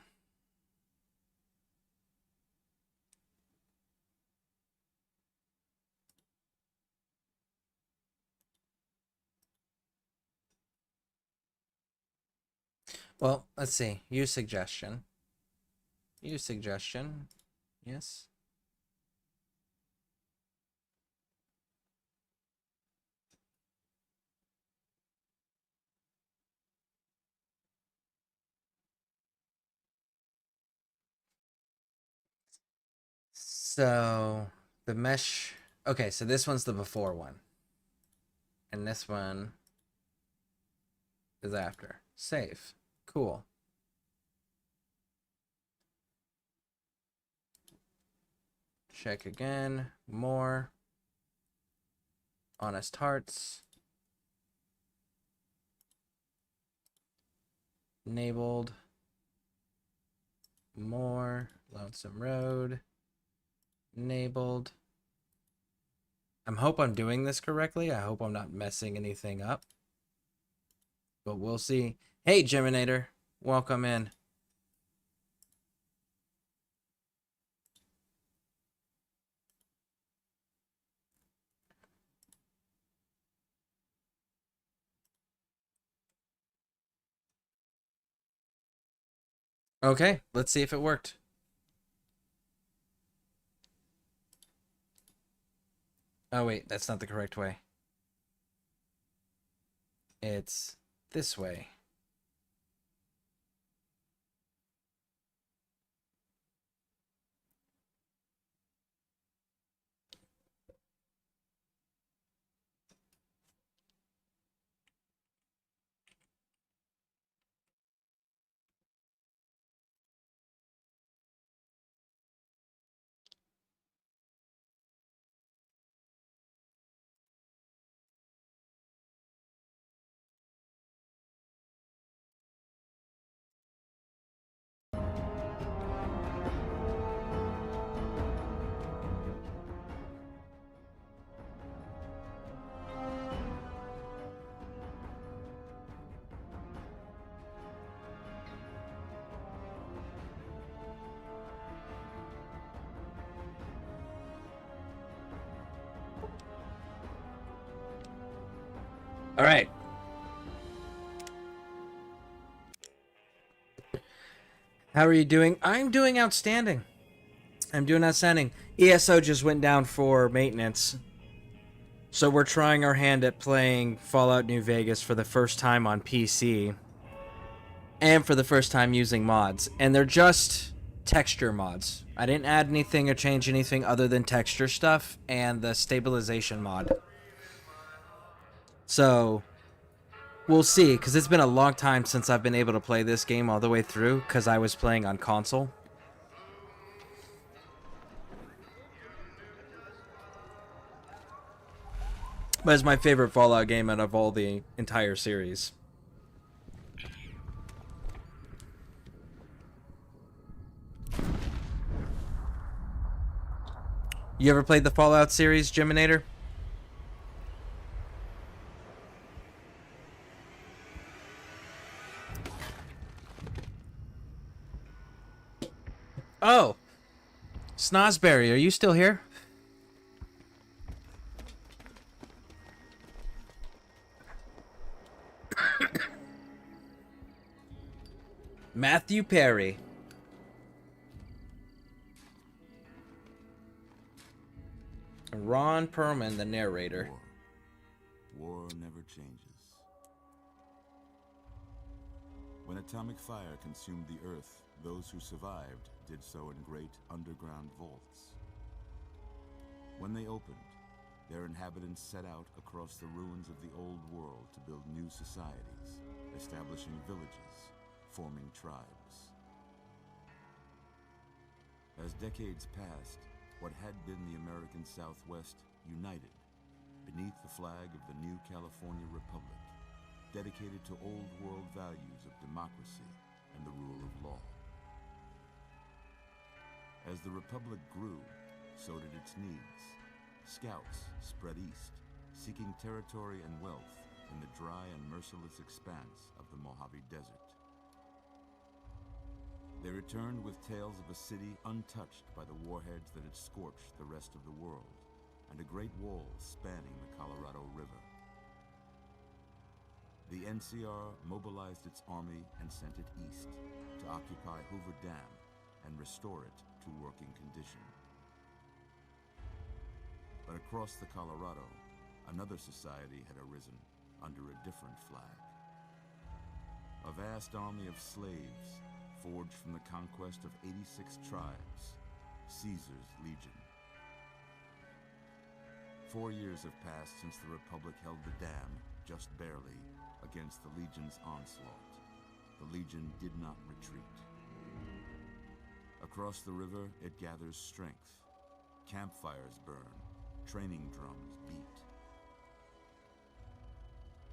Well, let's see. Use suggestion. Use suggestion. Yes. So the mesh. Okay, so this one's the before one. And this one is after. Save. Cool. Check again. More. Honest Hearts. Enabled. More. Lonesome Road. Enabled. I hope I'm doing this correctly. I hope I'm not messing anything up. But we'll see. Hey, Geminator. Welcome in. Okay, let's see if it worked. Oh, wait, that's not the correct way. It's this way. All right. How are you doing? I'm doing outstanding. I'm doing outstanding. ESO just went down for maintenance. So we're trying our hand at playing Fallout New Vegas for the first time on PC. And for the first time using mods. And they're just texture mods. I didn't add anything or change anything other than texture stuff and the stabilization mod. So we'll see, because it's been a long time since I've been able to play this game all the way through, because I was playing on console. But it's my favorite Fallout game out of all the entire series. You ever played the Fallout series, Geminator? Oh! Snozberry, are you still here? Matthew Perry. Ron Perlman, the narrator. War never changes. When atomic fire consumed the Earth, those who survived did so in great underground vaults. When they opened, their inhabitants set out across the ruins of the old world to build new societies, establishing villages, forming tribes. As decades passed, what had been the American Southwest united beneath the flag of the new California Republic, dedicated to old world values of democracy and the rule of law. As the Republic grew, so did its needs. Scouts spread east, seeking territory and wealth in the dry and merciless expanse of the Mojave Desert. They returned with tales of a city untouched by the warheads that had scorched the rest of the world, and a great wall spanning the Colorado River. The NCR mobilized its army and sent it east to occupy Hoover Dam and restore it to working condition. But across the Colorado, another society had arisen under a different flag. A vast army of slaves forged from the conquest of 86 tribes, Caesar's Legion. 4 years have passed since the Republic held the dam, just barely, against the Legion's onslaught. The Legion did not retreat. Across the river, it gathers strength. Campfires burn, training drums beat.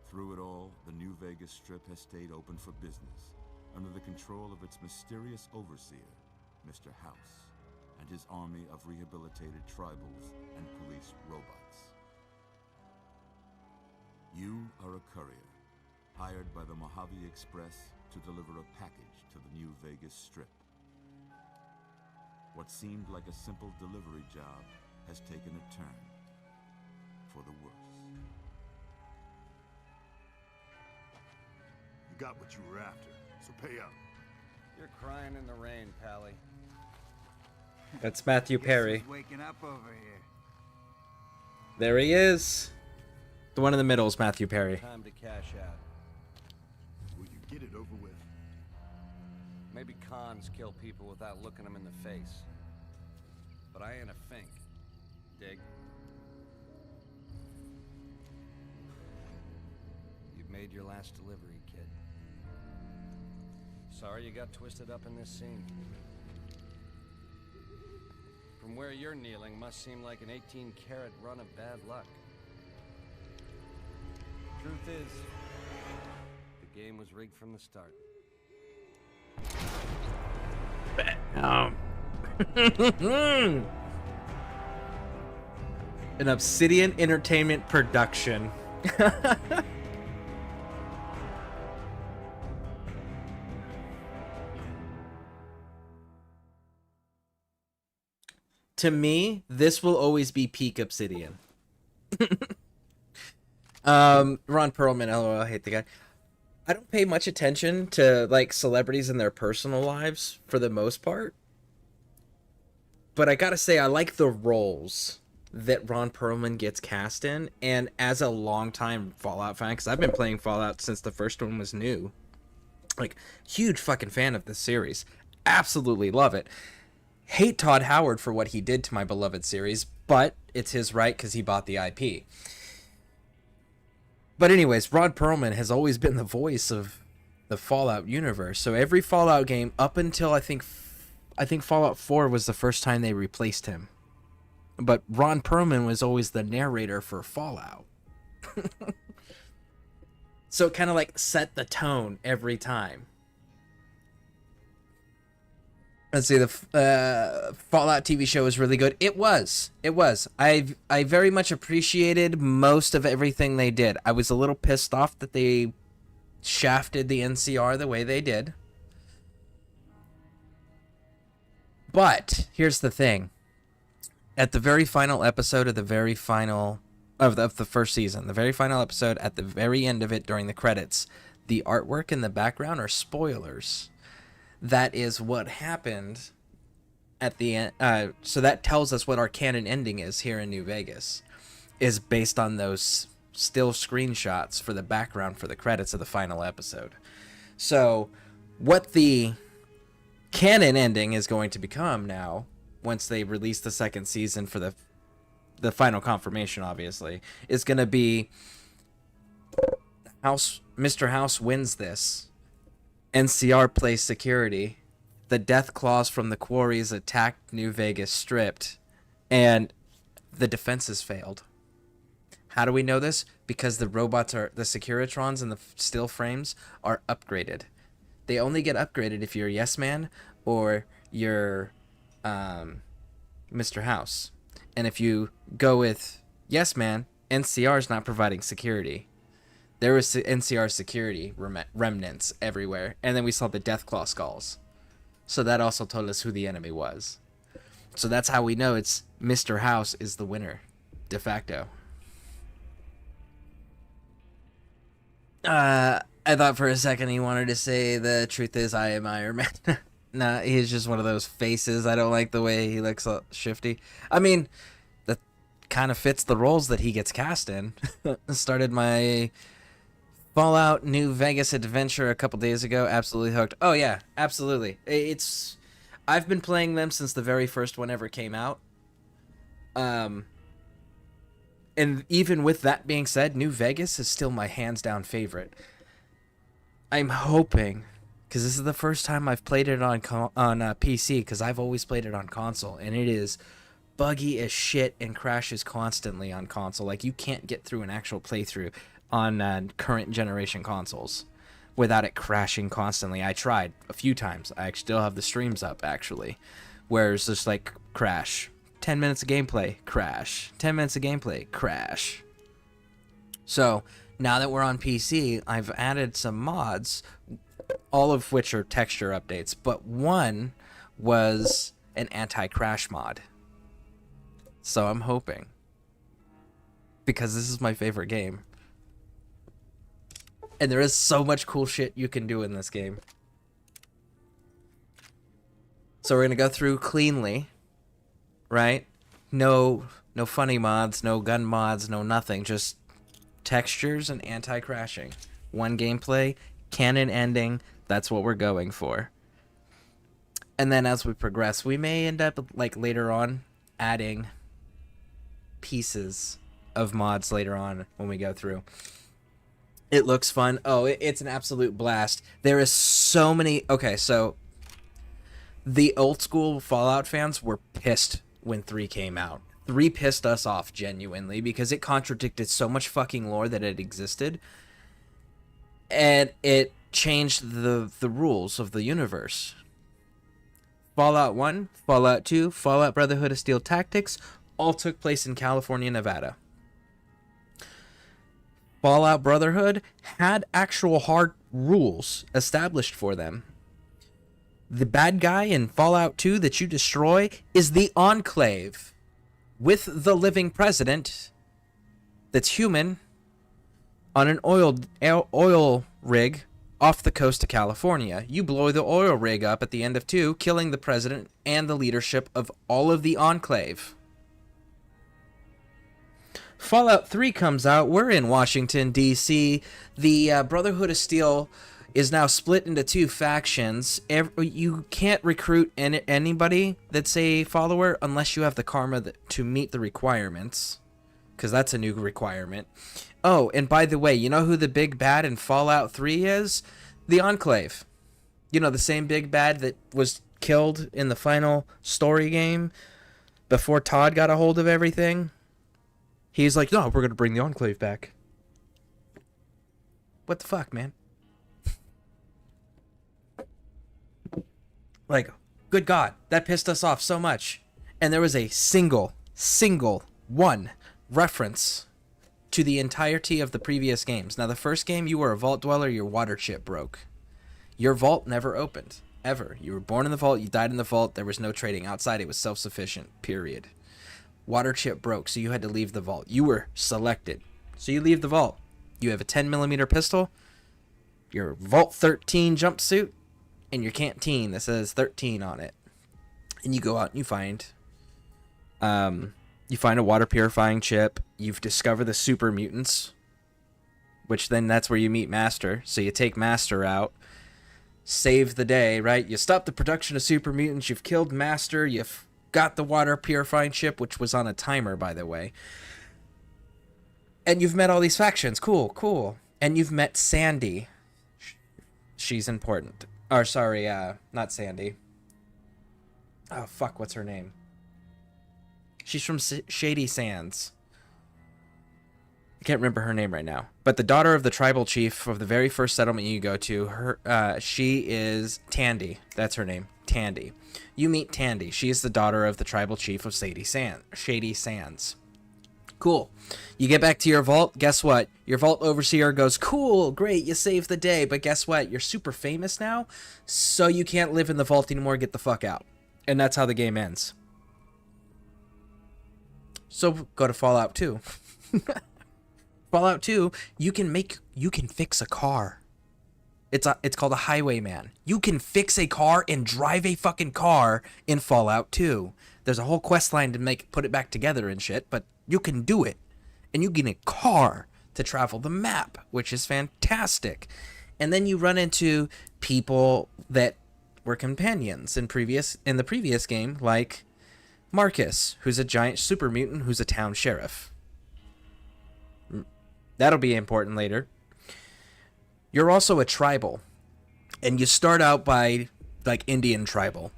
Through it all, the New Vegas Strip has stayed open for business, under the control of its mysterious overseer, Mr. House, and his army of rehabilitated tribals and police robots. You are a courier, hired by the Mojave Express to deliver a package to the New Vegas Strip. What seemed like a simple delivery job has taken a turn for the worse. You got what you were after, so pay up. You're crying in the rain, Pally. That's Matthew Perry. Guess who's waking up over here. There he is. The one in the middle is Matthew Perry. Time to cash out. Will you get it over with? Maybe cons kill people without looking them in the face. But I ain't a fink. Dig? You've made your last delivery, kid. Sorry you got twisted up in this scene. From where you're kneeling must seem like an 18-carat run of bad luck. Truth is, the game was rigged from the start. An Obsidian Entertainment production. To me, this will always be peak Obsidian. Ron Perlman, LOL, I hate the guy. I don't pay much attention to like celebrities and their personal lives for the most part. But I gotta say, I like the roles that Ron Perlman gets cast in. And as a longtime Fallout fan, because I've been playing Fallout since the first one was new. Like, huge fucking fan of this series. Absolutely love it. Hate Todd Howard for what he did to my beloved series, but it's his right because he bought the IP. But anyways, Ron Perlman has always been the voice of the Fallout universe. So every Fallout game up until I think Fallout 4 was the first time they replaced him. But Ron Perlman was always the narrator for Fallout. So it kind of like set the tone every time. Let's see, the Fallout TV show was really good. It was. I very much appreciated most of everything they did. I was a little pissed off that they shafted the NCR the way they did. But here's the thing. At the very final episode of the first season, the very final episode, at the very end of it during the credits, the artwork in the background are spoilers. That is what happened at the end. So that tells us what our canon ending is here in New Vegas, is based on those still screenshots for the background for the credits of the final episode. So what the canon ending is going to become now, once they release the second season for the final confirmation, obviously, is going to be Mr. House wins this. NCR plays security. The death claws from the quarries attacked New Vegas stripped, and the defenses failed. How do we know this? Because the robots the Securitrons and the steel frames are upgraded. They only get upgraded if you're a yes man or you're Mr. House. And if you go with Yes Man, NCR is not providing security. There was NCR security remnants everywhere. And then we saw the Deathclaw skulls. So that also told us who the enemy was. So that's how we know it's Mr. House is the winner, de facto. I thought for a second he wanted to say the truth is I am Iron Man. Nah, he's just one of those faces. I don't like the way he looks shifty. I mean, that kind of fits the roles that he gets cast in. Started my Fallout New Vegas adventure a couple days ago. Absolutely hooked. Oh yeah, absolutely. I've been playing them since the very first one ever came out. And even with that being said, New Vegas is still my hands down favorite. I'm hoping, because this is the first time I've played it on PC, because I've always played it on console, and it is buggy as shit and crashes constantly on console. Like, you can't get through an actual playthrough on current generation consoles without it crashing constantly. I tried a few times. I still have the streams up, actually, where it's just like, crash. 10 minutes of gameplay, crash. 10 minutes of gameplay, crash. So, now that we're on PC, I've added some mods, all of which are texture updates, but one was an anti-crash mod. So I'm hoping, because this is my favorite game, and there is so much cool shit you can do in this game. So we're gonna go through cleanly, right? No funny mods, no gun mods, no nothing, just textures and anti-crashing. One gameplay, canon ending, that's what we're going for. And then as we progress, we may end up, like, later on, adding pieces of mods later on when we go through. It looks fun. Oh, it's an absolute blast. There is so many... Okay, so the old school Fallout fans were pissed when 3 came out. 3 pissed us off genuinely because it contradicted so much fucking lore that it existed. And it changed the rules of the universe. Fallout 1, Fallout 2, Fallout Brotherhood of Steel Tactics all took place in California, Nevada. Fallout Brotherhood had actual hard rules established for them. The bad guy in Fallout 2 that you destroy is the Enclave, with the living president that's human on an oil rig off the coast of California. You blow the oil rig up at the end of 2, killing the president and the leadership of all of the Enclave. Fallout 3 comes out. We're in Washington, D.C. The Brotherhood of Steel is now split into 2 factions. You can't recruit anybody that's a follower unless you have the karma to meet the requirements, because that's a new requirement. Oh, and by the way, you know who the big bad in Fallout 3 is? The Enclave. You know, the same big bad that was killed in the final story game before Todd got a hold of everything? He's like, no, we're going to bring the Enclave back. What the fuck, man? Like, good God, that pissed us off so much. And there was a single one reference to the entirety of the previous games. Now, the first game, you were a vault dweller, your water chip broke. Your vault never opened, ever. You were born in the vault, you died in the vault, there was no trading outside, it was self-sufficient, period. Water chip broke, so you had to leave the vault. You were selected, so you leave the vault. You have a 10mm pistol, your Vault 13 jumpsuit, and your canteen that says 13 on it. And you go out and you find a water purifying chip. You've discovered the super mutants, which then that's where you meet Master. So you take Master out, save the day, right? You stop the production of super mutants. You've killed Master. You've got the water purifying chip, which was on a timer, by the way. And you've met all these factions. Cool. And you've met Sandy. She's important. Or, sorry, not Sandy. Oh, fuck, what's her name? She's from Shady Sands. I can't remember her name right now, but the daughter of the tribal chief of the very first settlement you go to, she is Tandy. That's her name, Tandy. You meet Tandy. She is the daughter of the tribal chief of Shady Sands. Cool. You get back to your vault. Guess what? Your vault overseer goes, cool, great, you saved the day. But guess what? You're super famous now, so you can't live in the vault anymore. Get the fuck out. And that's how the game ends. So go to Fallout 2. Fallout 2, you can fix a car. It's called a highwayman. You can fix a car and drive a fucking car in Fallout 2. There's a whole quest line to put it back together and shit, but you can do it. And you get a car to travel the map, which is fantastic. And then you run into people that were companions in the previous game, like Marcus, who's a giant super mutant who's a town sheriff. That'll be important later. You're also a tribal, and you start out by like Indian tribal,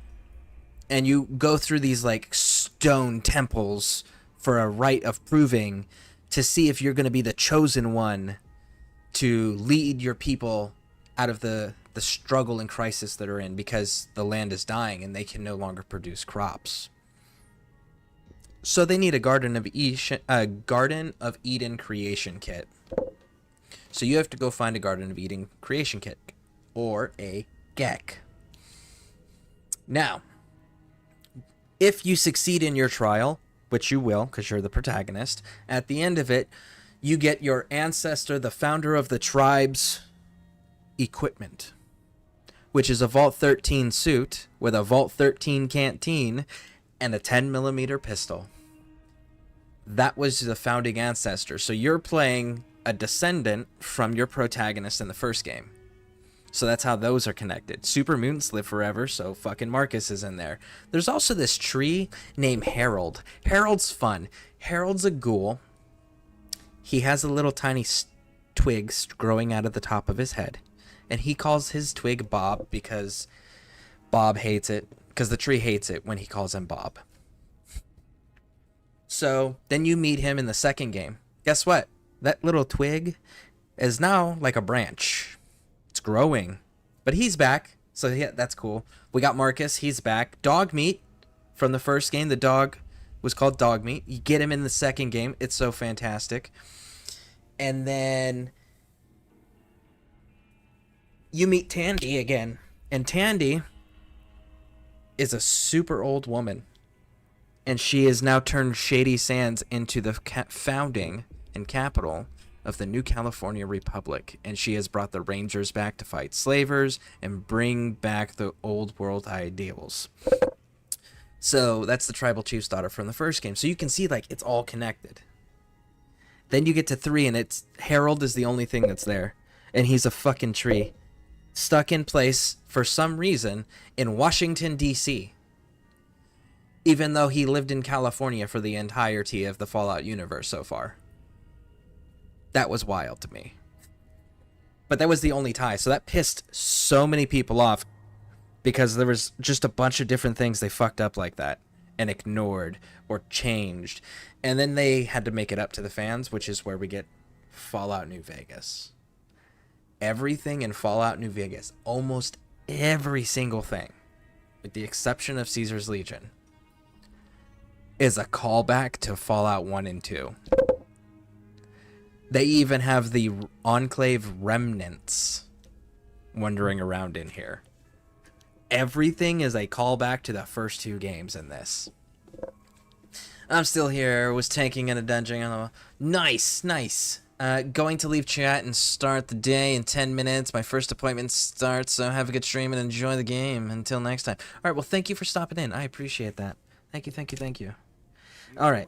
and you go through these like stone temples for a rite of proving to see if you're going to be the chosen one to lead your people out of the struggle and crisis that are in, because the land is dying and they can no longer produce crops. So they need a Garden of Eden creation kit. So you have to go find a Garden of Eden creation kit, or a GEC. Now, if you succeed in your trial, which you will because you're the protagonist, at the end of it, you get your ancestor, the founder of the tribe's equipment, which is a Vault 13 suit with a Vault 13 canteen and a 10mm pistol. That was the founding ancestor. So you're playing a descendant from your protagonist in the first game. So that's how those are connected. Super mutants live forever, so fucking Marcus is in there. There's also this tree named Harold. Harold's fun. Harold's a ghoul. He has a little tiny twigs growing out of the top of his head. And he calls his twig Bob because Bob hates it. Because the tree hates it when he calls him Bob. So then you meet him in the second game. Guess what? That little twig is now like a branch. It's growing. But he's back. So yeah, that's cool. We got Marcus. He's back. Dog Meat from the first game. The dog was called Dog Meat. You get him in the second game. It's so fantastic. And then you meet Tandy again. And Tandy is a super old woman. And she has now turned Shady Sands into the founding and capital of the new California Republic. And she has brought the Rangers back to fight slavers and bring back the old world ideals. So that's the tribal chief's daughter from the first game. So you can see like it's all connected. Then you get to 3 and it's Harold is the only thing that's there. And he's a fucking tree. Stuck in place for some reason in Washington, D.C. Even though he lived in California for the entirety of the Fallout universe so far. That was wild to me. But that was the only tie. So that pissed so many people off because there was just a bunch of different things they fucked up like that and ignored or changed. And then they had to make it up to the fans, which is where we get Fallout New Vegas. Everything in Fallout New Vegas, almost every single thing, with the exception of Caesar's Legion, is a callback to Fallout 1 and 2. They even have the Enclave remnants wandering around in here. Everything is a callback to the first 2 games in this. I'm still here, was tanking in a dungeon. Nice. Going to leave chat and start the day in 10 minutes. My first appointment starts, so have a good stream and enjoy the game. Until next time. Alright, well, thank you for stopping in. I appreciate that. Thank you. Alright.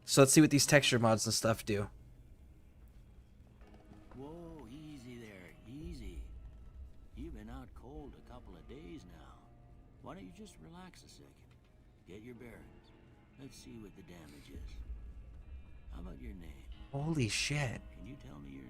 So let's see what these texture mods and stuff do. Whoa, easy there, easy. You've been out cold a couple of days now. Why don't you just relax a second? Get your bearings. Let's see what the damage is. How about your name? Holy shit. Can you tell me your name?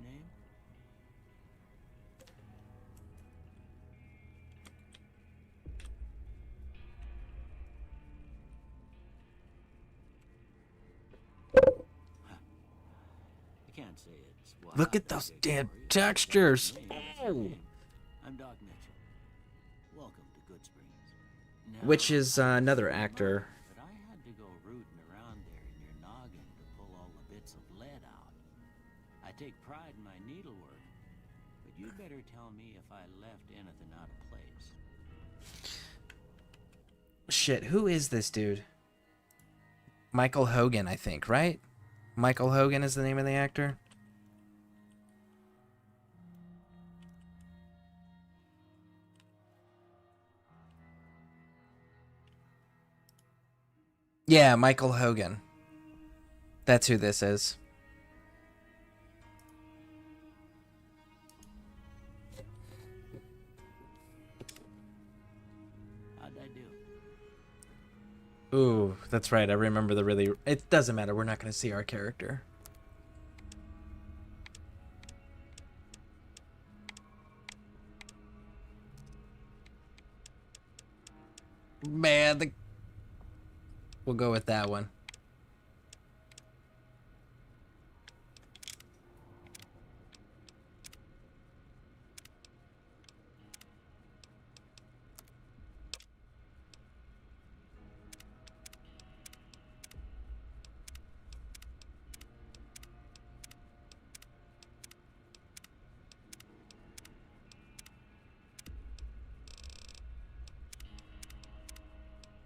I can't say it's what Look at those damn textures. Oh. I'm Doc Mitchell. Welcome to Good Springs. Now, Which is another actor. but I had to go rooting around there in your noggin to pull all the bits of lead out. I take pride in my needlework, but you'd better tell me if I left anything out of place. Shit, who is this dude? Michael Hogan, I think, right? Michael Hogan is the name of the actor. Yeah, Michael Hogan. That's who this is. How'd I do? Ooh, that's right. I remember the really... It doesn't matter. We're not going to see our character. Man, the... We'll go with that one.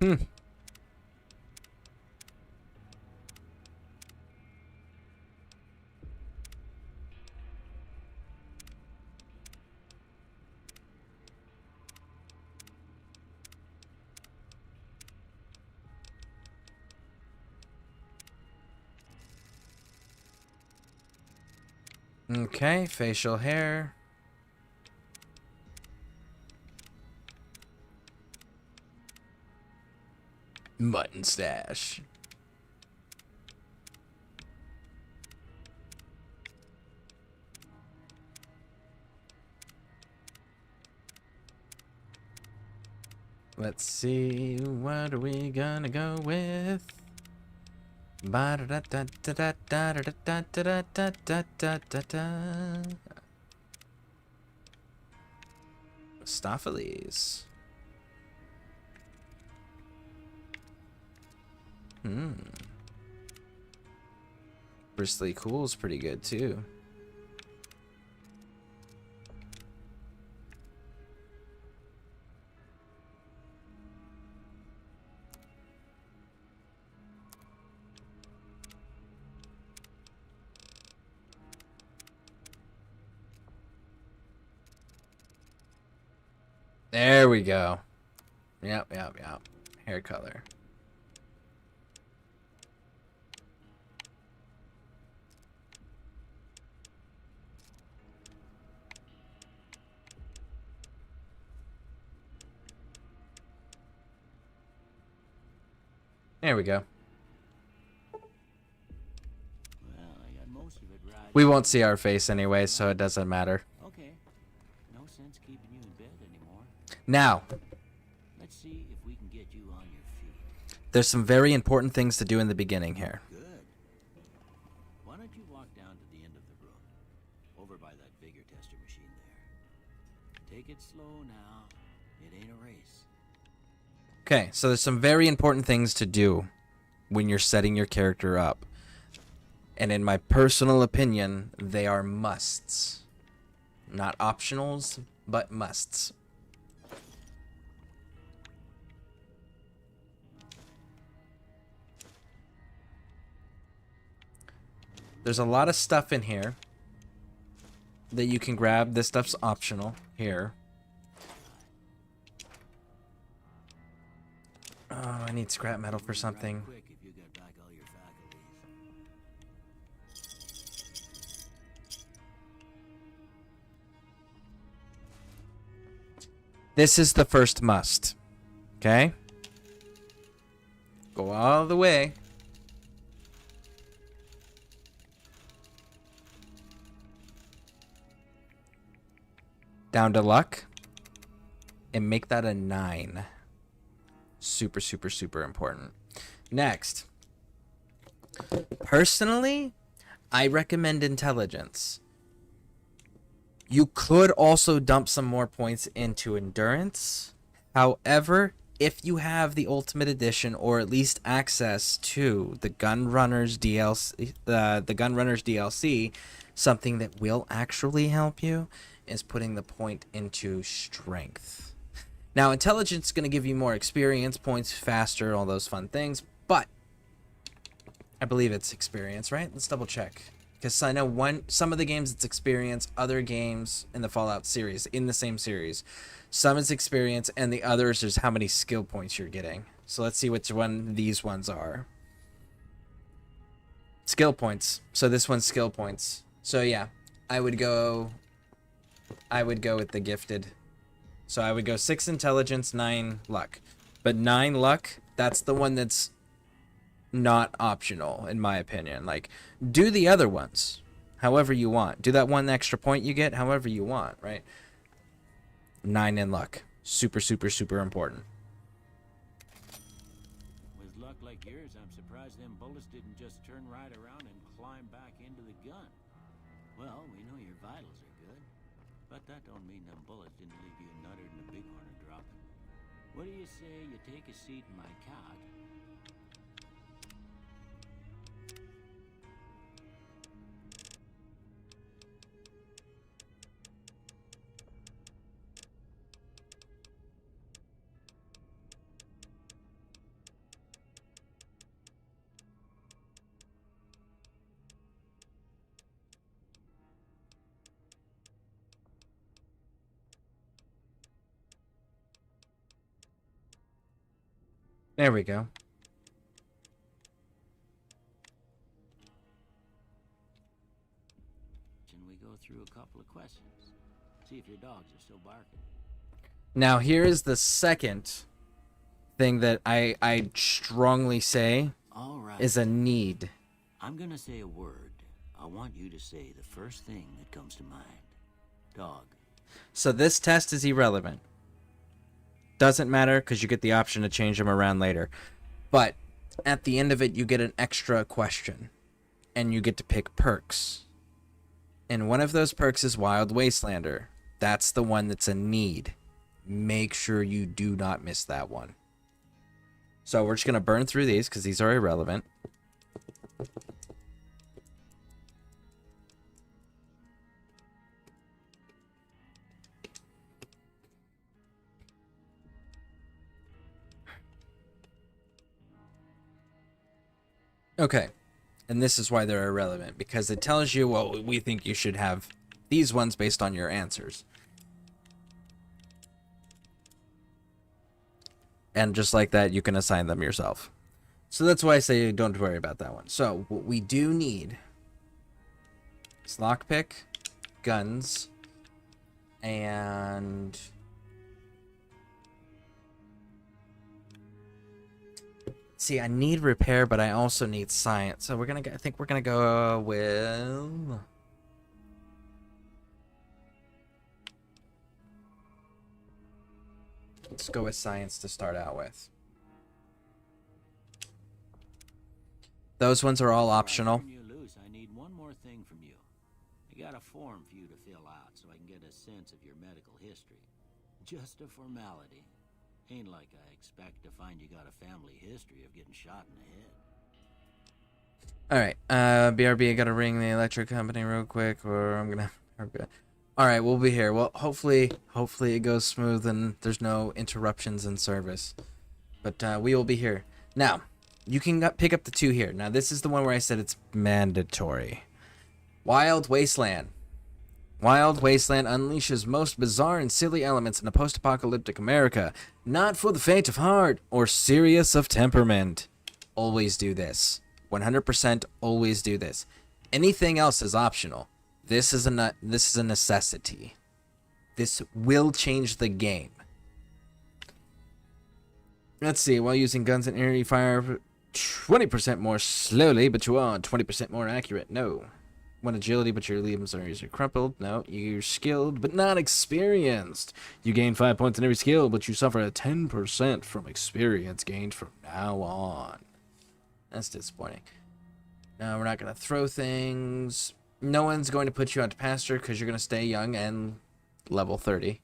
Hmm. Okay, facial hair. Mutton stash. Let's see, what are we gonna go with? Stopheles. Bristly Cool's pretty good too. There we go. Yep. Hair color. There we go. Well, I got most of it right. We won't see our face anyway, so it doesn't matter. Okay. No sense keeping you in bed anymore. Now, Let's see if we can get you on your feet. there's some very important things to do in the beginning here. Good. Why don't you walk down to the end of the room, over by that vigor tester machine there. Take it slow now. It ain't a race. Okay, so there's some very important things to do when you're setting your character up. And in my personal opinion, they are musts. Not optionals, but musts. There's a lot of stuff in here that you can grab. This stuff's optional here. Oh, I need scrap metal for something. This is the first must. Okay? Go all the way. Down to luck. And make that a 9. Super, super, super important. Next. Personally, I recommend intelligence. You could also dump some more points into endurance. However, if you have the Ultimate Edition or at least access to the Gunrunners DLC, something that will actually help you is putting the point into strength. Now, intelligence is going to give you more experience points faster, all those fun things, but I believe it's experience, right? Let's double check. Because I know some of the games it's experience, other games in the Fallout series, in the same series, some is experience, and the others is how many skill points you're getting. So let's see which one these ones are. Skill points. So this one's skill points. So yeah, I would go with the gifted. So I would go 6 intelligence, 9 luck. But 9 luck, that's the one that's not optional, in my opinion. Like, do the other ones however you want. Do that 1 extra point you get however you want, right? 9 in luck. Super, super, super important. With luck like yours, I'm surprised them bullets didn't just turn right around and climb back into the gun. Well, we know your vitals are good, but that don't mean them bullets didn't leave you nuttered and a bighorn a dropping. What do you say you take a seat in my cot? There we go. Can we go through a couple of questions? See if your dogs are still barking. Now, here is the second thing that I strongly say All right. is a need. I'm gonna say a word. I want you to say the first thing that comes to mind. Dog. So this test is irrelevant. Doesn't matter because you get the option to change them around later. But at the end of it, you get an extra question. And you get to pick perks. And one of those perks is Wild Wastelander. That's the one that's a need. Make sure you do not miss that one. So we're just going to burn through these because these are irrelevant. Okay, and this is why they're irrelevant, because it tells you, well, we think you should have these ones based on your answers. And just like that, you can assign them yourself. So that's why I say don't worry about that one. So what we do need is lockpick, guns, and see, I need repair, but I also need science. So I think we're gonna go with let's go with science to start out with. Those ones are all optional. When you lose, I need one more thing from you. I got a form for you to fill out so I can get a sense of your medical history. Just a formality. Ain't like I expect to find you got a family history of getting shot in the head. Alright, BRB, I gotta ring the electric company real quick, or I'm gonna... Alright, we'll be here. Well, hopefully it goes smooth and there's no interruptions in service. But we will be here. Now, you can pick up the 2 here. Now, this is the one where I said it's mandatory. Wild Wasteland. Wild Wasteland unleashes most bizarre and silly elements in a post-apocalyptic America. Not for the faint of heart or serious of temperament. Always do this. 100% always do this. Anything else is optional. This is a necessity. This will change the game. Let's see. While using guns and air, you fire 20% more slowly, but you are 20% more accurate. No. 1 agility, but your limbs are easier crumpled. No, you're skilled, but not experienced. You gain 5 points in every skill, but you suffer a 10% from experience gained from now on. That's disappointing. No, we're not going to throw things. No one's going to put you out to pasture because you're going to stay young and level 30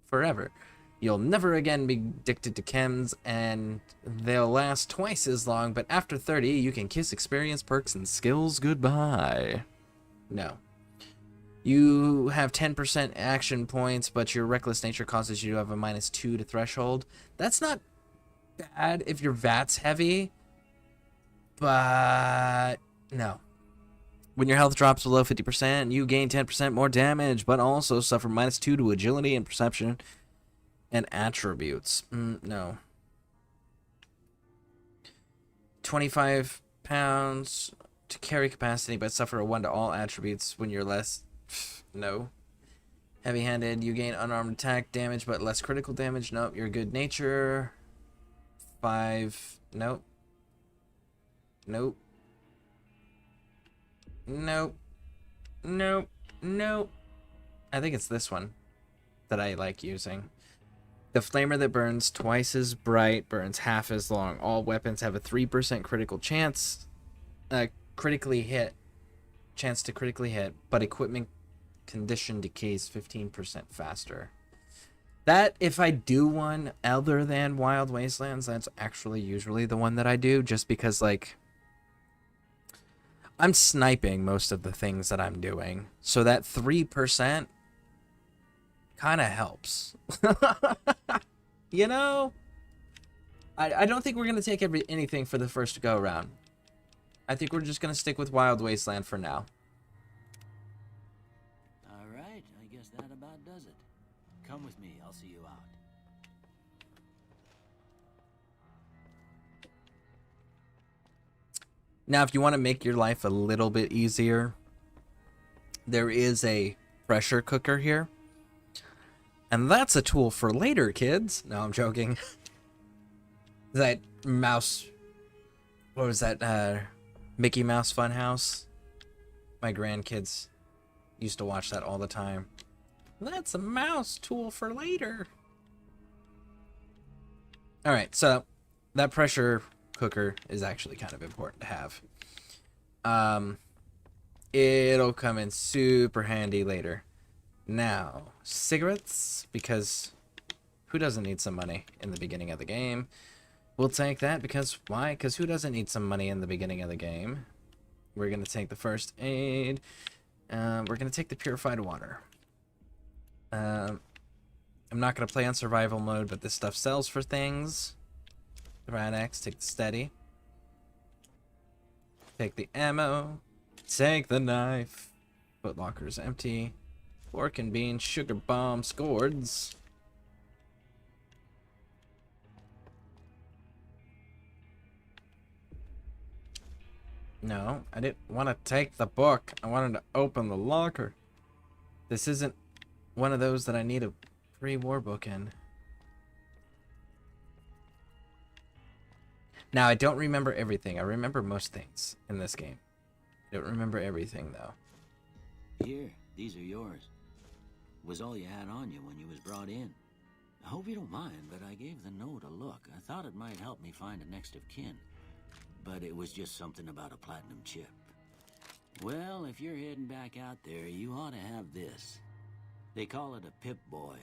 forever. You'll never again be addicted to chems, and they'll last twice as long, but after 30, you can kiss experience, perks, and skills goodbye. No. You have 10% action points, but your reckless nature causes you to have a -2 to threshold. That's not bad if your VAT's heavy, but no. When your health drops below 50%, you gain 10% more damage, but also suffer -2 to agility and perception and attributes. No. 25 pounds to carry capacity, but suffer a 1 to all attributes when you're less. No. Heavy-handed, you gain unarmed attack damage, but less critical damage. Nope. Your good nature. 5. Nope. Nope. Nope. Nope. Nope. I think it's this one that I like using. The flamer that burns twice as bright burns half as long. All weapons have a 3% critical chance to critically hit, but equipment condition decays 15% faster. That, if I do one other than Wild Wastelands, that's actually usually the one that I do, just because, like, I'm sniping most of the things that I'm doing, so that 3% kind of helps. You know, I don't think we're going to take anything for the first go around. I think we're just going to stick with Wild Wasteland for now. All right, I guess that about does it. Come with me, I'll see you out. Now, if you want to make your life a little bit easier, there is a pressure cooker here. And that's a tool for later, kids. No, I'm joking. That mouse... What was that? Mickey Mouse Funhouse? My grandkids used to watch that all the time. That's a mouse tool for later. Alright, so that pressure cooker is actually kind of important to have. It'll come in super handy later. Now, cigarettes, because who doesn't need some money in the beginning of the game? We'll take that because, why? Because who doesn't need some money in the beginning of the game? We're going to take the first aid. We're going to take the purified water. I'm not going to play on survival mode, but this stuff sells for things. The Rat Axe, take the steady. Take the ammo. Take the knife. Footlocker's empty. Pork and beans, sugar bombs, gourds. No, I didn't want to take the book. I wanted to open the locker. This isn't one of those that I need a pre-war book in. Now, I don't remember everything. I remember most things in this game. I don't remember everything, though. Here, these are yours. Was all you had on you when you was brought in. I hope you don't mind, but I gave the note a look. I thought it might help me find a next of kin. But it was just something about a platinum chip. Well, if you're heading back out there, you ought to have this. They call it a Pip-Boy.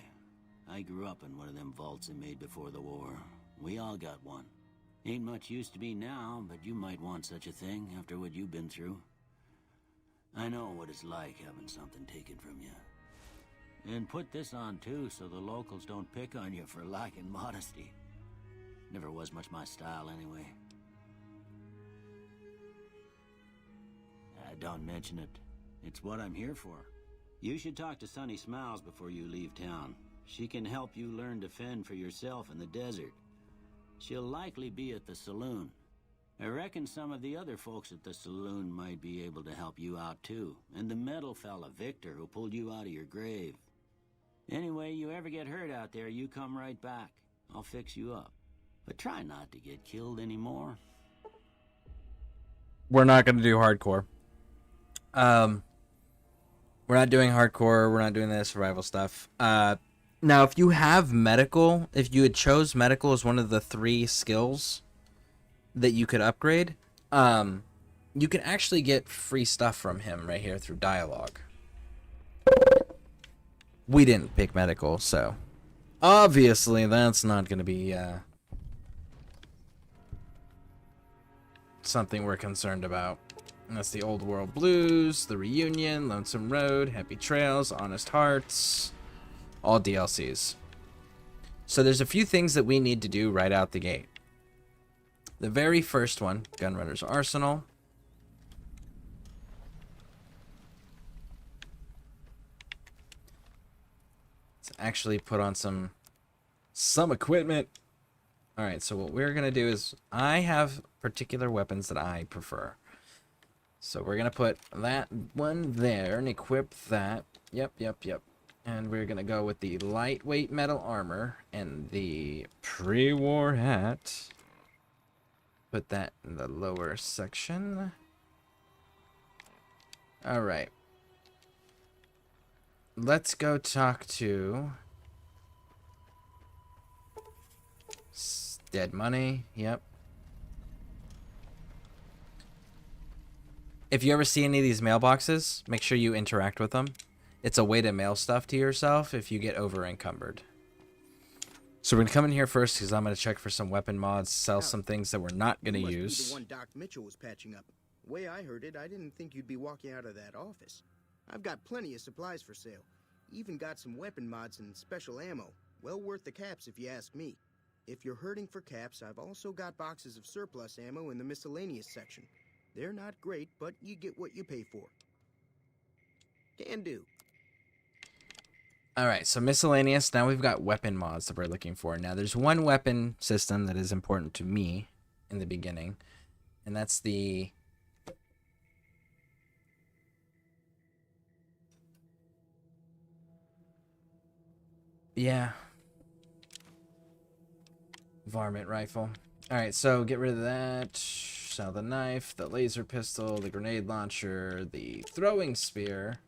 I grew up in one of them vaults they made before the war. We all got one. Ain't much use to me now, but you might want such a thing after what you've been through. I know what it's like having something taken from you. And put this on too, so the locals don't pick on you for lacking modesty. Never was much my style anyway. Don't mention it. It's what I'm here for. You should talk to Sunny Smiles before you leave town. She can help you learn to fend for yourself in the desert. She'll likely be at the saloon. I reckon some of the other folks at the saloon might be able to help you out too. And the metal fella, Victor, who pulled you out of your grave. Anyway, you ever get hurt out there, you come right back. I'll fix you up. But try not to get killed anymore. We're not going to do hardcore. We're not doing hardcore. We're not doing the survival stuff. Now, if you have medical, if you had chose medical as one of the 3 skills that you could upgrade, you can actually get free stuff from him right here through dialogue. We didn't pick medical, so obviously that's not going to be something we're concerned about. And that's the Old World Blues, The Reunion, Lonesome Road, Happy Trails, Honest Hearts, all DLCs. So there's a few things that we need to do right out the gate. The very first one, Gunrunner's Arsenal. Let's actually put on some equipment. Alright, so what we're going to do is, I have particular weapons that I prefer. So we're going to put that one there and equip that. Yep. And we're going to go with the lightweight metal armor and the pre-war hat. Put that in the lower section. Alright. Let's go talk to... Dead money, yep. If you ever see any of these mailboxes, make sure you interact with them. It's a way to mail stuff to yourself if you get over encumbered. So we're going to come in here first because I'm going to check for some weapon mods, sell some things that we're not going to use. Be the one Doc Mitchell was patching up. The way I heard it, I didn't think you'd be walking out of that office. I've got plenty of supplies for sale. Even got some weapon mods and special ammo. Well worth the caps if you ask me. If you're hurting for caps, I've also got boxes of surplus ammo in the miscellaneous section. They're not great, but you get what you pay for. Can do. Alright, so miscellaneous. Now we've got weapon mods that we're looking for. Now there's one weapon system that is important to me in the beginning, and that's the... Yeah. Varmint rifle. Alright, so get rid of that. Sell the knife, the laser pistol, the grenade launcher, the throwing spear,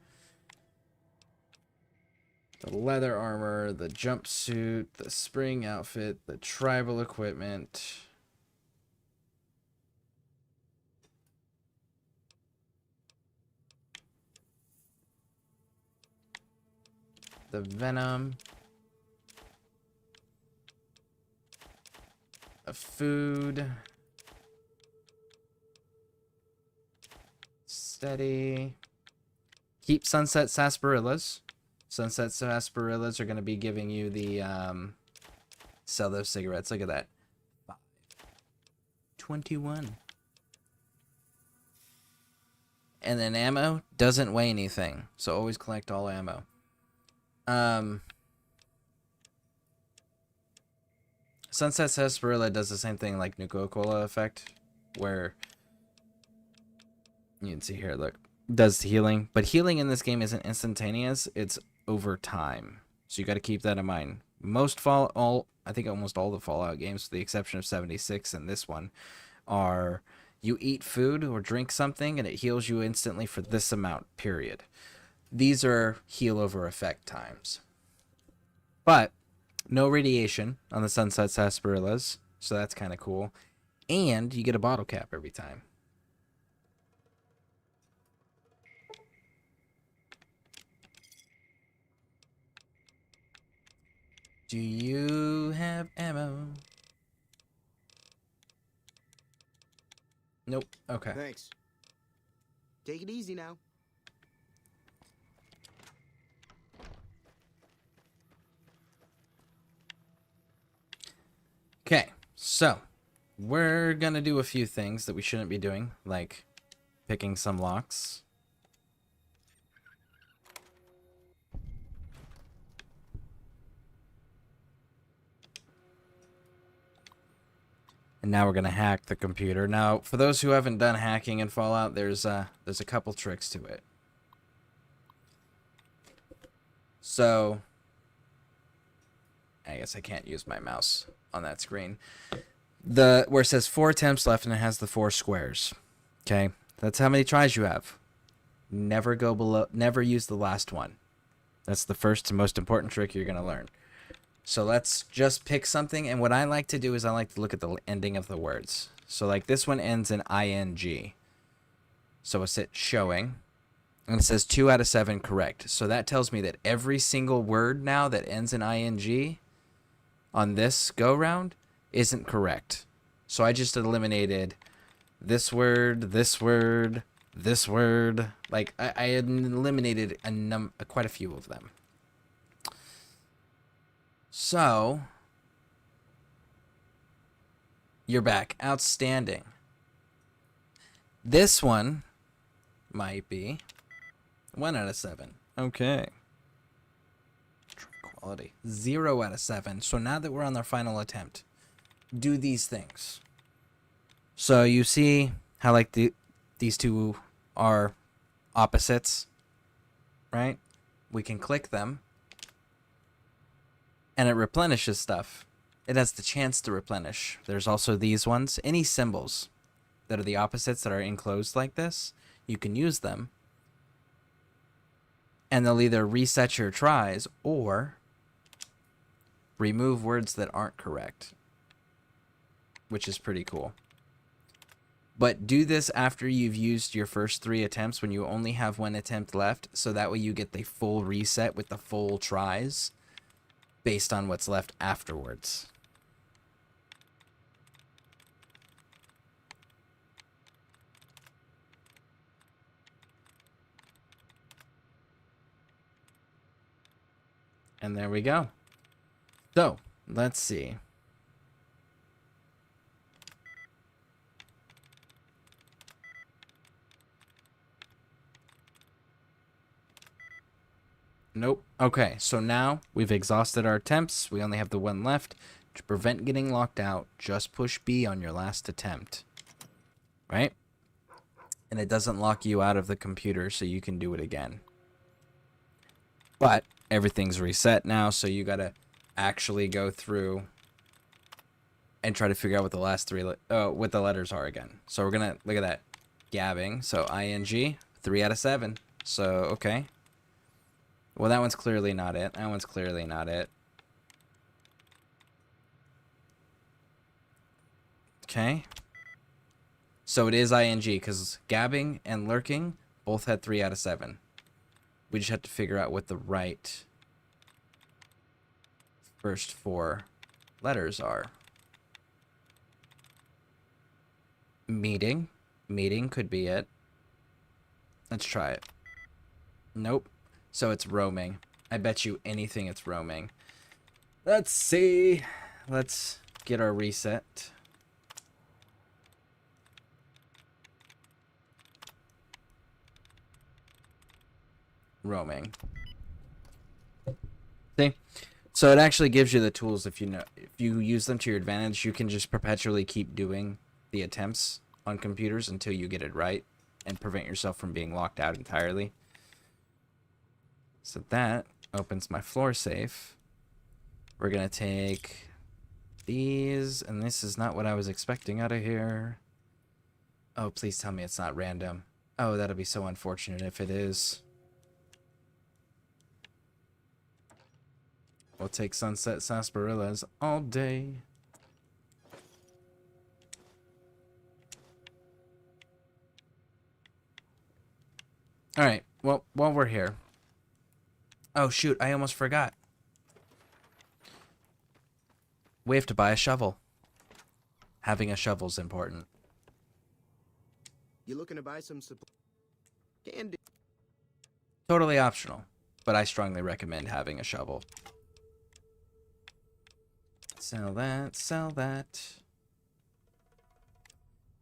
the leather armor, the jumpsuit, the spring outfit, the tribal equipment. The venom. The food. Steady. Keep Sunset Sarsaparillas. Sunset Sarsaparillas are going to be giving you the, sell those cigarettes. Look at that. 21. And then ammo doesn't weigh anything, so always collect all ammo. Sunset Sarsaparilla does the same thing like Nuka-Cola effect, where you can see here, look, does healing, but healing in this game isn't instantaneous, it's over time. So you got to keep that in mind. I think almost all the Fallout games, with the exception of 76 and this one, are you eat food or drink something and it heals you instantly for this amount, period. These are heal over effect times. But no radiation on the Sunset Sarsaparillas, so that's kind of cool. And you get a bottle cap every time. Do you have ammo? Nope. Okay. Thanks. Take it easy now. Okay, so we're gonna do a few things that we shouldn't be doing, like picking some locks. And now we're gonna hack the computer. Now, for those who haven't done hacking in Fallout, there's a couple tricks to it. So, I guess I can't use my mouse on that screen. Where it says 4 attempts left and it has the 4 squares. Okay, that's how many tries you have. Never go below. Never use the last one. That's the first and most important trick you're gonna learn. So let's just pick something, and what I like to do is I like to look at the ending of the words. So like this one ends in ing. So it's showing. And it says 2 out of 7 correct. So that tells me that every single word now that ends in ing on this go-round isn't correct. So I just eliminated this word, this word, this word. Like, I had eliminated quite a few of them. So, you're back. Outstanding. This one might be 1 out of 7. Okay. Quality. 0 out of 7. So now that we're on our final attempt, do these things. So you see how like these two are opposites, right? We can click them and it replenishes stuff. It has the chance to replenish. There's also these ones. Any symbols that are the opposites that are enclosed like this, you can use them. And they'll either reset your tries or remove words that aren't correct, which is pretty cool. But do this after you've used your first 3 attempts when you only have 1 attempt left, so that way you get the full reset with the full tries based on what's left afterwards. And there we go. So, let's see. Nope. Okay, so now we've exhausted our attempts. We only have the 1 left. To prevent getting locked out, just push B on your last attempt. Right? And it doesn't lock you out of the computer, so you can do it again. But everything's reset now, so you gotta actually go through and try to figure out what the last 3 what the letters are again. So we're gonna look at that. Gabbing. So ing, 3 out of 7. So okay. Well, that one's clearly not it. That one's clearly not it. Okay. So it is ing, because gabbing and lurking both had 3 out of 7. We just have to figure out what the right first 4 letters are. Meeting. Meeting could be it. Let's try it. Nope. So it's roaming. I bet you anything it's roaming. Let's see. Let's get our reset. Roaming. See? So it actually gives you the tools if you use them to your advantage. You can just perpetually keep doing the attempts on computers until you get it right and prevent yourself from being locked out entirely. So that opens my floor safe. We're gonna take these, and this is not what I was expecting out of here. Oh, please tell me it's not random. Oh, that'll be so unfortunate if it is. We'll take sunset sarsaparillas all day. Alright, well, while we're here. Oh, shoot, I almost forgot. We have to buy a shovel. Having a shovel's important. You looking to buy some supply? Can do. Totally optional, but I strongly recommend having a shovel. Sell that, sell that.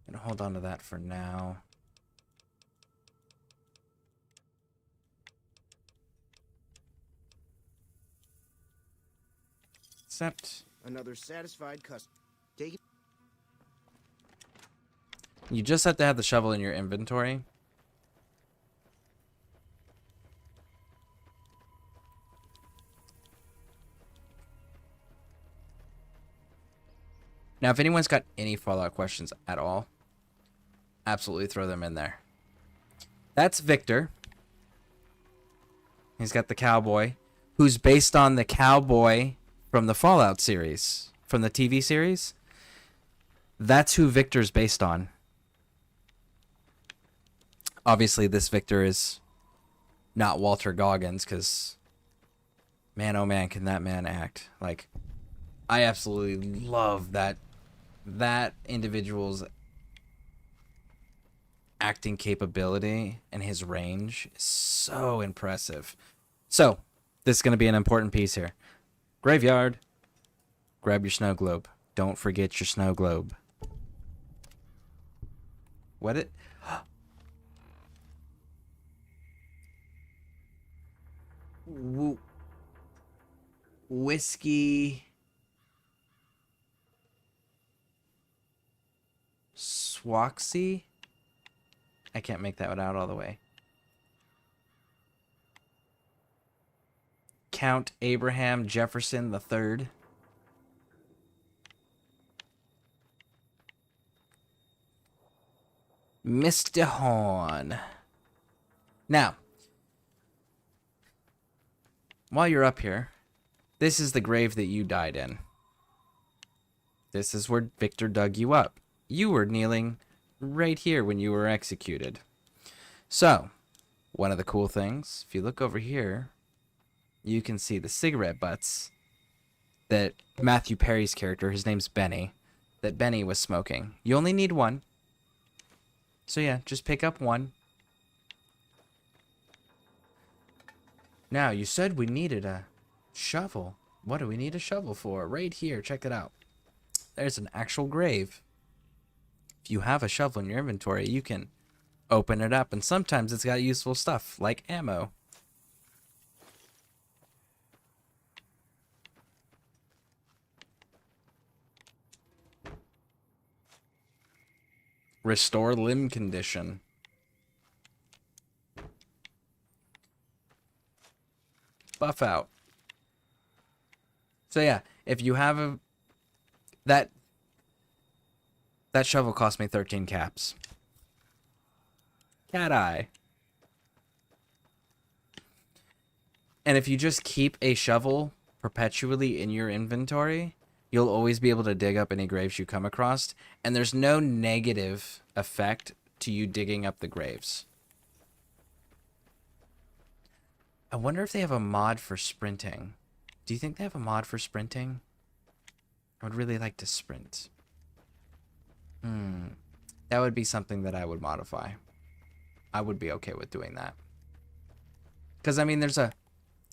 Gonna hold on to that for now. Accept. Another satisfied customer. Take it. You just have to have the shovel in your inventory. Now, if anyone's got any Fallout questions at all, absolutely throw them in there. That's Victor. He's got the cowboy, who's based on the cowboy from the Fallout series, from the TV series. That's who Victor's based on. Obviously, this Victor is not Walter Goggins, because man, oh man, can that man act. Like, I absolutely love that individual's acting capability, and his range is so impressive. So, this is going to be an important piece here. Graveyard. Grab your snow globe. Don't forget your snow globe. What it? Whiskey. Swaxy? I can't make that out all the way. Count Abraham Jefferson III. Mr. Horn. Now, while you're up here, this is the grave that you died in. This is where Victor dug you up. You were kneeling right here when you were executed. So, one of the cool things, if you look over here, you can see the cigarette butts that Matthew Perry's character, his name's Benny, that Benny was smoking. You only need one. So yeah, just pick up one. Now, you said we needed a shovel. What do we need a shovel for? Right here, check it out. There's an actual grave. If you have a shovel in your inventory, you can open it up, and sometimes it's got useful stuff, like ammo. Restore limb condition. Buff out. So yeah, if you have a that shovel cost me 13 caps. Cat eye. And if you just keep a shovel perpetually in your inventory, you'll always be able to dig up any graves you come across, and there's no negative effect to you digging up the graves. I wonder if they have a mod for sprinting. Do you think they have a mod for sprinting? I would really like to sprint. That would be something that I would modify. I would be okay with doing that. Because, I mean, there's a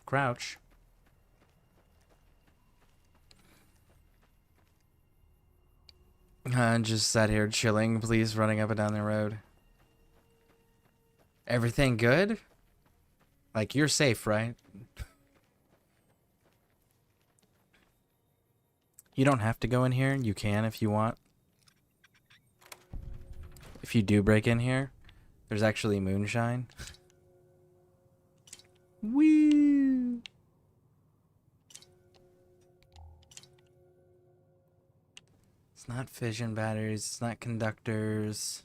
crouch. Just sat here chilling, please, running up and down the road. Everything good? Like, you're safe, right? You don't have to go in here. You can if you want. If you do break in here, there's actually moonshine. Woo! It's not fission batteries. It's not conductors.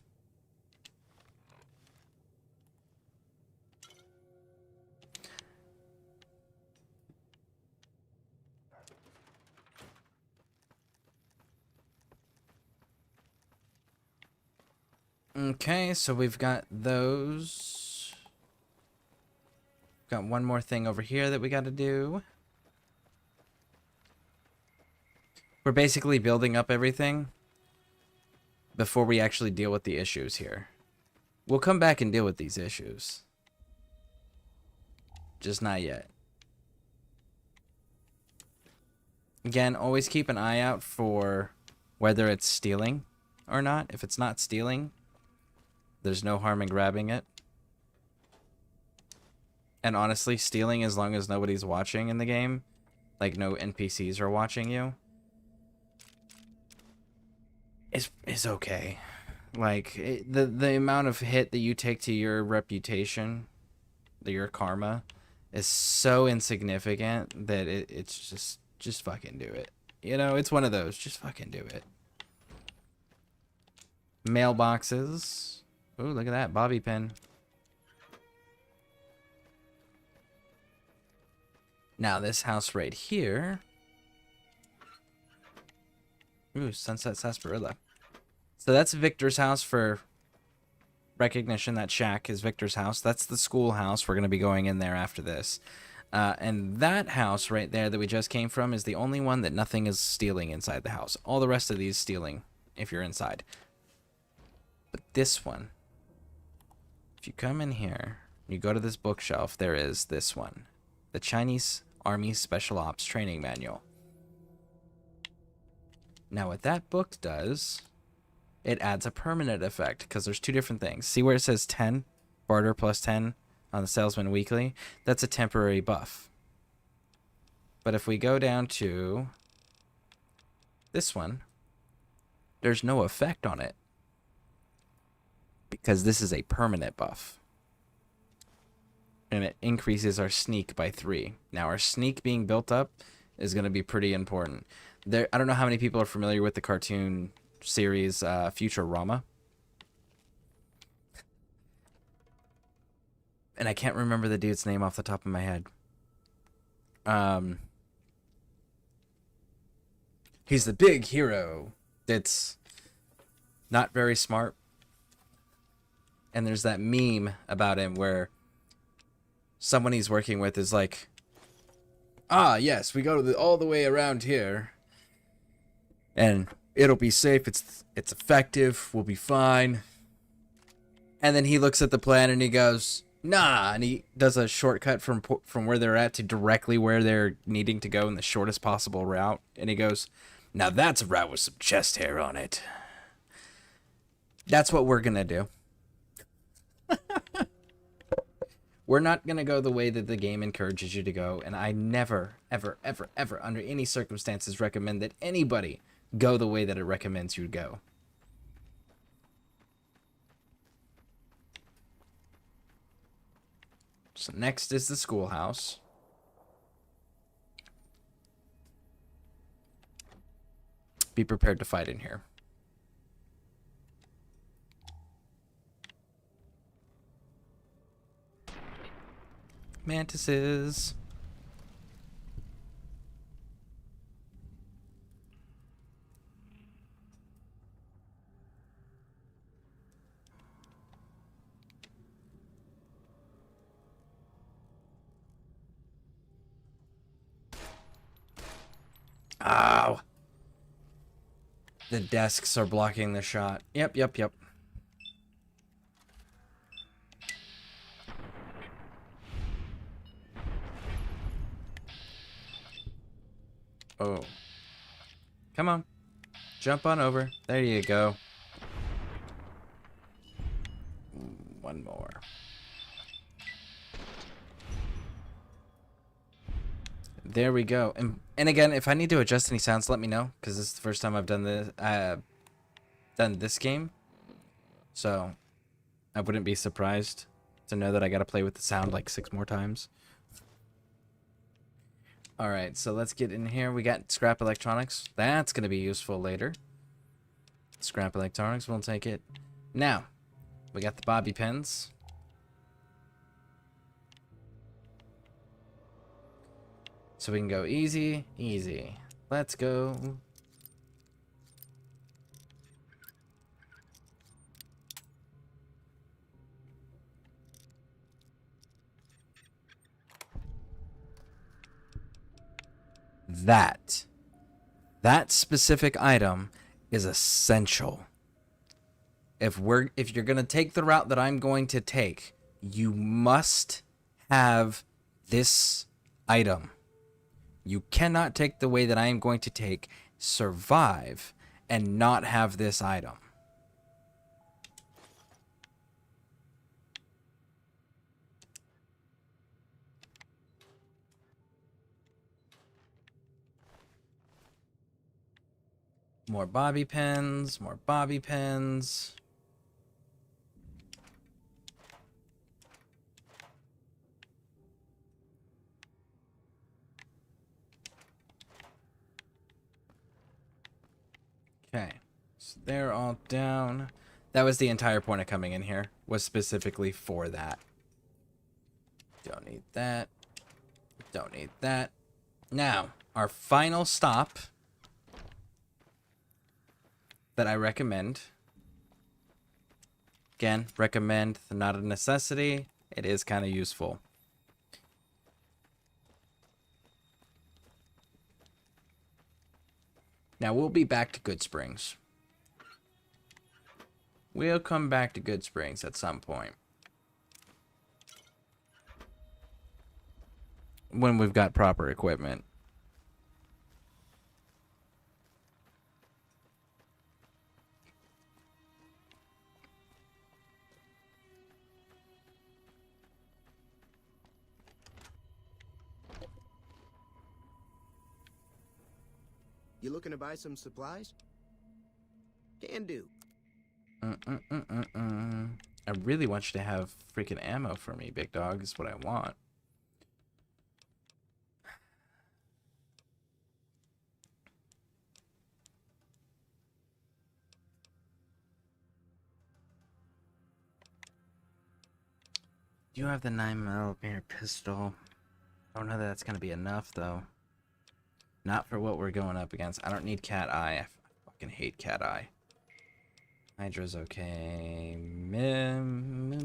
Okay, so we've got those. Got one more thing over here that we got to do. We're basically building up everything before we actually deal with the issues here. We'll come back and deal with these issues. Just not yet. Again, always keep an eye out for whether it's stealing or not. If it's not stealing, there's no harm in grabbing it. And honestly, stealing, as long as nobody's watching in the game, like no NPCs are watching you, is okay. Like, the amount of hit that you take to your reputation, your karma, is so insignificant that it's just fucking do it. You know, it's one of those, just fucking do it. Mailboxes. Ooh, look at that, bobby pin. Now this house right here. Ooh, Sunset Sarsaparilla. So that's Victor's house for recognition. That shack is Victor's house. That's the schoolhouse. We're going to be going in there after this. And that house right there that we just came from is the only one that nothing is stealing inside the house. All the rest of these stealing if you're inside. But this one, if you come in here, you go to this bookshelf, there is this one. The Chinese Army Special Ops Training Manual. Now what that book does, it adds a permanent effect because there's two different things. See where it says 10? Barter plus 10 on the Salesman Weekly? That's a temporary buff. But if we go down to this one, there's no effect on it because this is a permanent buff. And it increases our sneak by 3. Now our sneak being built up is going to be pretty important. I don't know how many people are familiar with the cartoon series Futurama. And I can't remember the dude's name off the top of my head. He's the big hero that's not very smart. And there's that meme about him where someone he's working with is like, ah, yes, we go to all the way around here. And it'll be safe. It's effective. We'll be fine. And then he looks at the plan and he goes, nah. And he does a shortcut from where they're at to directly where they're needing to go in the shortest possible route. And he goes, now that's a route with some chest hair on it. That's what we're going to do. We're not going to go the way that the game encourages you to go. And I never, ever, ever, ever, under any circumstances, recommend that anybody go the way that it recommends you go. So next is the schoolhouse. Be prepared to fight in here. Mantises. Ow. The desks are blocking the shot. Yep. Oh. Come on. Jump on over. There you go. One more. There we go. And again, if I need to adjust any sounds, let me know, because this is the first time I've done this game. So I wouldn't be surprised to know that I got to play with the sound like 6 more times. All right, so let's get in here. We got scrap electronics. That's going to be useful later. Scrap electronics, we'll take it. Now, we got the bobby pins. So we can go easy, easy. Let's go. That specific item is essential. If you're going to take the route that I'm going to take, you must have this item. You cannot take the way that I am going to take, survive, and not have this item. More bobby pins, more bobby pins. Okay, so they're all down. That was the entire point of coming in here, was specifically for that. Don't need that. Don't need that. Now, our final stop that I recommend Again, recommend, not a necessity. It is kind of useful. Now we'll be back to Good Springs. We'll come back to Good Springs at some point. When we've got proper equipment. You looking to buy some supplies? Can do. I really want you to have freaking ammo for me, big dog, is what I want. You have the 9mm pistol. I don't know that that's going to be enough, though. Not for what we're going up against. I don't need cat eye. I fucking hate cat eye. Hydra's okay. Moonshine.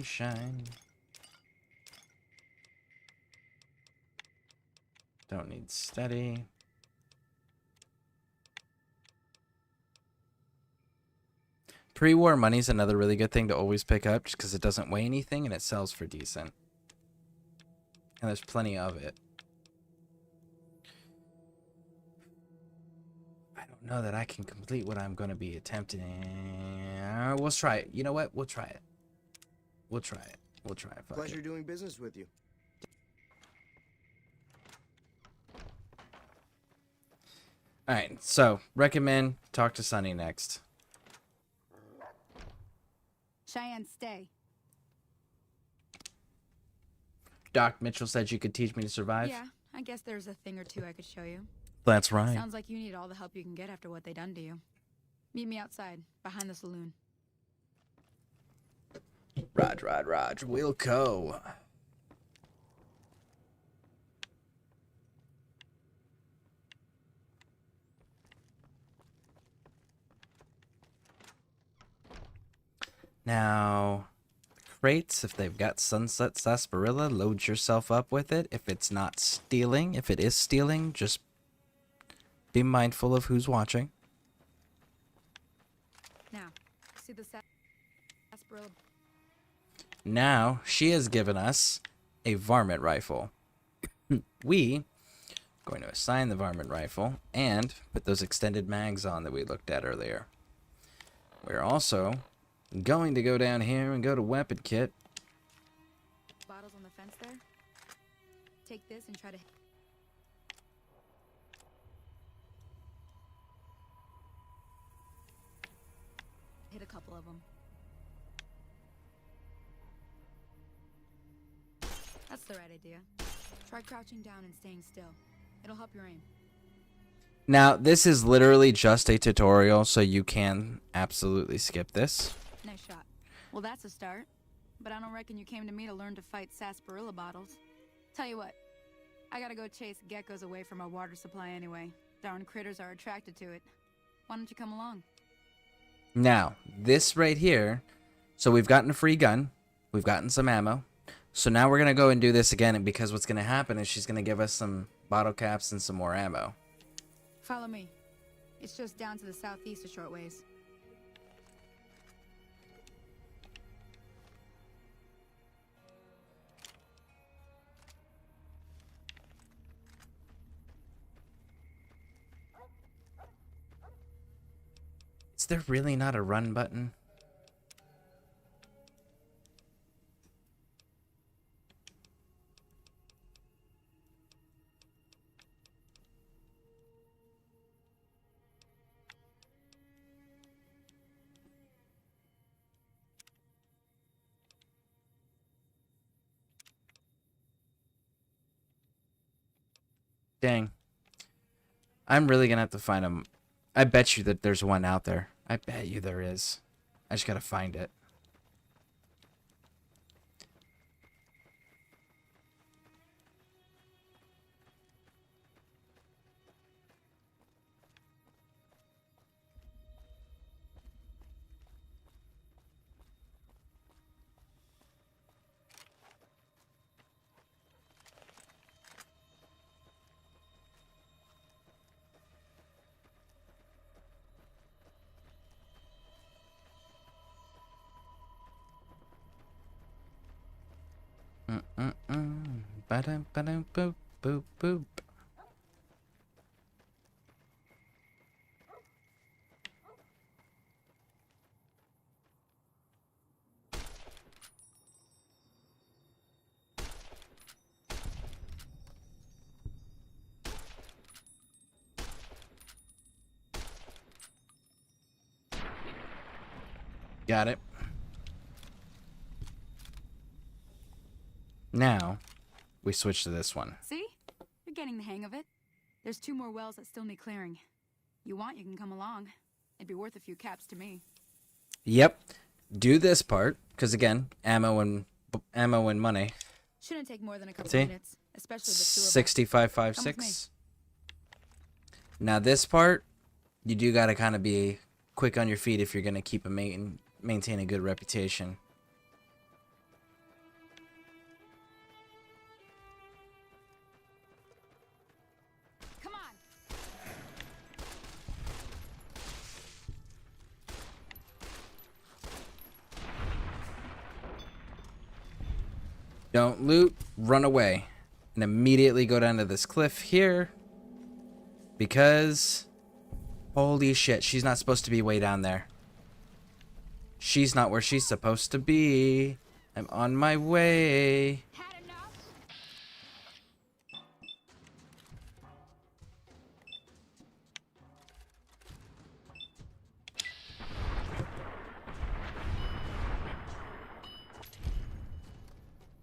Don't need steady. Pre-war money's another really good thing to always pick up just because it doesn't weigh anything and it sells for decent. And there's plenty of it. I don't know that I can complete what I'm going to be attempting. We'll try it. You know what? We'll try it. We'll try it. We'll try it. Fuck Pleasure it. doing business with you. Alright, so recommend talk to Sunny next. Cheyenne, stay. Doc Mitchell said you could teach me to survive. Yeah, I guess there's a thing or two I could show you. That's right. Sounds like you need all the help you can get after what they done to you. Meet me outside, behind the saloon. Raj, we'll go. Now, crates, if they've got Sunset Sarsaparilla, load yourself up with it. If it's not stealing, if it is stealing, just be mindful of who's watching. Now, see the sarsaparilla? Now, she has given us a varmint rifle. We are going to assign the varmint rifle and put those extended mags on that we looked at earlier. We're also going to go down here and go to weapon kit. Bottles on the fence there. Take this and try to hit a couple of them. That's the right idea. Try crouching down and staying still. It'll help your aim. Now, this is literally just a tutorial, so you can absolutely skip this. Nice shot. Well, that's a start. But I don't reckon you came to me to learn to fight sarsaparilla bottles. Tell you what, I gotta go chase geckos away from our water supply anyway. Darn critters are attracted to it. Why don't you come along? Now, this right here, so we've gotten a free gun, we've gotten some ammo, so now we're going to go and do this again, because what's going to happen is she's going to give us some bottle caps and some more ammo. Follow me. It's just down to the southeast a short ways. Is there really not a run button? Dang. I'm really gonna have to find them. I bet you that there's one out there. I bet you there is. I just gotta find it. Ba-dum, ba-dum, boop, boop, boop. Got it. Now, we switch to this one. See? You're getting the hang of it. There's 2 more wells that still need clearing. You want, you can come along. It'd be worth a few caps to me. Yep. Do this part, because again, ammo and money. Shouldn't take more than a couple See? minutes, especially the 2 of us. 6556. Now this part, you do gotta kind of be quick on your feet if you're gonna keep maintain a good reputation. Come on. Don't loot, run away. And immediately go down to this cliff here. Because, holy shit, she's not supposed to be way down there. She's not where she's supposed to be. I'm on my way.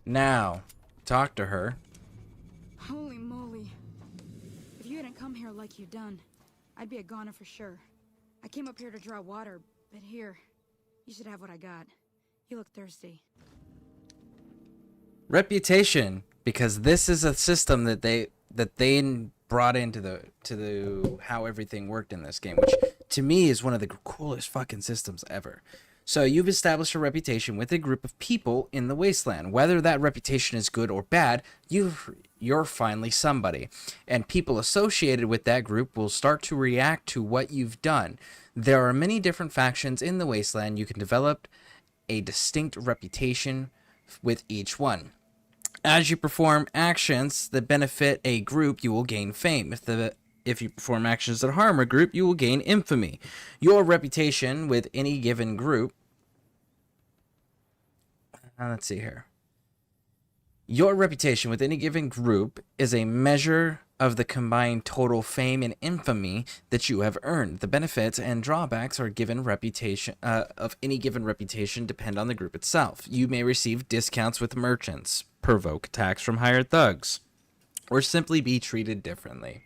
Now, talk to her. Holy moly. If you hadn't come here like you done, I'd be a goner for sure. I came up here to draw water, but here, you should have what I got. You look thirsty. Reputation, because this is a system that they brought into the how everything worked in this game, which to me is one of the coolest fucking systems ever. So you've established a reputation with a group of people in the wasteland. Whether that reputation is good or bad, you're finally somebody. And people associated with that group will start to react to what you've done. There are many different factions in the wasteland. You can develop a distinct reputation with each one. As you perform actions that benefit a group, you will gain fame. If you perform actions that harm a group, you will gain infamy. Your reputation with any given group... let's see here. Your reputation with any given group is a measure of the combined total fame and infamy that you have earned. The benefits and drawbacks of any given reputation depend on the group itself. You may receive discounts with merchants, provoke attacks from hired thugs, or simply be treated differently.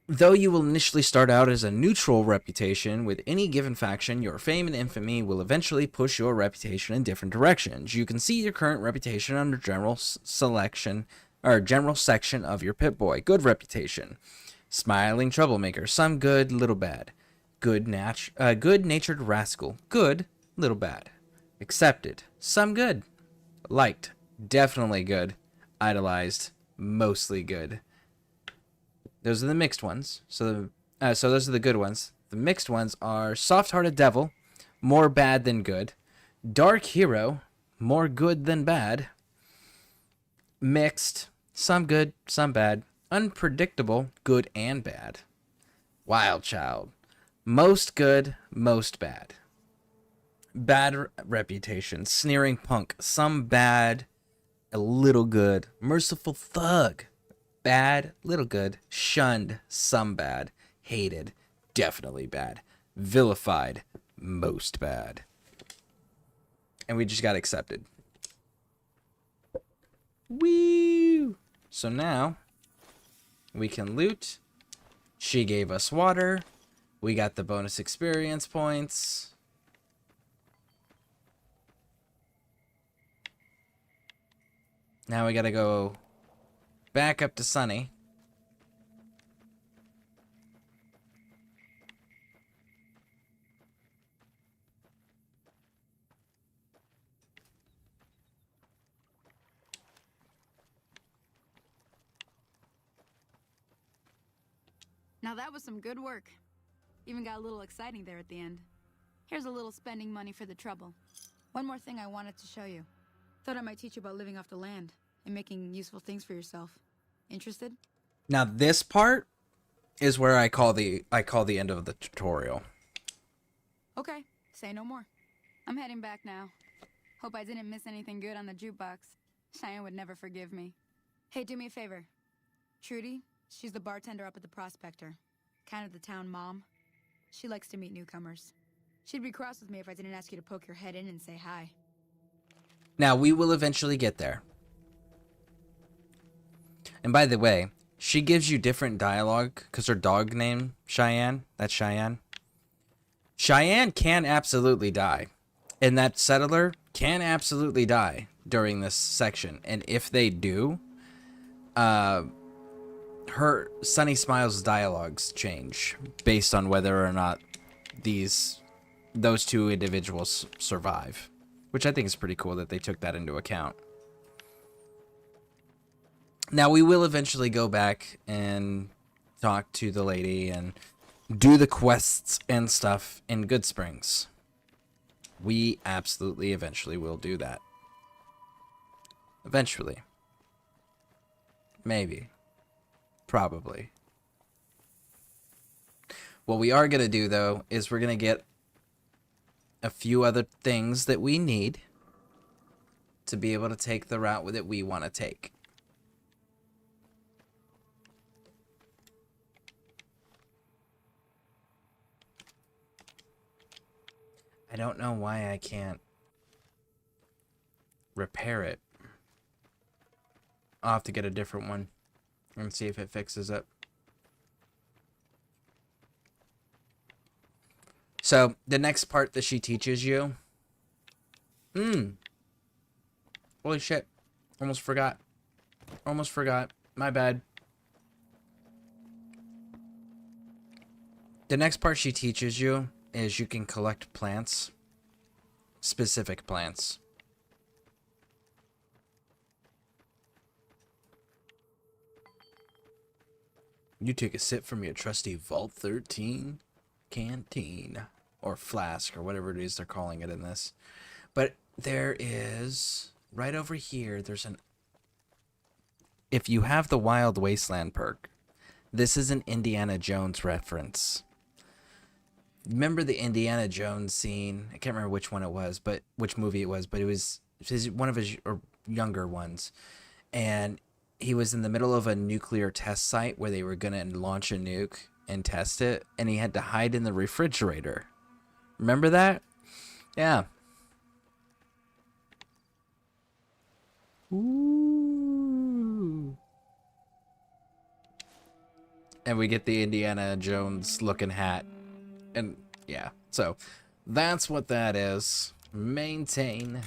Though you will initially start out as a neutral reputation with any given faction, your fame and infamy will eventually push your reputation in different directions. You can see your current reputation under general section of your Pip-Boy. Good reputation. Smiling troublemaker. Some good, little bad. Good-natured rascal. Good, little bad. Accepted. Some good. Liked. Definitely good. Idolized. Mostly good. Those are the mixed ones. So those are the good ones. The mixed ones are soft-hearted devil, more bad than good. Dark hero, more good than bad. Mixed, some good, some bad. Unpredictable, good and bad. Wild child, most good, most bad. Bad reputation, sneering punk, some bad, a little good. Merciful thug. Bad, little good. Shunned, some bad. Hated, definitely bad. Vilified, most bad. And we just got accepted. Woo! So now, we can loot. She gave us water. We got the bonus experience points. Now we gotta go back up to Sunny. Now that was some good work. Even got a little exciting there at the end. Here's a little spending money for the trouble. One more thing I wanted to show you. Thought I might teach you about living off the land and making useful things for yourself. Interested? Now this part is where I call the end of the tutorial. Okay, say no more. I'm heading back now. Hope I didn't miss anything good on the jukebox. Cheyenne would never forgive me. Hey, do me a favor. Trudy, she's the bartender up at the Prospector. Kind of the town mom. She likes to meet newcomers. She'd be cross with me if I didn't ask you to poke your head in and say hi. Now, we will eventually get there. And by the way, she gives you different dialogue because her dog name, Cheyenne, that's Cheyenne. Cheyenne can absolutely die. And that settler can absolutely die during this section. And if they do, her Sunny Smiles dialogues change based on whether or not those two individuals survive, which I think is pretty cool that they took that into account. Now, we will eventually go back and talk to the lady and do the quests and stuff in Good Springs. We absolutely eventually will do that. Eventually. Maybe. Probably. What we are going to do, though, is we're going to get a few other things that we need to be able to take the route that we want to take. I don't know why I can't repair it. I'll have to get a different one and see if it fixes it. So, the next part that she teaches you... Holy shit. Almost forgot. Almost forgot. My bad. The next part she teaches you is you can collect plants. Specific plants. You take a sip from your trusty Vault 13 canteen. Or flask, or whatever it is they're calling it in this. But there is... Right over here, there's an... If you have the Wild Wasteland perk, this is an Indiana Jones reference. Remember the Indiana Jones scene? I can't remember which one it was, but which movie it was, but it was one of his younger ones. And he was in the middle of a nuclear test site where they were going to launch a nuke and test it, and he had to hide in the refrigerator. Remember that? Yeah. Ooh. And we get the Indiana Jones looking hat. And yeah, so that's what that is. Maintain.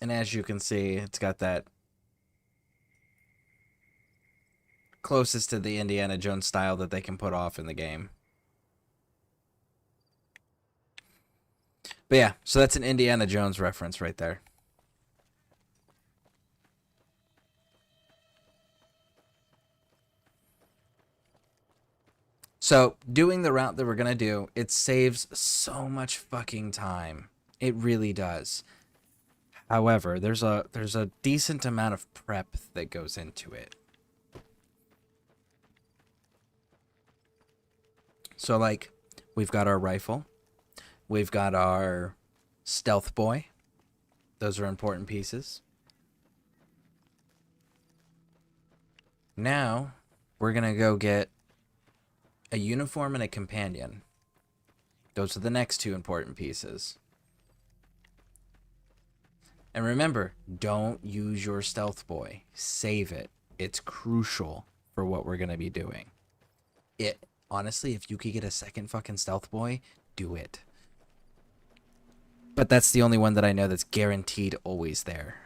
And as you can see, it's got that closest to the Indiana Jones style that they can put off in the game. But yeah, so that's an Indiana Jones reference right there. So, doing the route that we're going to do, it saves so much fucking time. It really does. However, there's a decent amount of prep that goes into it. So, like, we've got our rifle. We've got our stealth boy. Those are important pieces. Now, we're going to go get a uniform and a companion. Those are the next two important pieces. And remember, don't use your stealth boy. Save it. It's crucial for what we're going to be doing. Honestly, if you could get a second fucking stealth boy, do it. But that's the only one that I know that's guaranteed always there.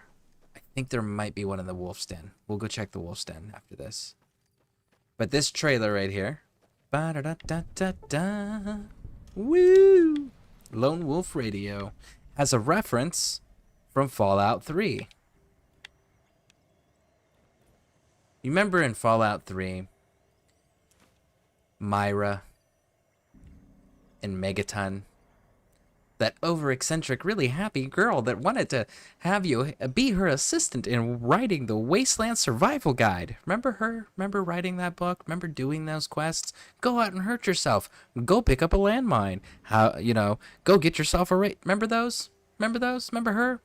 I think there might be one in the wolf's den. We'll go check the wolf's den after this. But this trailer right here. Ba-da-da-da-da-da. Woo! Lone Wolf Radio has a reference from Fallout 3. You remember in Fallout 3, Myra and Megaton. That over-eccentric, really happy girl that wanted to have you be her assistant in writing the Wasteland Survival Guide. Remember her? Remember writing that book? Remember doing those quests? Go out and hurt yourself. Go pick up a landmine. How, you know, go get yourself a Remember those? Remember those? Remember her?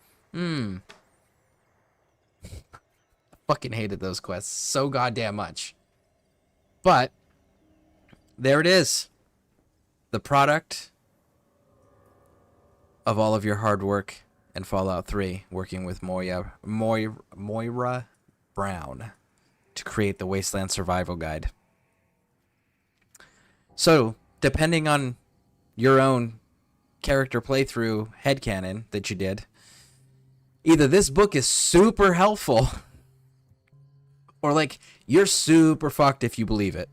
Fucking hated those quests so goddamn much. But there it is. The product of all of your hard work in Fallout 3, working with Moira Brown to create the Wasteland Survival Guide. So, depending on your own character playthrough headcanon that you did, either this book is super helpful, or like, you're super fucked if you believe it.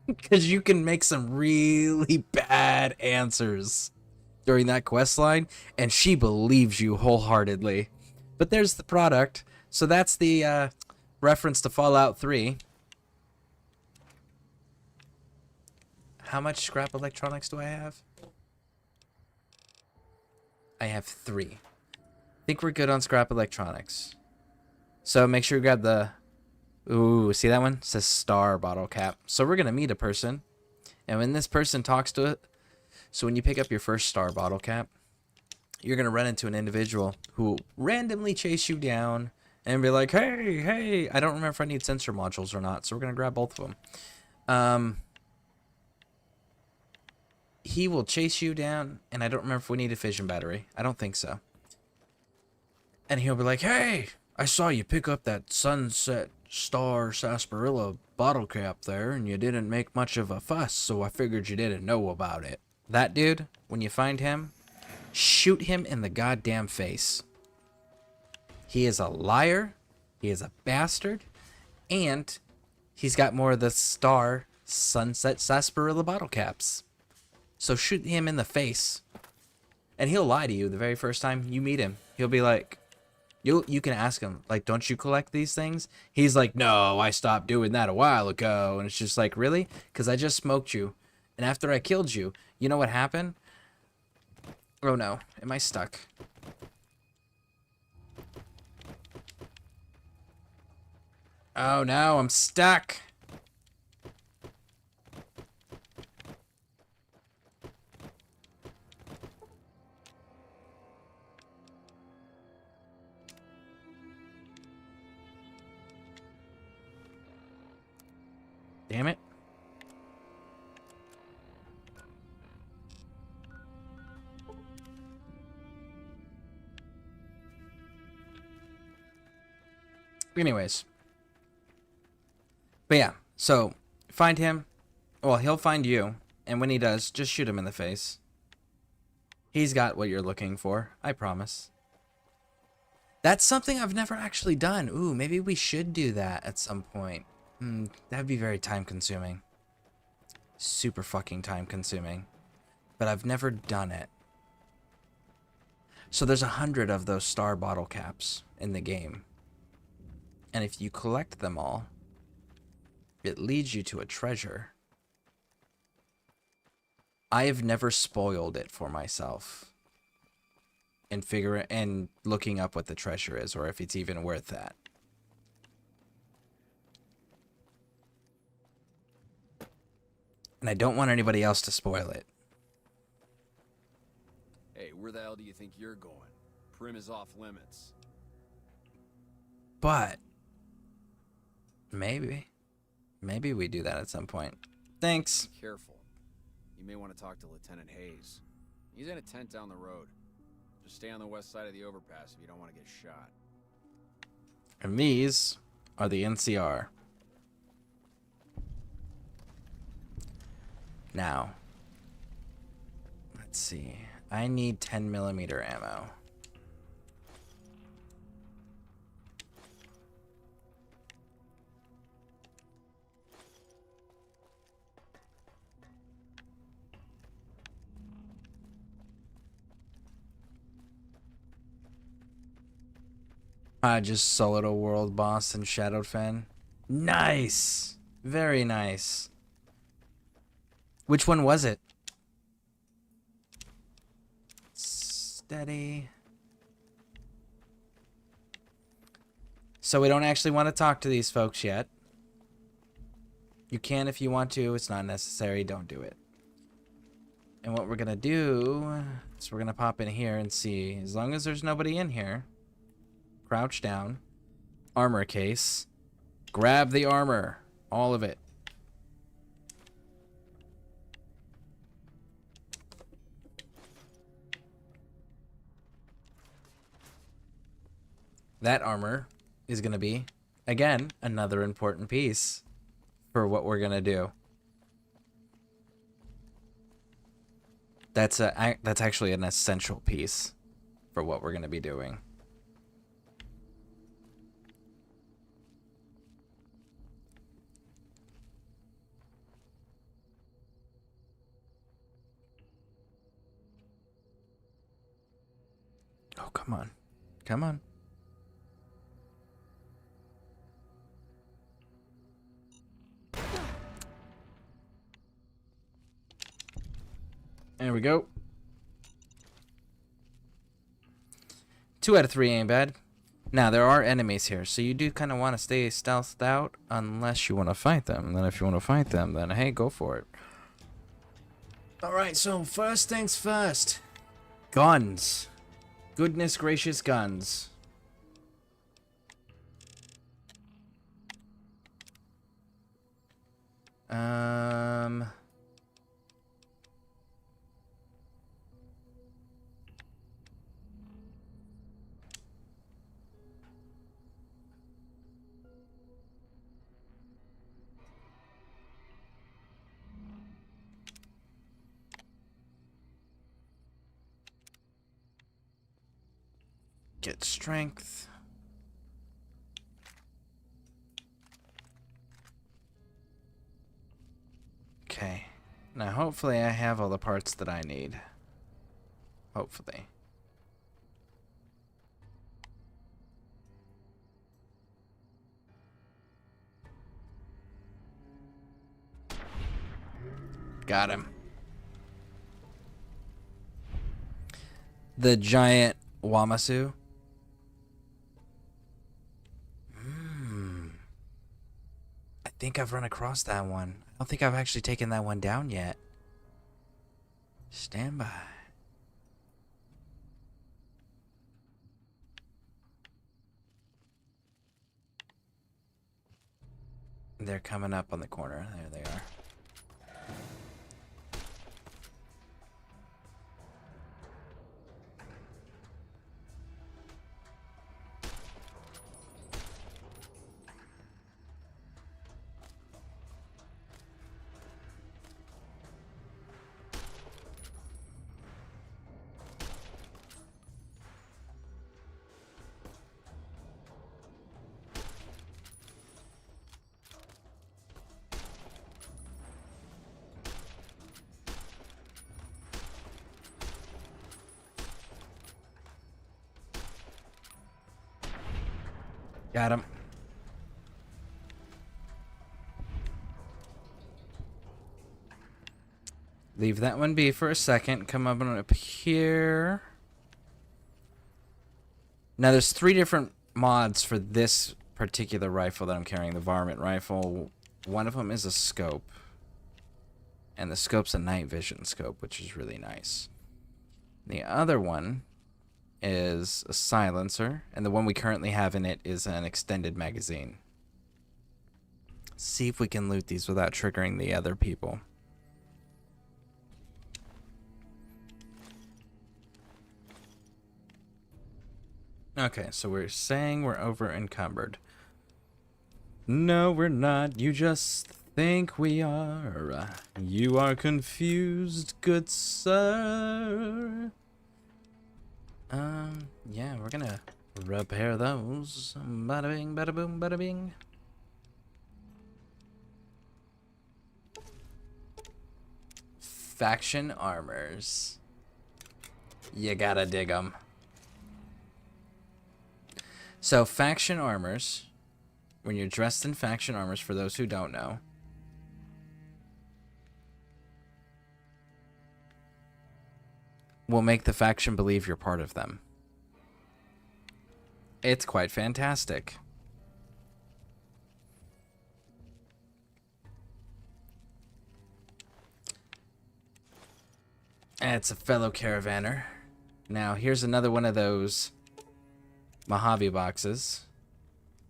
Because you can make some really bad answers during that quest line, and she believes you wholeheartedly. But there's the product. So that's the reference to Fallout 3. How much scrap electronics do I have? I have 3. I think we're good on scrap electronics. So make sure you grab the... Ooh, see that one? It says star bottle cap. So we're going to meet a person. And when this person talks to it... So when you pick up your first star bottle cap, you're going to run into an individual who will randomly chase you down and be like, hey, hey. I don't remember if I need sensor modules or not, so we're going to grab both of them. He will chase you down, and I don't remember if we need a fission battery. I don't think so. And he'll be like, hey, I saw you pick up that Sunset Star Sarsaparilla bottle cap there, and you didn't make much of a fuss, so I figured you didn't know about it. That dude, when you find him, shoot him in the goddamn face. He is a liar, he is a bastard, and he's got more of the Star Sunset Sarsaparilla bottle caps. So shoot him in the face. And he'll lie to you the very first time you meet him. He'll be like, you can ask him, like, don't you collect these things? He's like, no, I stopped doing that a while ago. And it's just like, really? Because I just smoked you. And after I killed you, you know what happened? Oh no, am I stuck? Oh no, I'm stuck. Damn it. Anyways. But yeah, so find him. Well, he'll find you. And when he does, just shoot him in the face. He's got what you're looking for. I promise. That's something I've never actually done. Ooh, maybe we should do that at some point. That'd be very time consuming. Super fucking time consuming. But I've never done it. So there's 100 of those star bottle caps in the game. And if you collect them all, it leads you to a treasure. I have never spoiled it for myself. And looking up what the treasure is, or if it's even worth that. And I don't want anybody else to spoil it. Hey, where the hell do you think you're going? Prim is off limits. But maybe we do that at some point. Thanks. Be careful. You may want to talk to Lieutenant Hayes. He's in a tent down the road. Just stay on the west side of the overpass if you don't want to get shot. And these are the NCR. Now, let's see. I need 10mm ammo. Just soloed a world boss in Shadowed Fen. Nice! Very nice. Which one was it? Steady. So we don't actually want to talk to these folks yet. You can if you want to. It's not necessary. Don't do it. And what we're going to do is we're going to pop in here and see. As long as there's nobody in here, crouch down. Armor case. Grab the armor. All of it. That armor is going to be, again, another important piece for what we're going to do. That's actually an essential piece for what we're going to be doing. Oh, come on. Come on. There we go. 2 out of 3 ain't bad. Now, there are enemies here, so you do kind of want to stay stealthed out unless you want to fight them. Then if you want to fight them, then hey, go for it. Alright, so first things first. Guns. Goodness gracious guns. Get strength. Okay. Now hopefully I have all the parts that I need. Hopefully. Got him. The giant Wamasu. I think I've run across that one. I don't think I've actually taken that one down yet. Stand by. They're coming up on the corner. There they are. Got him. Leave that one be for a second. Come up here. Now there's 3 different mods for this particular rifle that I'm carrying, the varmint rifle. One of them is a scope. And the scope's a night vision scope, which is really nice. The other one is a silencer, and the one we currently have in it is an extended magazine. See if we can loot these without triggering the other people. Okay, so we're saying we're over encumbered. No, we're not. You just think we are. You are confused, good sir. Yeah, we're gonna repair those. Bada bing, bada boom, bada bing. Faction armors. You gotta dig them. So, faction armors, when you're dressed in faction armors, for those who don't know, will make the faction believe you're part of them. It's quite fantastic. It's a fellow caravaner. Now, here's another one of those Mojave boxes.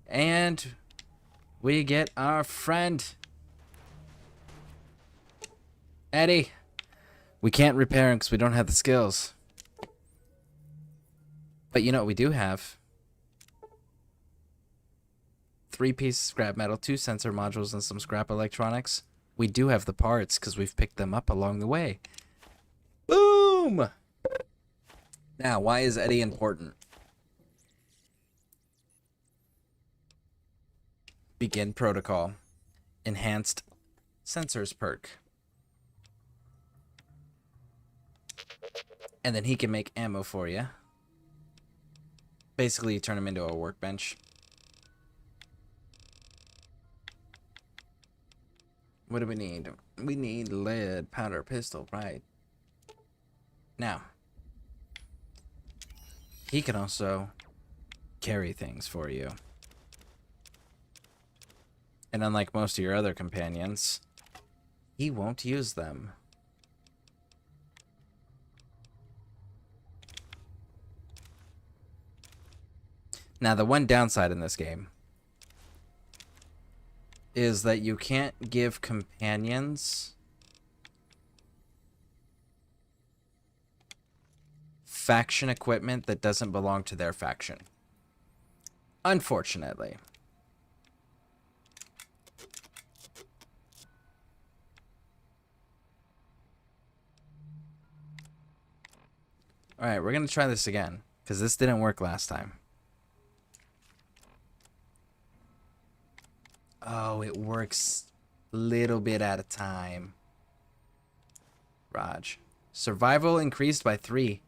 And we get our friend Eddie. We can't repair him because we don't have the skills. But you know what we do have? 3 pieces scrap metal, 2 sensor modules, and some scrap electronics. We do have the parts because we've picked them up along the way. Boom! Now, why is Eddie important? Begin protocol. Enhanced sensors perk. And then he can make ammo for you. Basically, you turn him into a workbench. What do we need? We need lead, powder, pistol, right? Now, he can also carry things for you. And unlike most of your other companions, he won't use them. Now, the one downside in this game is that you can't give companions faction equipment that doesn't belong to their faction. Unfortunately. Alright, we're going to try this again, because this didn't work last time. Oh, it works a little bit at a time. Raj. Survival increased by 3.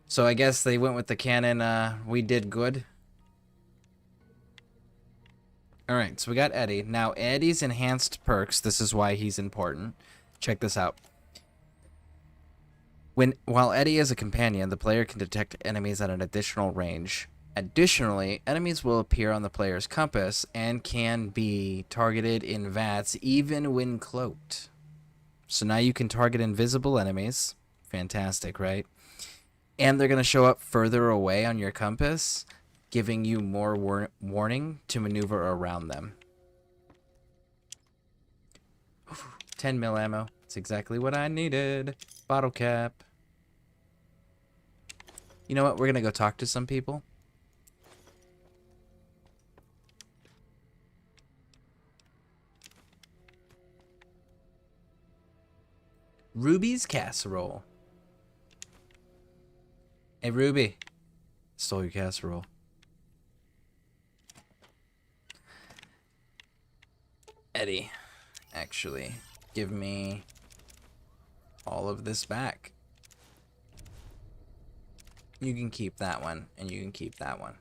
So I guess they went with the canon, we did good. Alright, so we got Eddie. Now, Eddie's enhanced perks, this is why he's important. Check this out. While Eddie is a companion, the player can detect enemies at an additional range. Additionally, enemies will appear on the player's compass and can be targeted in VATS even when cloaked. So now you can target invisible enemies. Fantastic, right? And they're going to show up further away on your compass, giving you more warning to maneuver around them. 10 mil ammo. That's exactly what I needed. Bottle cap. You know what? We're going to go talk to some people. Ruby's casserole. Hey, Ruby. Stole your casserole. Eddie, actually, give me all of this back. You can keep that one, and you can keep that one.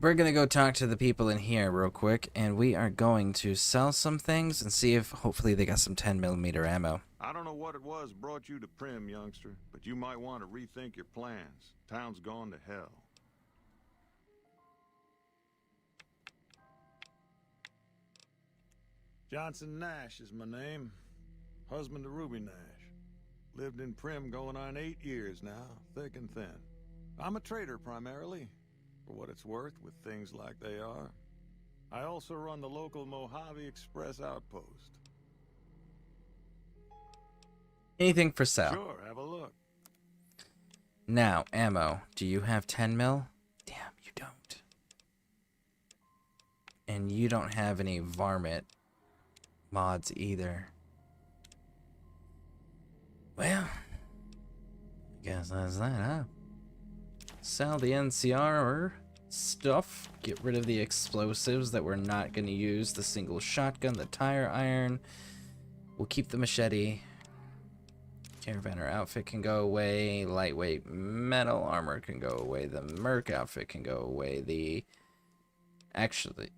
We're gonna go talk to the people in here real quick, and we are going to sell some things and see if hopefully they got some 10mm ammo. I don't know what it was brought you to Prim, youngster, but you might want to rethink your plans. Town's gone to hell. Johnson Nash is my name. Husband to Ruby Nash. Lived in Prim going on 8 years now, thick and thin. I'm a trader primarily, for what it's worth with things like they are. I also run the local Mojave Express outpost. Anything for sale? Sure, have a look. Now, ammo. Do you have 10 mil? Damn, you don't. And you don't have any varmint mods either. Well, I guess that's that, huh? Sell the NCR stuff. Get rid of the explosives that we're not going to use. The single shotgun, the tire iron. We'll keep the machete. Caravaner outfit can go away. Lightweight metal armor can go away. The Merc outfit can go away. The... Actually...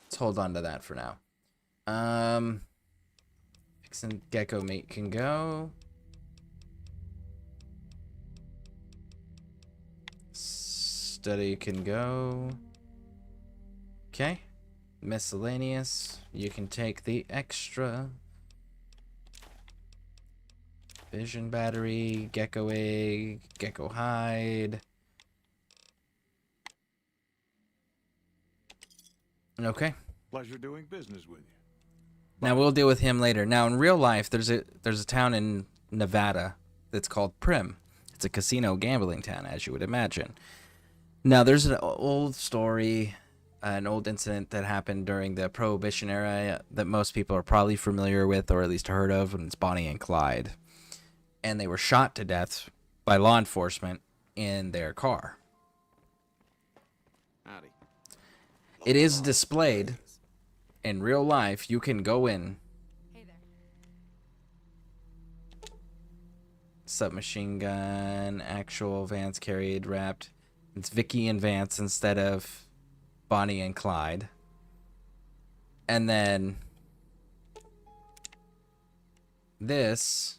Let's hold on to that for now. Gecko mate can go. Study can go. Okay. Miscellaneous. You can take the extra. Vision battery, gecko egg, gecko hide. Okay. Pleasure doing business with you. Now we'll deal with him later. Now in real life, there's a town in Nevada that's called Prim. It's a casino gambling town, as you would imagine. Now there's an old story, an old incident that happened during the Prohibition era that most people are probably familiar with, or at least heard of, and it's Bonnie and Clyde. And they were shot to death by law enforcement in their car. Howdy. It is displayed in real life. You can go in. Hey there. Submachine gun, actual Vance carried, wrapped. It's Vicky and Vance instead of Bonnie and Clyde. And then this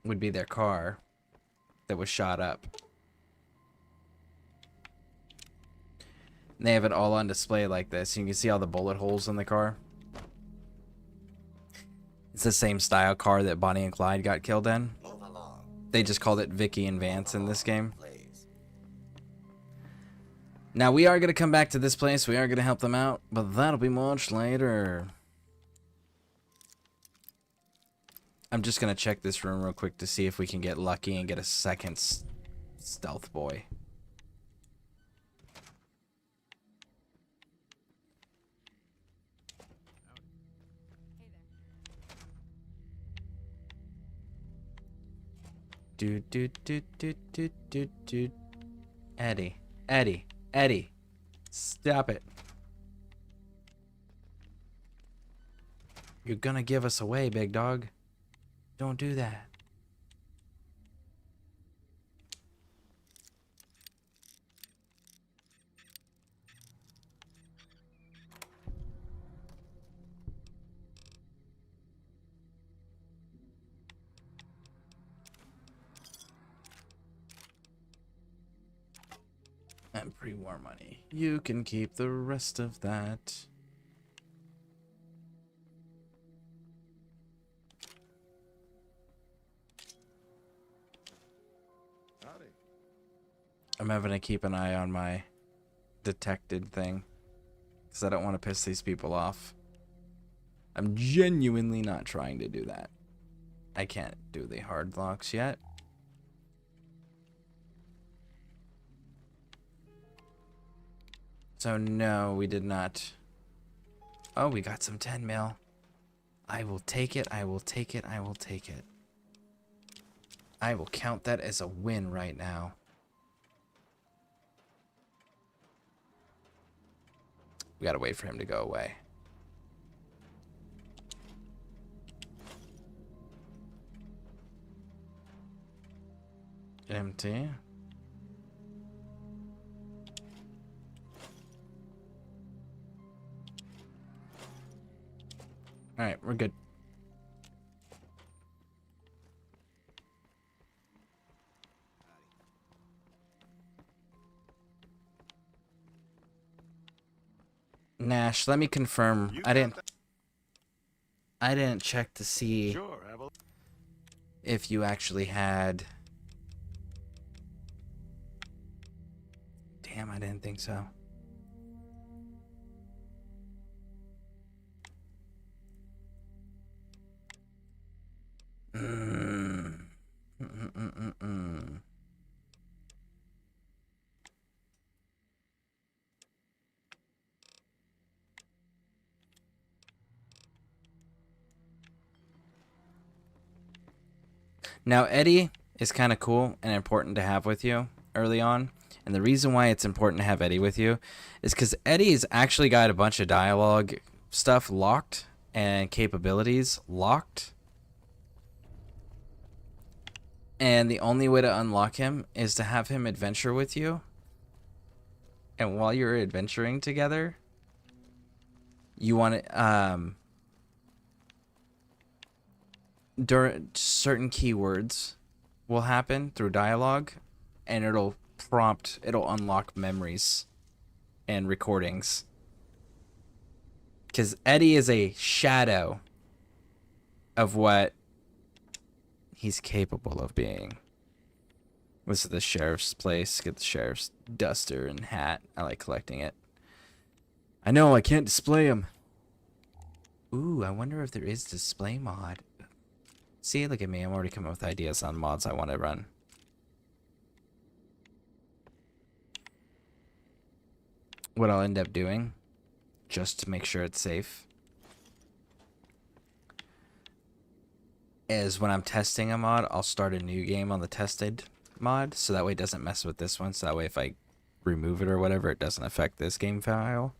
would be their car that was shot up. And they have it all on display like this. You can see all the bullet holes in the car. It's the same style car that Bonnie and Clyde got killed in. They just called it Vicky and Vance in this game. Now we are going to come back to this place. We are going to help them out, but that'll be much later. I'm just going to check this room real quick to see if we can get lucky and get a second stealth boy. Eddie, stop it. You're gonna give us away, big dog. Don't do that. And pre-war money. You can keep the rest of that. Howdy. I'm having to keep an eye on my detected thing, because I don't want to piss these people off. I'm genuinely not trying to do that. I can't do the hard locks yet. So no, we did not. Oh, we got some 10 mil. I will take it, I will take it, I will take it. I will count that as a win right now. We gotta wait for him to go away. Empty. Alright, we're good. Nash, let me confirm. I didn't check to see if you actually had. Damn, I didn't think so. Now, Eddie is kind of cool and important to have with you early on. And the reason why it's important to have Eddie with you is because Eddie's actually got a bunch of dialogue stuff locked and capabilities locked. And the only way to unlock him is to have him adventure with you And while you're adventuring together, you want to, during certain keywords will happen through dialogue, and it'll unlock memories and recordings. Because Eddie is a shadow of what he's capable of being. This is the sheriff's place. Get the sheriff's duster and hat. I like collecting it. I know, I can't display them. Ooh, I wonder if there is display mod. See, look at me. I'm already coming up with ideas on mods I want to run. What I'll end up doing, just to make sure it's safe, is when I'm testing a mod, I'll start a new game on the tested mod, so that way it doesn't mess with this one, so that way if I remove it or whatever, it doesn't affect this game file.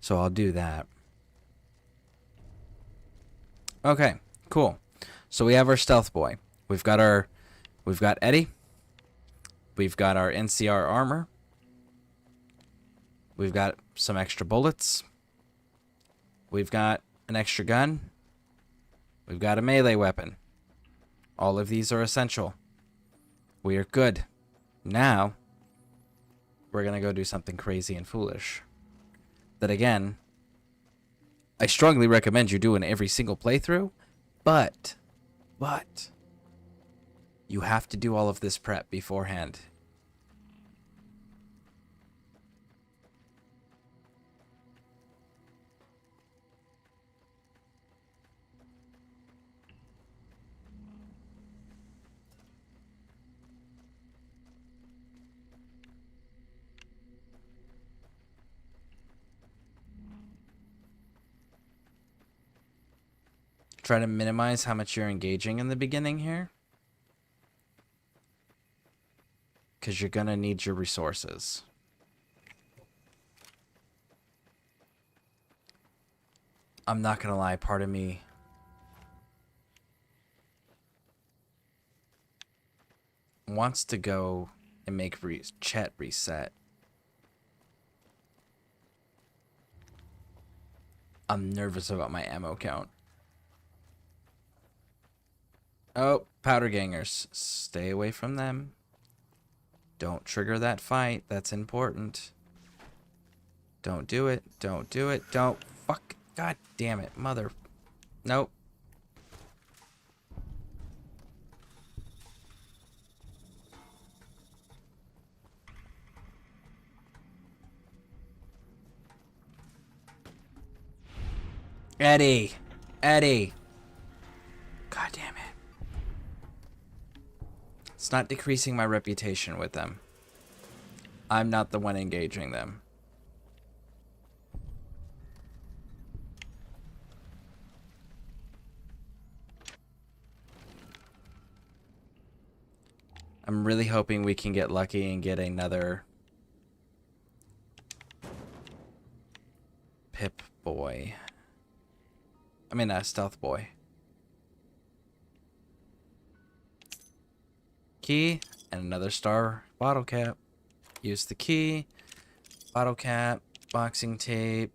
So I'll do that. Okay, cool. So we have our stealth boy. We've got Eddie. We've got our NCR armor. We've got some extra bullets. We've got an extra gun. We've got a melee weapon. All of these are essential. We are good. Now, we're going to go do something crazy and foolish. That again, I strongly recommend you do in every single playthrough, but, you have to do all of this prep beforehand. Try to minimize how much you're engaging in the beginning here, because you're going to need your resources. I'm not going to lie, part of me wants to go and make chat reset. I'm nervous about my ammo count. Oh, powder gangers. Stay away from them. Don't trigger that fight. That's important. Don't do it. Don't do it. Don't. Fuck. God damn it. Mother. Nope. Eddie. Eddie. God damn it. It's not decreasing my reputation with them. I'm not the one engaging them. I'm really hoping we can get lucky and get another Pip boy. I mean, stealth boy. Key and another star bottle cap. Use the key, bottle cap, boxing tape.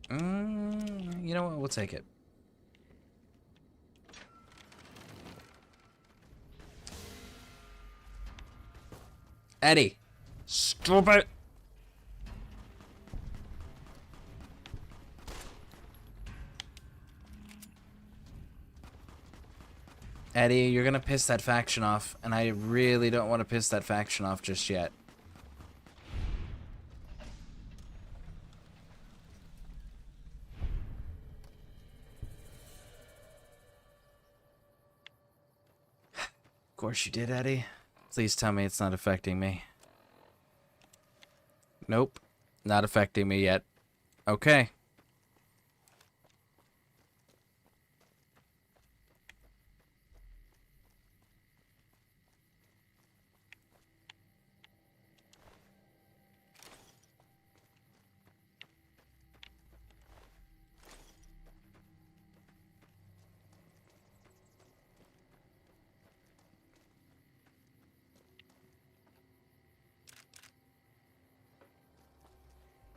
You know what? We'll take it. Eddie, stop it. Eddie, you're gonna piss that faction off, and I really don't want to piss that faction off just yet. Of course you did, Eddie. Please tell me it's not affecting me. Nope, not affecting me yet. Okay.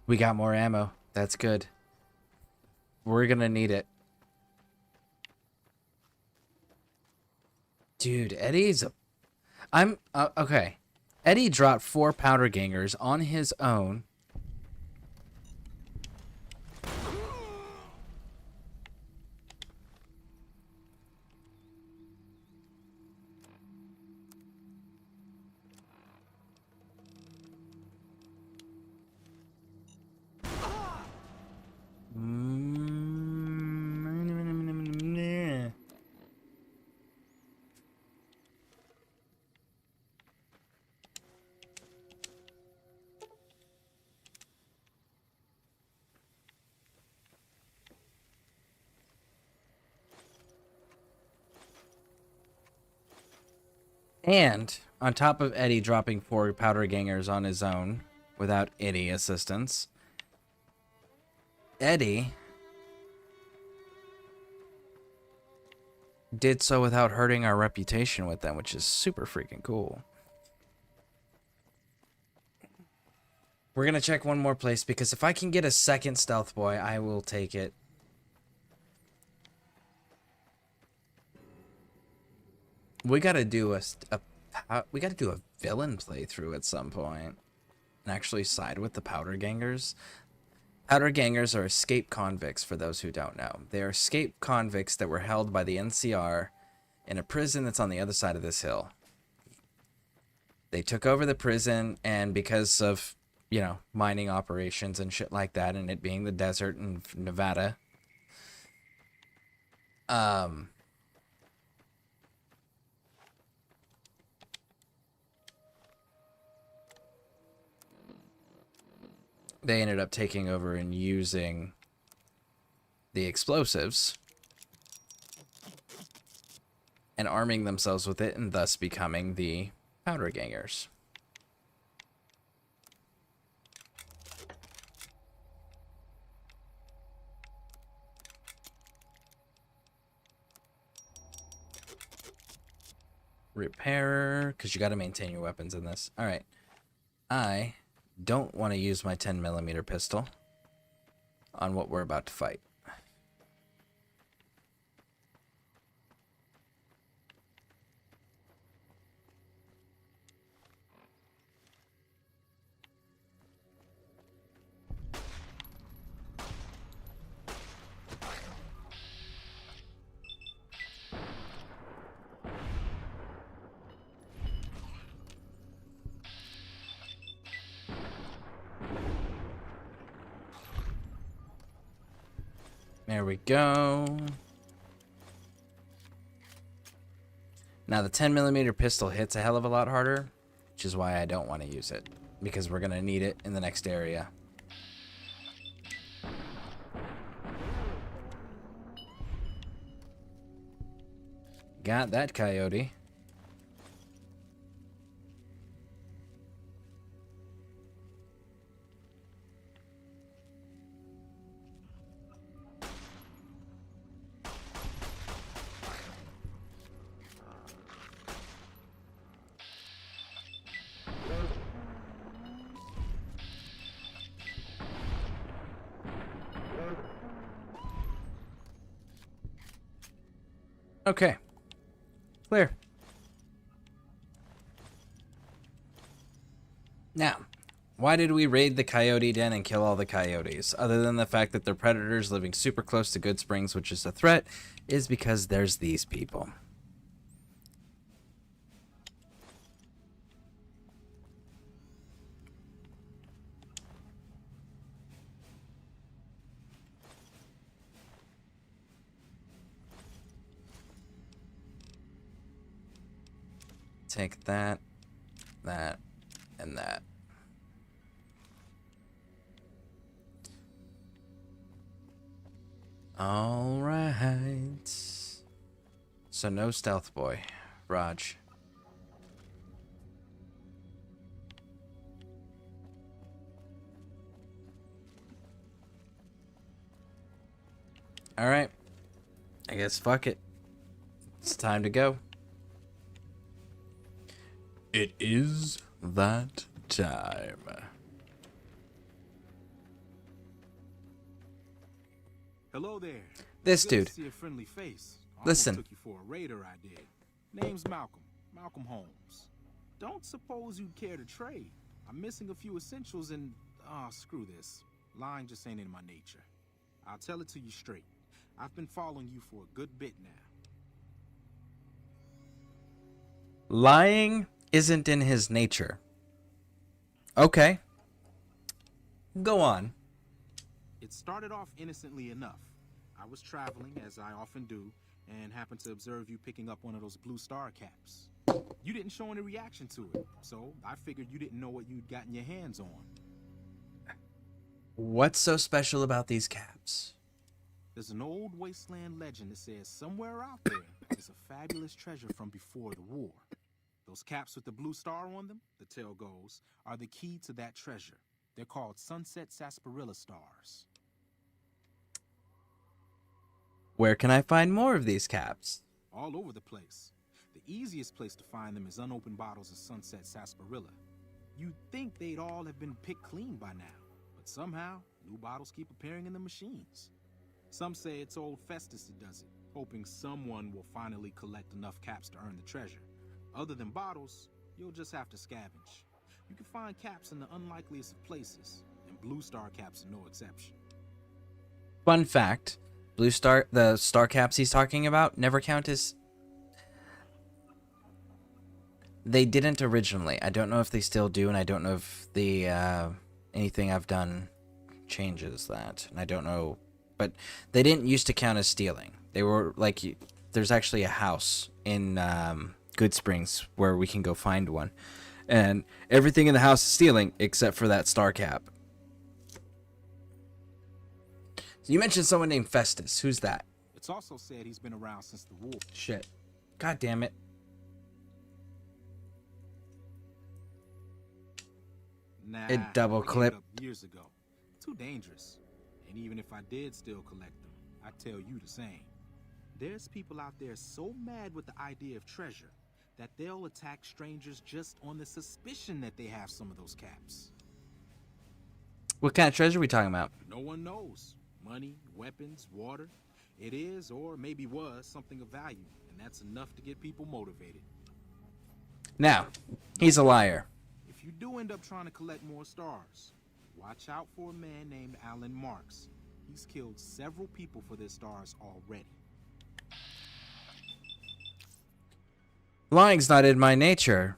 We got more ammo. That's good. We're gonna need it. Dude, Eddie's a... okay. Eddie dropped 4 powder gangers on his own. And on top of Eddie dropping 4 powder gangers on his own without any assistance, Eddie did so without hurting our reputation with them, which is super freaking cool. We're going to check one more place, because if I can get a second stealth boy, I will take it. We got to do a villain playthrough at some point and actually side with the powder gangers. Powder gangers are escaped convicts, for those who don't know. They are escaped convicts that were held by the NCR in a prison that's on the other side of this hill. They took over the prison, and because of, you know, mining operations and shit like that, and it being the desert in Nevada, they ended up taking over and using the explosives and arming themselves with it, and thus becoming the powder gangers. Repairer, because you got to maintain your weapons in this. All right. I don't want to use my 10mm pistol on what we're about to fight. There we go. Now the 10mm pistol hits a hell of a lot harder, which is why I don't want to use it, because we're going to need it in the next area. Got that coyote. Okay. Clear. Now, why did we raid the coyote den and kill all the coyotes? Other than the fact that they're predators living super close to Good Springs, which is a threat, is because there's these people. Take that, that, and that. All right. So no stealth boy, Raj. All right. I guess fuck it. It's time to go. It is that time. Hello there. This Good to dude. see a friendly face. Listen. Almost took you for a raider, I did. Name's Malcolm. Malcolm Holmes. Don't suppose you'd care to trade. I'm missing a few essentials and... screw this. Lying just ain't in my nature. I'll tell it to you straight. I've been following you for a good bit now. Lying isn't in his nature. Okay. Go on. It started off innocently enough. I was traveling, as I often do, and happened to observe you picking up one of those blue star caps. You didn't show any reaction to it, so I figured you didn't know what you'd gotten your hands on. What's so special about these caps? There's an old wasteland legend that says somewhere out there is a fabulous treasure from before the war. Those caps with the blue star on them, the tale goes, are the key to that treasure. They're called sunset sarsaparilla stars. Where can I find more of these caps? All over the place. The easiest place to find them is unopened bottles of sunset sarsaparilla. You'd think they'd all have been picked clean by now, but somehow new bottles keep appearing in the machines. Some say it's old Festus that does it, hoping someone will finally collect enough caps to earn the treasure. Other than bottles, you'll just have to scavenge. You can find caps in the unlikeliest of places, and blue star caps are no exception. Fun fact, blue star, the star caps he's talking about never count as... They didn't originally. I don't know if they still do, and I don't know if the anything I've done changes that. And I don't know, but they didn't used to count as stealing. They were like, there's actually a house in Good Springs where we can go find one. And everything in the house is stealing except for that star cap. So you mentioned someone named Festus. Who's that? It's also said he's been around since the war. Shit. God damn it. Nah, It double I gave clip. up years ago. Too dangerous. And even if I did still collect them, I'd tell you the same. There's people out there so mad with the idea of treasure that they'll attack strangers just on the suspicion that they have some of those caps. What kind of treasure are we talking about? No one knows. Money, weapons, water. It is, or maybe was, something of value, and that's enough to get people motivated. Now, he's a liar. If you do end up trying to collect more stars, watch out for a man named Alan Marks. He's killed several people for their stars already. Lying's not in my nature.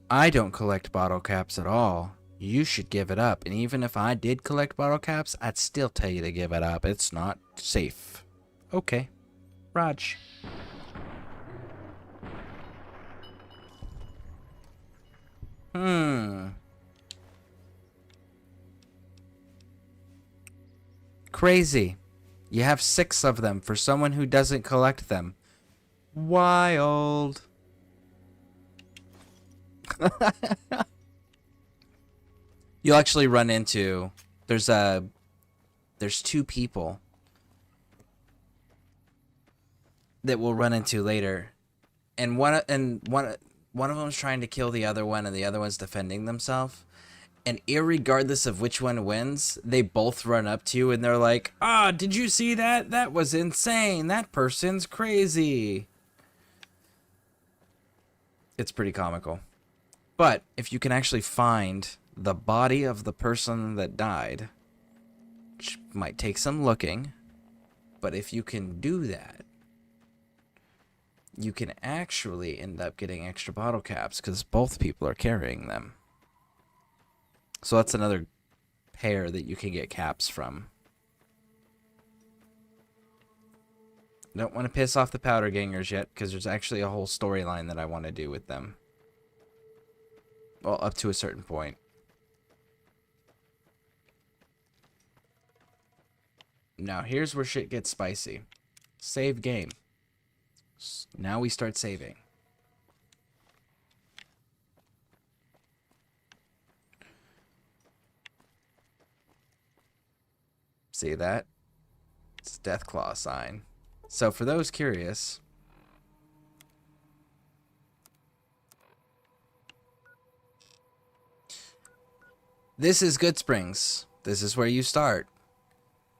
I don't collect bottle caps at all. You should give it up. And even if I did collect bottle caps, I'd still tell you to give it up. It's not safe. Okay. Raj. Crazy. You have 6 of them for someone who doesn't collect them. Wild. You'll actually run into... There's 2 people that we'll run into later. And one of them's trying to kill the other one, and the other one's defending themselves. And irregardless of which one wins, they both run up to you and they're like, "Ah, did you see that? That was insane. That person's crazy." It's pretty comical. But if you can actually find the body of the person that died, which might take some looking, but if you can do that, you can actually end up getting extra bottle caps because both people are carrying them. So that's another pair that you can get caps from. Don't want to piss off the powder gangers yet, because there's actually a whole storyline that I want to do with them. Well, up to a certain point. Now, here's where shit gets spicy. Save game. Now we start saving. See that? It's a Deathclaw sign. So for those curious, this is Good Springs. This is where you start.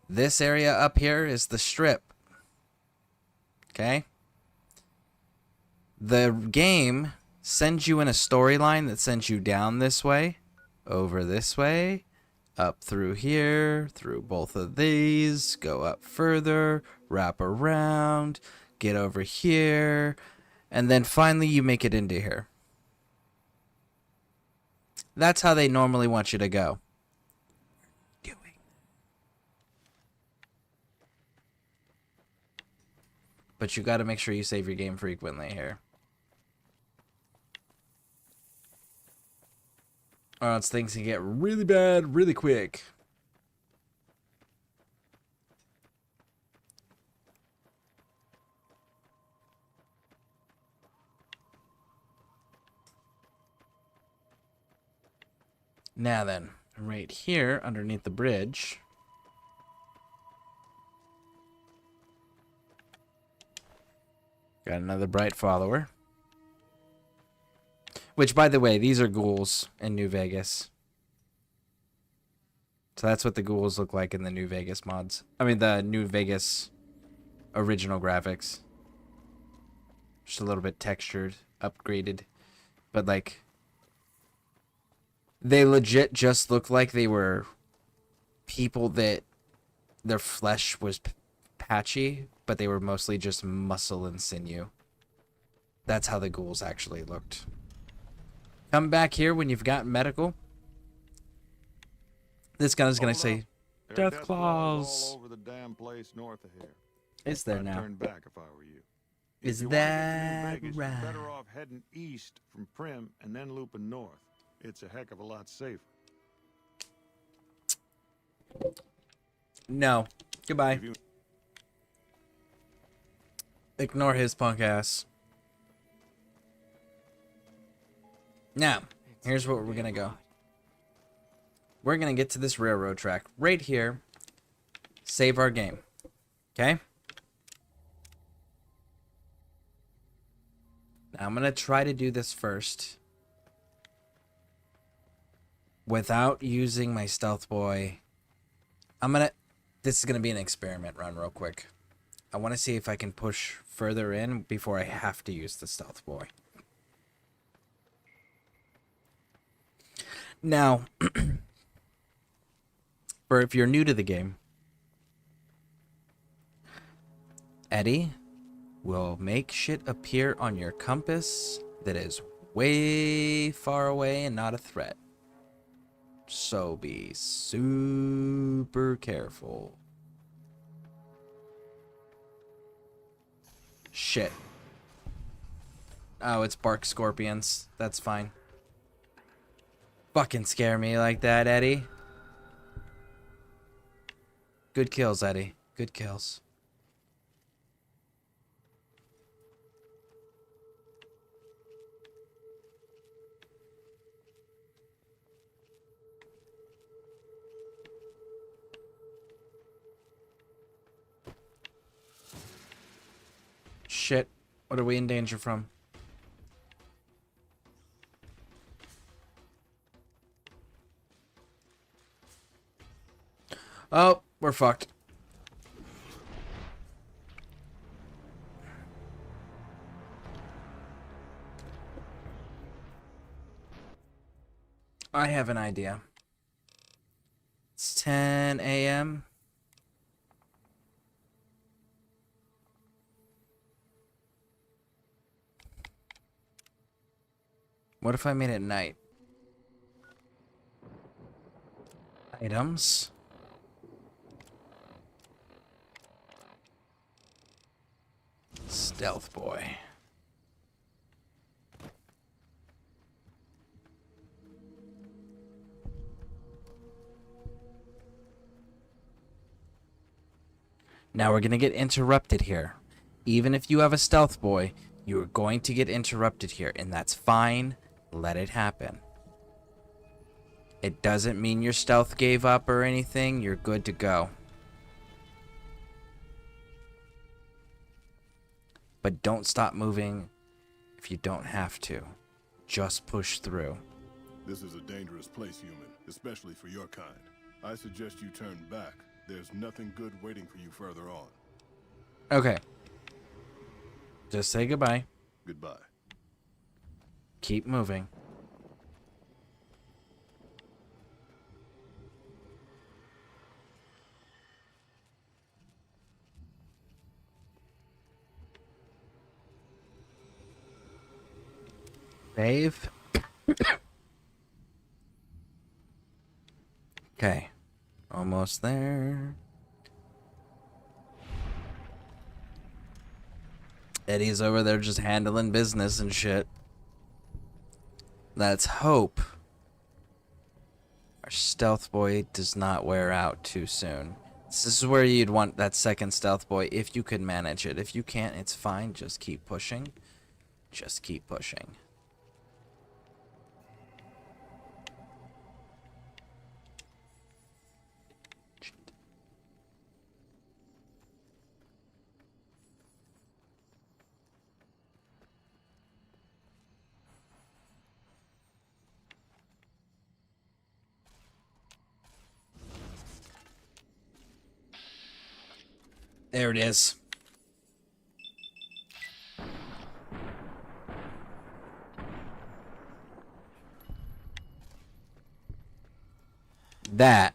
This area up here is the strip. Okay? The game sends you in a storyline that sends you down this way, over this way, up through here, through both of these, go up further, wrap around, get over here, and then finally you make it into here. That's how they normally want you to go. But you gotta make sure you save your game frequently here. Or else things can get really bad really quick. Now then, right here underneath the bridge. Got another bright follower. Which, by the way, these are ghouls in New Vegas. So that's what the ghouls look like in the New Vegas mods. I mean, the New Vegas original graphics. Just a little bit textured, upgraded. But, like, they legit just look like they were people that their flesh was patchy, but they were mostly just muscle and sinew. That's how the ghouls actually looked. Come back here when you've got medical. This gun's gonna say death claws. All over the damn place north of here. Is there I'd now? turn back if I were you. Is If you wanna get to New that Vegas, you're right? better off heading east from Prim and then looping north. It's a heck of a lot safer. No. Goodbye. Ignore his punk ass. Now, here's where we're gonna go. We're gonna get to this railroad track right here. Save our game. Okay? Now, I'm gonna try to do this first without using my stealth boy. This is gonna be an experiment run real quick. I want to see if I can push further in before I have to use the stealth boy. Now, for if you're new to the game, Eddie will make shit appear on your compass that is way far away and not a threat. So be super careful. Shit. Oh, it's bark scorpions. That's fine. Fucking scare me like that, Eddie. Good kills, Eddie. Good kills. Shit. What are we in danger from? Oh, we're fucked. I have an idea. It's 10 a.m. What if I made it night? Items. Stealth boy. Now we're gonna get interrupted here. Even if you have a stealth boy, you're going to get interrupted here, and that's fine. Let it happen. It doesn't mean your stealth gave up or anything. You're good to go. But don't stop moving if you don't have to. Just push through. This is a dangerous place, human, especially for your kind. I suggest you turn back. There's nothing good waiting for you further on. Okay. Just say goodbye. Goodbye. Keep moving. Save. Okay. Almost there. Eddie's over there just handling business and shit. Let's hope our stealth boy does not wear out too soon. This is where you'd want that second stealth boy if you could manage it. If you can't, it's fine. Just keep pushing. Just keep pushing. There it is. That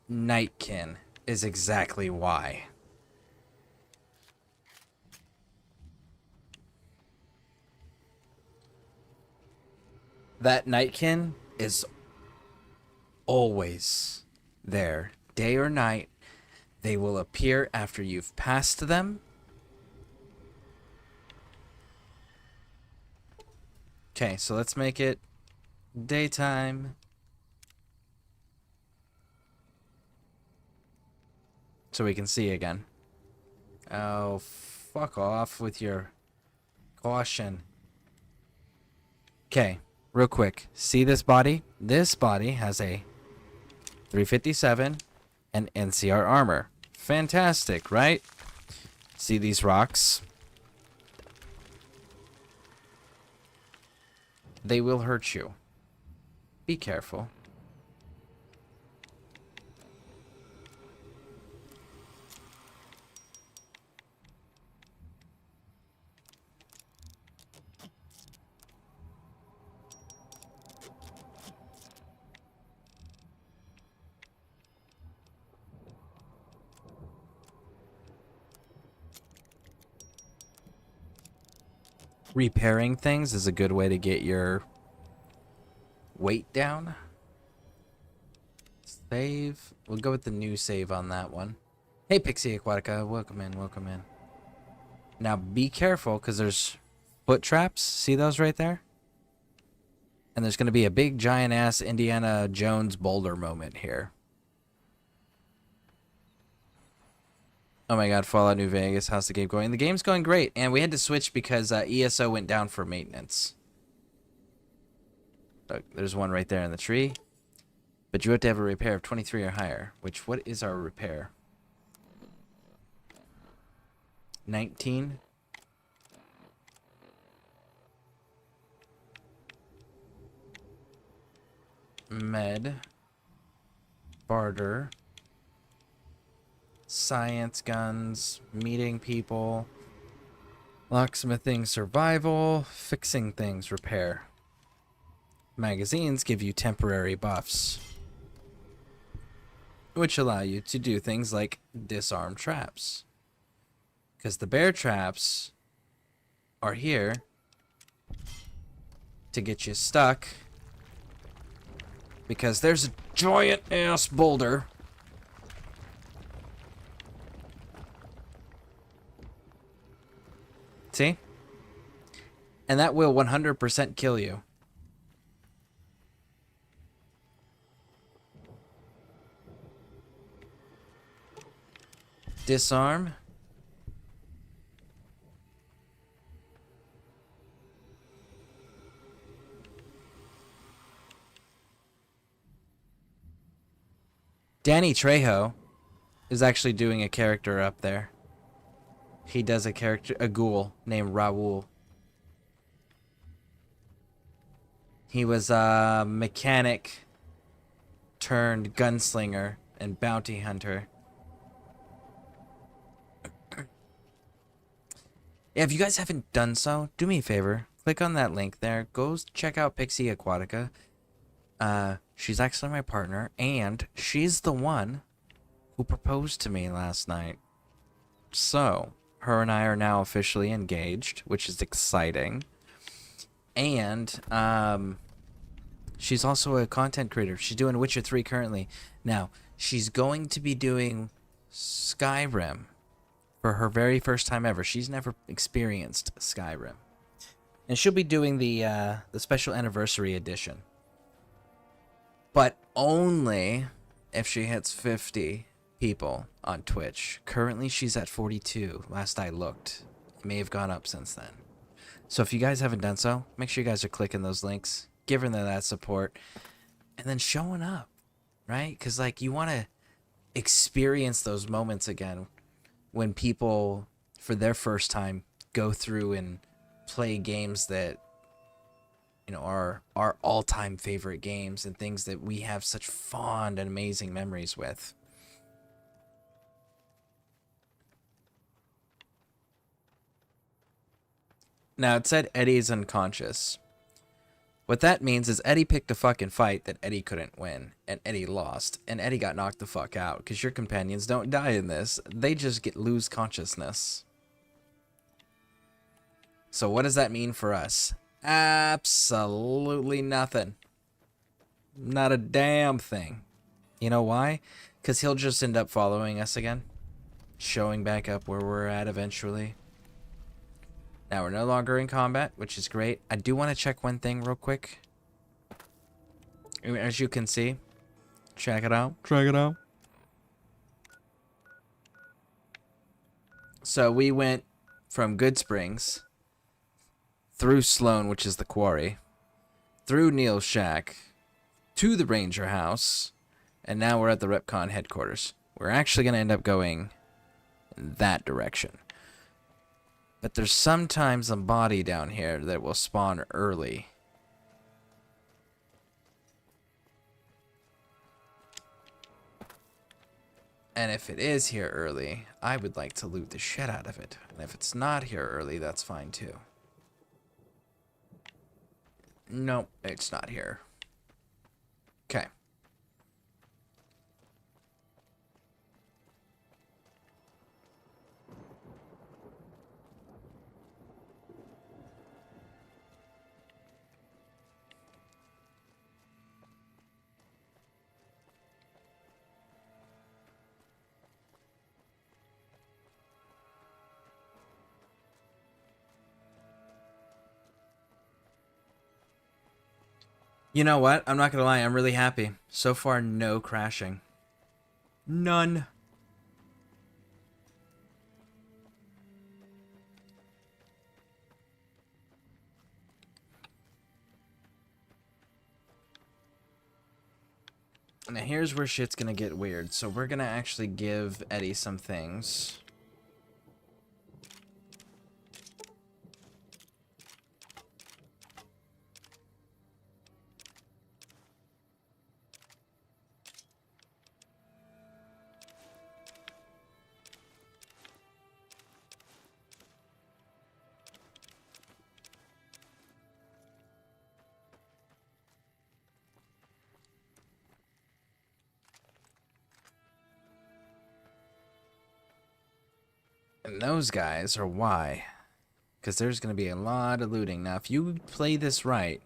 Nightkin is exactly why. That Nightkin is always there, day or night. They will appear after you've passed them. Okay, so let's make it daytime. So we can see again. Oh, fuck off with your caution. Okay, real quick. See this body? This body has a 357 and NCR armor. Fantastic, right? See these rocks? They will hurt you. Be careful. Repairing things is a good way to get your weight down. Save. We'll go with the new save on that one. Hey, Pixie Aquatica. Welcome in, welcome in. Now be careful, because there's foot traps. See those right there? And there's going to be a big giant-ass Indiana Jones boulder moment here. Oh my god, Fallout New Vegas, how's the game going? The game's going great, and we had to switch because ESO went down for maintenance. Look, there's one right there in the tree. But you have to have a repair of 23 or higher, which, what is our repair? 19? Med. Barter. Science guns, meeting people, locksmithing, survival, fixing things, repair. Magazines give you temporary buffs, which allow you to do things like disarm traps. Because the bear traps are here to get you stuck, because there's a giant ass boulder . See? And that will 100% kill you. Disarm. Danny Trejo is actually doing a character up there. He does a character, a ghoul named Raoul. He was a mechanic turned gunslinger and bounty hunter. Yeah, if you guys haven't done so, do me a favor. Click on that link there. Go check out Pixie Aquatica. She's actually my partner, and she's the one who proposed to me last night. So, her and I are now officially engaged, which is exciting. And, she's also a content creator. She's doing Witcher 3 currently. Now, she's going to be doing Skyrim for her very first time ever. She's never experienced Skyrim. And she'll be doing the special anniversary edition. But only if she hits 50 people on Twitch. Currently, she's at 42. Last I looked. It may have gone up since then. So if you guys haven't done so, make sure you guys are clicking those links, giving them that support, and then showing up, right? Because, like, you want to experience those moments again when people, for their first time, go through and play games that, you know, are our all-time favorite games and things that we have such fond and amazing memories with. Now, it said Eddie's unconscious. What that means is Eddie picked a fucking fight that Eddie couldn't win, and Eddie lost, and Eddie got knocked the fuck out, because your companions don't die in this. They just lose consciousness. So what does that mean for us? Absolutely nothing. Not a damn thing. You know why? Because he'll just end up following us again. Showing back up where we're at eventually. Now we're no longer in combat, which is great. I do want to check one thing real quick. As you can see. Check it out. Check it out. So we went from Good Springs, through Sloan, which is the quarry, through Neil's shack, to the Ranger house, and now we're at the Repcon headquarters. We're actually going to end up going in that direction. But there's sometimes a body down here that will spawn early. And if it is here early, I would like to loot the shit out of it. And if it's not here early, that's fine too. Nope, it's not here. Okay. You know what? I'm not gonna lie, I'm really happy. So far, no crashing. None. Now here's where shit's gonna get weird. So we're gonna actually give Eddie some things. And those guys are why. Because there's going to be a lot of looting. Now, if you play this right,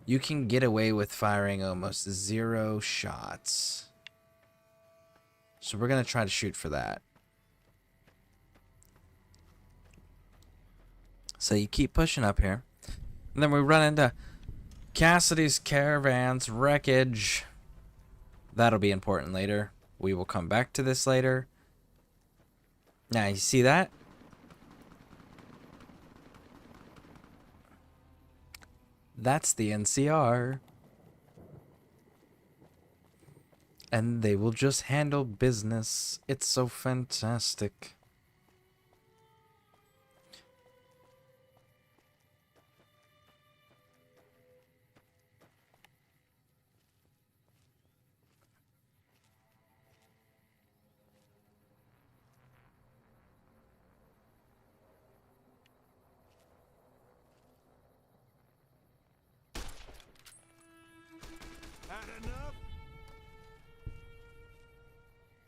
you can get away with firing almost 0 shots. So we're going to try to shoot for that. So you keep pushing up here. And then we run into Cassidy's Caravan's wreckage. That'll be important later. We will come back to this later. Now, you see that? That's the NCR. And they will just handle business. It's so fantastic.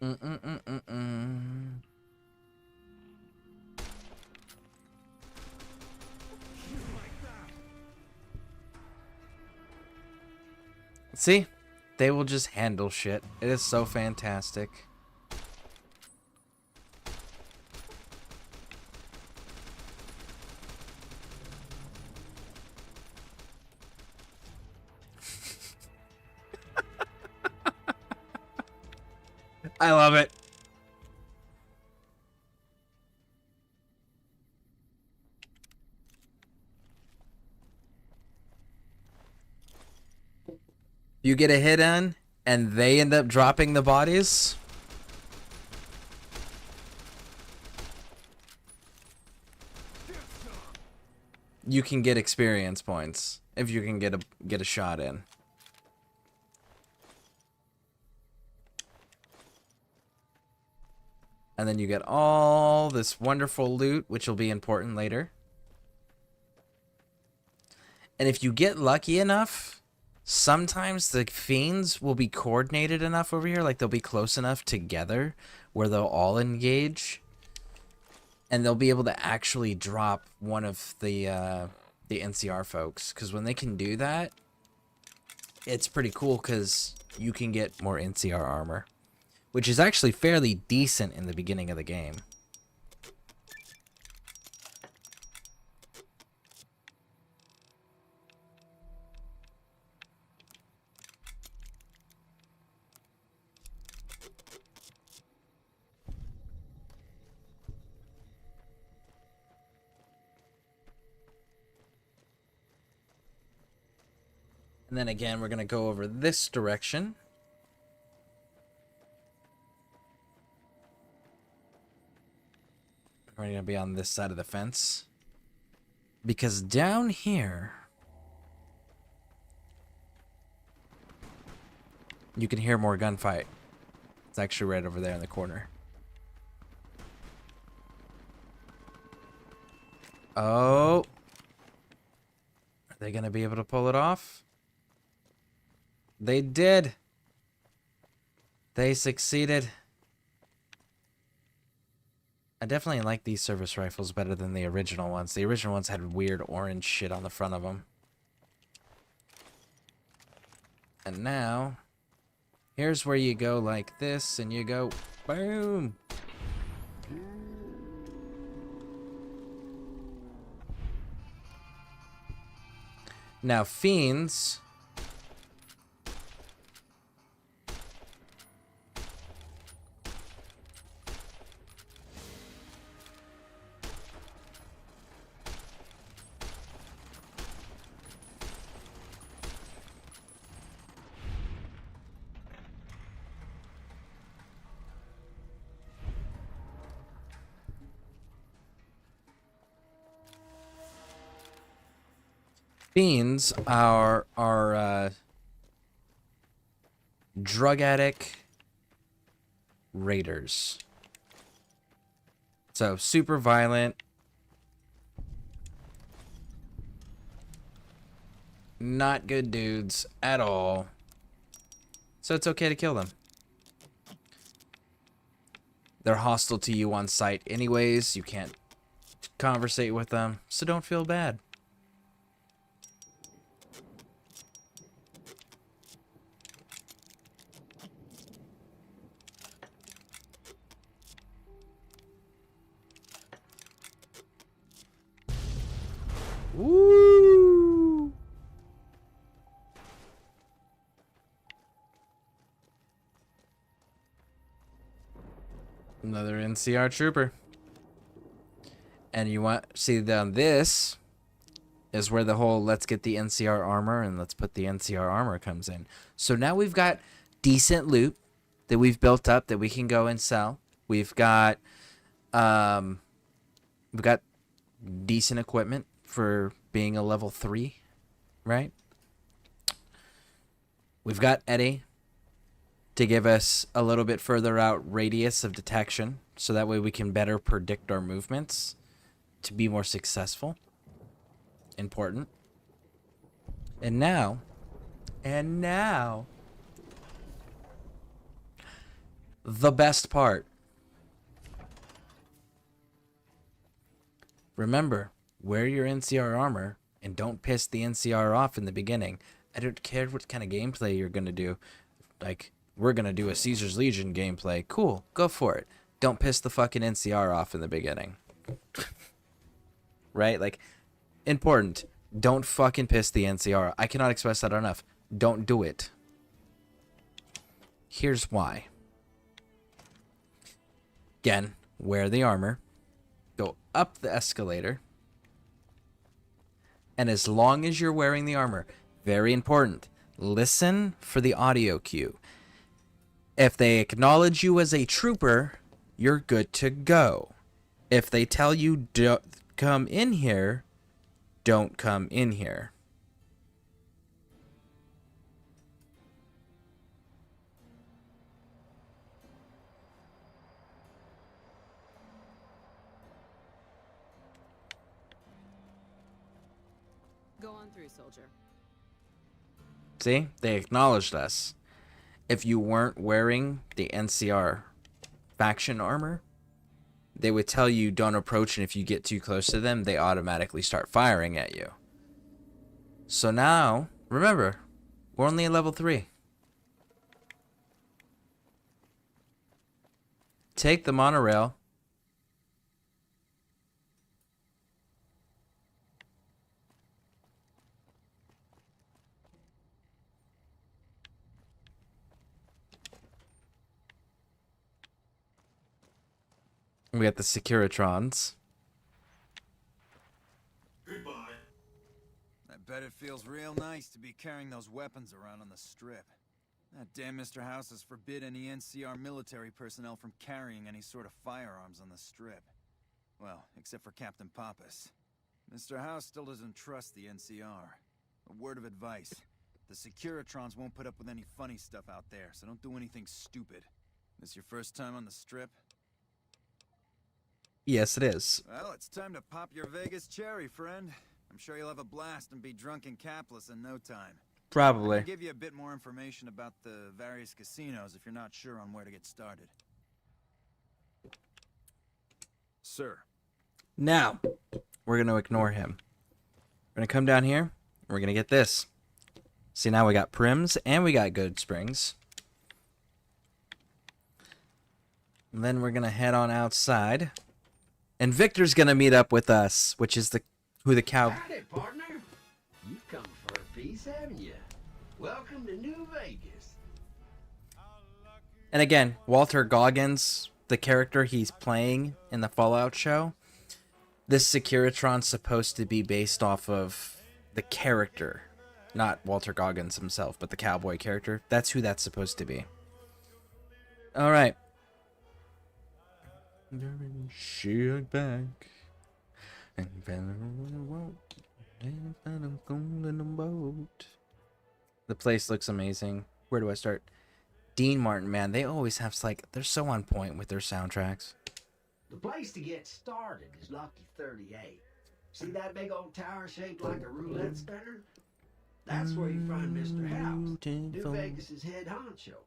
Mm-mm-mm-mm-mm. See? They will just handle shit. It is so fantastic. I love it. You get a hit on, and they end up dropping the bodies. You can get experience points if you can get a shot in. And then you get all this wonderful loot, which will be important later. And if you get lucky enough, sometimes the fiends will be coordinated enough over here, like they'll be close enough together where they'll all engage. And they'll be able to actually drop one of the NCR folks. Because when they can do that, it's pretty cool because you can get more NCR armor. Which is actually fairly decent in the beginning of the game. And then again, we're going to go over this direction. We're going to be on this side of the fence. Because down here, you can hear more gunfight. It's actually right over there in the corner. Oh. Are they going to be able to pull it off? They did. They succeeded. I definitely like these service rifles better than the original ones. The original ones had weird orange shit on the front of them. And now, here's where you go like this, and you go, boom. Now, fiends... Fiends are drug addict raiders. So super violent. Not good dudes at all. So it's okay to kill them. They're hostile to you on sight anyways. You can't conversate with them, so don't feel bad. Woo! Another NCR trooper. And you want see down this is where the whole let's get the NCR armor and let's put the NCR armor comes in. So now we've got decent loot that we've built up that we can go and sell. We've got decent equipment for being a level 3, right? We've got Eddie to give us a little bit further out radius of detection, so that way we can better predict our movements to be more successful. Important. And now, the best part. Remember, wear your NCR armor and don't piss the NCR off in the beginning. I don't care what kind of gameplay you're going to do. Like, we're going to do a Caesar's Legion gameplay. Cool, go for it. Don't piss the fucking NCR off in the beginning. Right? Like, important. Don't fucking piss the NCR. I cannot express that enough. Don't do it. Here's why. Again, wear the armor. Go up the escalator. And as long as you're wearing the armor, very important, listen for the audio cue. If they acknowledge you as a trooper, you're good to go. If they tell you don't come in here, don't come in here. Go on through, soldier. See? They acknowledged us. If you weren't wearing the NCR faction armor, they would tell you don't approach, and if you get too close to them, they automatically start firing at you. So now, remember, we're only at level 3. Take the monorail. We got the Securitrons. Goodbye. I bet it feels real nice to be carrying those weapons around on the strip. That damn Mr. House has forbid any NCR military personnel from carrying any sort of firearms on the strip. Well, except for Captain Pappas. Mr. House still doesn't trust the NCR. A word of advice. The Securitrons won't put up with any funny stuff out there, so don't do anything stupid. This your first time on the strip? Yes, it is. Well, it's time to pop your Vegas cherry, friend. I'm sure you'll have a blast and be drunk and capless in no time. Probably. I can give you a bit more information about the various casinos if you're not sure on where to get started. Sir. Now, we're going to ignore him. We're going to come down here, and we're going to get this. See, now we got Prims, and we got Good Springs. And then we're going to head on outside. And Victor's going to meet up with us, which is who the cow... Howdy, partner. You've come for a piece, haven't you? Welcome to New Vegas. And again, Walter Goggins, the character he's playing in the Fallout show, this Securitron's supposed to be based off of the character. Not Walter Goggins himself, but the cowboy character. That's who that's supposed to be. Alright. She'll back and boat. The place looks amazing. Where do I start? Dean Martin, man, they always have they're so on point with their soundtracks. The place to get started is Lucky 38. See that big old tower shaped like a roulette spinner? That's where you find Mr. House, New Vegas' head honcho.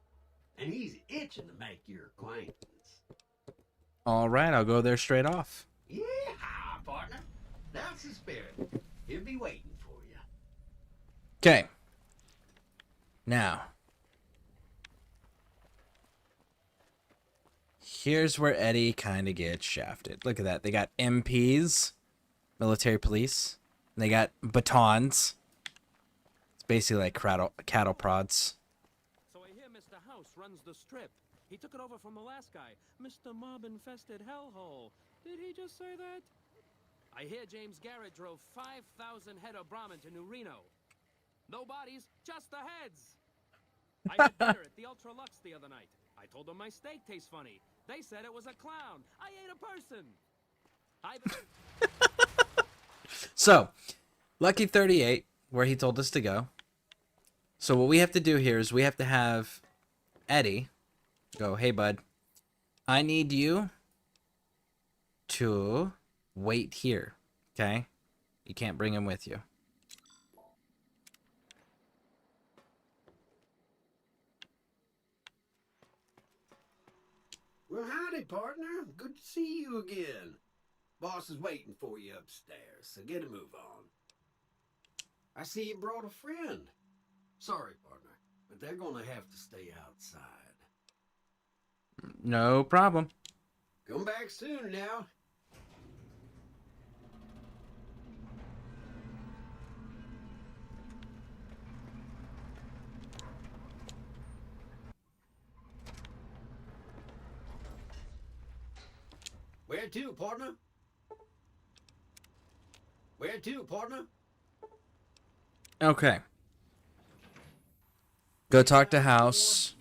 And he's itching to make your acquaintance. Alright, I'll go there straight off. Yeah, partner. That's the spirit. He'll be waiting for you. Okay. Now. Here's where Eddie kind of gets shafted. Look at that. They got MPs, military police. And they got batons. It's basically like cattle prods. So I hear Mr. House runs the strip. He took it over from the last guy, Mr. Mob-infested hellhole. Did he just say that? I hear James Garrett drove 5,000 head of Brahmin to New Reno. No bodies, just the heads. I had dinner at the Ultra Lux the other night. I told them my steak tastes funny. They said it was a clown. I ate a person. So, Lucky 38, where he told us to go. So what we have to do here is we have to have Eddie go, hey, bud, I need you to wait here, okay? You can't bring him with you. Well, howdy, partner. Good to see you again. Boss is waiting for you upstairs, so get a move on. I see you brought a friend. Sorry, partner, but they're gonna have to stay outside. No problem. Come back soon now. Where to, partner? Where to, partner? Okay. Go talk to House.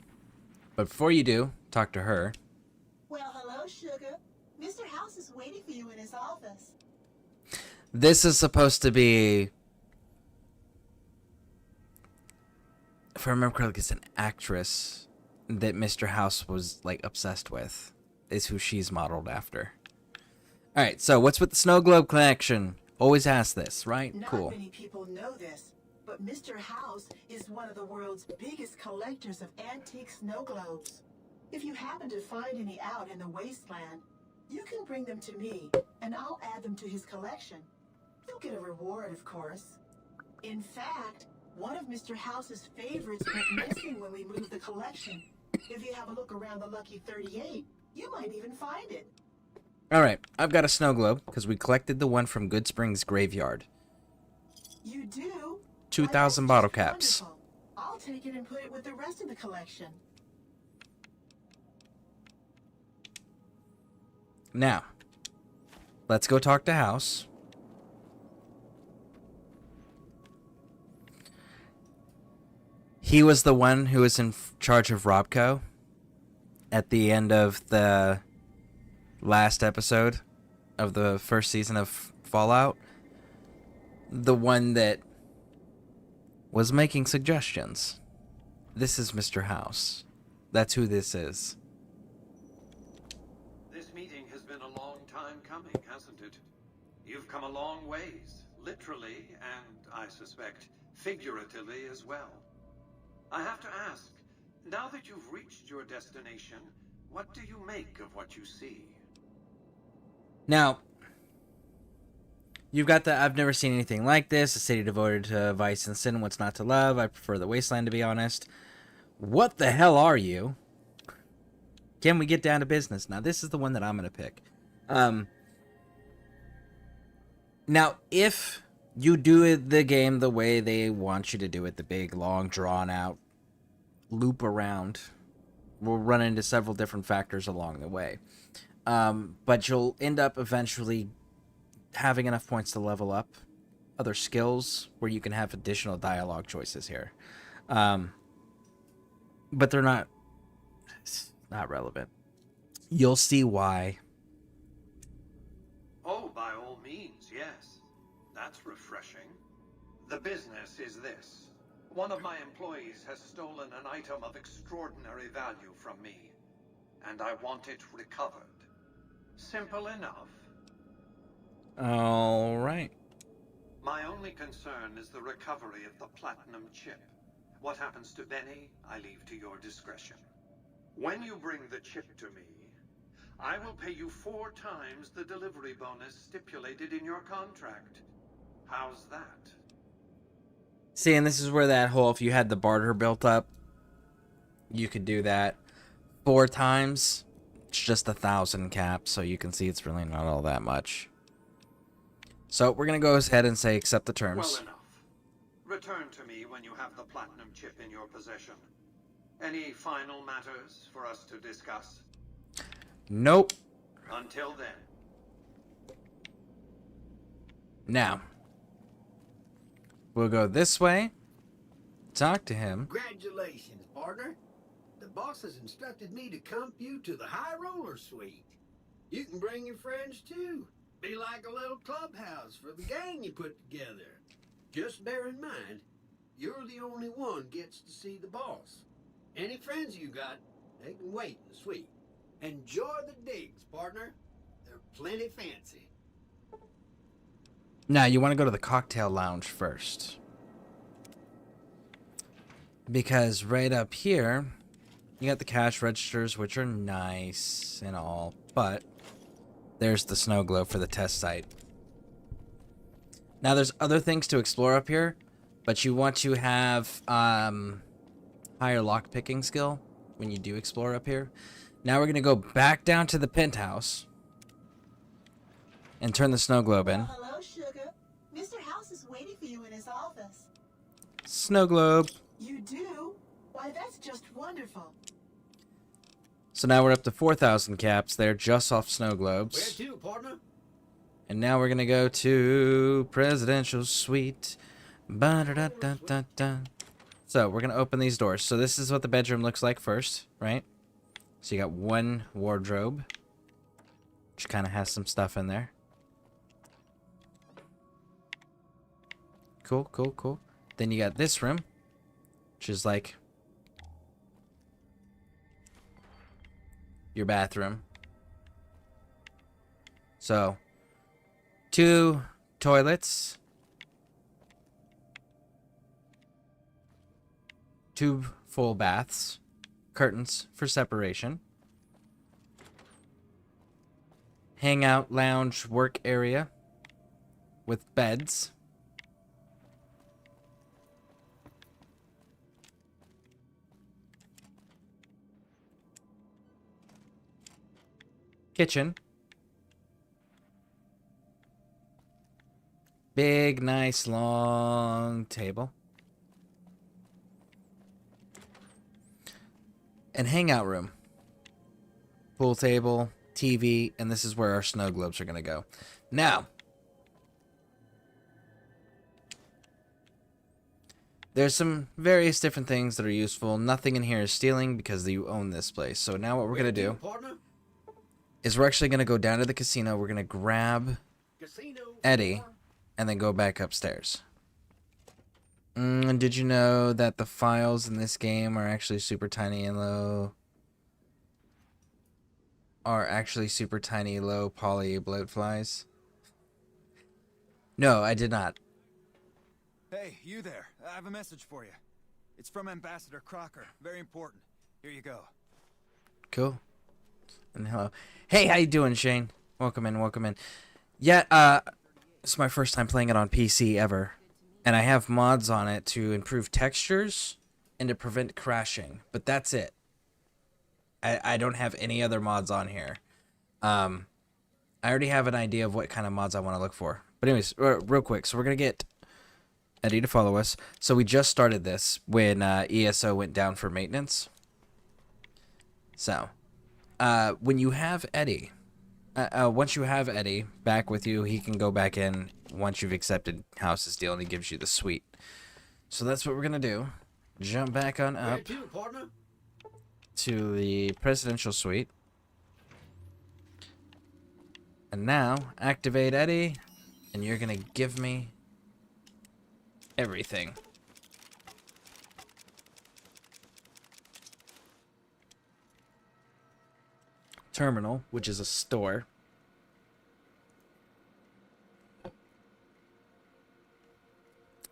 But before you do, talk to her. Well, hello, sugar. Mr. House is waiting for you in his office. This is supposed to be, if I remember correctly, it's an actress that Mr. House was like obsessed with. Is who she's modeled after. All right, so what's with the snow globe collection? Always ask this, right? Cool. Not many people know this, but Mr. House is one of the world's biggest collectors of antique snow globes. If you happen to find any out in the wasteland, you can bring them to me, and I'll add them to his collection. You'll get a reward, of course. In fact, one of Mr. House's favorites went missing when we moved the collection. If you have a look around the Lucky 38, you might even find it. All right, I've got a snow globe because we collected the one from Good Springs Graveyard. You do? 2,000 bottle caps. Wonderful. I'll take it and put it with the rest of the collection. Now, let's go talk to House. He was the one who was in charge of Robco at the end of the last episode of the first season of Fallout. The one that was making suggestions. This is Mr. House. That's who this is. This meeting has been a long time coming, hasn't it? You've come a long ways, literally, and I suspect figuratively as well. I have to ask, now that you've reached your destination, what do you make of what you see? Now, you've got the I've never seen anything like this, a city devoted to vice and sin, what's not to love, I prefer the wasteland, to be honest. What the hell are you? Can we get down to business? Now, this is the one that I'm going to pick. Now, if you do the game the way they want you to do it, the big, long, drawn-out loop around, we'll run into several different factors along the way. But you'll end up eventually having enough points to level up other skills where you can have additional dialogue choices here. But they're not relevant. You'll see why. Oh, by all means, yes. That's refreshing. The business is this. One of my employees has stolen an item of extraordinary value from me, and I want it recovered. Simple enough. All right. My only concern is the recovery of the platinum chip. What happens to Benny, I leave to your discretion. When you bring the chip to me, I will pay you 4 times the delivery bonus stipulated in your contract. How's that? See, and this is where that whole, if you had the barter built up, you could do that 4 times. It's just 1,000 caps, so you can see it's really not all that much. So we're going to go ahead and say accept the terms. Well enough. Return to me when you have the platinum chip in your possession. Any final matters for us to discuss? Nope. Until then. Now, we'll go this way. Talk to him. Congratulations, partner. The boss has instructed me to comp you to the high roller suite. You can bring your friends too. Be like a little clubhouse for the gang you put together. Just bear in mind, you're the only one gets to see the boss. Any friends you got, they can wait in the suite. Enjoy the digs, partner. They're plenty fancy. Now, you want to go to the cocktail lounge first. Because right up here You got the cash registers, which are nice and all, but there's the snow globe for the test site. Now, there's other things to explore up here, but you want to have higher lockpicking skill when you do explore up here. Now we're going to go back down to the penthouse and turn the snow globe in. Well, hello, sugar. Mr. House is waiting for you in his office. Snow globe. You do? Why, that's just wonderful. So now we're up to 4,000 caps there, just off snow globes. Where to, partner? And now we're going to go to Presidential Suite. Ba-da-da-da-da-da. So we're going to open these doors. So this is what the bedroom looks like first, right? So you got one wardrobe, which kind of has some stuff in there. Cool, cool, cool. Then you got this room, which is like your bathroom. So 2 toilets, 2 full baths, curtains for separation, hangout lounge work area with beds, kitchen, big nice long table, and hangout room, pool table, TV, and this is where our snow globes are going to go. Now, there's some various different things that are useful. Nothing in here is stealing because you own this place. So now what we're going to do is we're actually going to go down to the casino. We're going to grab Eddie and then go back upstairs. Did you know that the files in this game are actually super tiny and low? Are actually super tiny, low poly bloatflies? No, I did not. Hey, you there. I have a message for you. It's from Ambassador Crocker. Very important. Here you go. Cool. And hello. Hey, how you doing, Shane? Welcome in, welcome in. Yeah, it's my first time playing it on PC ever. And I have mods on it to improve textures and to prevent crashing. But that's it. I don't have any other mods on here. I already have an idea of what kind of mods I want to look for. But anyways, real quick. So we're going to get Eddie to follow us. So we just started this when ESO went down for maintenance. So, when you have Eddie, once you have Eddie back with you, he can go back in once you've accepted House's deal and he gives you the suite. So that's what we're going to do. Jump back on up to the presidential suite. And now, activate Eddie, and you're going to give me everything. Terminal, which is a store.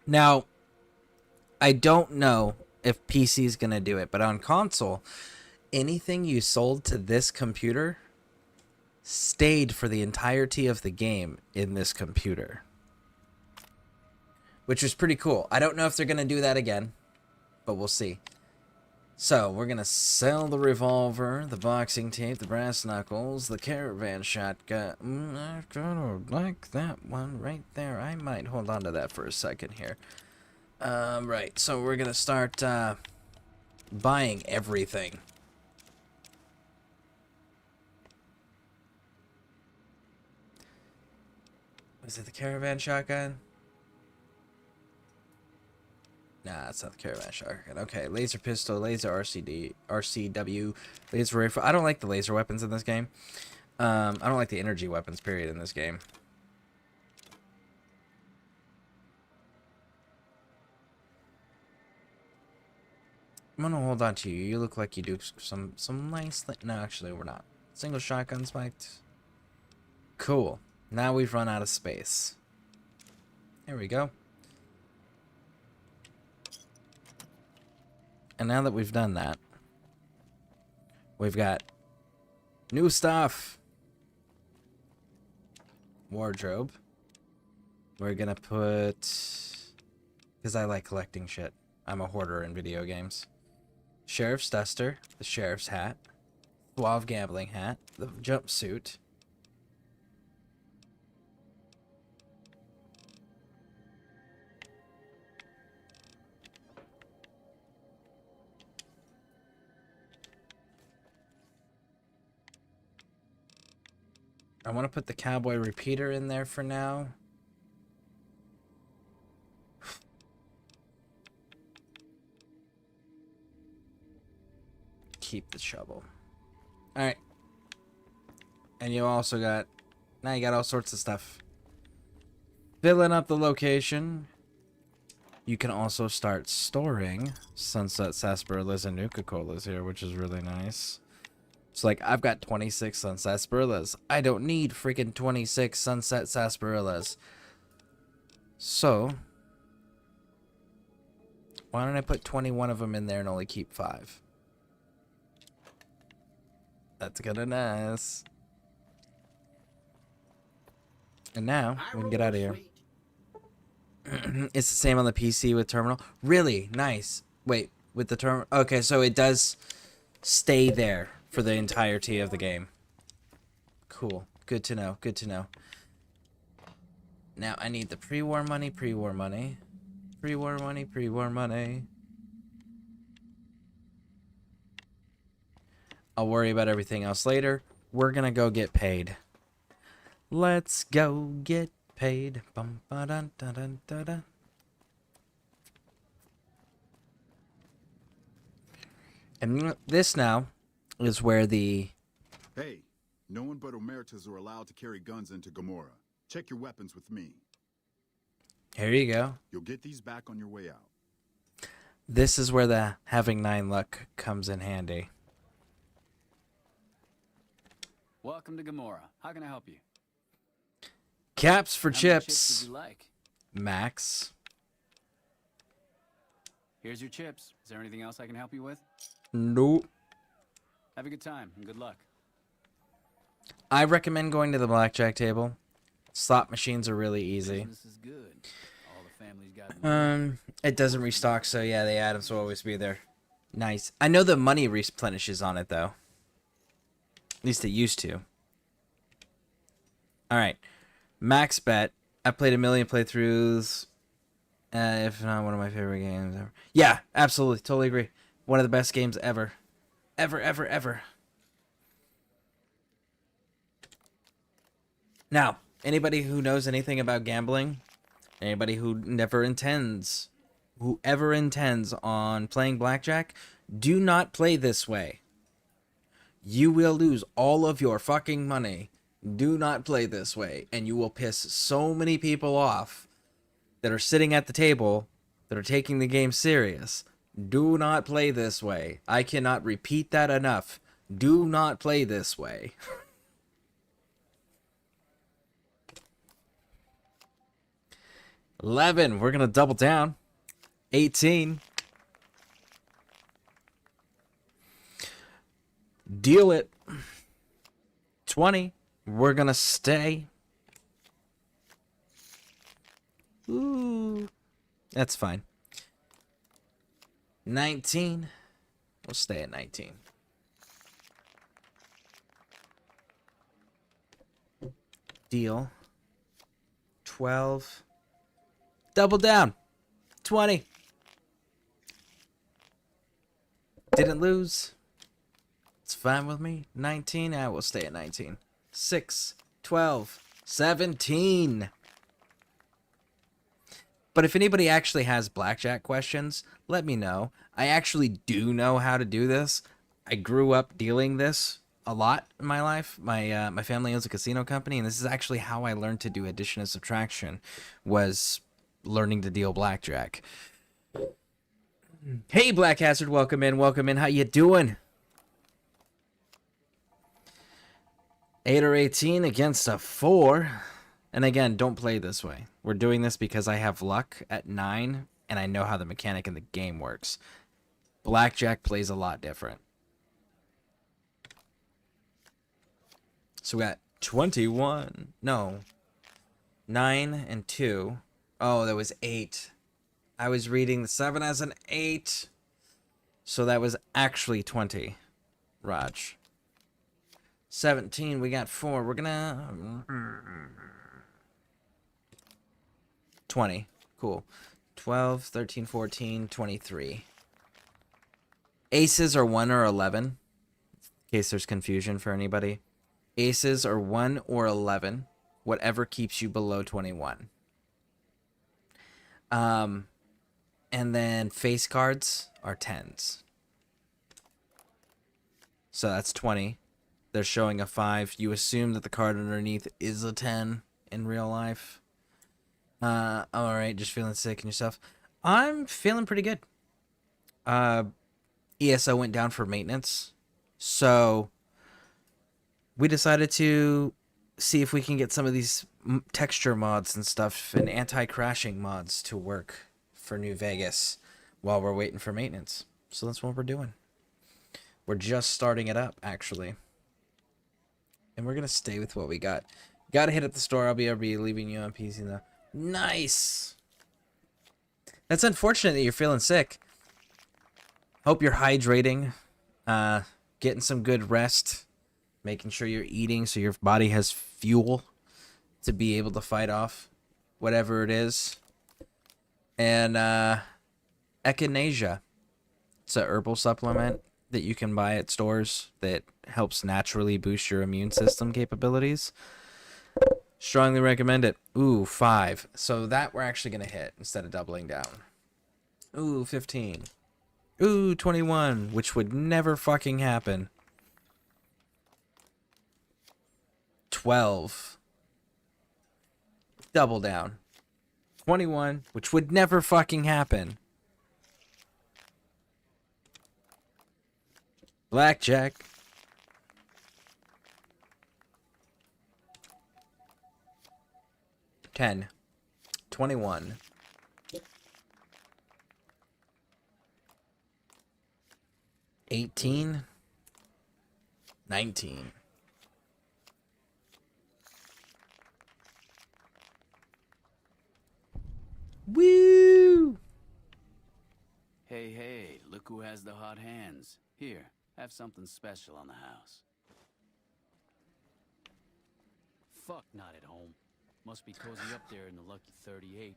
Now, I don't know if PC is going to do it, but on console, anything you sold to this computer stayed for the entirety of the game in this computer. Which was pretty cool. I don't know if they're going to do that again, but we'll see. So, we're going to sell the revolver, the boxing tape, the brass knuckles, the caravan shotgun. I kind of like that one right there. I might hold on to that for a second here. Right, so we're going to start buying everything. Was it the caravan shotgun? Nah, that's not the caravan shotgun. Okay, laser pistol, laser RCW, laser rifle. I don't like the laser weapons in this game. I don't like the energy weapons, period, in this game. I'm gonna hold on to you. You look like you do some nice thing. No, actually, we're not. Single shotgun spiked. Cool. Now we've run out of space. There we go. And now that we've done that, We've got new stuff. Wardrobe. We're gonna put... because I like collecting shit. I'm a hoarder in video games. Sheriff's duster, the sheriff's hat, suave gambling hat, the jumpsuit. I want to put the cowboy repeater in there for now. Keep the shovel. Alright. And you also got... now you got all sorts of stuff. Filling up the location. You can also start storing Sunset Sarsaparillas and Nuka-Colas here, which is really nice. It's like, I've got 26 Sunset Sarsaparillas. I don't need freaking 26 Sunset Sarsaparillas. So, why don't I put 21 of them in there and only keep 5? That's kind of nice. And now, we can get out of here. It's the same on the PC with terminal. Really? Nice. Wait, with the terminal... okay, so it does stay there for the entirety of the game. Cool. Good to know. Good to know. Now, I need the pre-war money, pre-war money. Pre-war money, pre-war money. I'll worry about everything else later. We're gonna go get paid. Let's go get paid. Bum, ba, dun, dun, dun, dun, dun. And this now is where the... hey, no one but Omertas are allowed to carry guns into Gomorrah. Check your weapons with me. Here you go. You'll get these back on your way out. This is where the having 9 luck comes in handy. Welcome to Gomorrah. How can I help you? Caps for How many chips. chips would you like? Max. Here's your chips. Is there anything else I can help you with? Nope. Have a good time and good luck. I recommend going to the blackjack table. Slot machines are really easy. Business is good. All the family's got It doesn't restock, so yeah, the items will always be there. Nice. I know the money replenishes on it, though. At least it used to. Alright. Max bet. I played 1 million playthroughs. If not one of my favorite games ever. Yeah, absolutely. Totally agree. One of the best games ever. Ever, ever, ever. Now, anybody who knows anything about gambling, anybody who whoever intends on playing blackjack, do not play this way. You will lose all of your fucking money. Do not play this way, and you will piss so many people off that are sitting at the table that are taking the game serious. Do not play this way. I cannot repeat that enough. Do not play this way. $11. We're gonna double down. 18. Deal it. 20. We're gonna stay. Ooh. That's fine. 19. We'll stay at 19. Deal. 12. Double down. 20. Didn't lose. It's fine with me. 19. I will stay at 19. 6. 12. 17. But if anybody actually has blackjack questions, let me know. I actually do know how to do this. I grew up dealing this a lot in my life. My family owns a casino company, and this is actually how I learned to do addition and subtraction, was learning to deal blackjack. Hey, Black Hazard, welcome in, welcome in. How you doing? 8 or 18 against a 4. And again, don't play this way. We're doing this because I have luck at 9, and I know how the mechanic in the game works. Blackjack plays a lot different. So we got 21. No. 9 and 2. Oh, that was 8. I was reading the 7 as an 8. So that was actually 20. Raj. 17. We got 4. We're gonna... 20. Cool. 12, 13, 14, 23. Aces are 1 or 11. In case there's confusion for anybody. Aces are 1 or 11. Whatever keeps you below 21. And then face cards are 10s. So that's 20. They're showing a 5. You assume that the card underneath is a 10 in real life. Alright, just feeling sick and yourself. I'm feeling pretty good. ESO went down for maintenance. So we decided to see if we can get some of these texture mods and stuff and anti-crashing mods to work for New Vegas while we're waiting for maintenance. So that's what we're doing. We're just starting it up, actually. And we're going to stay with what we got. Got to hit at the store. I'll be leaving you on PC now. Nice! That's unfortunate that you're feeling sick. Hope you're hydrating. Getting some good rest. Making sure you're eating so your body has fuel to be able to fight off whatever it is. And echinacea. It's a herbal supplement that you can buy at stores that helps naturally boost your immune system capabilities. Strongly recommend it. Ooh, 5. So that we're actually going to hit instead of doubling down. Ooh, 15. Ooh, 21, which would never fucking happen. 12. Double down. 21, which would never fucking happen. Blackjack. 10. 21. 18. 19. Woo! Hey, look who has the hot hands. Here, have something special on the house. Fuck, not at home. Must be cozy up there in the lucky 38.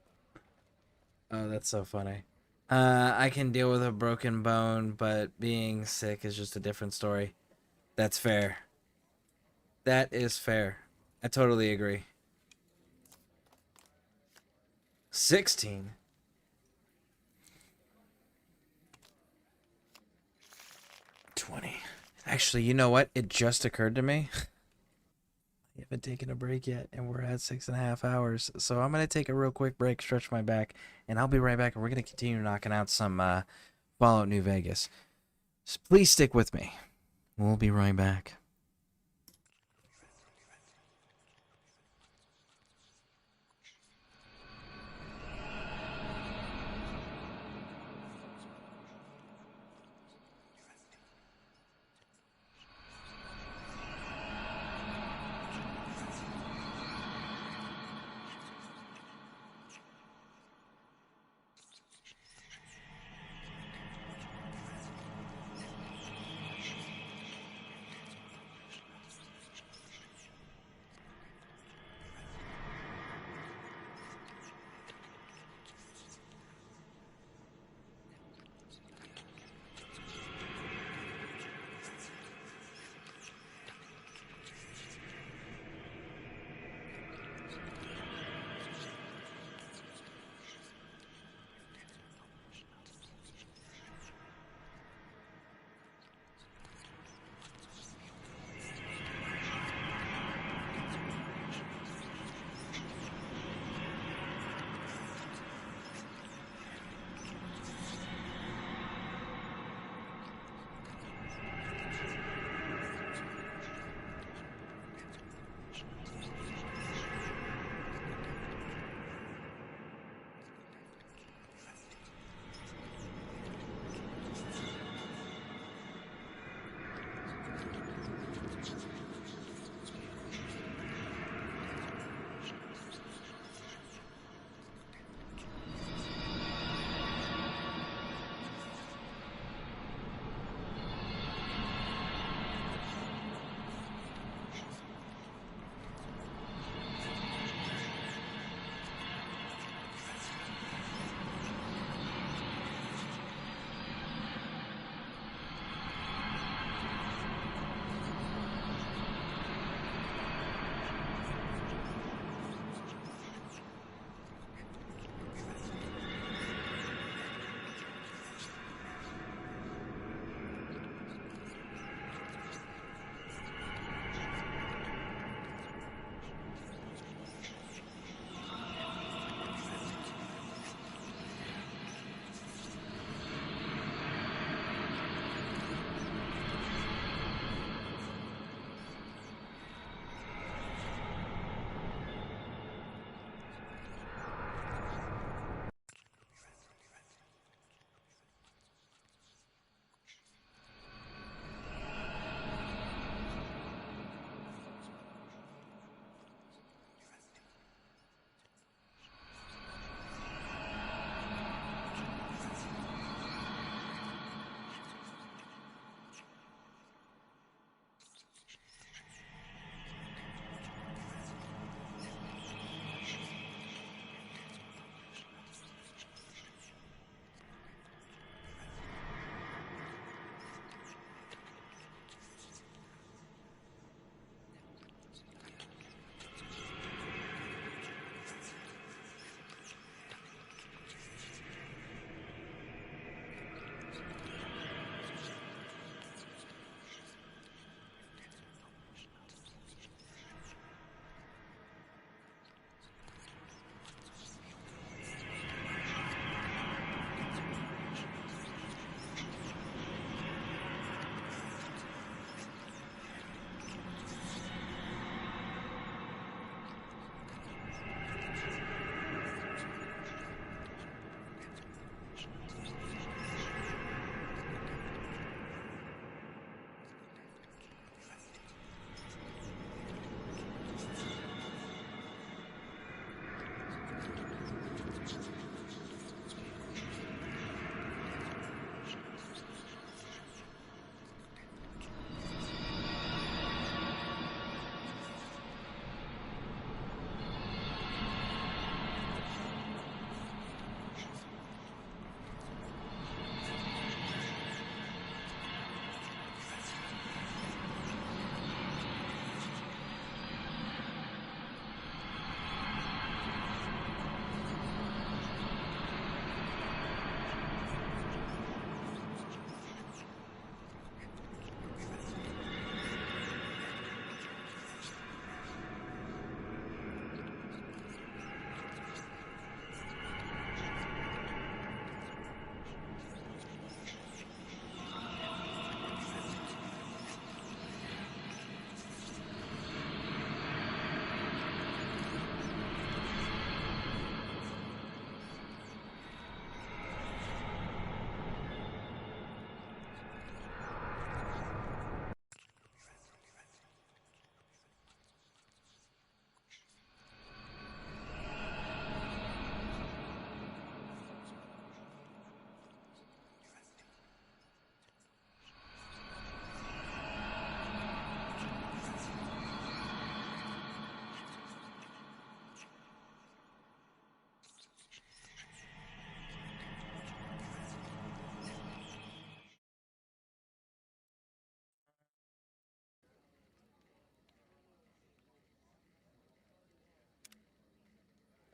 Oh, that's so funny. I can deal with a broken bone, but being sick is just a different story. That's fair. That is fair. I totally agree. 16. Actually, you know what? It just occurred to me. I haven't taken a break yet, and we're at 6.5 hours. So I'm going to take a real quick break, stretch my back, and I'll be right back, and we're going to continue knocking out some Fallout New Vegas. So please stick with me. We'll be right back.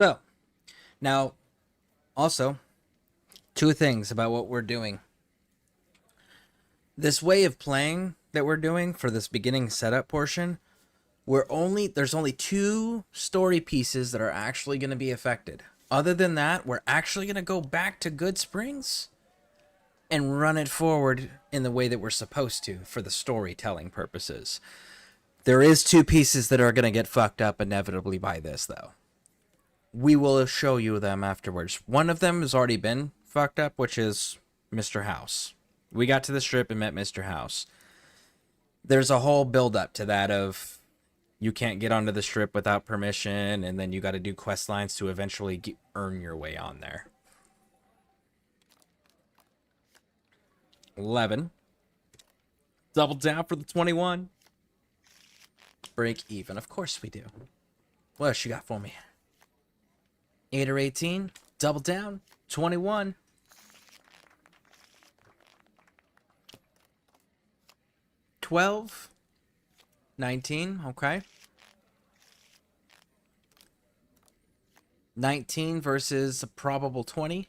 So, now, also, two things about what we're doing. This way of playing that we're doing for this beginning setup portion, there's only 2 story pieces that are actually going to be affected. Other than that, we're actually going to go back to Good Springs and run it forward in the way that we're supposed to for the storytelling purposes. There is 2 pieces that are going to get fucked up inevitably by this, though. We will show you them afterwards. One of them has already been fucked up, which is Mr. House. We got to the strip and met Mr. House. There's a whole build-up to that of you can't get onto the strip without permission, and then you got to do quest lines to eventually earn your way on there. 11. Double down for the 21. Break even. Of course we do. What else you got for me? 8 or 18. Double down. 21. 12. 19. Okay. 19 versus a probable 20.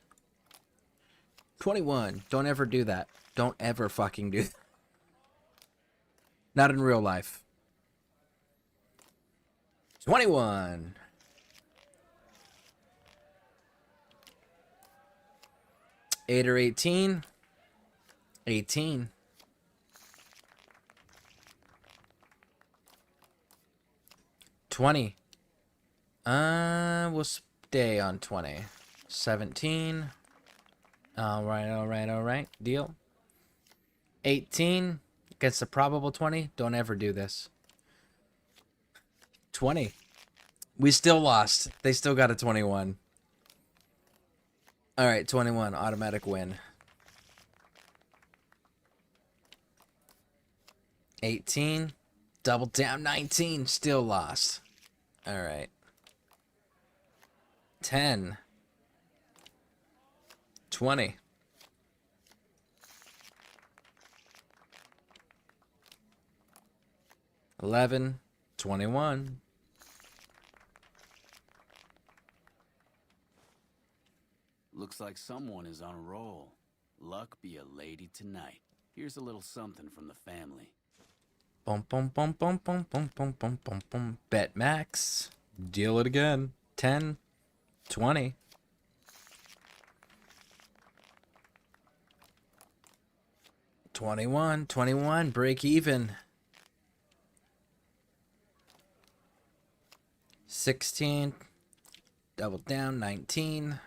21. Don't ever do that. Don't ever fucking do that. Not in real life. 21. 8 or 18. 18. 20. We'll stay on 20. 17. Alright. Deal. 18. Gets a probable 20. Don't ever do this. 20. We still lost. They still got a 21. Alright, 21. Automatic win. 18. Double down. 19. Still lost. Alright. 10. 20. 11. 21. Looks like someone is on a roll. Luck be a lady tonight. Here's a little something from the family. Bum bum bum bum bum bum bum bum bum bum. Bet max. Deal it again. 10. 20. 21. 21. Break even. 16. Double down. 19.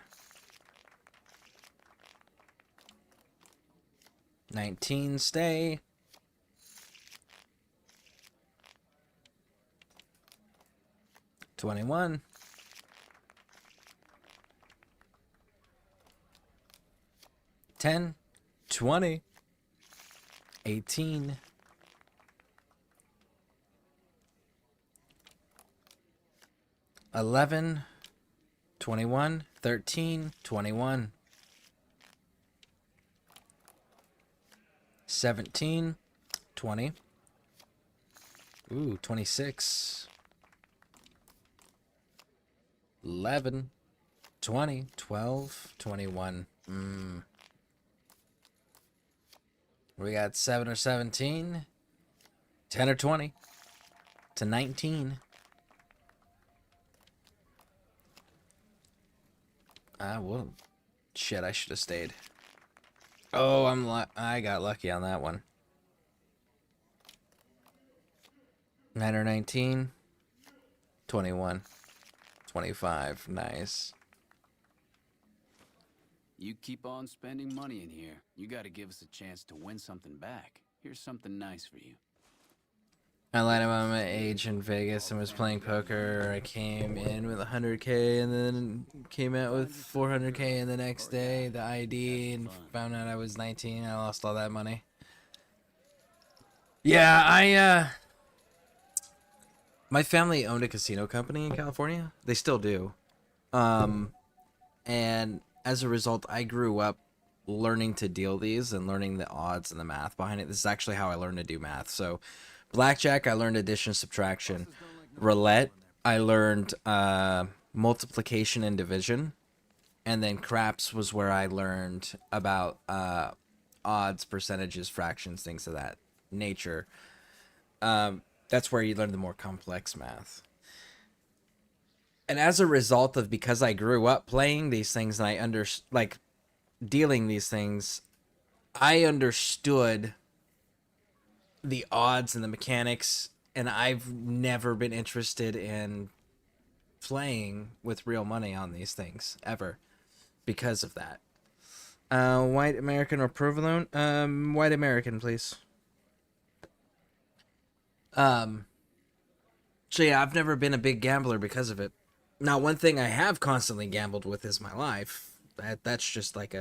19. Stay. 21. 10. 20. 18. 11. 21. 13. 21. 17. 20. Ooh, 26. 11. 20. 12. 21. We got 7 or 17. 10 or 20. To 19. Well, shit, I should have stayed. Oh, I got lucky on that one. 9 or 19. 21. 25. Nice. You keep on spending money in here. You gotta give us a chance to win something back. Here's something nice for you. I lied about my age in Vegas and was playing poker. I came in with 100K and then came out with 400K the next day, the ID, and found out I was 19. I lost all that money. Yeah, my family owned a casino company in California. They still do. And as a result, I grew up learning to deal these and learning the odds and the math behind it. This is actually how I learned to do math. So blackjack, I learned addition, subtraction. Roulette, I learned multiplication and division. And then craps was where I learned about odds, percentages, fractions, things of that nature. That's where you learn the more complex math. And as a result of, because I grew up playing these things and I dealing these things, I understood the odds and the mechanics, and I've never been interested in playing with real money on these things ever because of that. White American or provolone? White American, please. So yeah, I've never been a big gambler because of it. Now, one thing I have constantly gambled with is my life. That's just like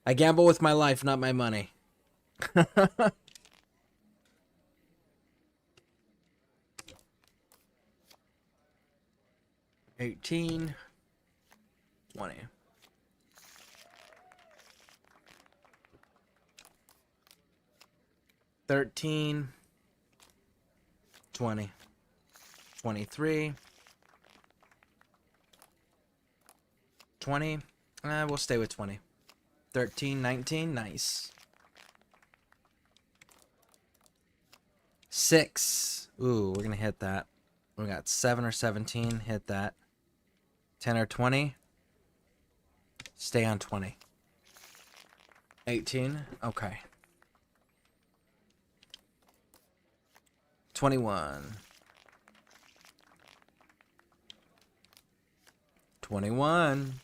I gamble with my life, not my money. 18, 20. $13, 20, 23, 20. We'll stay with 20. 13, 19, nice. 6. Ooh, we're gonna hit that. We got 7 or 17. Hit that. 10 or 20. Stay on 20. 18. Okay. 21. 21.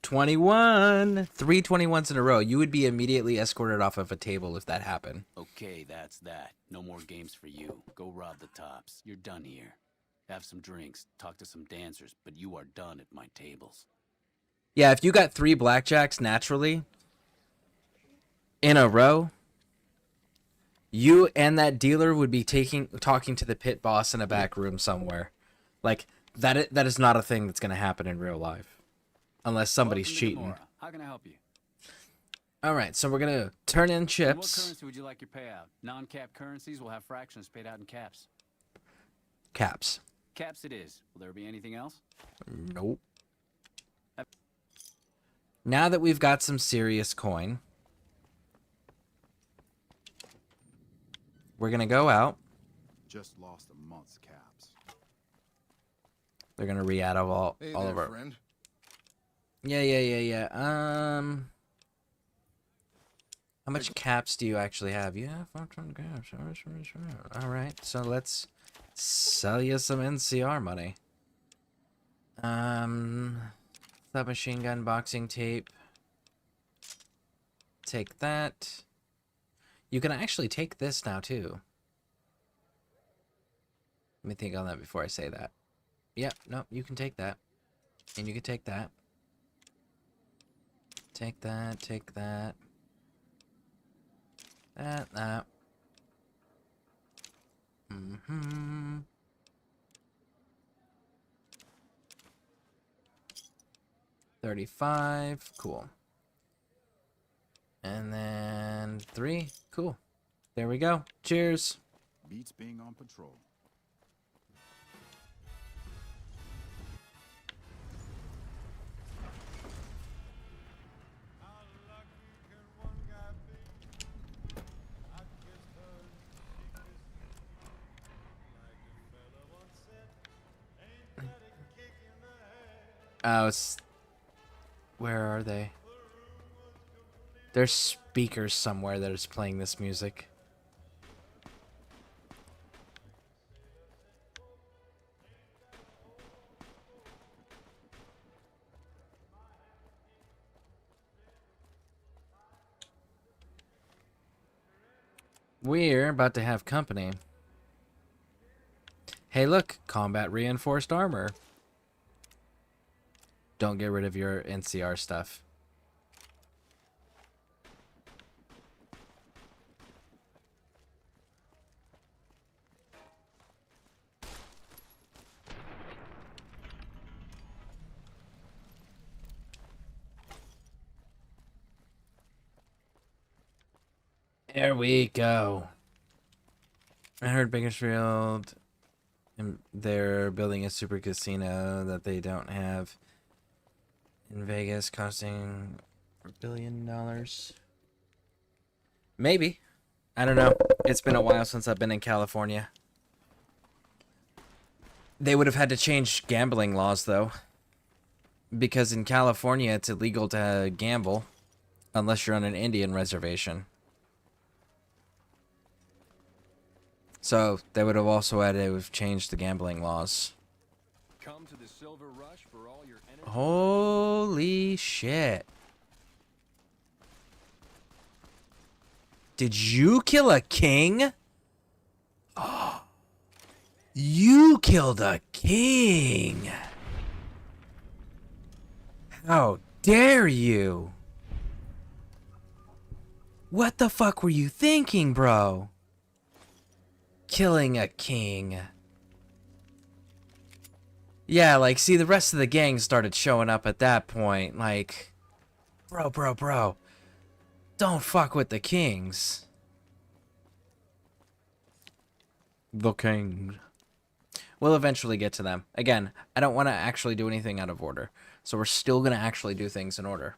21. 3 21s in a row. You would be immediately escorted off of a table if that happened. Okay, that's that. No more games for you. Go rob the tops. You're done here. Have some drinks, talk to some dancers, but you are done at my tables. Yeah, if you got 3 blackjacks naturally in a row, you and that dealer would be talking to the pit boss in a back room somewhere. Like that is not a thing that's going to happen in real life. Unless somebody's cheating. How can I help you? All right, so we're going to turn in And chips. what currency would you like your payout? Non-cap currencies will have fractions paid out in caps. Caps. Caps it is. Will there be anything else? Nope. Now that we've got some serious coin, we're going to go out. Just lost a month's caps. They're going to re-add all of our... friend. Yeah. How much caps do you actually have? Yeah, 500 caps. All right, so let's sell you some NCR money. Submachine gun, boxing tape. Take that. You can actually take this now too. Let me think on that before I say that. Yep, no, you can take that. And you can take that. Take that, take that. That. 35, cool. And then 3, cool. There we go. Cheers. Beats being on patrol. Oh, where are they? There's speakers somewhere that is playing this music. We're about to have company. Hey, look, combat reinforced armor. Don't get rid of your NCR stuff. There we go. I heard Bakersfield, they're building a super casino that they don't have in Vegas, costing $1 billion. Maybe. I don't know. It's been a while since I've been in California. They would have had to change gambling laws, though. Because in California, it's illegal to gamble unless you're on an Indian reservation. So they would have also had to have changed the gambling laws. Come to the Silver Rush for all your energy. Holy shit. Did you kill a king? Oh, you killed a king. How dare you? What the fuck were you thinking, bro? Killing a king. Yeah, like, see, the rest of the gang started showing up at that point. Like, bro. Don't fuck with the kings. The kings. We'll eventually get to them. Again, I don't want to actually do anything out of order. So we're still going to actually do things in order.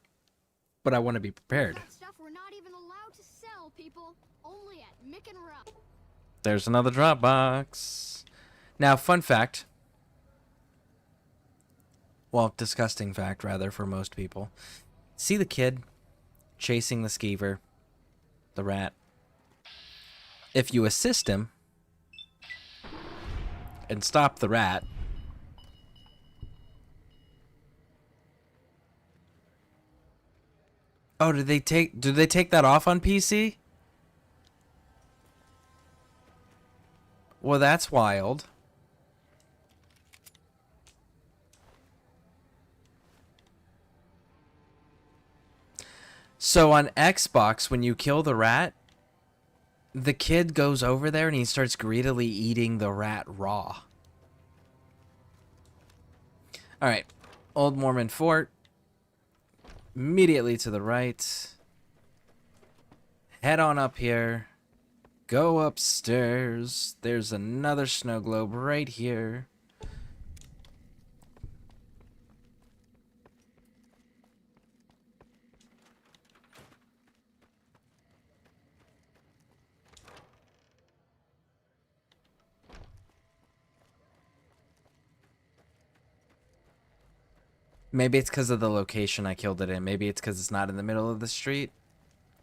But I want to be prepared. That stuff we're not even allowed to sell, people. Only at Mick and Ralph. There's another drop box. Now, fun fact. Well, disgusting fact, rather, for most people. See the kid chasing the skeever, the rat. If you assist him and stop the rat, oh, did they take that off on PC? Well, that's wild. So on Xbox, when you kill the rat, the kid goes over there and he starts greedily eating the rat raw. Alright, Old Mormon Fort. Immediately to the right. Head on up here. Go upstairs. There's another snow globe right here. Maybe it's because of the location I killed it in. Maybe it's because it's not in the middle of the street.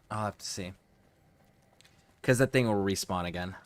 I'll have to see. Because that thing will respawn again.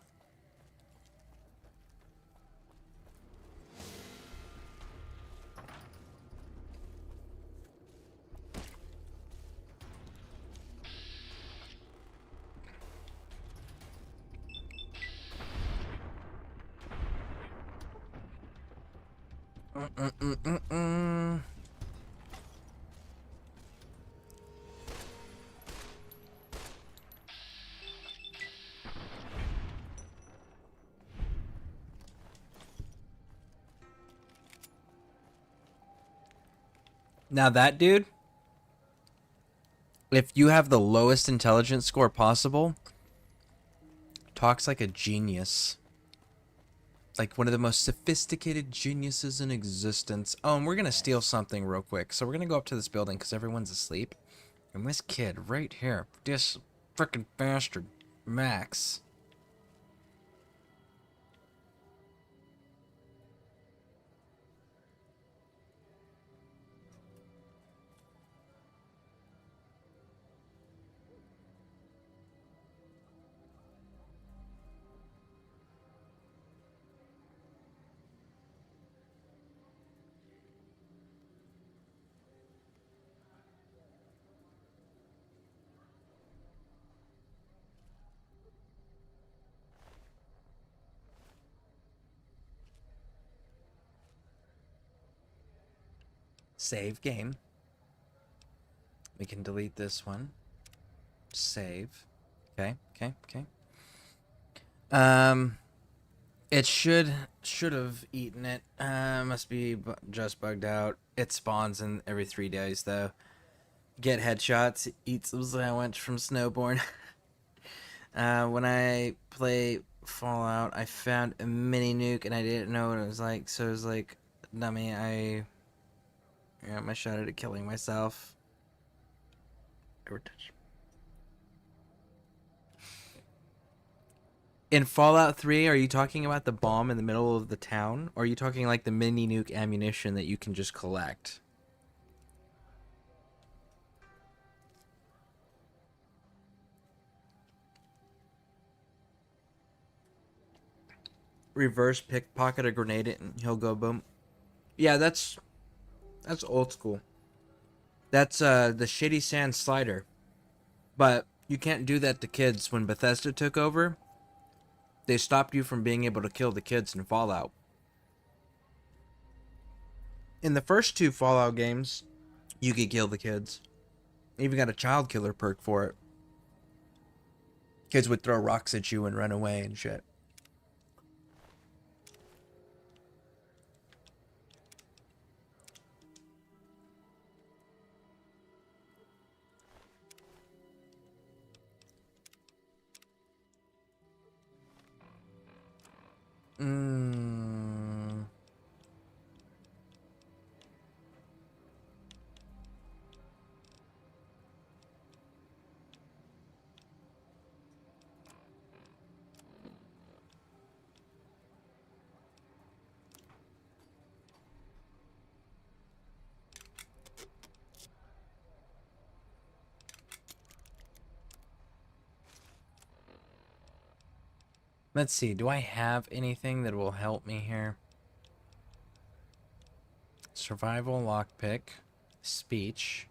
Now that dude, if you have the lowest intelligence score possible, talks like a genius. Like one of the most sophisticated geniuses in existence. Oh, and we're going to steal something real quick. So we're going to go up to this building because everyone's asleep. And this kid right here, this frickin' bastard, Max. Save game. We can delete this one. Save. Okay. It should have eaten it. Must be just bugged out. It spawns in every 3 days though. Get headshots. Eat some sandwich from Snowborn. When I play Fallout. I found a mini nuke and I didn't know what it was like, so it was like, dummy, I got my shot at killing myself. In Fallout 3, are you talking about the bomb in the middle of the town? Or are you talking like the mini nuke ammunition that you can just collect? Reverse pickpocket a grenade and he'll go boom. Yeah, that's old school. That's the shitty sand slider. But you can't do that to kids. When Bethesda took over, they stopped you from being able to kill the kids in Fallout. In the first 2 Fallout games, you could kill the kids. Even got a child killer perk for it. Kids would throw rocks at you and run away and shit. Let's see, do I have anything that will help me here? Survival, lockpick, speech,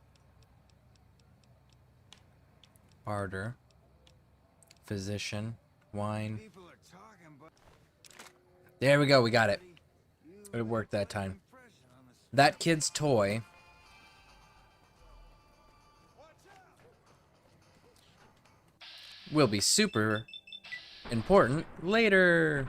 barter, physician, wine. There we go, we got it. It worked that time. That kid's toy will be super important later.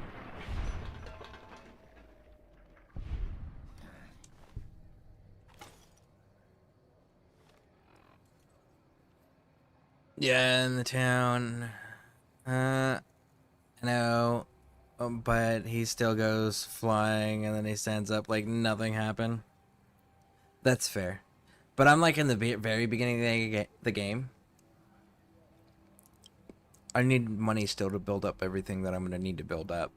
Yeah, in the town. No. But he still goes flying and then he stands up like nothing happened. That's fair. But I'm like in the very beginning of the game. I need money still to build up everything that I'm going to need to build up.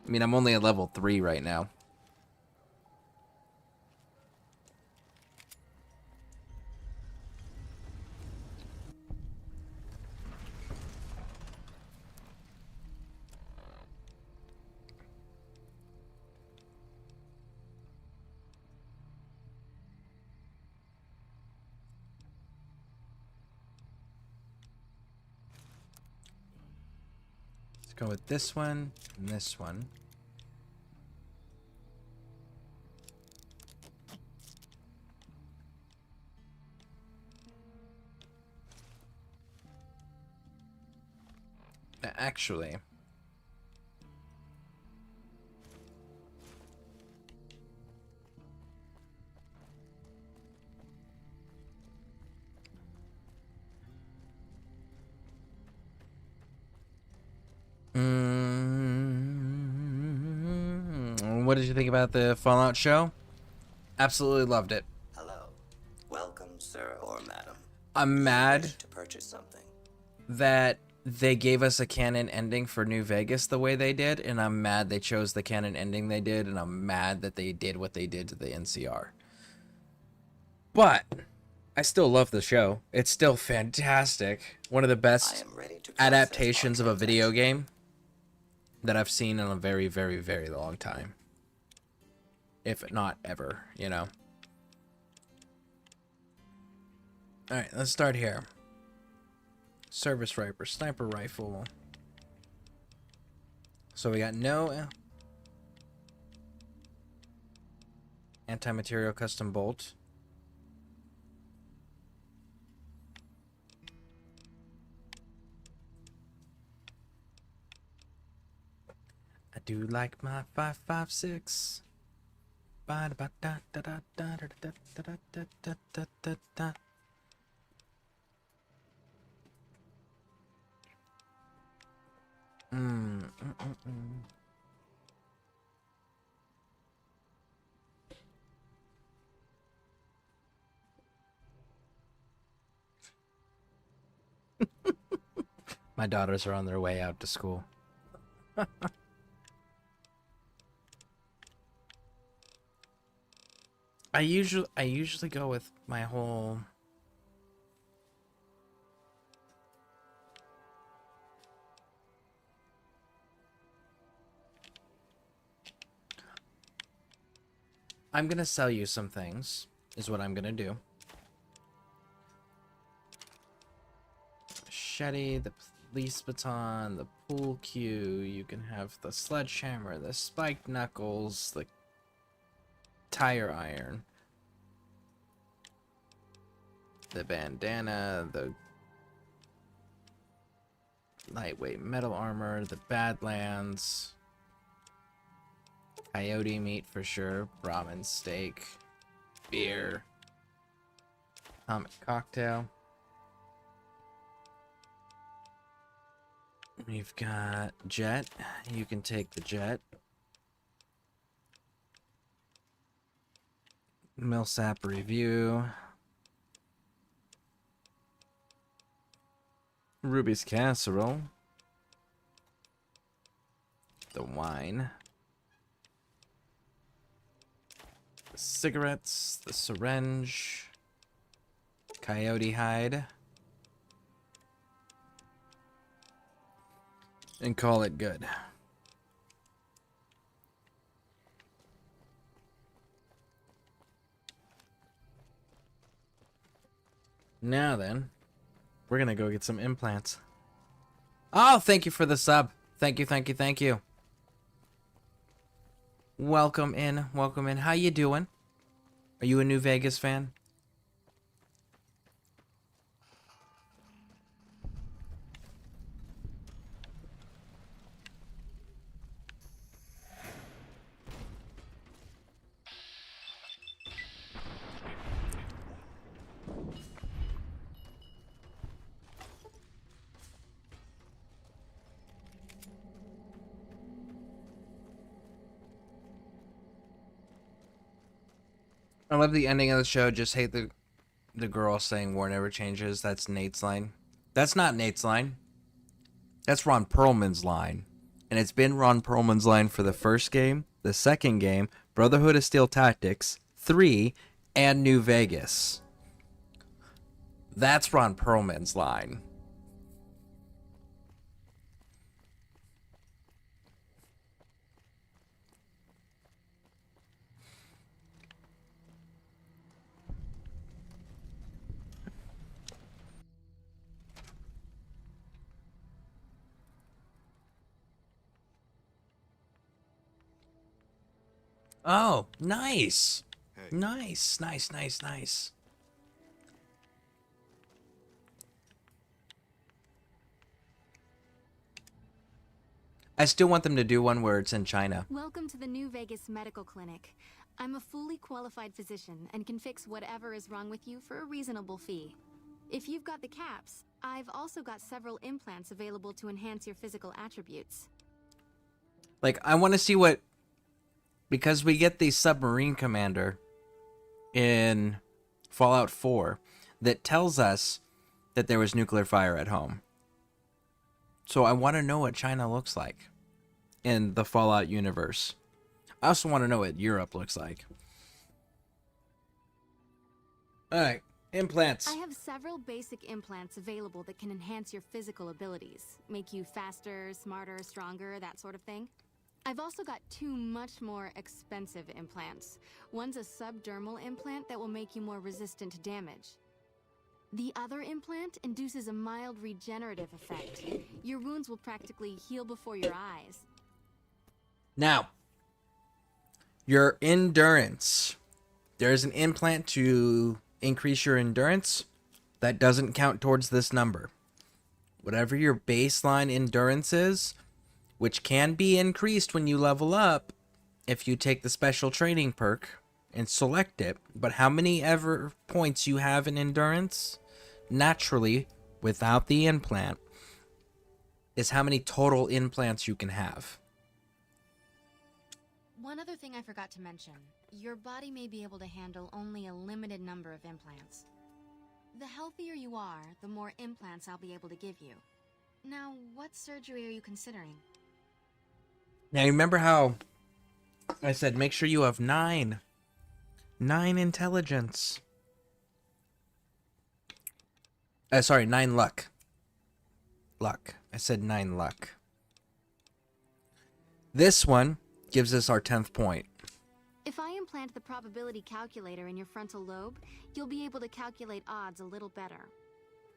I mean, I'm only at level 3 right now. Go with this one and this one. Actually, what did you think about the Fallout show? Absolutely loved it. Hello. Welcome, sir or madam. I'm mad To purchase something. that they gave us a canon ending for New Vegas the way they did, and I'm mad they chose the canon ending they did, and I'm mad that they did what they did to the NCR. But I still love the show. It's still fantastic. One of the best adaptations of a video game that I've seen in a very, very, very long time. If not ever, you know. Alright, let's start here. Service rifle, sniper rifle. So we got no anti-material custom bolt. I do like my 5.56. My daughters are on their way out to school. I usually go with my whole I'm gonna sell you some things, is what I'm gonna do. Machete, the police baton, the pool cue, you can have the sledgehammer, the spiked knuckles, the tire iron, the bandana, the lightweight metal armor, the badlands, coyote meat for sure, Brahmin steak, beer, atomic cocktail. We've got jet. You can take the jet. Millsap review. Ruby's casserole. The wine. The cigarettes. The syringe. Coyote hide. And call it good. Now then, we're gonna go get some implants. Oh, thank you for the sub. Thank you, thank you, thank you. Welcome in, welcome in. How you doing? Are you a New Vegas fan? I love the ending of the show. Just hate the girl saying war never changes. That's Nate's line. That's not Nate's line. That's Ron Perlman's line. And it's been Ron Perlman's line for the first game, the second game, Brotherhood of Steel Tactics 3, and New Vegas. That's Ron Perlman's line. Oh, nice. Hey. Nice, nice, nice, nice. I still want them to do one where it's in China. Welcome to the New Vegas Medical Clinic. I'm a fully qualified physician and can fix whatever is wrong with you for a reasonable fee. If you've got the caps, I've also got several implants available to enhance your physical attributes. Like, I want to see what... Because we get the submarine commander in Fallout 4 that tells us that there was nuclear fire at home. So I want to know what China looks like in the Fallout universe. I also want to know what Europe looks like. Alright, implants. I have several basic implants available that can enhance your physical abilities. Make you faster, smarter, stronger, that sort of thing. I've also got two much more expensive implants. One's a subdermal implant that will make you more resistant to damage. The other implant induces a mild regenerative effect. Your wounds will practically heal before your eyes. Now, your endurance. There's an implant to increase your endurance. That doesn't count towards this number. Whatever your baseline endurance is, which can be increased when you level up if you take the special training perk and select it, but how many ever points you have in endurance, naturally, without the implant, is how many total implants you can have. One other thing I forgot to mention. Your body may be able to handle only a limited number of implants. The healthier you are, the more implants I'll be able to give you. Now, what surgery are you considering? Now, you remember how I said make sure you have 9 intelligence. Sorry, 9 luck. I said 9 luck. This one gives us our 10th point. If I implant the probability calculator in your frontal lobe, you'll be able to calculate odds a little better.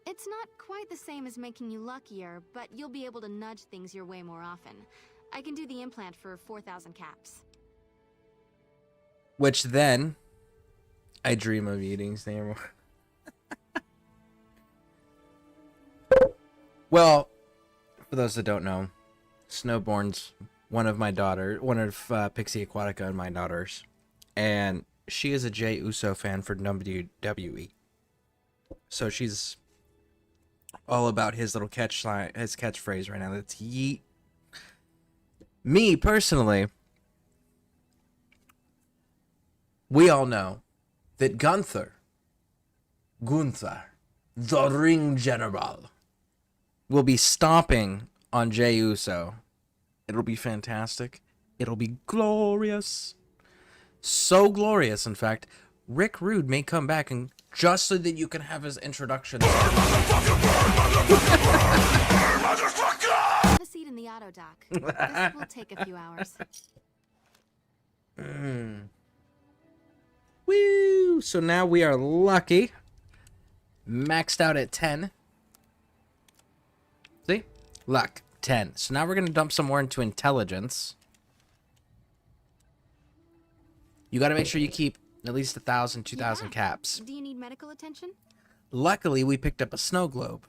It's not quite the same as making you luckier, but you'll be able to nudge things your way more often. I can do the implant for 4,000 caps. Which then, I dream of eating Scareborne. Well, for those that don't know, Snowborn's one of Pixie Aquatica and my daughters, and she is a Jey Uso fan for WWE. So she's all about his little catchphrase right now. That's yeet. Me personally, we all know that Gunther, the Ring General, will be stomping on Jey Uso. It'll be fantastic. It'll be glorious. So glorious, in fact, Rick Rude may come back and just so that you can have his introduction. Have a seat in the auto dock. This will take a few hours. Woo! So now we are lucky. Maxed out at 10. See? Luck. 10. So now we're going to dump some more into intelligence. You got to make sure you keep at least 1,000, 2,000 caps. Do you need medical attention? Luckily, we picked up a snow globe.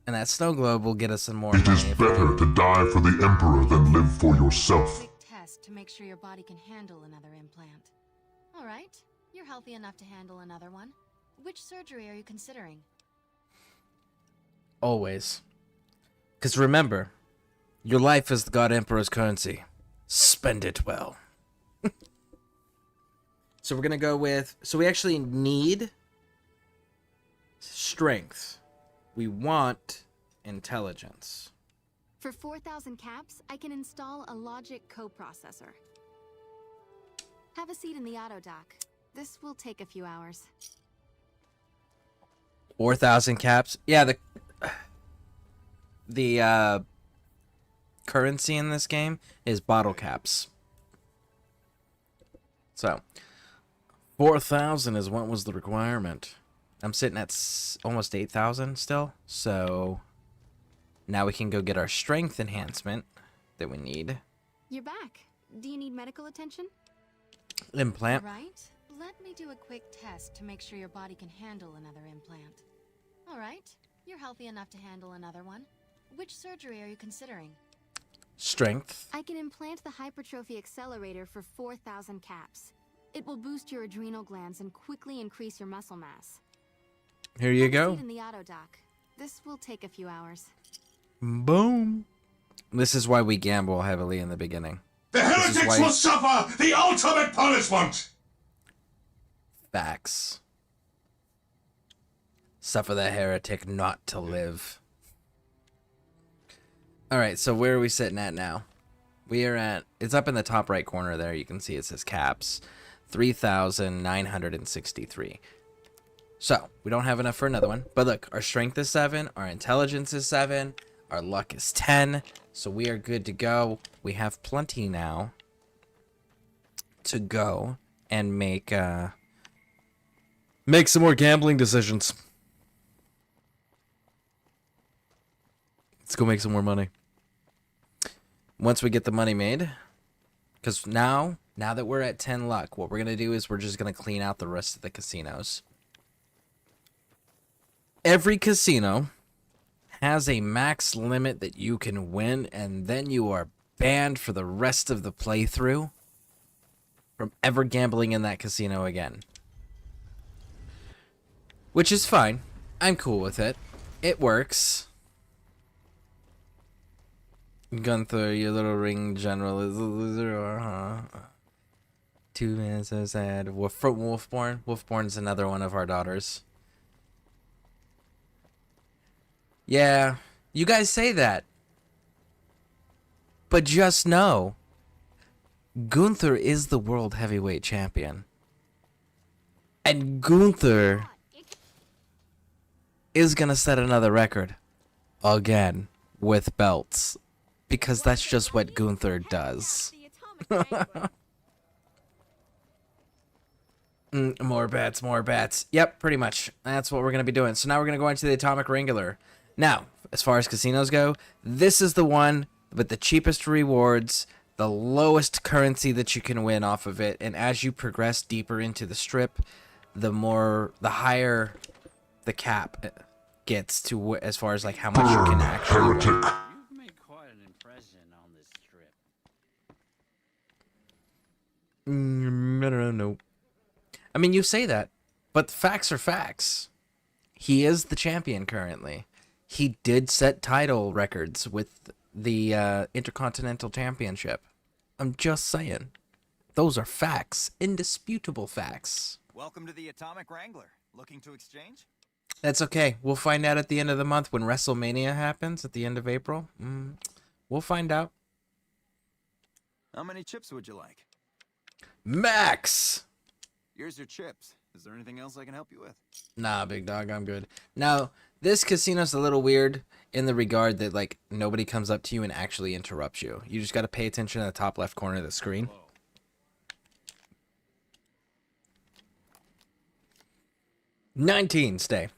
And that snow globe will get us some more money. It is better to die for the Emperor than live for yourself. Quick test to make sure your body can handle another implant. All right. You're healthy enough to handle another one. Which surgery are you considering? Always. Because remember, your life is the God Emperor's currency. Spend it well. So we're going to go with... So we actually need strength. We want intelligence. For 4,000 caps, I can install a logic coprocessor. Have a seat in the auto dock. This will take a few hours. 4,000 caps? Yeah, the currency in this game is bottle caps. So, 4,000 is what was the requirement. I'm sitting at almost 8,000 still. So, now we can go get our strength enhancement that we need. You're back. Do you need medical attention? Implant. All right. Let me do a quick test to make sure your body can handle another implant. All right. You're healthy enough to handle another one. Which surgery are you considering? Strength. I can implant the hypertrophy accelerator for 4,000 caps. It will boost your adrenal glands and quickly increase your muscle mass. Here you go. Seat in the auto dock. This will take a few hours. Boom. This is why we gamble heavily in the beginning. The heretics will suffer the ultimate punishment! Facts. Suffer the heretic not to live. Alright, so where are we sitting at now? We are at... It's up in the top right corner there. You can see it says caps. 3,963. So, we don't have enough for another one. But look, our strength is 7. Our intelligence is 7. Our luck is 10. So we are good to go. We have plenty now to go and make some more gambling decisions. Let's go make some more money. Once we get the money made, because now that we're at 10 luck, what we're going to do is we're just going to clean out the rest of the casinos. Every casino has a max limit that you can win, and then you are banned for the rest of the playthrough from ever gambling in that casino again. Which is fine. I'm cool with it. It works. Gunther, your little ring general is a loser, huh? 2 minutes so sad. Wolfborn. Wolfborn's another one of our daughters. Yeah, you guys say that. But just know, Gunther is the world heavyweight champion. And Gunther is gonna set another record. Again. With belts. Because that's just what Gunther does. More bats, more bats. Yep, pretty much. That's what we're going to be doing. So now we're going to go into the Atomic Wrangler. Now, as far as casinos go, this is the one with the cheapest rewards, the lowest currency that you can win off of it, and as you progress deeper into the strip, the higher the cap gets to as far as like how much you can actually win. You've made quite an impression on this strip. No. I mean, you say that, but facts are facts. He is the champion currently. He did set title records with the Intercontinental Championship. I'm just saying. Those are facts. Indisputable facts. Welcome to the Atomic Wrangler. Looking to exchange? That's okay. We'll find out at the end of the month when WrestleMania happens at the end of April. We'll find out. How many chips would you like? Max! Here's your chips. Is there anything else I can help you with? Nah, big dog, I'm good. Now, this casino's a little weird in the regard that, like, nobody comes up to you and actually interrupts you. You just gotta pay attention to the top left corner of the screen. 19, stay.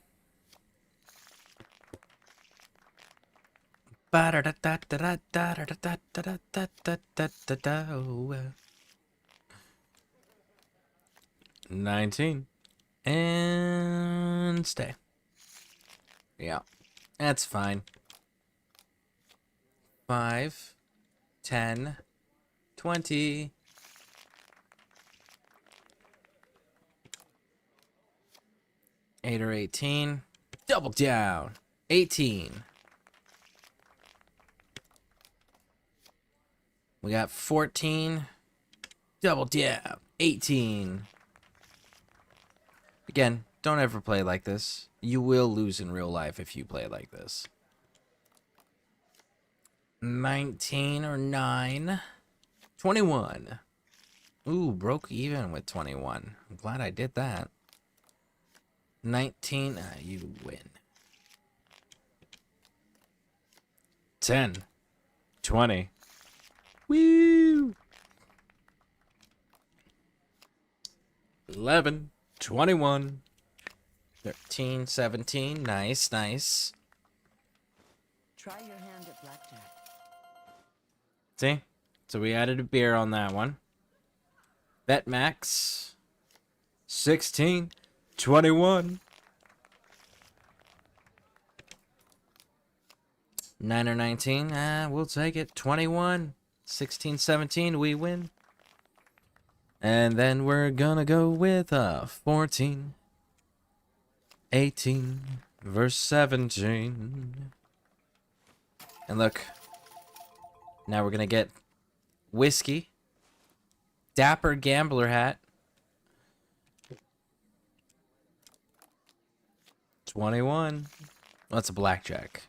$19 and stay. Yeah, that's fine. 5, 10, 20. $8 or 18. Double down. 18. We got 14. Double down. 18. Again, don't ever play like this. You will lose in real life if you play like this. 19 or 9. 21. Ooh, broke even with 21. I'm glad I did that. 19, you win. 10, 20. Woo! 11, 21, 13, 17. Nice, nice. Try your hand at blackjack. See? So we added a beer on that one. Bet max. 16, 21. 9 or 19. We'll take it. 21. 16, 17. We win. And then we're gonna go with 14. 18. Verse 17. And look. Now we're gonna get whiskey. Dapper gambler hat. 21. That's a blackjack.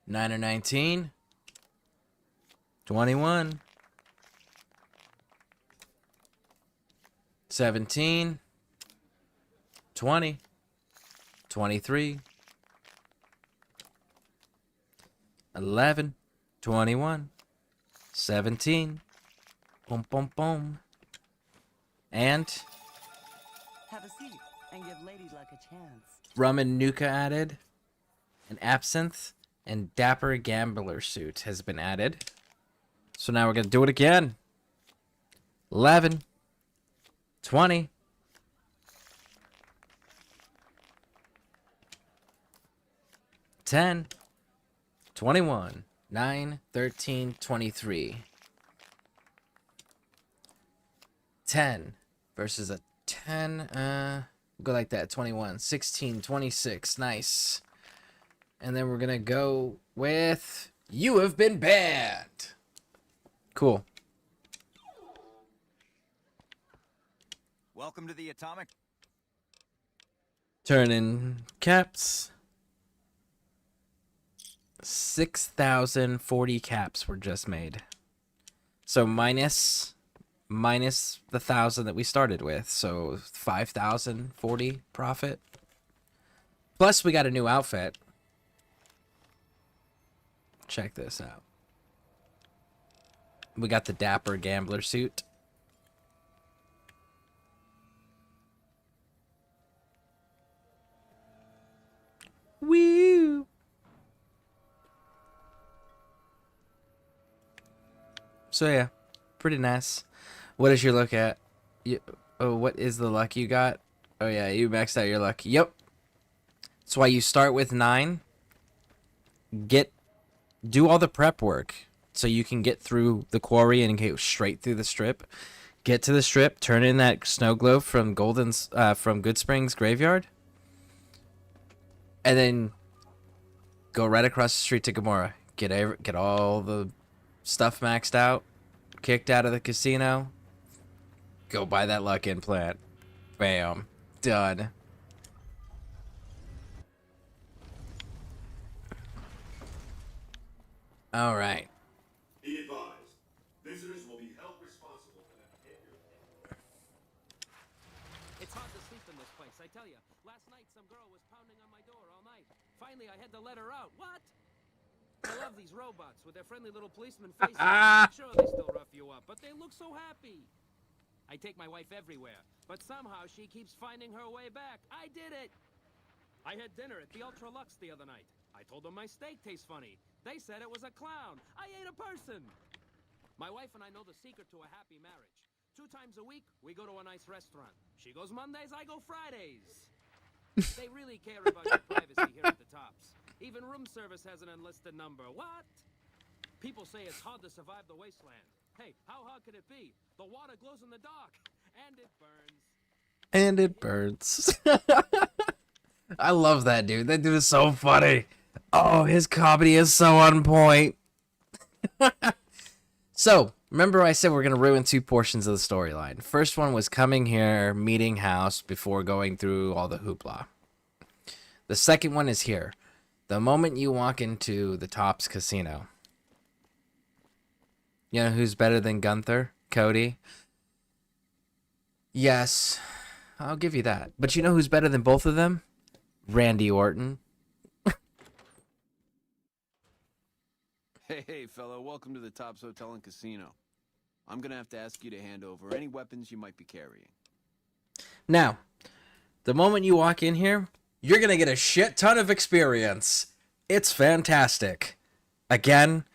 9 or 19. 21. 17. 20. 23. 11. 21. 17. Boom, boom, boom. And Have a seat and give Lady Luck a chance. rum and nuka added. An absinthe and dapper gambler suit has been added. So now we're going to do it again. 11. 20. 10. 21. 9. 13. 23. 10 versus a 10. We'll go like that. 21. 16. 26. Nice. And then we're going to go with You Have Been Banned. Cool. Welcome to the Atomic. Turn in caps. 6,040 caps were just made. So minus the 1,000 that we started with. So 5,040 profit. Plus we got a new outfit. Check this out. We got the Dapper Gambler suit. Woo! So yeah, pretty nice. What is your luck at? What is the luck you got? Oh yeah, you maxed out your luck. Yep. That's why you start with 9. Do all the prep work so you can get through the quarry and go straight through the strip. Get to the strip, turn in that snow globe from from Good Springs Graveyard, and then go right across the street to Gomorrah. Get all the stuff maxed out, kicked out of the casino. Go buy that luck implant. Bam. Done. All right. Be advised, visitors will be held responsible for that behavior. It's hard to sleep in this place, I tell you. Last night, some girl was pounding on my door all night. Finally, I had to let her out. What? I love these robots with their friendly little policeman faces. Sure, they still rough you up, but they look so happy. I take my wife everywhere, but somehow she keeps finding her way back. I did it! I had dinner at the Ultra Lux the other night. I told them my steak tastes funny. They said it was a clown. I ate a person. My wife and I know the secret to a happy marriage. 2 times a week, we go to a nice restaurant. She goes Mondays, I go Fridays. They really care about your privacy here at the Tops. Even room service has an enlisted number. What? People say it's hard to survive the wasteland. Hey, how hard could it be? The water glows in the dark, and it burns. And it burns. I love that dude. That dude is so funny. Oh, his comedy is so on point. So, remember I said we're going to ruin 2 portions of the storyline. First one was coming here, meeting House before going through all the hoopla. The second one is here. The moment you walk into the Tops Casino. You know who's better than Gunther? Cody? Yes, I'll give you that. But you know who's better than both of them? Randy Orton. Hey, fella, welcome to the Tops Hotel and Casino. I'm gonna have to ask you to hand over any weapons you might be carrying. Now, the moment you walk in here, you're gonna get a shit ton of experience. It's fantastic. Again,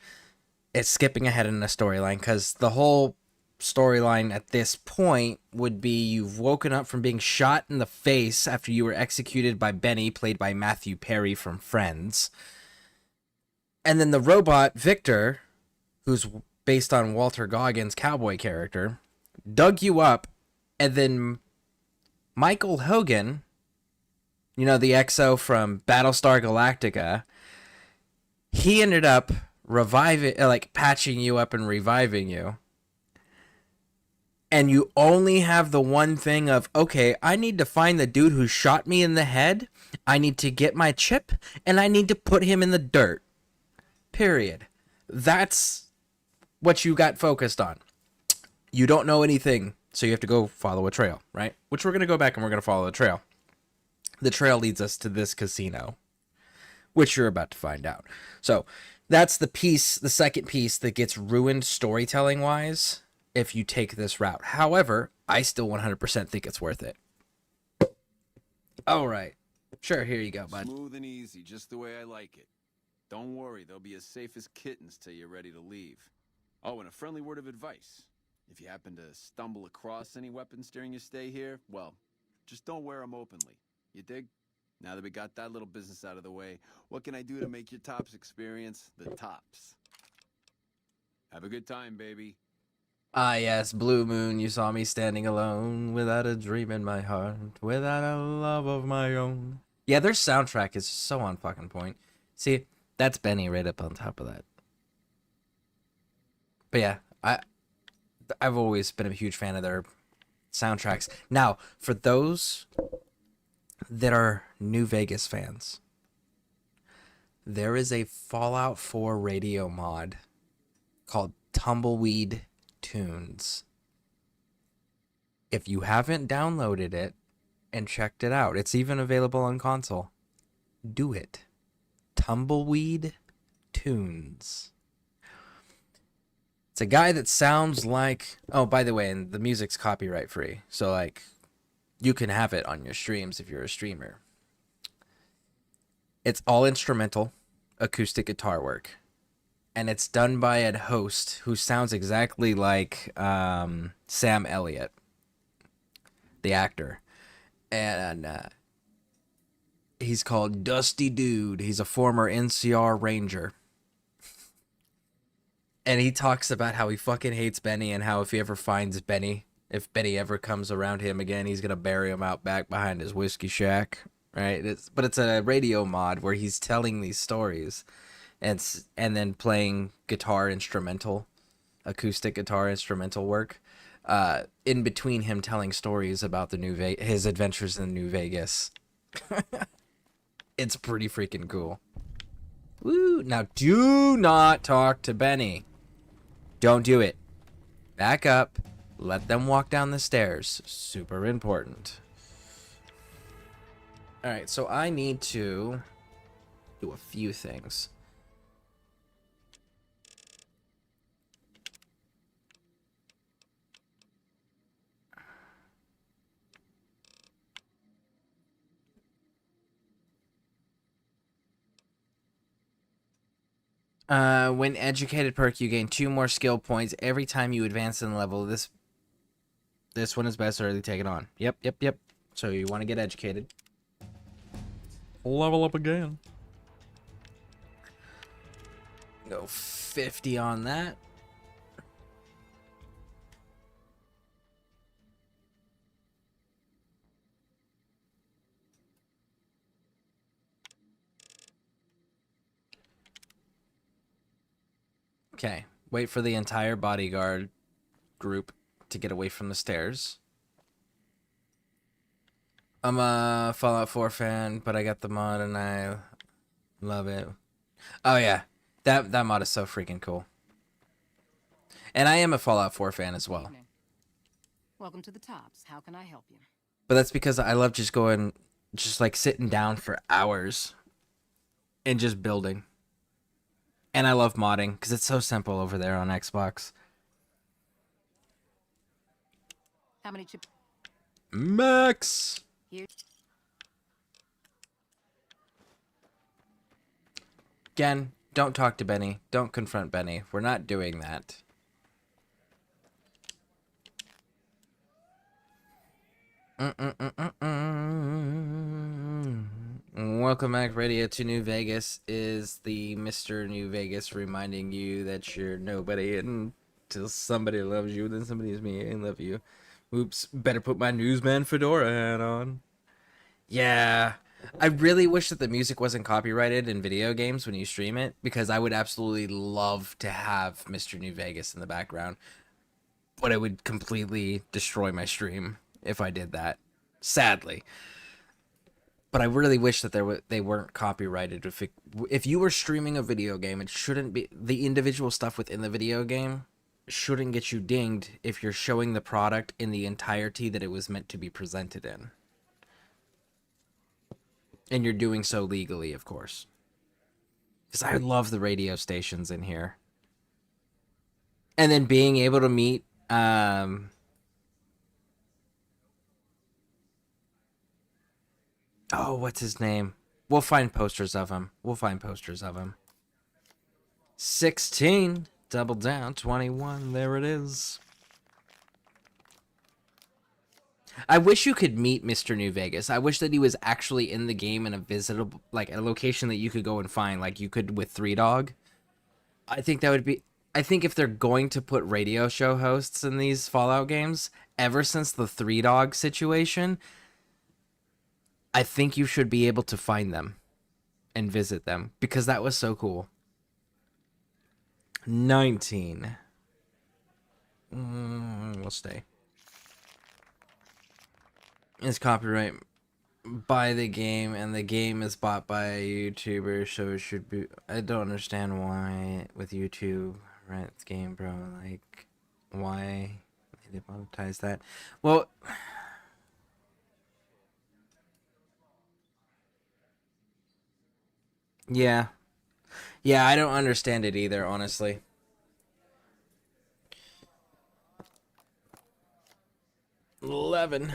it's skipping ahead in the storyline, because the whole storyline at this point would be you've woken up from being shot in the face after you were executed by Benny, played by Matthew Perry from Friends. And then the robot, Victor, who's based on Walter Goggins' cowboy character, dug you up, and then Michael Hogan, you know, the EXO from Battlestar Galactica, he ended up patching you up and reviving you. And you only have the one thing of, okay, I need to find the dude who shot me in the head, I need to get my chip, and I need to put him in the dirt. Period. That's what you got focused on. You don't know anything, so you have to go follow a trail, right? Which we're going to go back and we're going to follow the trail. The trail leads us to this casino, which you're about to find out. So that's the second piece that gets ruined storytelling-wise if you take this route. However, I still 100% think it's worth it. All right. Sure, here you go, bud. Smooth and easy, just the way I like it. Don't worry, they'll be as safe as kittens till you're ready to leave. Oh, and a friendly word of advice. If you happen to stumble across any weapons during your stay here, well, just don't wear them openly. You dig? Now that we got that little business out of the way, what can I do to make your Tops experience the Tops? Have a good time, baby. Ah, yes, Blue Moon, you saw me standing alone, without a dream in my heart, without a love of my own. Yeah, their soundtrack is so on fucking point. See, that's Benny right up on top of that. But yeah, I've always been a huge fan of their soundtracks. Now, for those that are New Vegas fans, there is a Fallout 4 radio mod called Tumbleweed Tunes. If you haven't downloaded it and checked it out, it's even available on console. Do it. Tumbleweed Tunes. It's a guy that sounds like... Oh, by the way, and the music's copyright free. So, like, you can have it on your streams if you're a streamer. It's all instrumental, acoustic guitar work. And it's done by a host who sounds exactly like Sam Elliott, the actor. And he's called Dusty Dude. He's a former NCR Ranger. And he talks about how he fucking hates Benny and how if he ever finds Benny, if Benny ever comes around him again, he's going to bury him out back behind his whiskey shack. Right? But it's a radio mod where he's telling these stories and then playing guitar instrumental, acoustic guitar instrumental work. In between him telling stories about the his adventures in New Vegas. It's pretty freaking cool. Woo! Now do not talk to Benny. Don't do it. Back up. Let them walk down the stairs. Super important. Alright, so I need to do a few things. When educated perk, you gain 2 more skill points every time you advance in the level. This one is best early taken on. Yep. So you want to get educated. Level up again. Go 50 on that. Okay, wait for the entire bodyguard group to get away from the stairs. I'm a Fallout 4 fan, but I got the mod and I love it. Oh yeah, that mod is so freaking cool. And I am a Fallout 4 fan as well. Welcome to the Tops. How can I help you? But that's because I love just like sitting down for hours and just building. And I love modding because it's so simple over there on Xbox. How many chips? Max! Here. Again, don't talk to Benny. Don't confront Benny. We're not doing that. Welcome back, Radio to New Vegas is the Mr. New Vegas reminding you that you're nobody until somebody loves you, then somebody's me and love you. Oops, better put my newsman fedora hat on. Yeah, I really wish that the music wasn't copyrighted in video games when you stream it, because I would absolutely love to have Mr. New Vegas in the background, but it would completely destroy my stream if I did that, sadly. But I really wish that they weren't copyrighted. If you were streaming a video game, it shouldn't be... The individual stuff within the video game shouldn't get you dinged if you're showing the product in the entirety that it was meant to be presented in. And you're doing so legally, of course. Because I love the radio stations in here. And then being able to meet... Oh, what's his name? We'll find posters of him. 16. Double down. 21. There it is. I wish you could meet Mr. New Vegas. I wish that he was actually in the game in a visitable, like a location that you could go and find, like you could with 3Dog. I think that would be... I think if they're going to put radio show hosts in these Fallout games, ever since the 3Dog situation... I think you should be able to find them and visit them because that was so cool. 19. We'll stay. It's copyright by the game, and the game is bought by a YouTuber, so it should be. I don't understand why with YouTube, right? It's game, bro. Like, why they monetize that? Well, yeah, I don't understand it either, honestly. $11,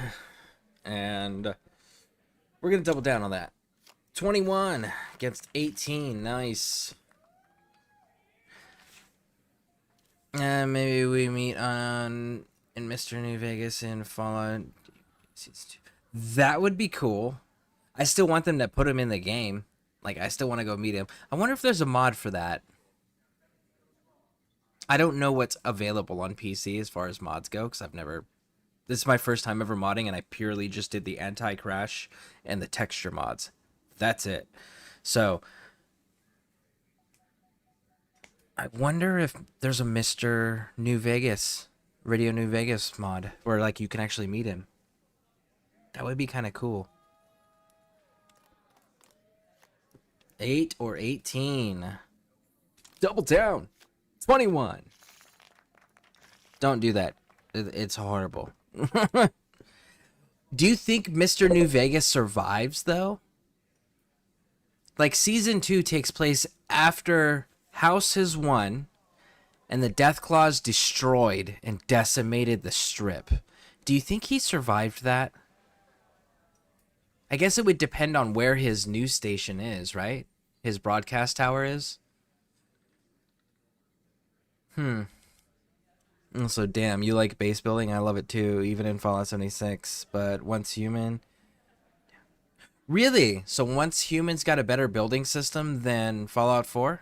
and we're gonna double down on that. 21 against 18. Nice. Maybe we meet in Mr. New Vegas in Fallout. That would be cool. I still want them to put him in the game. Like, I still want to go meet him. I wonder if there's a mod for that. I don't know what's available on PC as far as mods go, because I've never... This is my first time ever modding, and I purely just did the anti-crash and the texture mods. That's it. So, I wonder if there's a Mr. New Vegas, Radio New Vegas mod, where, like, you can actually meet him. That would be kind of cool. 8 or 18. Double down. 21. Don't do that. It's horrible. Do you think Mr. New Vegas survives, though? Like, Season 2 takes place after House has won and the Deathclaws destroyed and decimated the Strip. Do you think he survived that? I guess it would depend on where his news station is, right? His broadcast tower is. Also, damn, you like base building? I love it too, even in Fallout 76. But Once Human... Really? So Once Human's got a better building system than Fallout 4?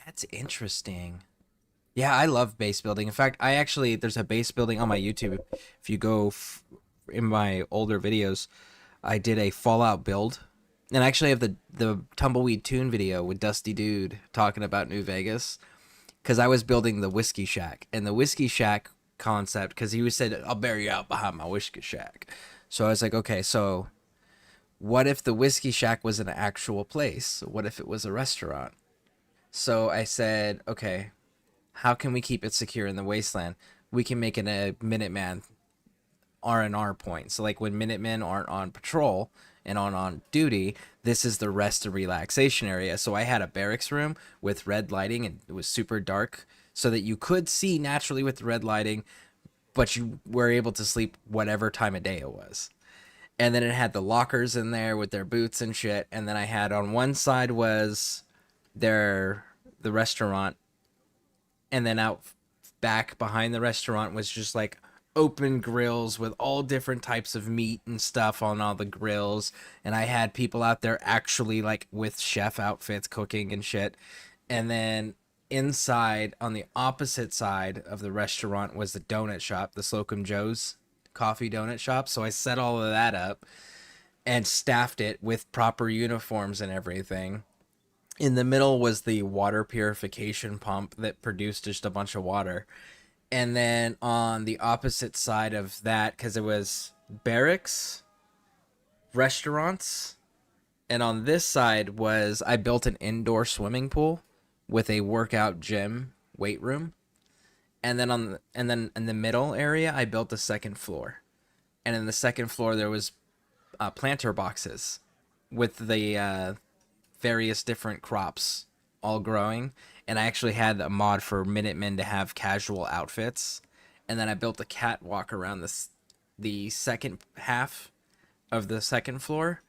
That's interesting. Yeah, I love base building. In fact, there's a base building on my YouTube. If you go in my older videos, I did a Fallout build. And I actually have the Tumbleweed Tune video with Dusty Dude talking about New Vegas. Because I was building the Whiskey Shack. And the Whiskey Shack concept, because he said, I'll bury you out behind my Whiskey Shack. So I was like, okay, so what if the Whiskey Shack was an actual place? What if it was a restaurant? So I said, okay, how can we keep it secure in the wasteland? We can make it a Minuteman R&R point. So like when Minutemen aren't on patrol and on duty, this is the rest and relaxation area. So I had a barracks room with red lighting, and it was super dark so that you could see naturally with the red lighting, but you were able to sleep whatever time of day it was. And then it had the lockers in there with their boots and shit. And then I had on one side was the restaurant, and then out back behind the restaurant was just like open grills with all different types of meat and stuff on all the grills. And I had people out there actually like with chef outfits cooking and shit. And then inside on the opposite side of the restaurant was the donut shop, the Slocum Joe's coffee donut shop. So I set all of that up and staffed it with proper uniforms and everything. In the middle was the water purification pump that produced just a bunch of water. And then on the opposite side of that, because it was barracks, restaurants, and on this side was I built an indoor swimming pool with a workout gym, weight room. And then in the middle area, I built the second floor. And in the second floor, there was planter boxes with the various different crops all growing. And I actually had a mod for Minutemen to have casual outfits. And then I built a catwalk around the second half of the second floor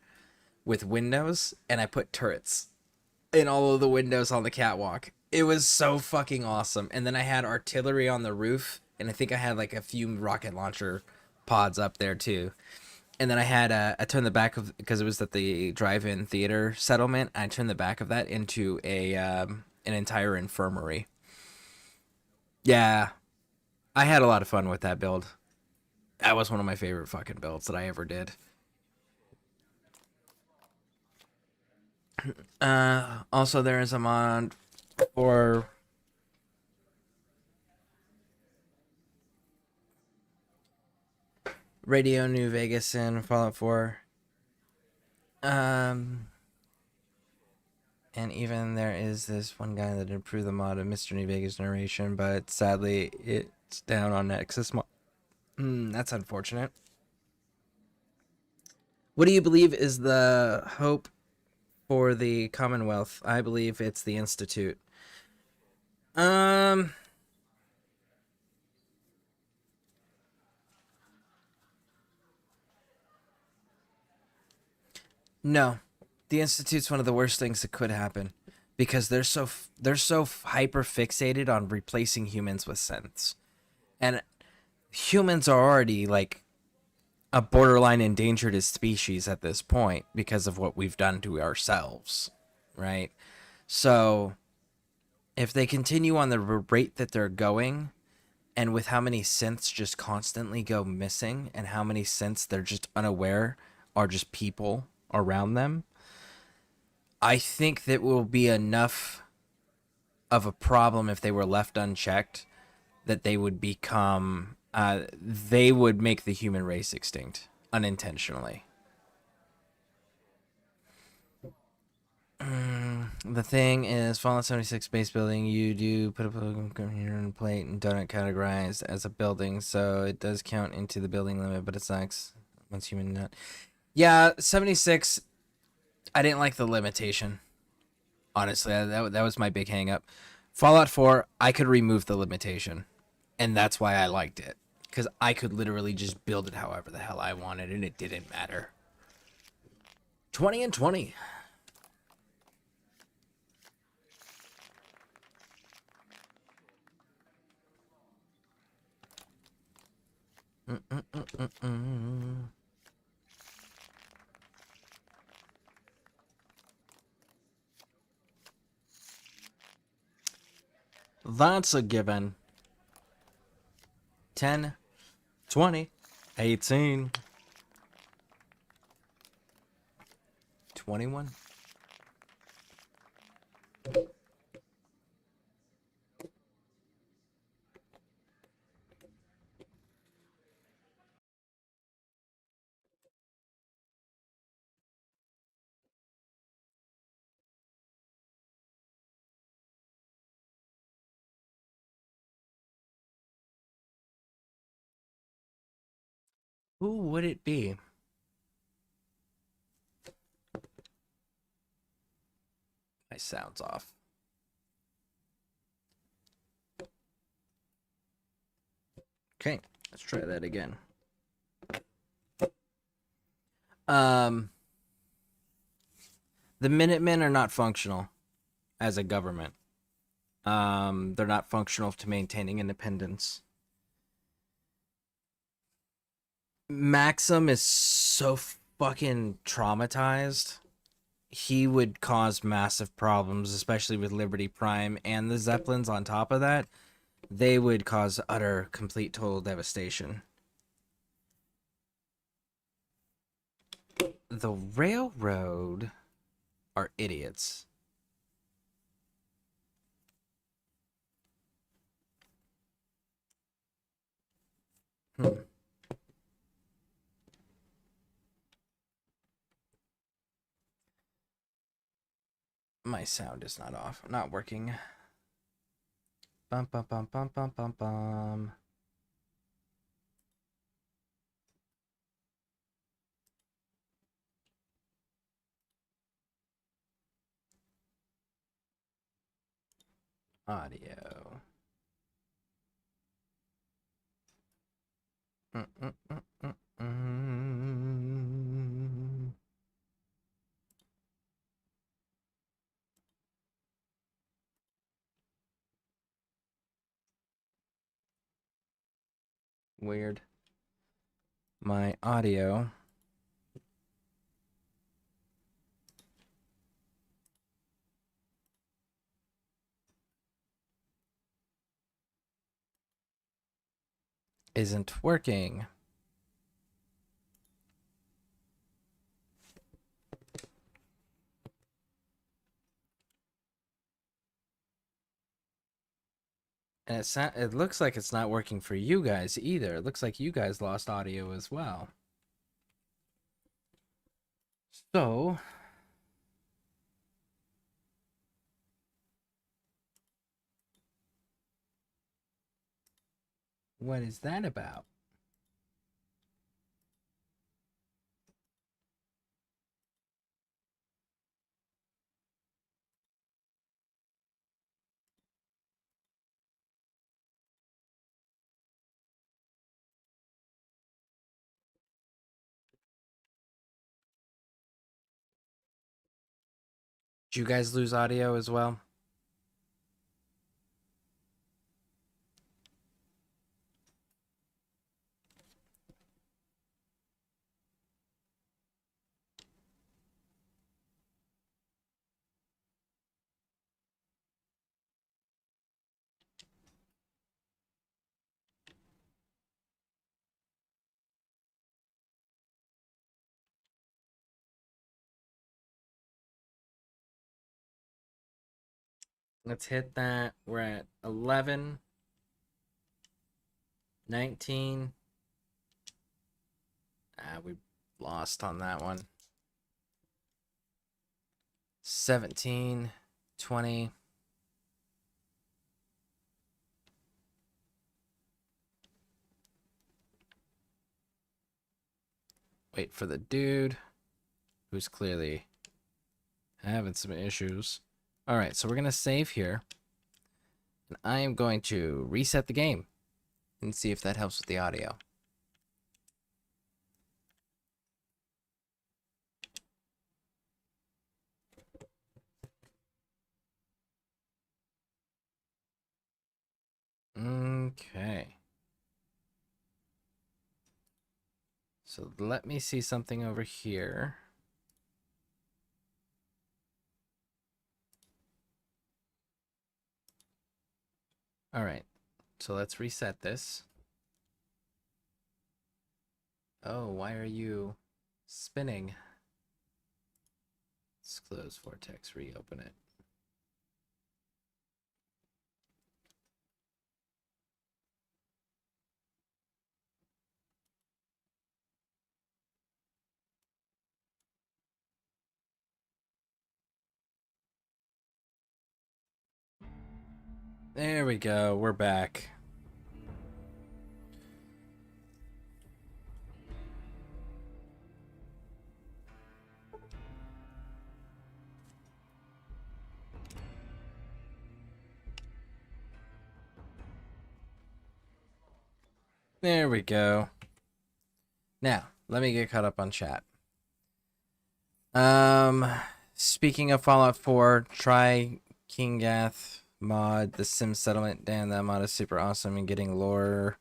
with windows. And I put turrets in all of the windows on the catwalk. It was so fucking awesome. And then I had artillery on the roof. And I think I had like a few rocket launcher pods up there too. And then I had I turned the back of, because it was at the drive-in theater settlement, I turned the back of that into an entire infirmary. Yeah, I had a lot of fun with that build. That was one of my favorite fucking builds that I ever did. Also, there is a mod for Radio New Vegas in Fallout 4. And even there is this one guy that improved the mod of Mr. New Vegas narration, but sadly it's down on Nexus mod. That's unfortunate. What do you believe is the hope for the Commonwealth? I believe it's the Institute. No. The Institute's one of the worst things that could happen because they're so hyper fixated on replacing humans with synths. And humans are already like a borderline endangered species at this point because of what we've done to ourselves, right? So if they continue on the rate that they're going, and with how many synths just constantly go missing and how many synths they're just unaware are just people around them, I think that will be enough of a problem if they were left unchecked that they would become they would make the human race extinct unintentionally. The thing is, Fallout 76 base building, you do put a computer plate and donut categorized as a building, so it does count into the building limit, but it sucks once human nut. Yeah, 76, I didn't like the limitation. Honestly, that was my big hang up. Fallout 4, I could remove the limitation, and that's why I liked it. Because I could literally just build it however the hell I wanted, and it didn't matter. 20 and 20. That's a given. 10, 20, 18, 21. Who would it be? My sound's off. Okay, let's try that again. The Minutemen are not functional as a government. They're not functional to maintaining independence. Maxim is so fucking traumatized. He would cause massive problems, especially with Liberty Prime and the Zeppelins on top of that. They would cause utter, complete, total devastation. The Railroad are idiots. My sound is not off. Not working. Bum bum bum bum bum bum bum. Audio. Weird. My audio isn't working. And it looks like it's not working for you guys either. It looks like you guys lost audio as well. So, what is that about? Did you guys lose audio as well? Let's hit that. We're at 11, 19. We lost on that one. 17, 20. Wait for the dude who's clearly having some issues. All right, so we're going to save here. And I am going to reset the game and see if that helps with the audio. Okay. So let me see something over here. All right. So let's reset this. Oh, why are you spinning? Let's close Vortex, reopen it. There we go. We're back. There we go. Now, let me get caught up on chat. Speaking of Fallout 4, try Kingath mod, the Sim Settlement. Damn, that mod is super awesome and getting lore.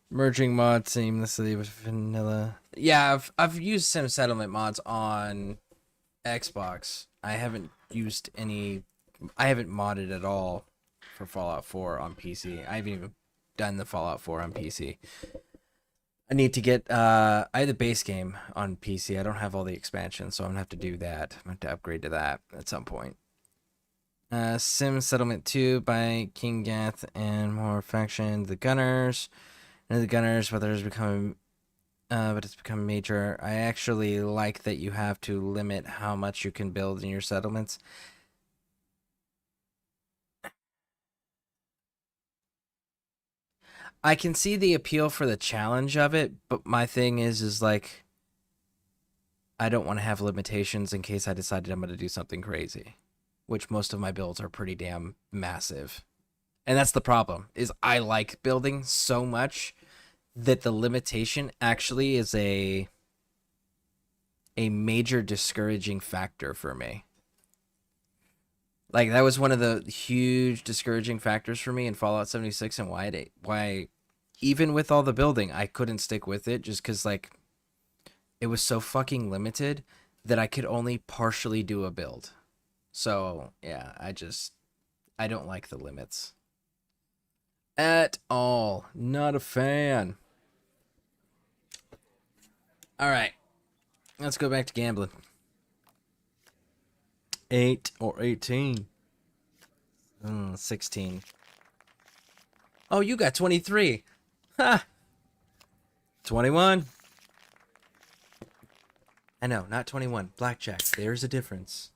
Merging mods seamlessly with vanilla. Yeah, I've used Sim Settlement mods on Xbox. I haven't used any. I haven't modded at all for Fallout 4 on PC. I haven't even done the Fallout 4 on PC. I need to get. I have the base game on PC. I don't have all the expansions, so I'm gonna have to do that. I'm gonna have to upgrade to that at some point. Sim Settlement 2 by King Gath and more faction. The Gunners. And the Gunners, but it's become major. I actually like that you have to limit how much you can build in your settlements. I can see the appeal for the challenge of it, but my thing is like, I don't want to have limitations in case I decided I'm going to do something crazy, which most of my builds are pretty damn massive. And that's the problem, is I like building so much that the limitation actually is a major discouraging factor for me. Like, that was one of the huge discouraging factors for me in Fallout 76 and why even with all the building, I couldn't stick with it just because, like, it was so fucking limited that I could only partially do a build. So, yeah, I don't like the limits. At all. Not a fan. All right. Let's go back to gambling. 8 or 18. 16. Oh, you got 23. Ha! 21. I know, not 21. Blackjack. There's a difference.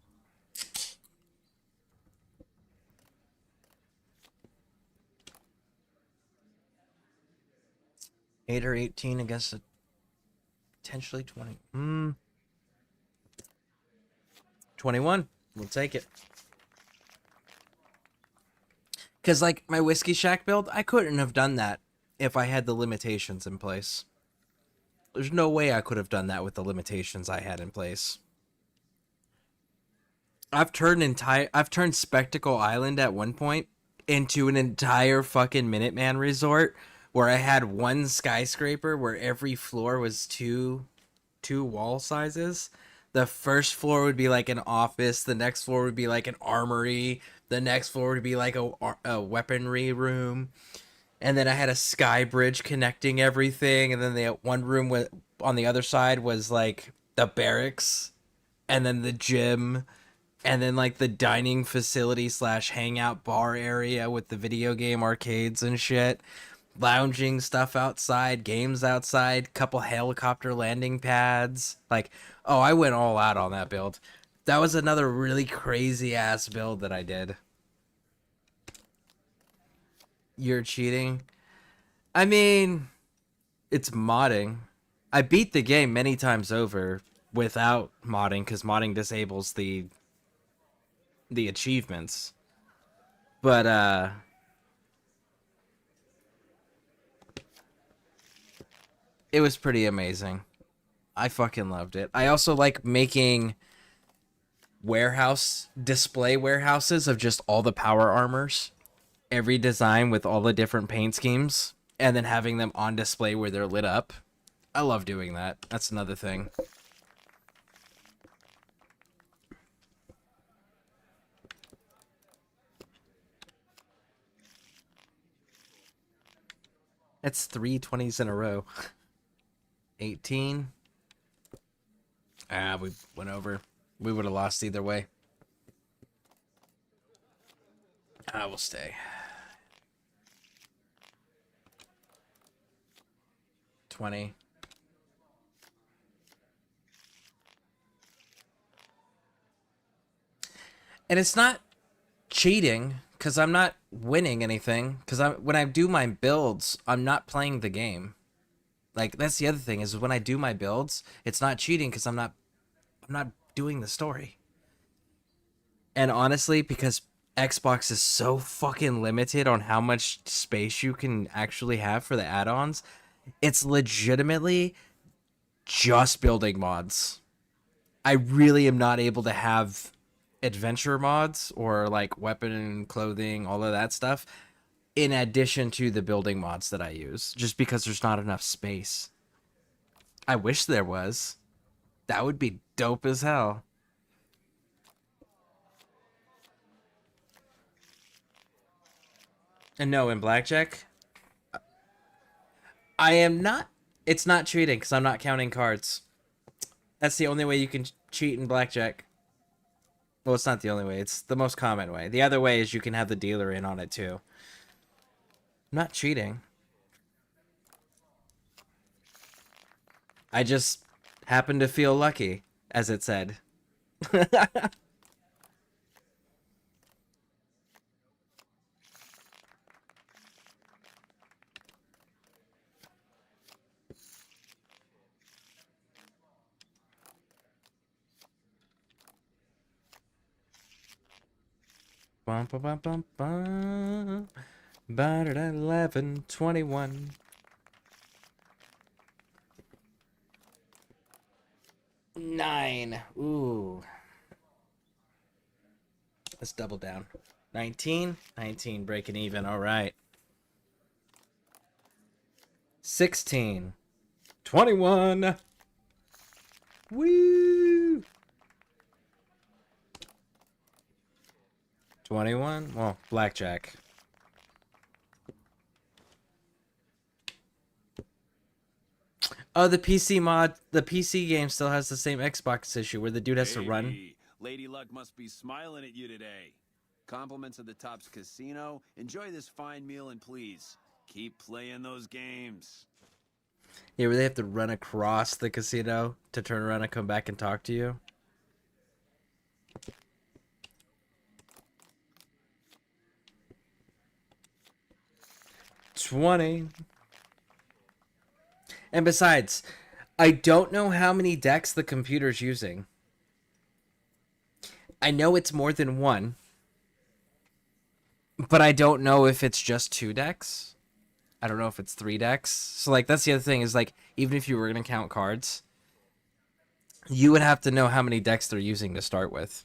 Eight or 18 against a potentially 20. 21. We'll take it. Because, like, my Whiskey Shack build, I couldn't have done that if I had the limitations in place. There's no way I could have done that with the limitations I had in place. I've turned Spectacle Island at one point into an entire fucking Minuteman resort where I had one skyscraper where every floor was two wall sizes. The first floor would be like an office, the next floor would be like an armory, the next floor would be like a weaponry room, and then I had a sky bridge connecting everything, and then the one room on the other side was like the barracks, and then the gym, and then like the dining facility / hangout bar area with the video game arcades and shit, lounging stuff outside, games outside, couple helicopter landing pads. Like, oh, I went all out on that build. That was another really crazy ass build that I did. You're cheating? I mean, it's modding. I beat the game many times over without modding because modding disables the achievements. But it was pretty amazing. I fucking loved it. I also like making display warehouses of just all the power armors. Every design with all the different paint schemes. And then having them on display where they're lit up. I love doing that. That's another thing. That's 3 20s in a row. 18. Ah, we went over. We would have lost either way. I will stay. 20. And it's not cheating because I'm not winning anything. Because when I do my builds, I'm not playing the game. Like, that's the other thing is when I do my builds, it's not cheating because I'm not doing the story. And honestly, because Xbox is so fucking limited on how much space you can actually have for the add-ons, it's legitimately just building mods. I really am not able to have adventure mods or like weapon and clothing, all of that stuff, in addition to the building mods that I use, just because there's not enough space. I wish there was. That would be dope as hell. And no, in Blackjack, I am not. It's not cheating because I'm not counting cards. That's the only way you can cheat in Blackjack. Well, it's not the only way. It's the most common way. The other way is you can have the dealer in on it too. I'm not cheating. I just happen to feel lucky, as it said. Bum, bum, bum, bum, bum. About at 11:21. Nine. Ooh. Let's double down. 19. 19. Breaking even. All right. 16. 21. Woo. 21. Well, Blackjack. Oh, the PC game still has the same Xbox issue where the dude has to run. Lady Luck must be smiling at you today. compliments of the Tops Casino, enjoy this fine meal and please, keep playing those games. Yeah, where they have to run across the casino to turn around and come back and talk to you. $20. And besides, I don't know how many decks the computer's using. I know it's more than one, but I don't know if it's just 2 decks. I don't know if it's 3 decks. So, like, that's the other thing is, like, even if you were going to count cards, you would have to know how many decks they're using to start with.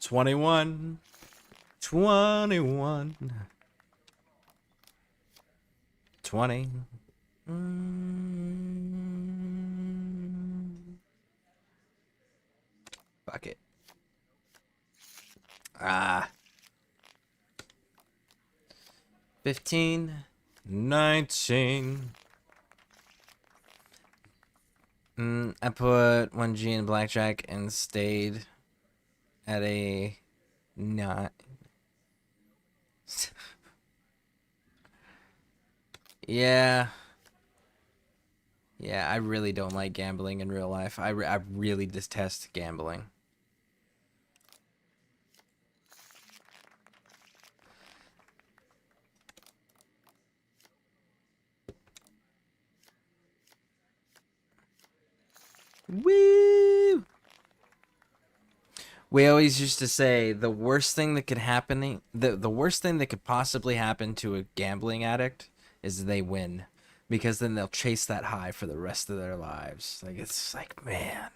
$21. 20. Fuck it. 15. 19. I put 1G in blackjack and stayed at a not. Yeah. Yeah, I really don't like gambling in real life. I really detest gambling. Woo! We always used to say the worst thing that could happen, the worst thing that could possibly happen to a gambling addict is they win, because then they'll chase that high for the rest of their lives. Like, it's like, man,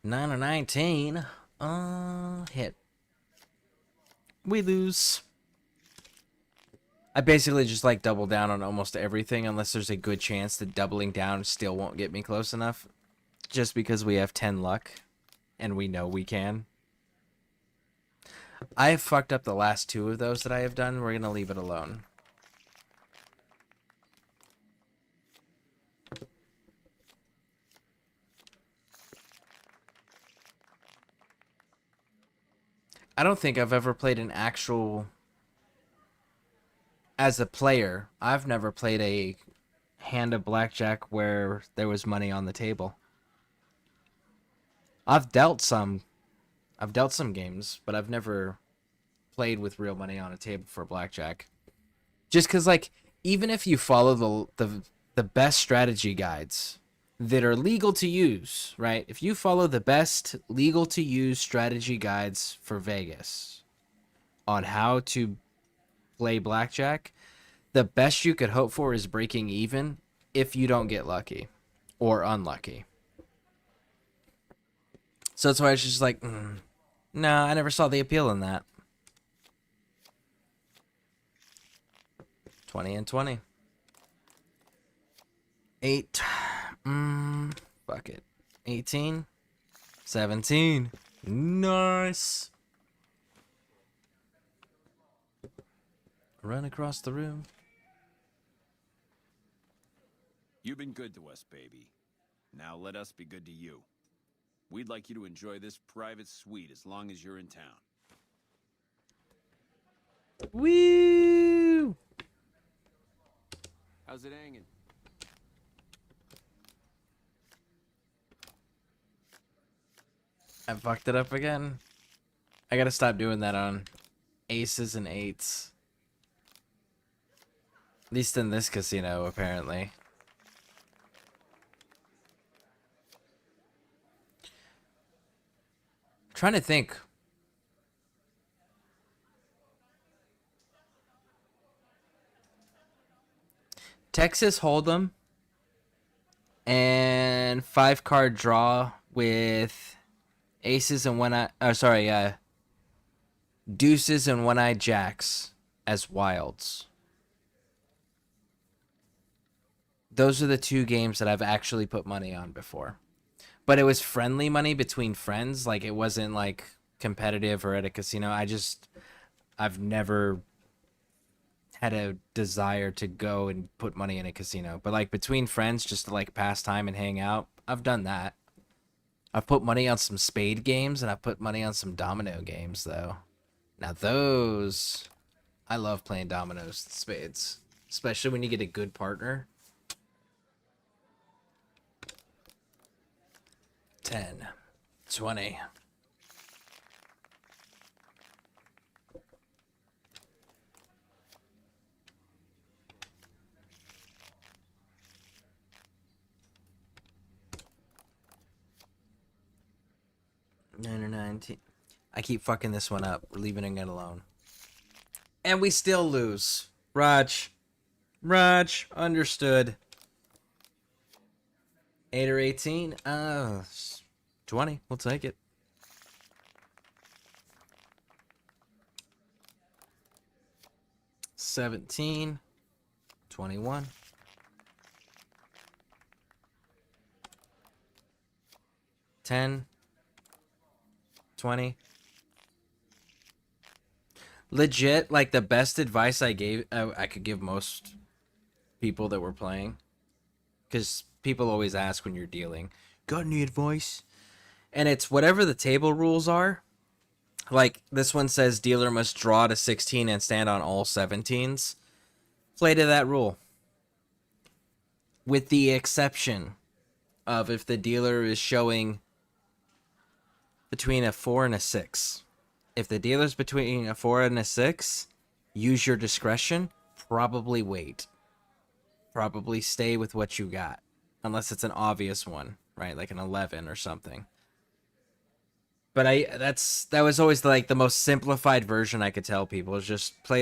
9 or 19, hit. We lose. I basically just like double down on almost everything unless there's a good chance that doubling down still won't get me close enough, just because we have 10 luck. And we know we can. I have fucked up the last 2 of those that I have done. We're going to leave it alone. I don't think I've ever played an actual... As a player, I've never played a hand of blackjack where there was money on the table. I've dealt some games, but I've never played with real money on a table for blackjack. Just because, like, even if you follow the best strategy guides that are legal to use, right? If you follow the best legal to use strategy guides for Vegas on how to play blackjack, the best you could hope for is breaking even if you don't get lucky or unlucky. So that's why I was just like, nah, I never saw the appeal in that. 20 and 20. 8. Fuck it. 18. 17. Nice. Run across the room. You've been good to us, baby. Now let us be good to you. We'd like you to enjoy this private suite as long as you're in town. Woo! How's it hanging? I fucked it up again. I gotta stop doing that on aces and 8s. At least in this casino, apparently. Trying to think. Texas Hold'em and 5-card draw with aces and deuces and one-eyed jacks as wilds. Those are the 2 games that I've actually put money on before. But it was friendly money between friends. Like, it wasn't, like, competitive or at a casino. I've never had a desire to go and put money in a casino. But like between friends, just to like pass time and hang out, I've done that. I've put money on some spade games and I've put money on some domino games though. Now those, I love playing dominoes and spades, especially when you get a good partner. 10, 20. Nine or 19. I keep fucking this one up. We're leaving it alone. And we still lose. Raj, understood. 8 or 18? 20. We'll take it. $17. 21. 10. 20. Legit, like the best advice I could give most people that were playing, because people always ask when you're dealing, got any advice? And it's whatever the table rules are. Like this one says dealer must draw to 16 and stand on all 17s. Play to that rule. With the exception of if the dealer is showing between a 4 and a 6. If the dealer's between a 4 and a 6, use your discretion. Probably wait. Probably stay with what you got. Unless it's an obvious one, right? Like an 11 or something. But that was always like the most simplified version I could tell people, is just play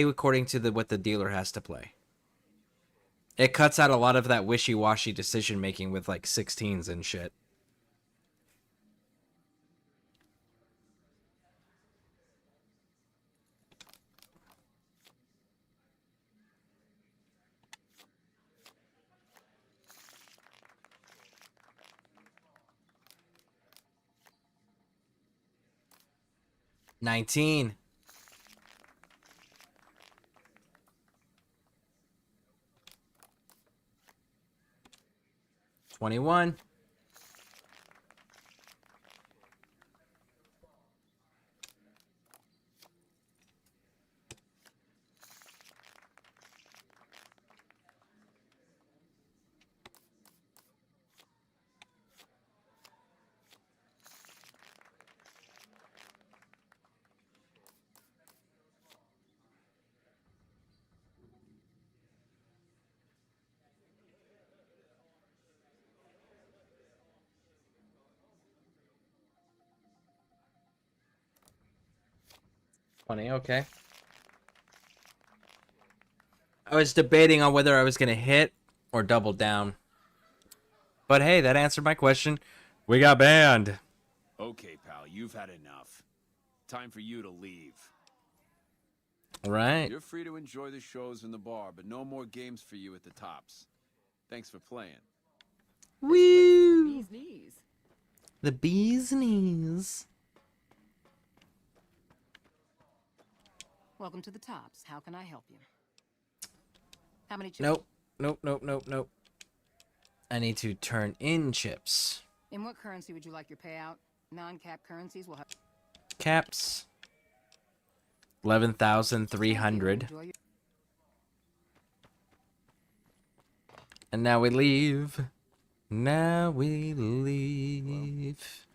according to what the dealer has to play. It cuts out a lot of that wishy-washy decision making with like 16s and shit. $19. 21. Funny, okay. I was debating on whether I was going to hit or double down. But hey, that answered my question. We got banned. Okay, pal, you've had enough. Time for you to leave. Right. You're free to enjoy the shows in the bar, but no more games for you at the tops. Thanks for playing. Woo! Bee's knees. The bee's knees. Welcome to the tops. How can I help you? How many chips? Nope. I need to turn in chips. In what currency would you like your payout? Non-cap currencies will have... Caps. 11,300. And now we leave. Now we leave.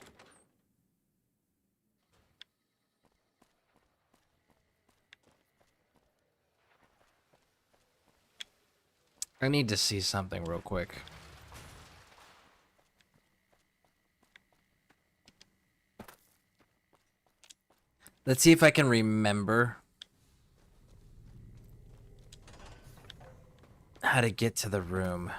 I need to see something real quick. Let's see if I can remember how to get to the room.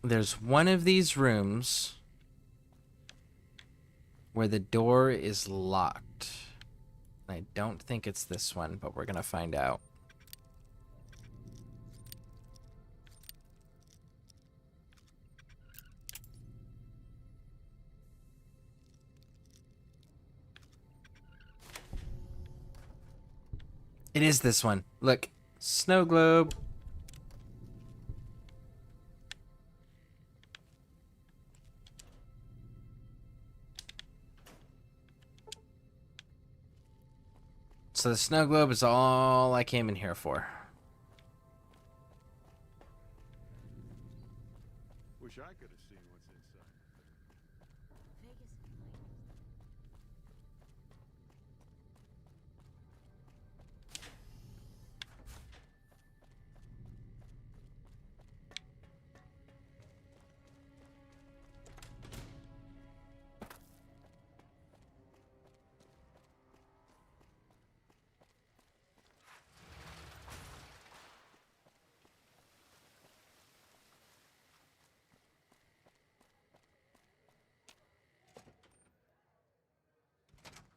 There's one of these rooms where the door is locked. I don't think it's this one, but we're gonna find out. It is this one. Look, snow globe. So the snow globe is all I came in here for. Wish I could have seen what's inside.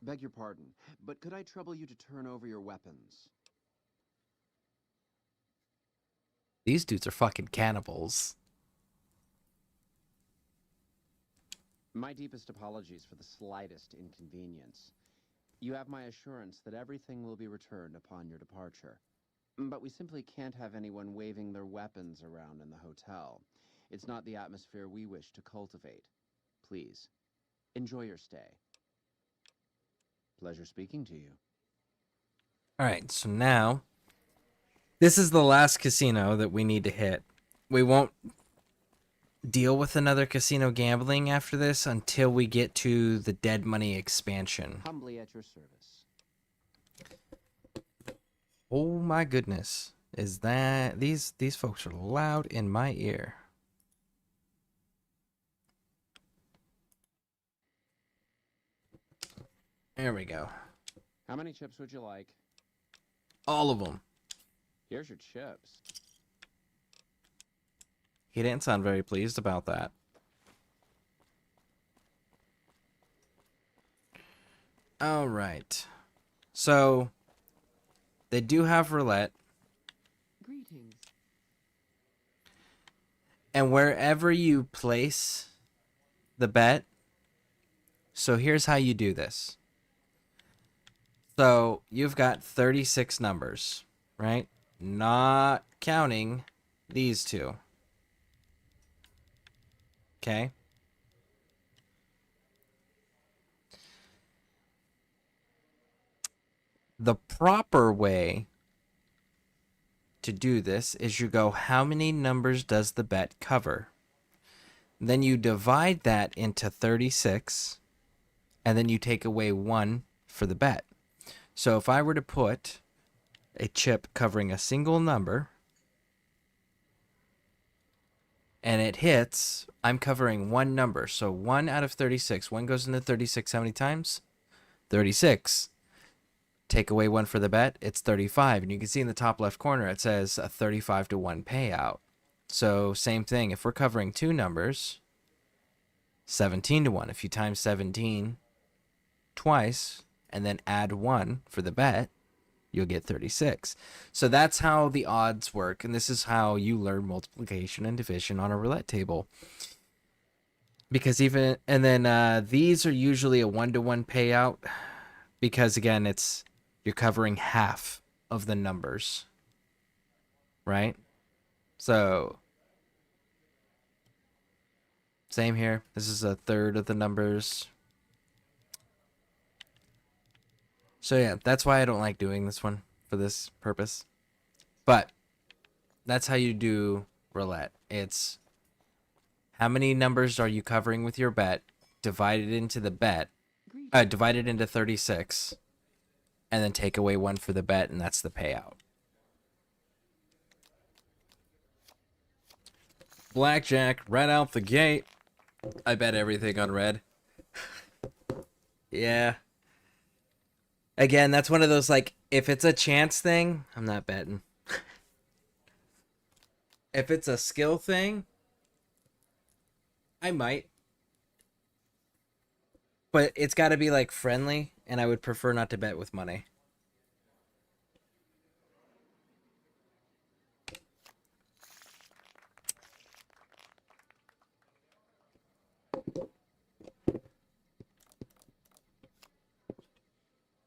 Beg your pardon, but could I trouble you to turn over your weapons? These dudes are fucking cannibals. My deepest apologies for the slightest inconvenience. You have my assurance that everything will be returned upon your departure. But we simply can't have anyone waving their weapons around in the hotel. It's not the atmosphere we wish to cultivate. Please, enjoy your stay. Pleasure speaking to you. Alright, so now, this is the last casino that we need to hit. We won't deal with another casino gambling after this until we get to the Dead Money expansion. Humbly at your service. Oh my goodness. Is that... These folks are loud in my ear. There we go. How many chips would you like? All of them. Here's your chips. He didn't sound very pleased about that. Alright. So, they do have roulette. Greetings. And wherever you place the bet, so here's how you do this. So, you've got 36 numbers, right? Not counting these two. Okay? The proper way to do this is you go, how many numbers does the bet cover? Then you divide that into 36, and then you take away 1 for the bet. So if I were to put a chip covering a single number, and it hits, I'm covering 1 number. So 1 out of 36. 1 goes into 36 how many times? 36. Take away 1 for the bet, it's 35. And you can see in the top left corner, it says a 35 to 1 payout. So same thing, if we're covering 2 numbers, 17 to 1. If you times 17 twice, and then add 1 for the bet, you'll get 36. So that's how the odds work, and this is how you learn multiplication and division on a roulette table. Because even, and then these are usually a 1-to-1 payout, because again, you're covering half of the numbers, right? So same here. This is a third of the numbers. So yeah, that's why I don't like doing this one for this purpose. But that's how you do roulette. It's how many numbers are you covering with your bet, divided into the bet, divided into 36, and then take away 1 for the bet, and that's the payout. Blackjack, right out the gate. I bet everything on red. Yeah. Again, that's one of those, like, if it's a chance thing, I'm not betting. If it's a skill thing, I might. But it's got to be, like, friendly. and I would prefer not to bet with money.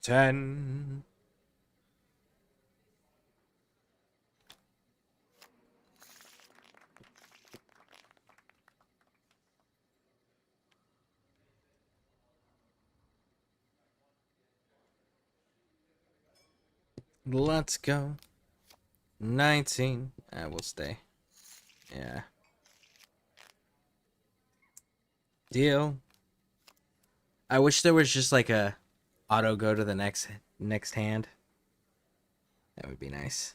$10. Let's go. 19. I will stay. Yeah. Deal. I wish there was just like a auto go to the next hand. That would be nice.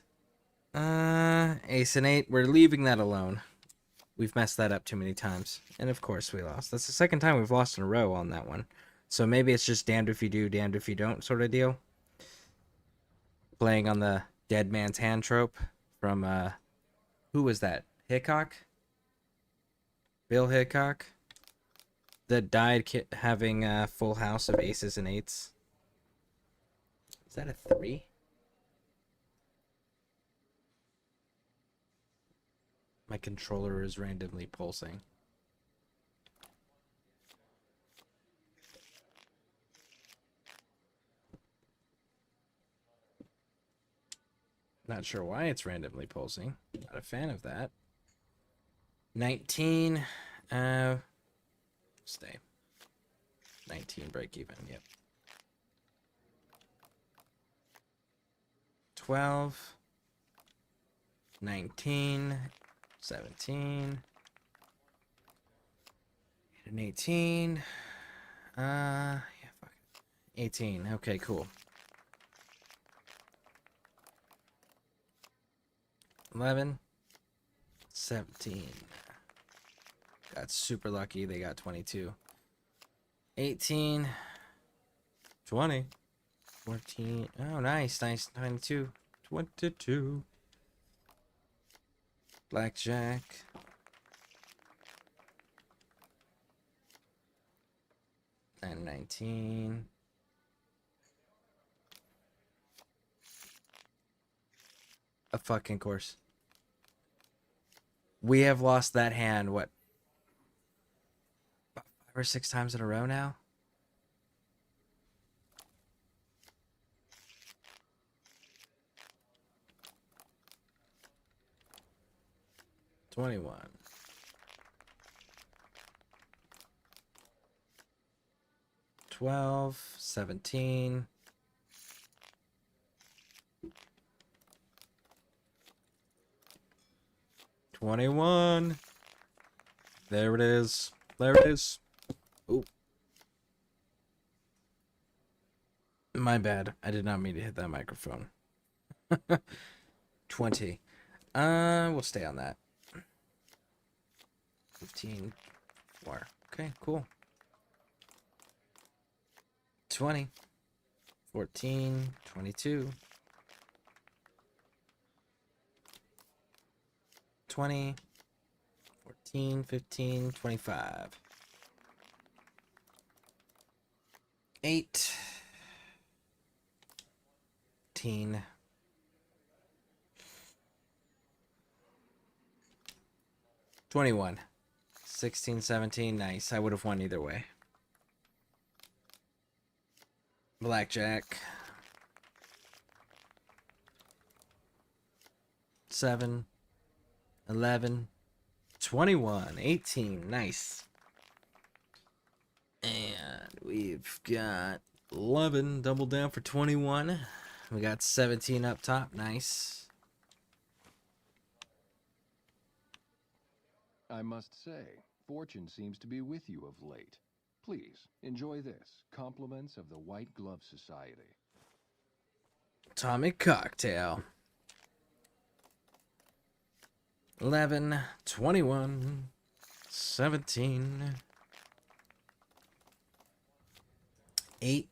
Ace and 8. We're leaving that alone. We've messed that up too many times. And of course we lost. That's the second time we've lost in a row on that one. So maybe it's just damned if you do, damned if you don't sort of deal. Playing on the dead man's hand trope from, who was that? Hickok? Bill Hickok? That died having a full house of aces and 8s. Is that a 3? My controller is randomly pulsing. Not sure why it's randomly pulsing. Not a fan of that. 19. Stay. 19 break even. Yep. 12. 19. 17. And 18. Yeah, fuck it. 18. Okay, cool. 11. 17. Got super lucky. They got 22. 18. 20. 14. Oh, nice. Nice. 22. 22. Blackjack. And 19. A fucking course. We have lost that hand, what? 5 or 6 times in a row now? $21. 12, 17. $21. There it is. There it is. Ooh. My bad. I did not mean to hit that microphone. 20. We'll stay on that. 15. 4. Okay, cool. 20. 14. 22. 20. 14. 15. 25. 8. 18. 21. 16, 17. Nice. I would have won either way. Blackjack. 7. 11. 21. 18. Nice. And we've got 11 double down for 21. We got 17 up top. Nice. I must say, fortune seems to be with you of late. Please, enjoy this. Compliments of the White Glove Society. Atomic cocktail. 11, 21, 17, 8,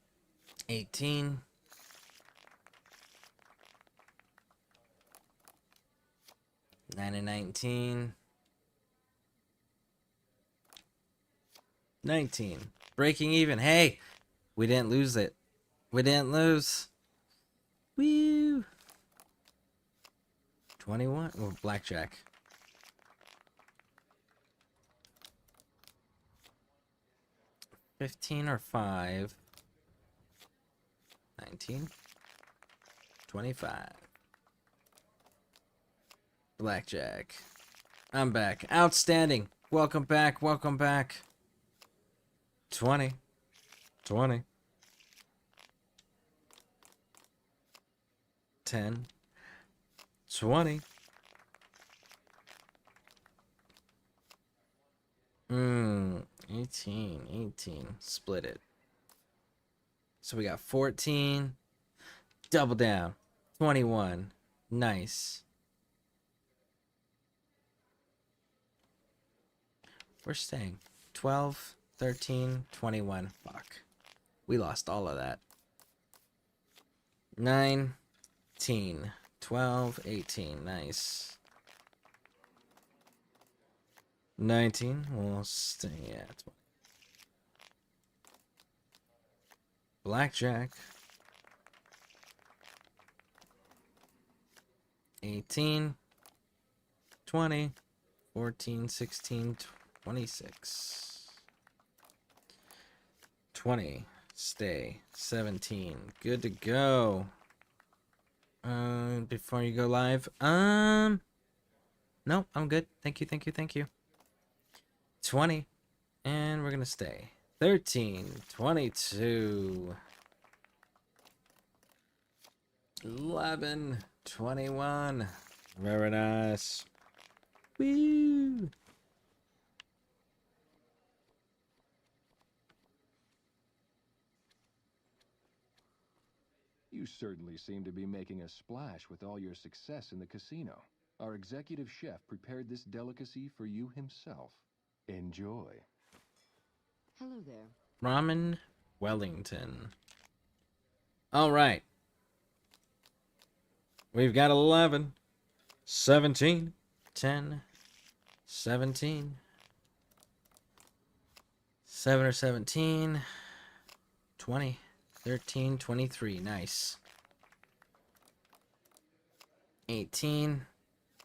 18, 9 and 19, 19. Breaking even. Hey, we didn't lose it. We didn't lose. Woo! 21. Oh, blackjack. $15 or 5. 19. 25. Blackjack. I'm back. Outstanding. Welcome back. Welcome back. 20. 20. 10. 20. 18. Split it. So we got 14. Double down. 21. Nice. We're staying. 12, 13, 21. Fuck. We lost all of that. 19, 12, 18. Nice. 19. We'll stay at. Blackjack. 18. 20. 14, 16, 26. 20. Stay. 17. Good to go. Before you go live. No, I'm good. Thank you, thank you, thank you. 20. And we're gonna stay. 13. 22. 11. 21. Very nice. Woo! You certainly seem to be making a splash with all your success in the casino. Our executive chef prepared this delicacy for you himself. Enjoy. Hello there. Ramen Wellington. All right. We've got 11, 17, 10, 17, 7 or 17, 20, 13, 23. Nice. 18,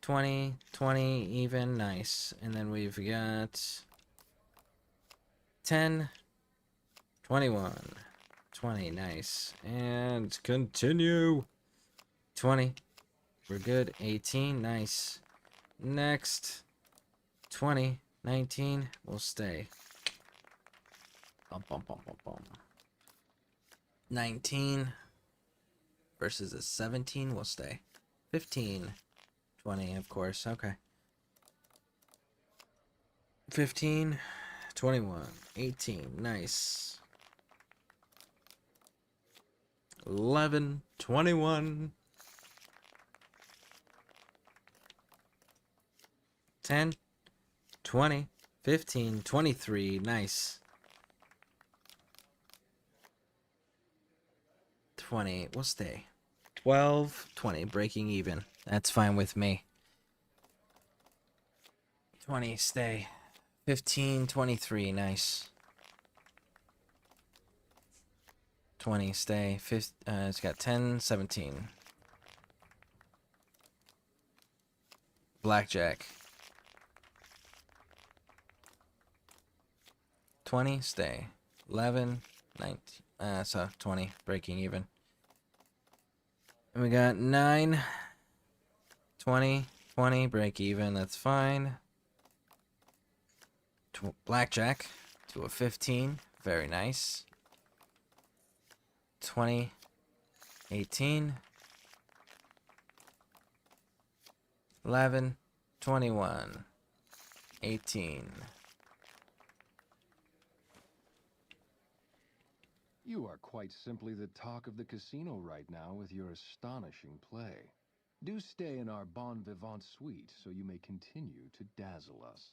20, 20, even. Nice. And then we've got 10, 21, 20. Nice. And continue. 20. We're good. 18. Nice. Next. 20. 19. We'll stay. Bum, bum, bum, bum, bum. 19 versus a 17. We'll stay. 15. 20, of course. Okay. 15. 21. 18. Nice. 11. 21. 10, 20, 15, 23. Nice. 20. We'll stay. 12, 20. Breaking even. That's fine with me. 20. Stay. 15, 23. Nice. 20. Stay. It's got 10, 17. Blackjack. 20, stay. 11, 19, so 20, breaking even. And we got 9, 20, 20, break even, that's fine. Blackjack to a 15, very nice. 20, 18, 11, 21, 18. You are quite simply the talk of the casino right now with your astonishing play. Do stay in our bon vivant suite so you may continue to dazzle us.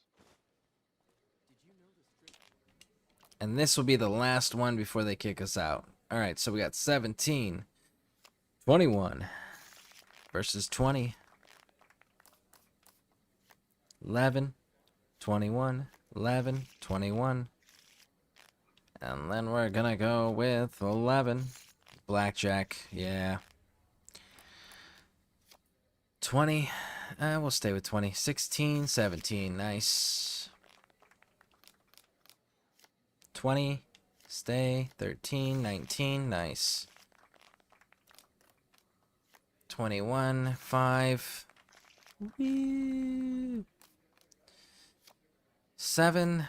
And this will be the last one before they kick us out. Alright, so we got 17, 21 versus 20, 11, 21, 11, 21. And then we're gonna go with 11, Blackjack, yeah. 20. We'll stay with 20. 16, 17. Nice. 20. Stay. 13, 19. Nice. 21, 5. Woo. 7,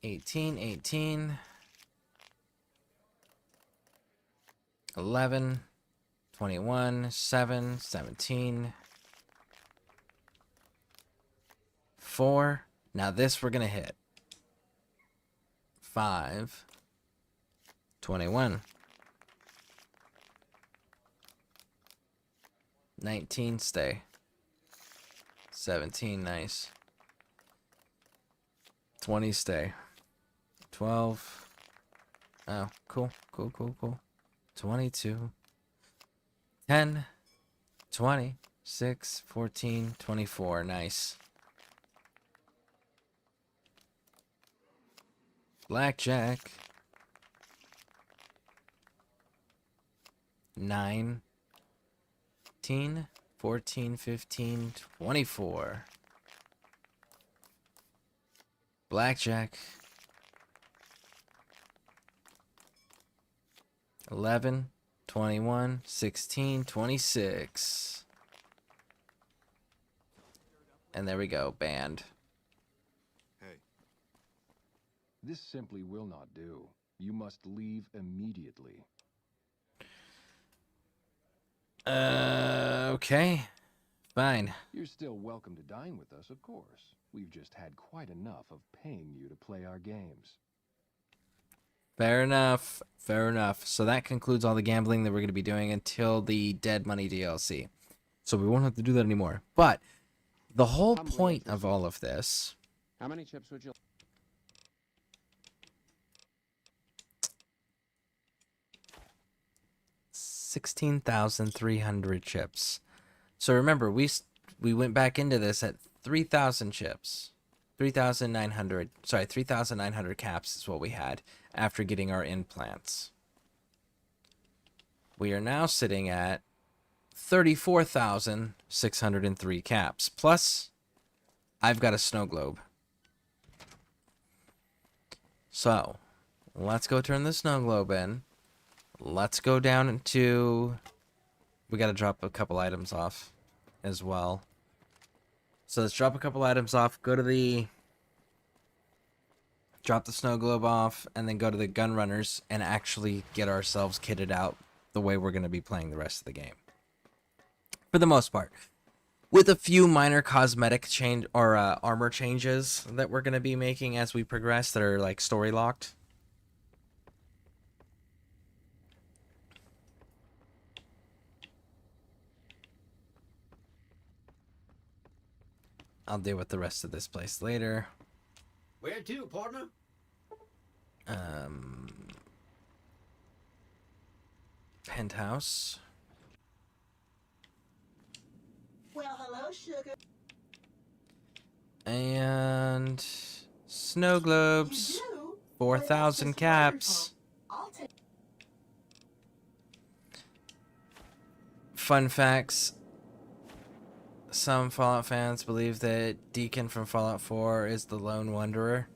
18, 18. 11, 21, 7, 17. 4. Now this we're going to hit. 5, 21. 19, stay. 17, nice. 20, stay. 12. Oh, cool, cool, cool, cool. 22. 10, 20, 6, 14, 24, nice. Blackjack. 9, 10, 14, 15, 24. Blackjack. 11, 21, 16, 26. And there we go, banned. Hey. This simply will not do. You must leave immediately. Okay. Fine. You're still welcome to dine with us, of course. We've just had quite enough of paying you to play our games. Fair enough. Fair enough. So that concludes all the gambling that we're going to be doing until the Dead Money DLC. So we won't have to do that anymore. But the whole point of all of this... How many chips would you... 16,300 chips. So remember, we went back into this at 3,000 chips. 3,900, sorry, 3,900 caps is what we had after getting our implants. We are now sitting at 34,603 caps. Plus, I've got a snow globe. So, let's go turn the snow globe in. Let's go down into... We got to drop a couple items off as well. So let's drop a couple items off, go to the... Drop the snow globe off, and then go to the gun runners and actually get ourselves kitted out the way we're going to be playing the rest of the game. For the most part. With a few minor cosmetic change or armor changes that we're going to be making as we progress that are like story locked. I'll deal with the rest of this place later. Where to, partner? Penthouse. Well, hello, sugar. And snow globes. 4,000 caps. Fun facts. Some Fallout fans believe that Deacon from Fallout 4 is the Lone Wanderer.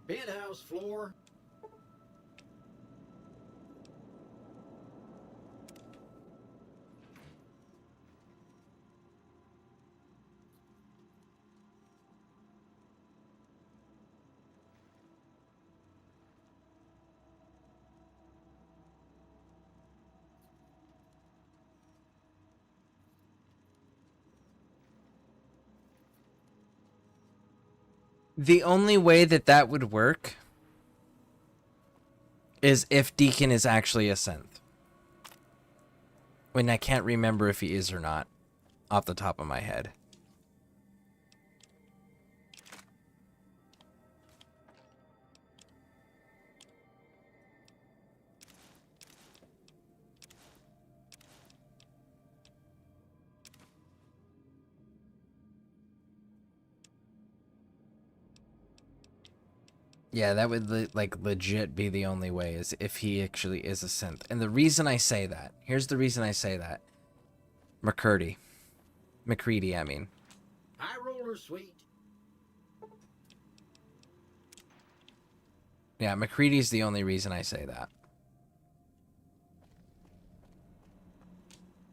Penthouse floor. The only way that that would work is if Deacon is actually a synth. When I can't remember if he is or not off the top of my head. Yeah, that would like legit be the only way is if he actually is a synth. And the reason I say that, here's the reason I say that. McCready, I mean. High roller sweet. Yeah, McCready's the only reason I say that.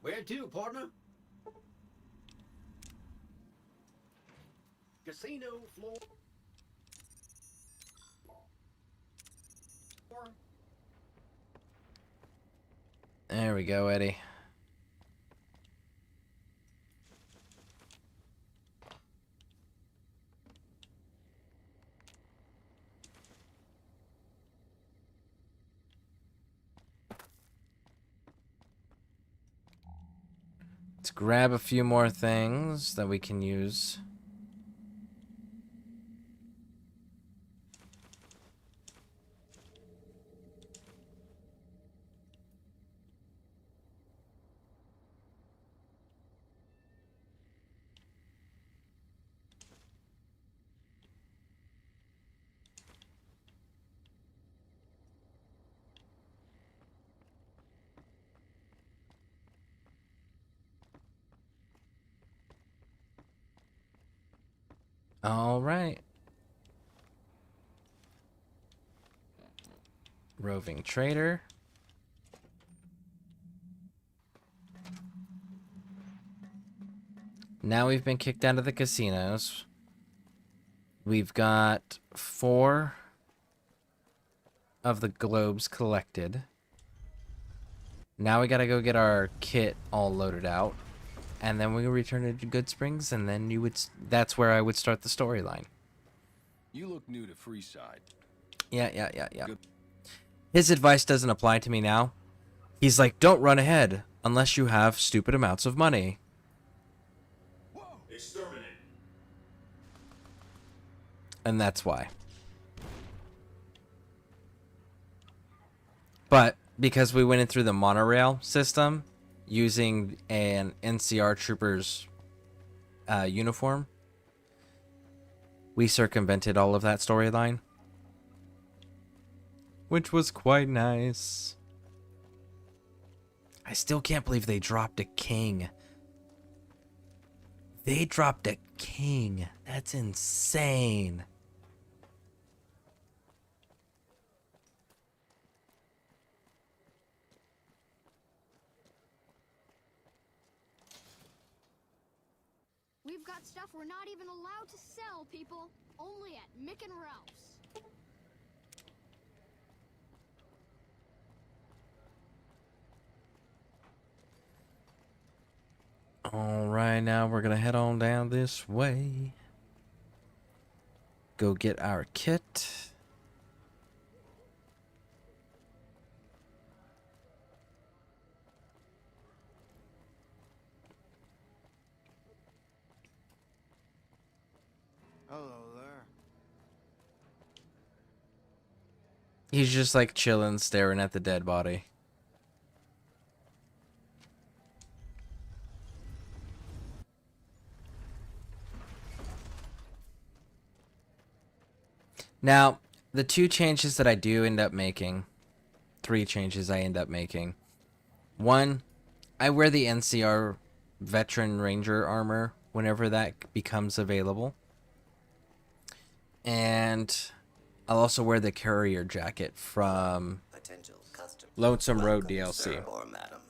Where to, partner? Casino floor. There we go, Eddie. Let's grab a few more things that we can use. All right. Roving trader. Now we've been kicked out of the casinos. We've got 4 of the globes collected. Now we gotta go get our kit all loaded out. And then we return to Good Springs, and then that's where I would start the storyline. You look new to Freeside. Yeah. His advice doesn't apply to me now. He's like, don't run ahead unless you have stupid amounts of money. Exterminate. And that's why. But because we went in through the monorail system using an NCR trooper's uniform, we circumvented all of that storyline, which was quite nice. I still can't believe they dropped a king. They dropped a king. That's insane. We've got stuff we're not even allowed to sell, people. Only at Mick and Ralph's. Alright, now we're gonna head on down this way. Go get our kit. Hello there. He's just like chilling, staring at the dead body. Now, the 2 changes that I do end up making, 3 changes I end up making. 1, I wear the NCR Veteran Ranger armor whenever that becomes available. And I'll also wear the carrier jacket from Lonesome Road DLC. Sir or madam,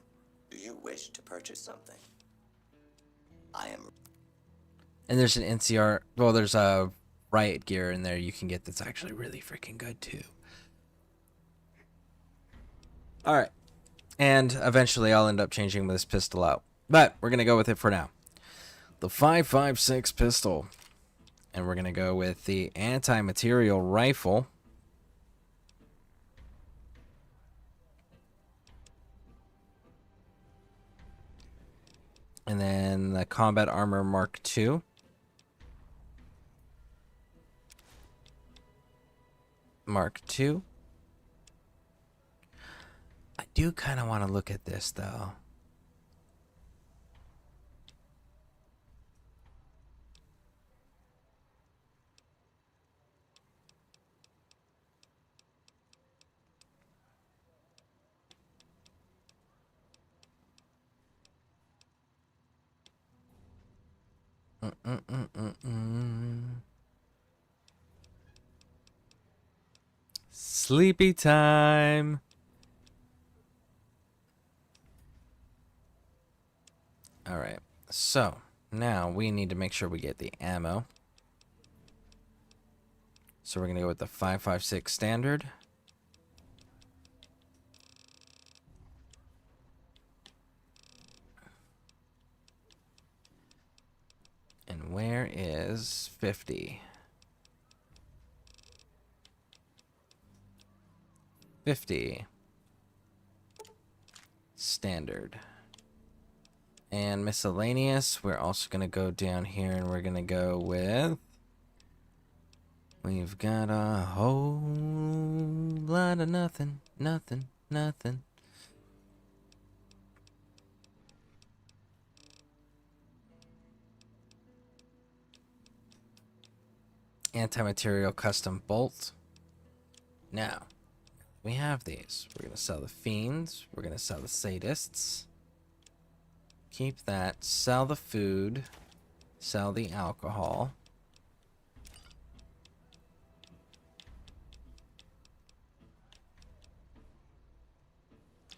do you wish to purchase something? I am. And there's an NCR, well, there's a riot gear in there you can get that's actually really freaking good too. Alright. And eventually I'll end up changing this pistol out. But we're going to go with it for now. The 5.56 pistol. And we're going to go with the anti-material rifle. And then the combat armor Mark II. Mark II. I do kind of want to look at this though. Sleepy time. All right. So now we need to make sure we get the ammo. So we're going to go with the 5.56 standard. And where is 50? 50. Standard. And miscellaneous, we're also going to go down here and we're going to go with... We've got a whole lot of nothing. Anti-material custom bolt. Now, we have these. We're going to sell the fiends. We're going to sell the sadists. Keep that. Sell the food. Sell the alcohol.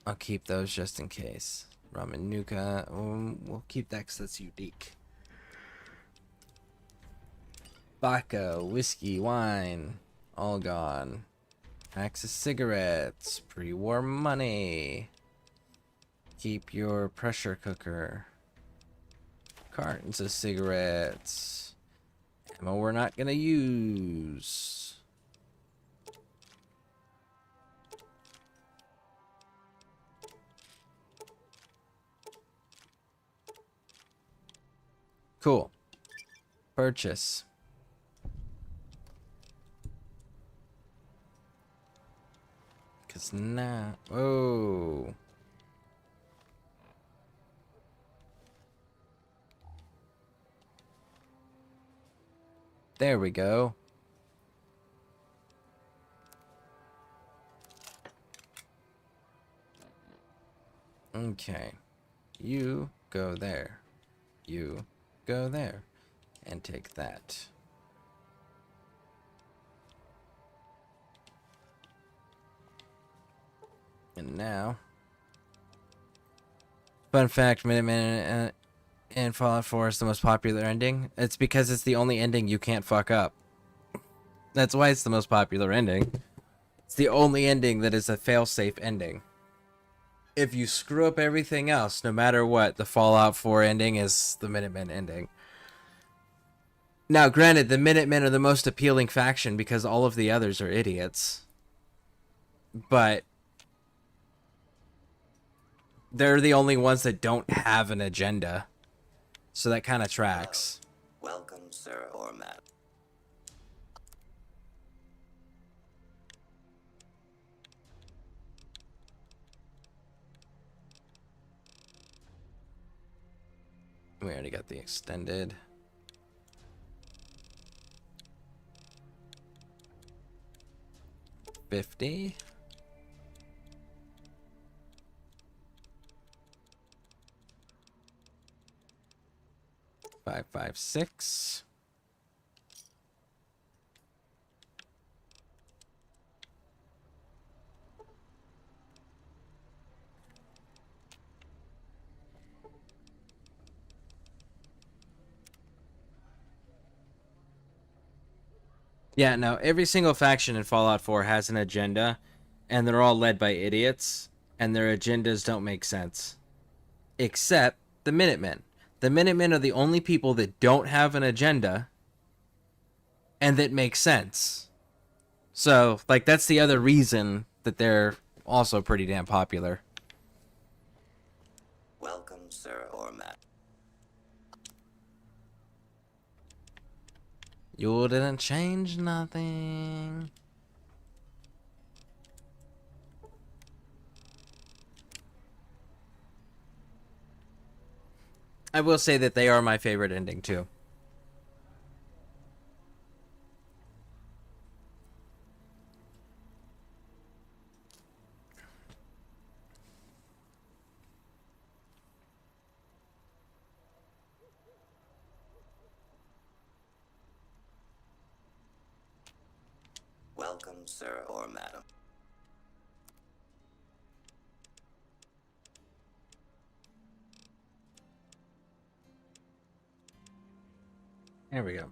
I'll keep those just in case. Rum and Nuka. We'll keep that because that's unique. Vodka, whiskey, wine. All gone. Packs of cigarettes. Pre-war money. Keep your pressure cooker. Cartons of cigarettes. Ammo we're not gonna use. Cool. Purchase. Cause now, oh. There we go. Okay. You go there. You go there. And take that. And now... Fun fact, Minuteman and Fallout 4 is the most popular ending. It's because it's the only ending you can't fuck up. That's why it's the most popular ending. It's the only ending that is a fail-safe ending. If you screw up everything else, no matter what, the Fallout 4 ending is the Minutemen ending. Now, granted, the Minutemen are the most appealing faction because all of the others are idiots. But they're the only ones that don't have an agenda. So that kind of tracks. Welcome, sir or madam. We already got the extended. $50. $556. Yeah, no, every single faction in Fallout 4 has an agenda, and they're all led by idiots, and their agendas don't make sense. Except the Minutemen. The Minutemen are the only people that don't have an agenda, and that makes sense. So, like, that's the other reason that they're also pretty damn popular. Welcome, sir or madam. You didn't change nothing. I will say that they are my favorite ending too. Welcome, sir or madam. There we go.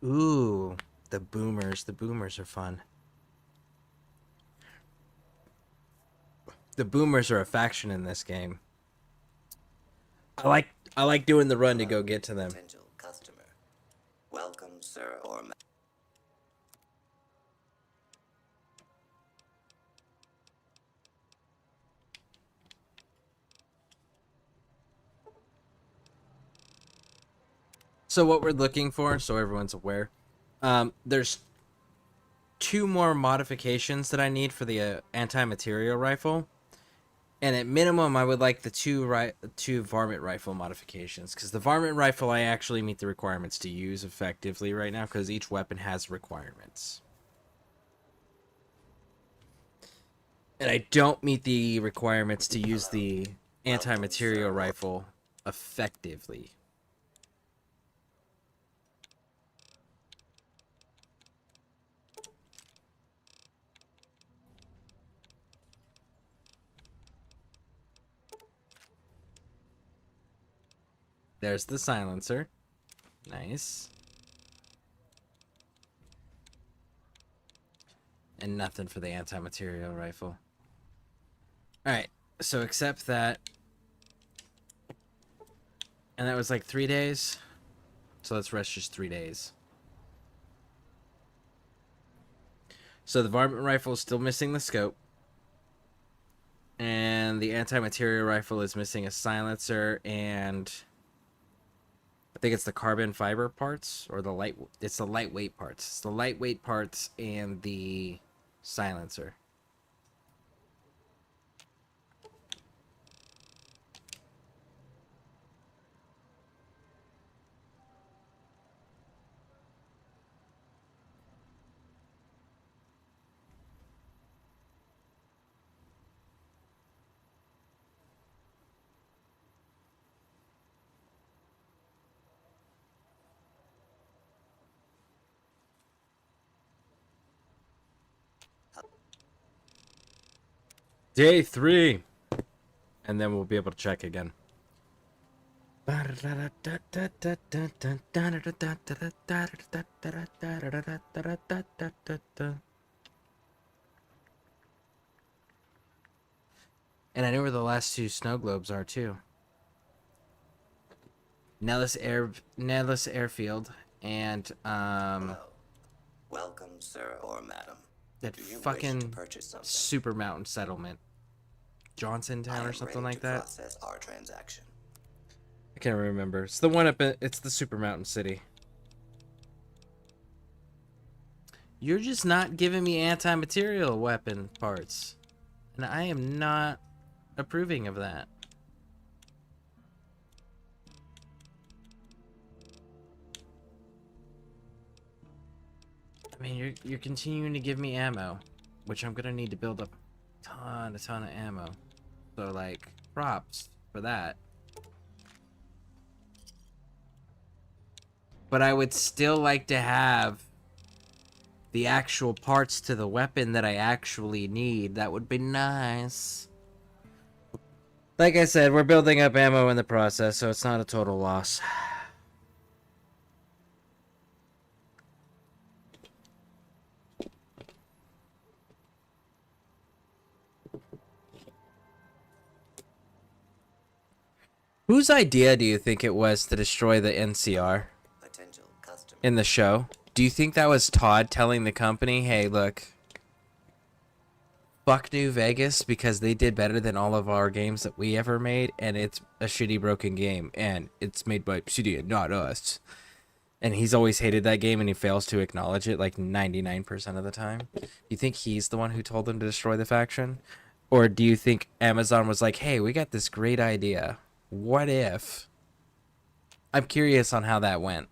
Ooh, the boomers. The boomers are fun. The boomers are a faction in this game. I like doing the run to go get to them. Potential customer. Welcome, sir or madam. So what we're looking for, so everyone's aware, there's 2 more modifications that I need for the anti-material rifle. And at minimum, I would like the two varmint rifle modifications, because the varmint rifle I actually meet the requirements to use effectively right now, because each weapon has requirements. And I don't meet the requirements to use the anti-material rifle effectively. There's the silencer. Nice. And nothing for the anti-material rifle. Alright, so accept that. And that was like 3 days. So let's rest just 3 days. So the varmint rifle is still missing the scope. And the anti-material rifle is missing a silencer and I think it's the carbon fiber parts or it's the lightweight parts. It's the lightweight parts and the silencer. Day 3. And then we'll be able to check again. And I know where the last 2 snow globes are too. Nellis Airfield and Welcome, sir or madam. that Do you wish fucking to purchase something? Super Mountain settlement. Johnsontown or something like that. Process our transaction. I can't remember. It's the one up in, it's the Super Mountain City. You're just not giving me anti-material weapon parts. And I am not approving of that. I mean, you're continuing to give me ammo, which I'm gonna need to build up a ton of ammo. So, like, props for that. But I would still like to have the actual parts to the weapon that I actually need. That would be nice. Like I said, we're building up ammo in the process, so it's not a total loss. Whose idea do you think it was to destroy the NCR in the show? Do you think that was Todd telling the company, hey, look, fuck New Vegas because they did better than all of our games that we ever made, and it's a shitty broken game, and it's made by Obsidian, not us. And he's always hated that game, and he fails to acknowledge it like 99% of the time. Do you think he's the one who told them to destroy the faction? Or do you think Amazon was like, hey, we got this great idea. What if? I'm curious on how that went.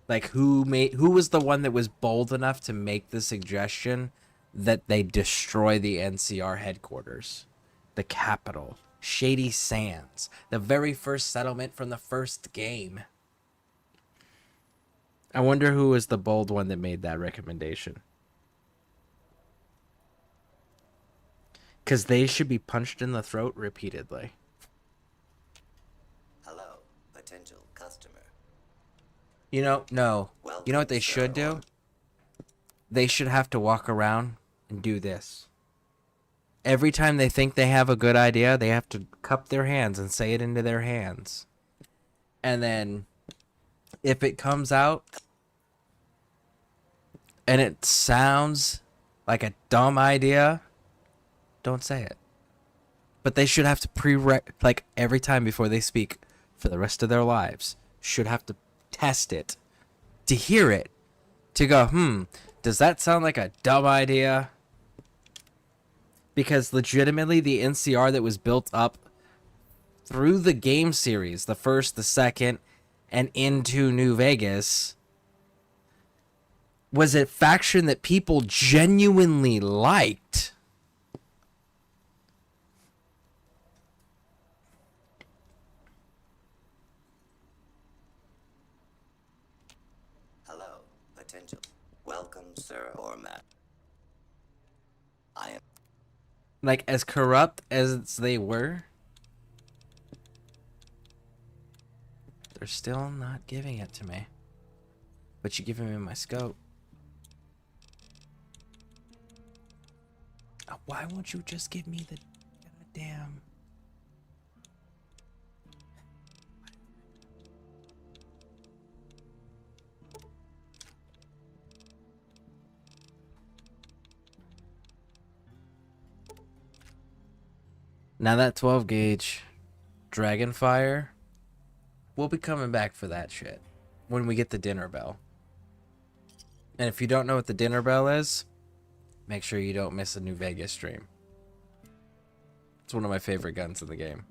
Like, who was the one that was bold enough to make the suggestion that they destroy the NCR headquarters, the capital, Shady Sands, the very first settlement from the first game? I wonder who was the bold one that made that recommendation. Because they should be punched in the throat repeatedly. Hello, potential customer. You know, no. You know what they should do? They should have to walk around and do this. Every time they think they have a good idea, they have to cup their hands and say it into their hands. And then, if it comes out and it sounds like a dumb idea, don't say it. But they should have to like every time before they speak for the rest of their lives, should have to test it to hear it, to go, does that sound like a dumb idea? Because legitimately the NCR that was built up through the game series, the first, the second, and into New Vegas, was a faction that people genuinely liked. Hello, potential. Welcome, sir or ma'am. I am. Like, as corrupt as they were, they're still not giving it to me. But you giving me my scope. Why won't you just give me the goddamn... Now that 12 gauge Dragonfire, we'll be coming back for that shit when we get the dinner bell. And if you don't know what the dinner bell is, make sure you don't miss a New Vegas stream. It's one of my favorite guns in the game.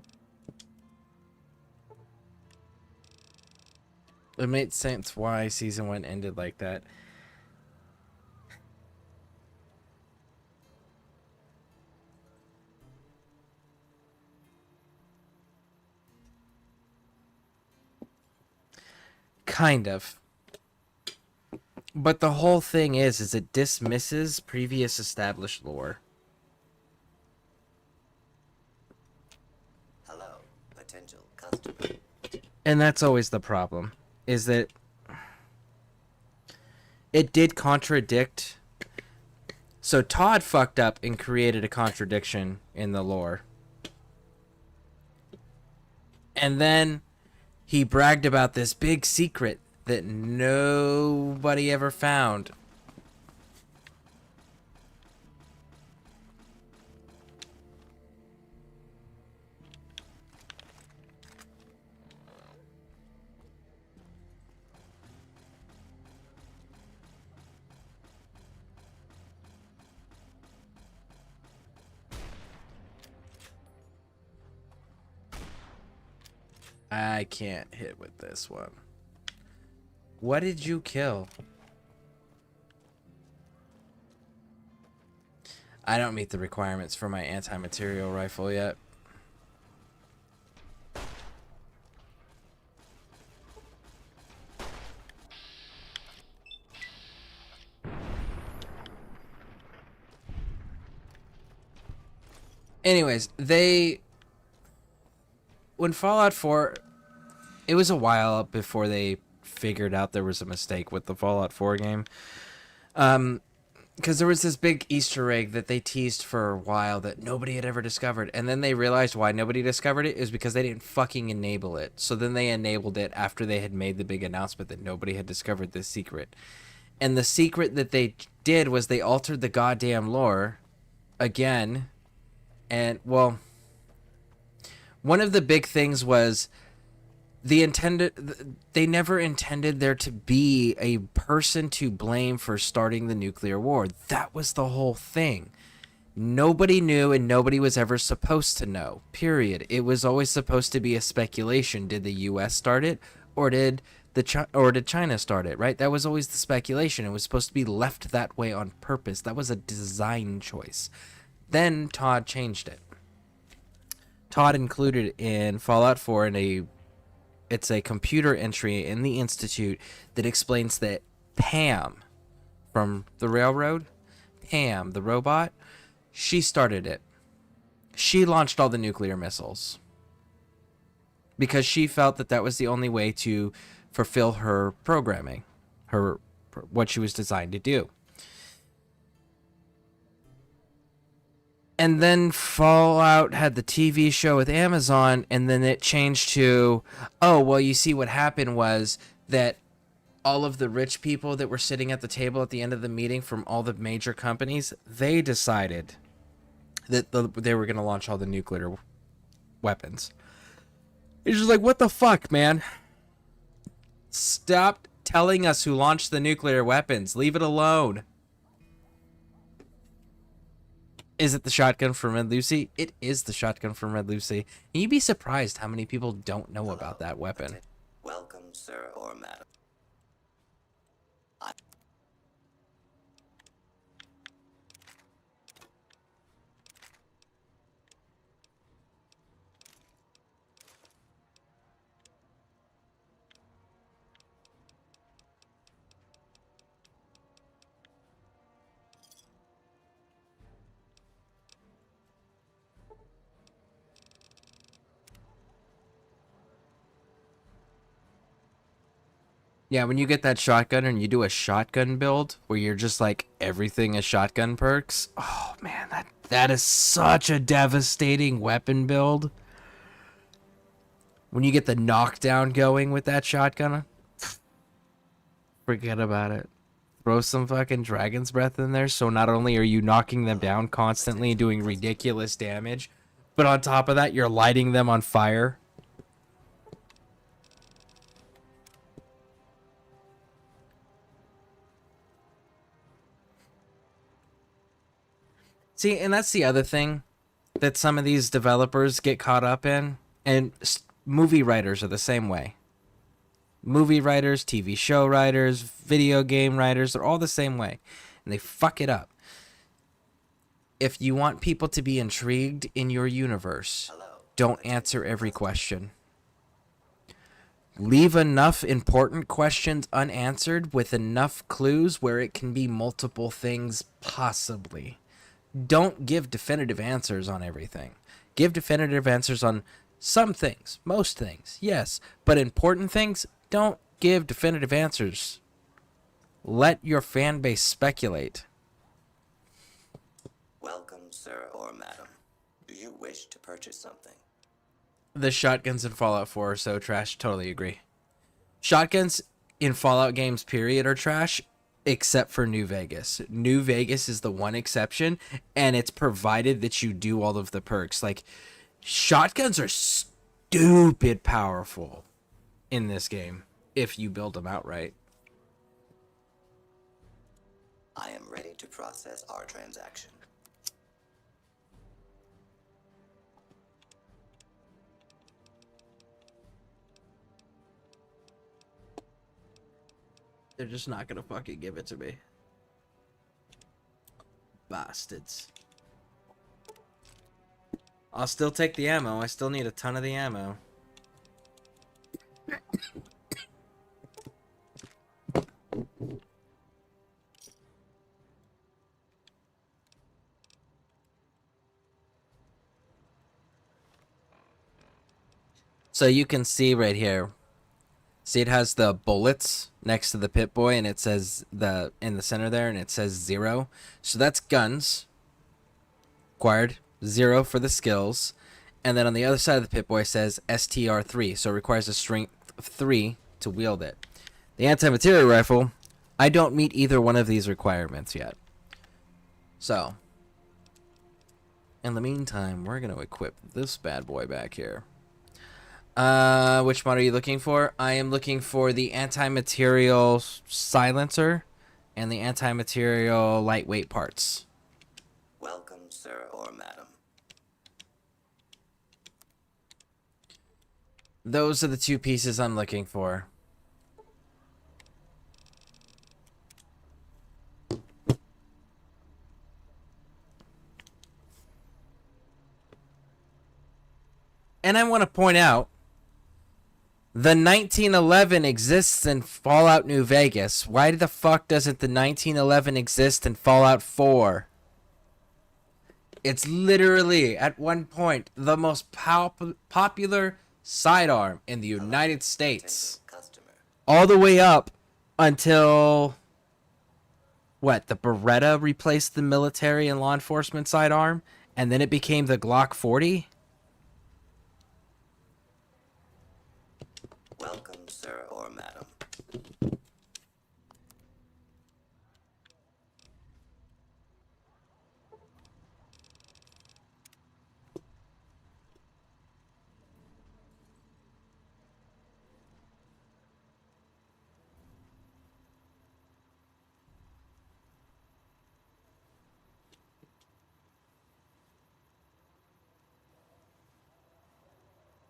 It made sense why Season 1 ended like that. Kind of. But the whole thing is it dismisses previous established lore. Hello, potential customer. And that's always the problem, is that it did contradict. So Todd fucked up and created a contradiction in the lore. And then he bragged about this big secret that nobody ever found. I can't hit with this one. What did you kill? I don't meet the requirements for my anti-material rifle yet. Anyways, when Fallout 4, it was a while up before they figured out there was a mistake with the Fallout 4 game. Because there was this big Easter egg that they teased for a while that nobody had ever discovered. And then they realized why nobody discovered it is because they didn't fucking enable it. So then they enabled it after they had made the big announcement that nobody had discovered this secret. And the secret that they did was they altered the goddamn lore again. And, well, one of the big things was they never intended there to be a person to blame for starting the nuclear war. That was the whole thing. Nobody knew and nobody was ever supposed to know, period. It was always supposed to be a speculation. Did the US start it, or did Or did China start it, right? That was always the speculation. It was supposed to be left that way on purpose. That was a design choice. Then Todd changed it. Todd included in Fallout 4 it's a computer entry in the Institute that explains that Pam from the railroad, Pam, the robot, she started it. She launched all the nuclear missiles because she felt that that was the only way to fulfill her programming, what she was designed to do. And then Fallout had the TV show with Amazon, and then it changed to, oh, well, you see what happened was that all of the rich people that were sitting at the table at the end of the meeting from all the major companies, they decided that they were going to launch all the nuclear weapons. It's just like, what the fuck, man? Stop telling us who launched the nuclear weapons. Leave it alone. Is it the shotgun from Red Lucy? It is the shotgun from Red Lucy. And you'd be surprised how many people don't know about that weapon. Welcome, sir or madam. Yeah, when you get that shotgun and you do a shotgun build where you're just like everything is shotgun perks. Oh man, that is such a devastating weapon build. When you get the knockdown going with that shotgun, forget about it. Throw some fucking dragon's breath in there, so not only are you knocking them down constantly and doing ridiculous damage, but on top of that, you're lighting them on fire. See, and that's the other thing that some of these developers get caught up in, and movie writers are the same way. Movie writers, TV show writers, video game writers, they're all the same way, and they fuck it up. If you want people to be intrigued in your universe, don't answer every question. Leave enough important questions unanswered with enough clues where it can be multiple things possibly. Don't give definitive answers on everything. Give definitive answers on some things, most things, yes. But important things, don't give definitive answers. Let your fan base speculate. Welcome, sir or madam. Do you wish to purchase something? The shotguns in Fallout 4 are so trash. Totally agree. Shotguns in Fallout games, period, are trash. Except for New Vegas. New Vegas is the one exception, and it's provided that you do all of the perks. Like, shotguns are stupid powerful in this game if you build them outright. I am ready to process our transaction. They're just not gonna fucking give it to me. Bastards. I'll still take the ammo. I still need a ton of the ammo. So you can see right here. See, it has the bullets next to the Pip-Boy, and it says in the center there, and it says 0. So that's guns. Required 0 for the skills. And then on the other side of the Pip-Boy says STR3, so it requires a strength of 3 to wield it. The anti-material rifle, I don't meet either one of these requirements yet. So, in the meantime, we're going to equip this bad boy back here. Which mod are you looking for? I am looking for the anti-material silencer and the anti-material lightweight parts. Welcome, sir or madam. Those are the two pieces I'm looking for. And I want to point out, the 1911 exists in Fallout New Vegas. Why the fuck doesn't the 1911 exist in Fallout 4? It's literally, at one point, the most popular sidearm in the United States. All the way up until... What, the Beretta replaced the military and law enforcement sidearm? And then it became the Glock 40? Welcome, sir or madam.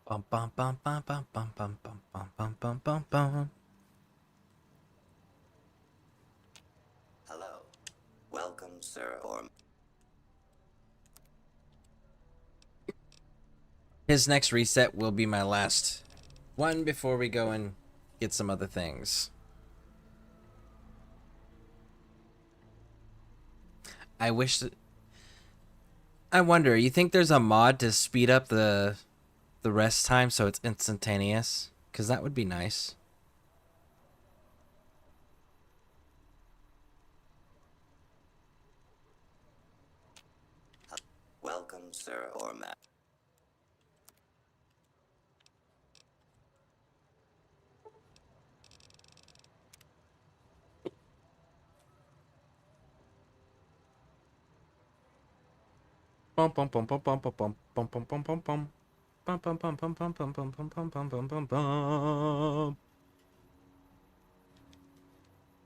Bum bum bum bum bum bum bum bum bum bum bum bum. Hello. Welcome, sir or... His next reset will be my last one before we go and get some other things. I wish that... I wonder, you think there's a mod to speed up the rest time so it's instantaneous? Because that would be nice. Welcome, sir or madam. Bum bum bum bum bum bum bum bum bum bum bum. Bum bum bum bum bum bum bum bum bum bum bum bum bum.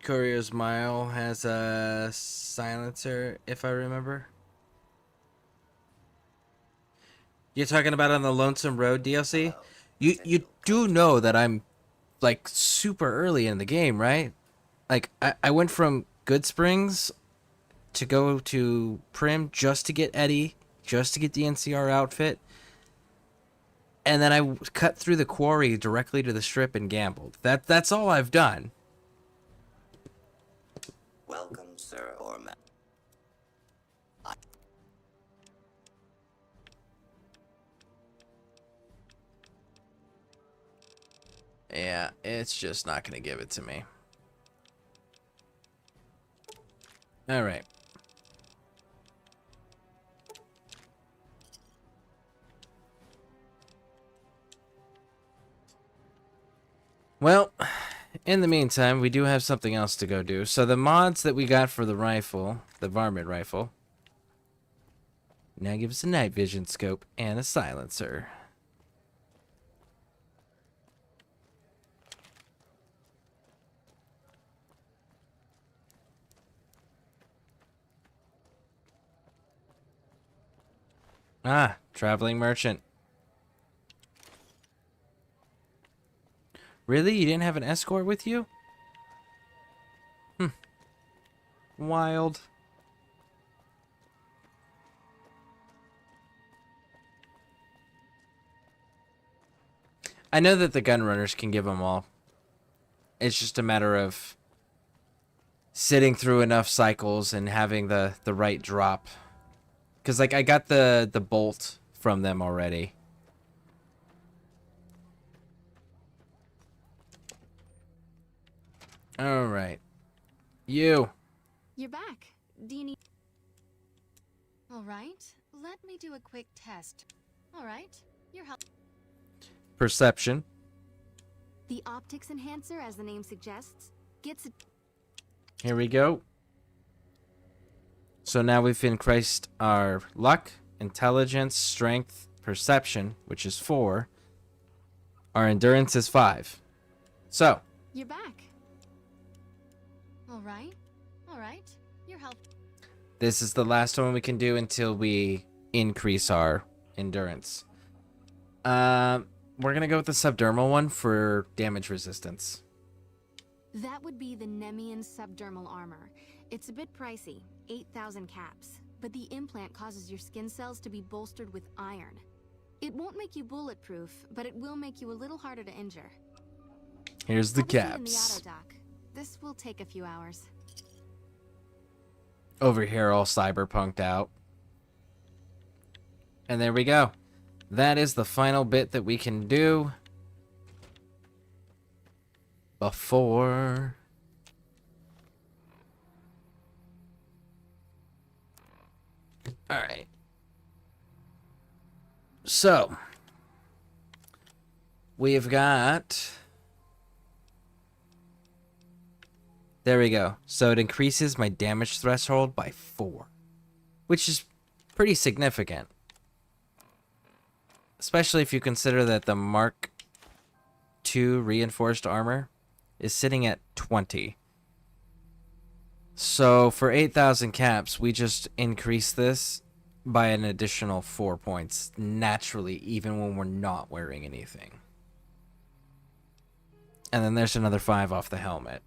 Courier's Mile has a silencer, if I remember. You're talking about on the Lonesome Road DLC? You do know that I'm like super early in the game, right? Like I went from Good Springs to go to Prim just to get Eddie, just to get the NCR outfit. And then I cut through the quarry directly to the strip and gambled. That's all I've done. Welcome, sir or madam. Yeah, it's just not going to give it to me. All right. Well, in the meantime, we do have something else to go do. So the mods that we got for the rifle, the varmint rifle, now give us a night vision scope and a silencer. Ah, traveling merchant. Really? You didn't have an escort with you? Wild. I know that the gun runners can give them all. It's just a matter of sitting through enough cycles and having the right drop. Because, like, I got the bolt from them already. Alright. You. You're back. Do you need... Alright, let me do a quick test. Alright, your help. Perception. The optics enhancer, as the name suggests, gets a... Here we go. So now we've increased our luck, intelligence, strength, perception, which is 4. Our endurance is 5. So. You're back. Alright, your help. This is the last one we can do until we increase our endurance. We're going to go with the subdermal one for damage resistance. That would be the Nemian subdermal armor. It's a bit pricey, 8,000 caps, but the implant causes your skin cells to be bolstered with iron. It won't make you bulletproof, but it will make you a little harder to injure. Here's the I'll be in the caps. auto dock. This will take a few hours. Over here, all cyberpunked out. And there we go. That is the final bit that we can do before Alright. So, we've got... There we go. So it increases my damage threshold by 4, which is pretty significant. Especially if you consider that the Mark II reinforced armor is sitting at 20. So for 8,000 caps, we just increase this by an additional 4 points naturally, even when we're not wearing anything. And then there's another 5 off the helmet.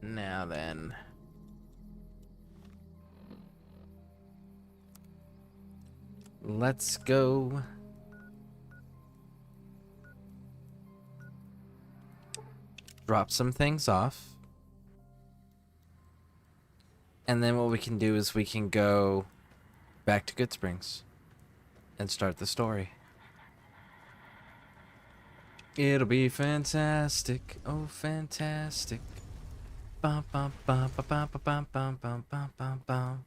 Now then. Let's go. Drop some things off. And then what we can do is we can go back to Good Springs and start the story. It'll be fantastic. Oh, fantastic. Bum, bum, bum, bum, bum, bum, bum, bum, bum, bum, bum.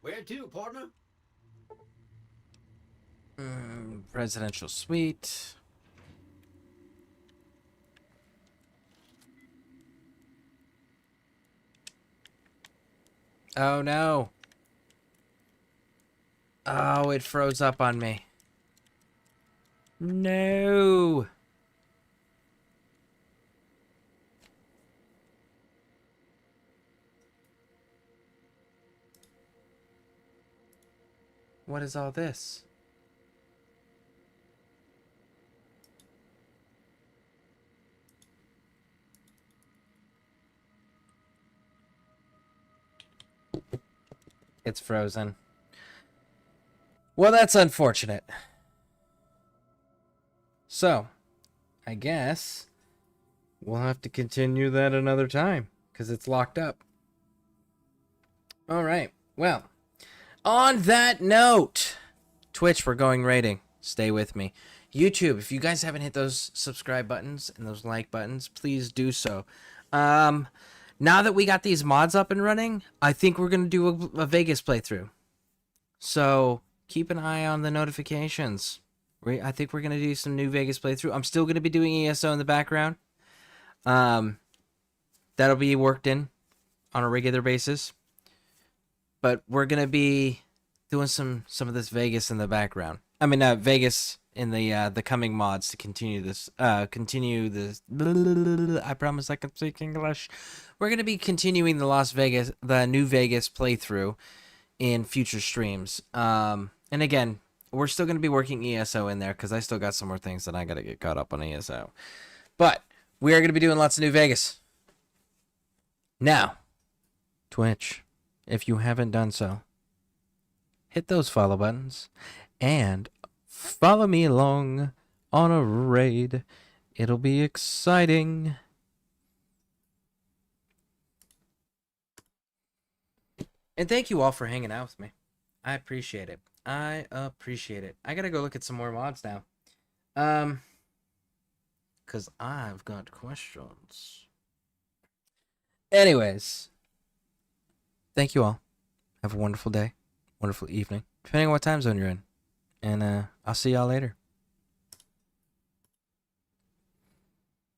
Where to, partner? Presidential suite. Oh no. Oh, it froze up on me. No. What is all this? It's frozen. Well, that's unfortunate. So, I guess we'll have to continue that another time because it's locked up. All right. Well, on that note, Twitch, we're going rating. Stay with me. YouTube, if you guys haven't hit those subscribe buttons and those like buttons, please do so. Now that we got these mods up and running, I think we're going to do a Vegas playthrough. So keep an eye on the notifications. I think we're going to do some new Vegas playthrough. I'm still going to be doing ESO in the background. That'll be worked in on a regular basis. But we're going to be doing some of this Vegas in the background. I mean, Vegas in the coming mods to continue this. I promise I can speak English. We're going to be continuing the new Vegas playthrough in future streams. And again, we're still going to be working ESO in there because I still got some more things that I got to get caught up on ESO. But we are going to be doing lots of new Vegas. Now, Twitch, if you haven't done so, hit those follow buttons and follow me along on a raid. It'll be exciting. And thank you all for hanging out with me. I appreciate it. I appreciate it. I gotta go look at some more mods now. Because I've got questions. Anyways, thank you all. Have a wonderful day, wonderful evening, depending on what time zone you're in. And I'll see y'all later.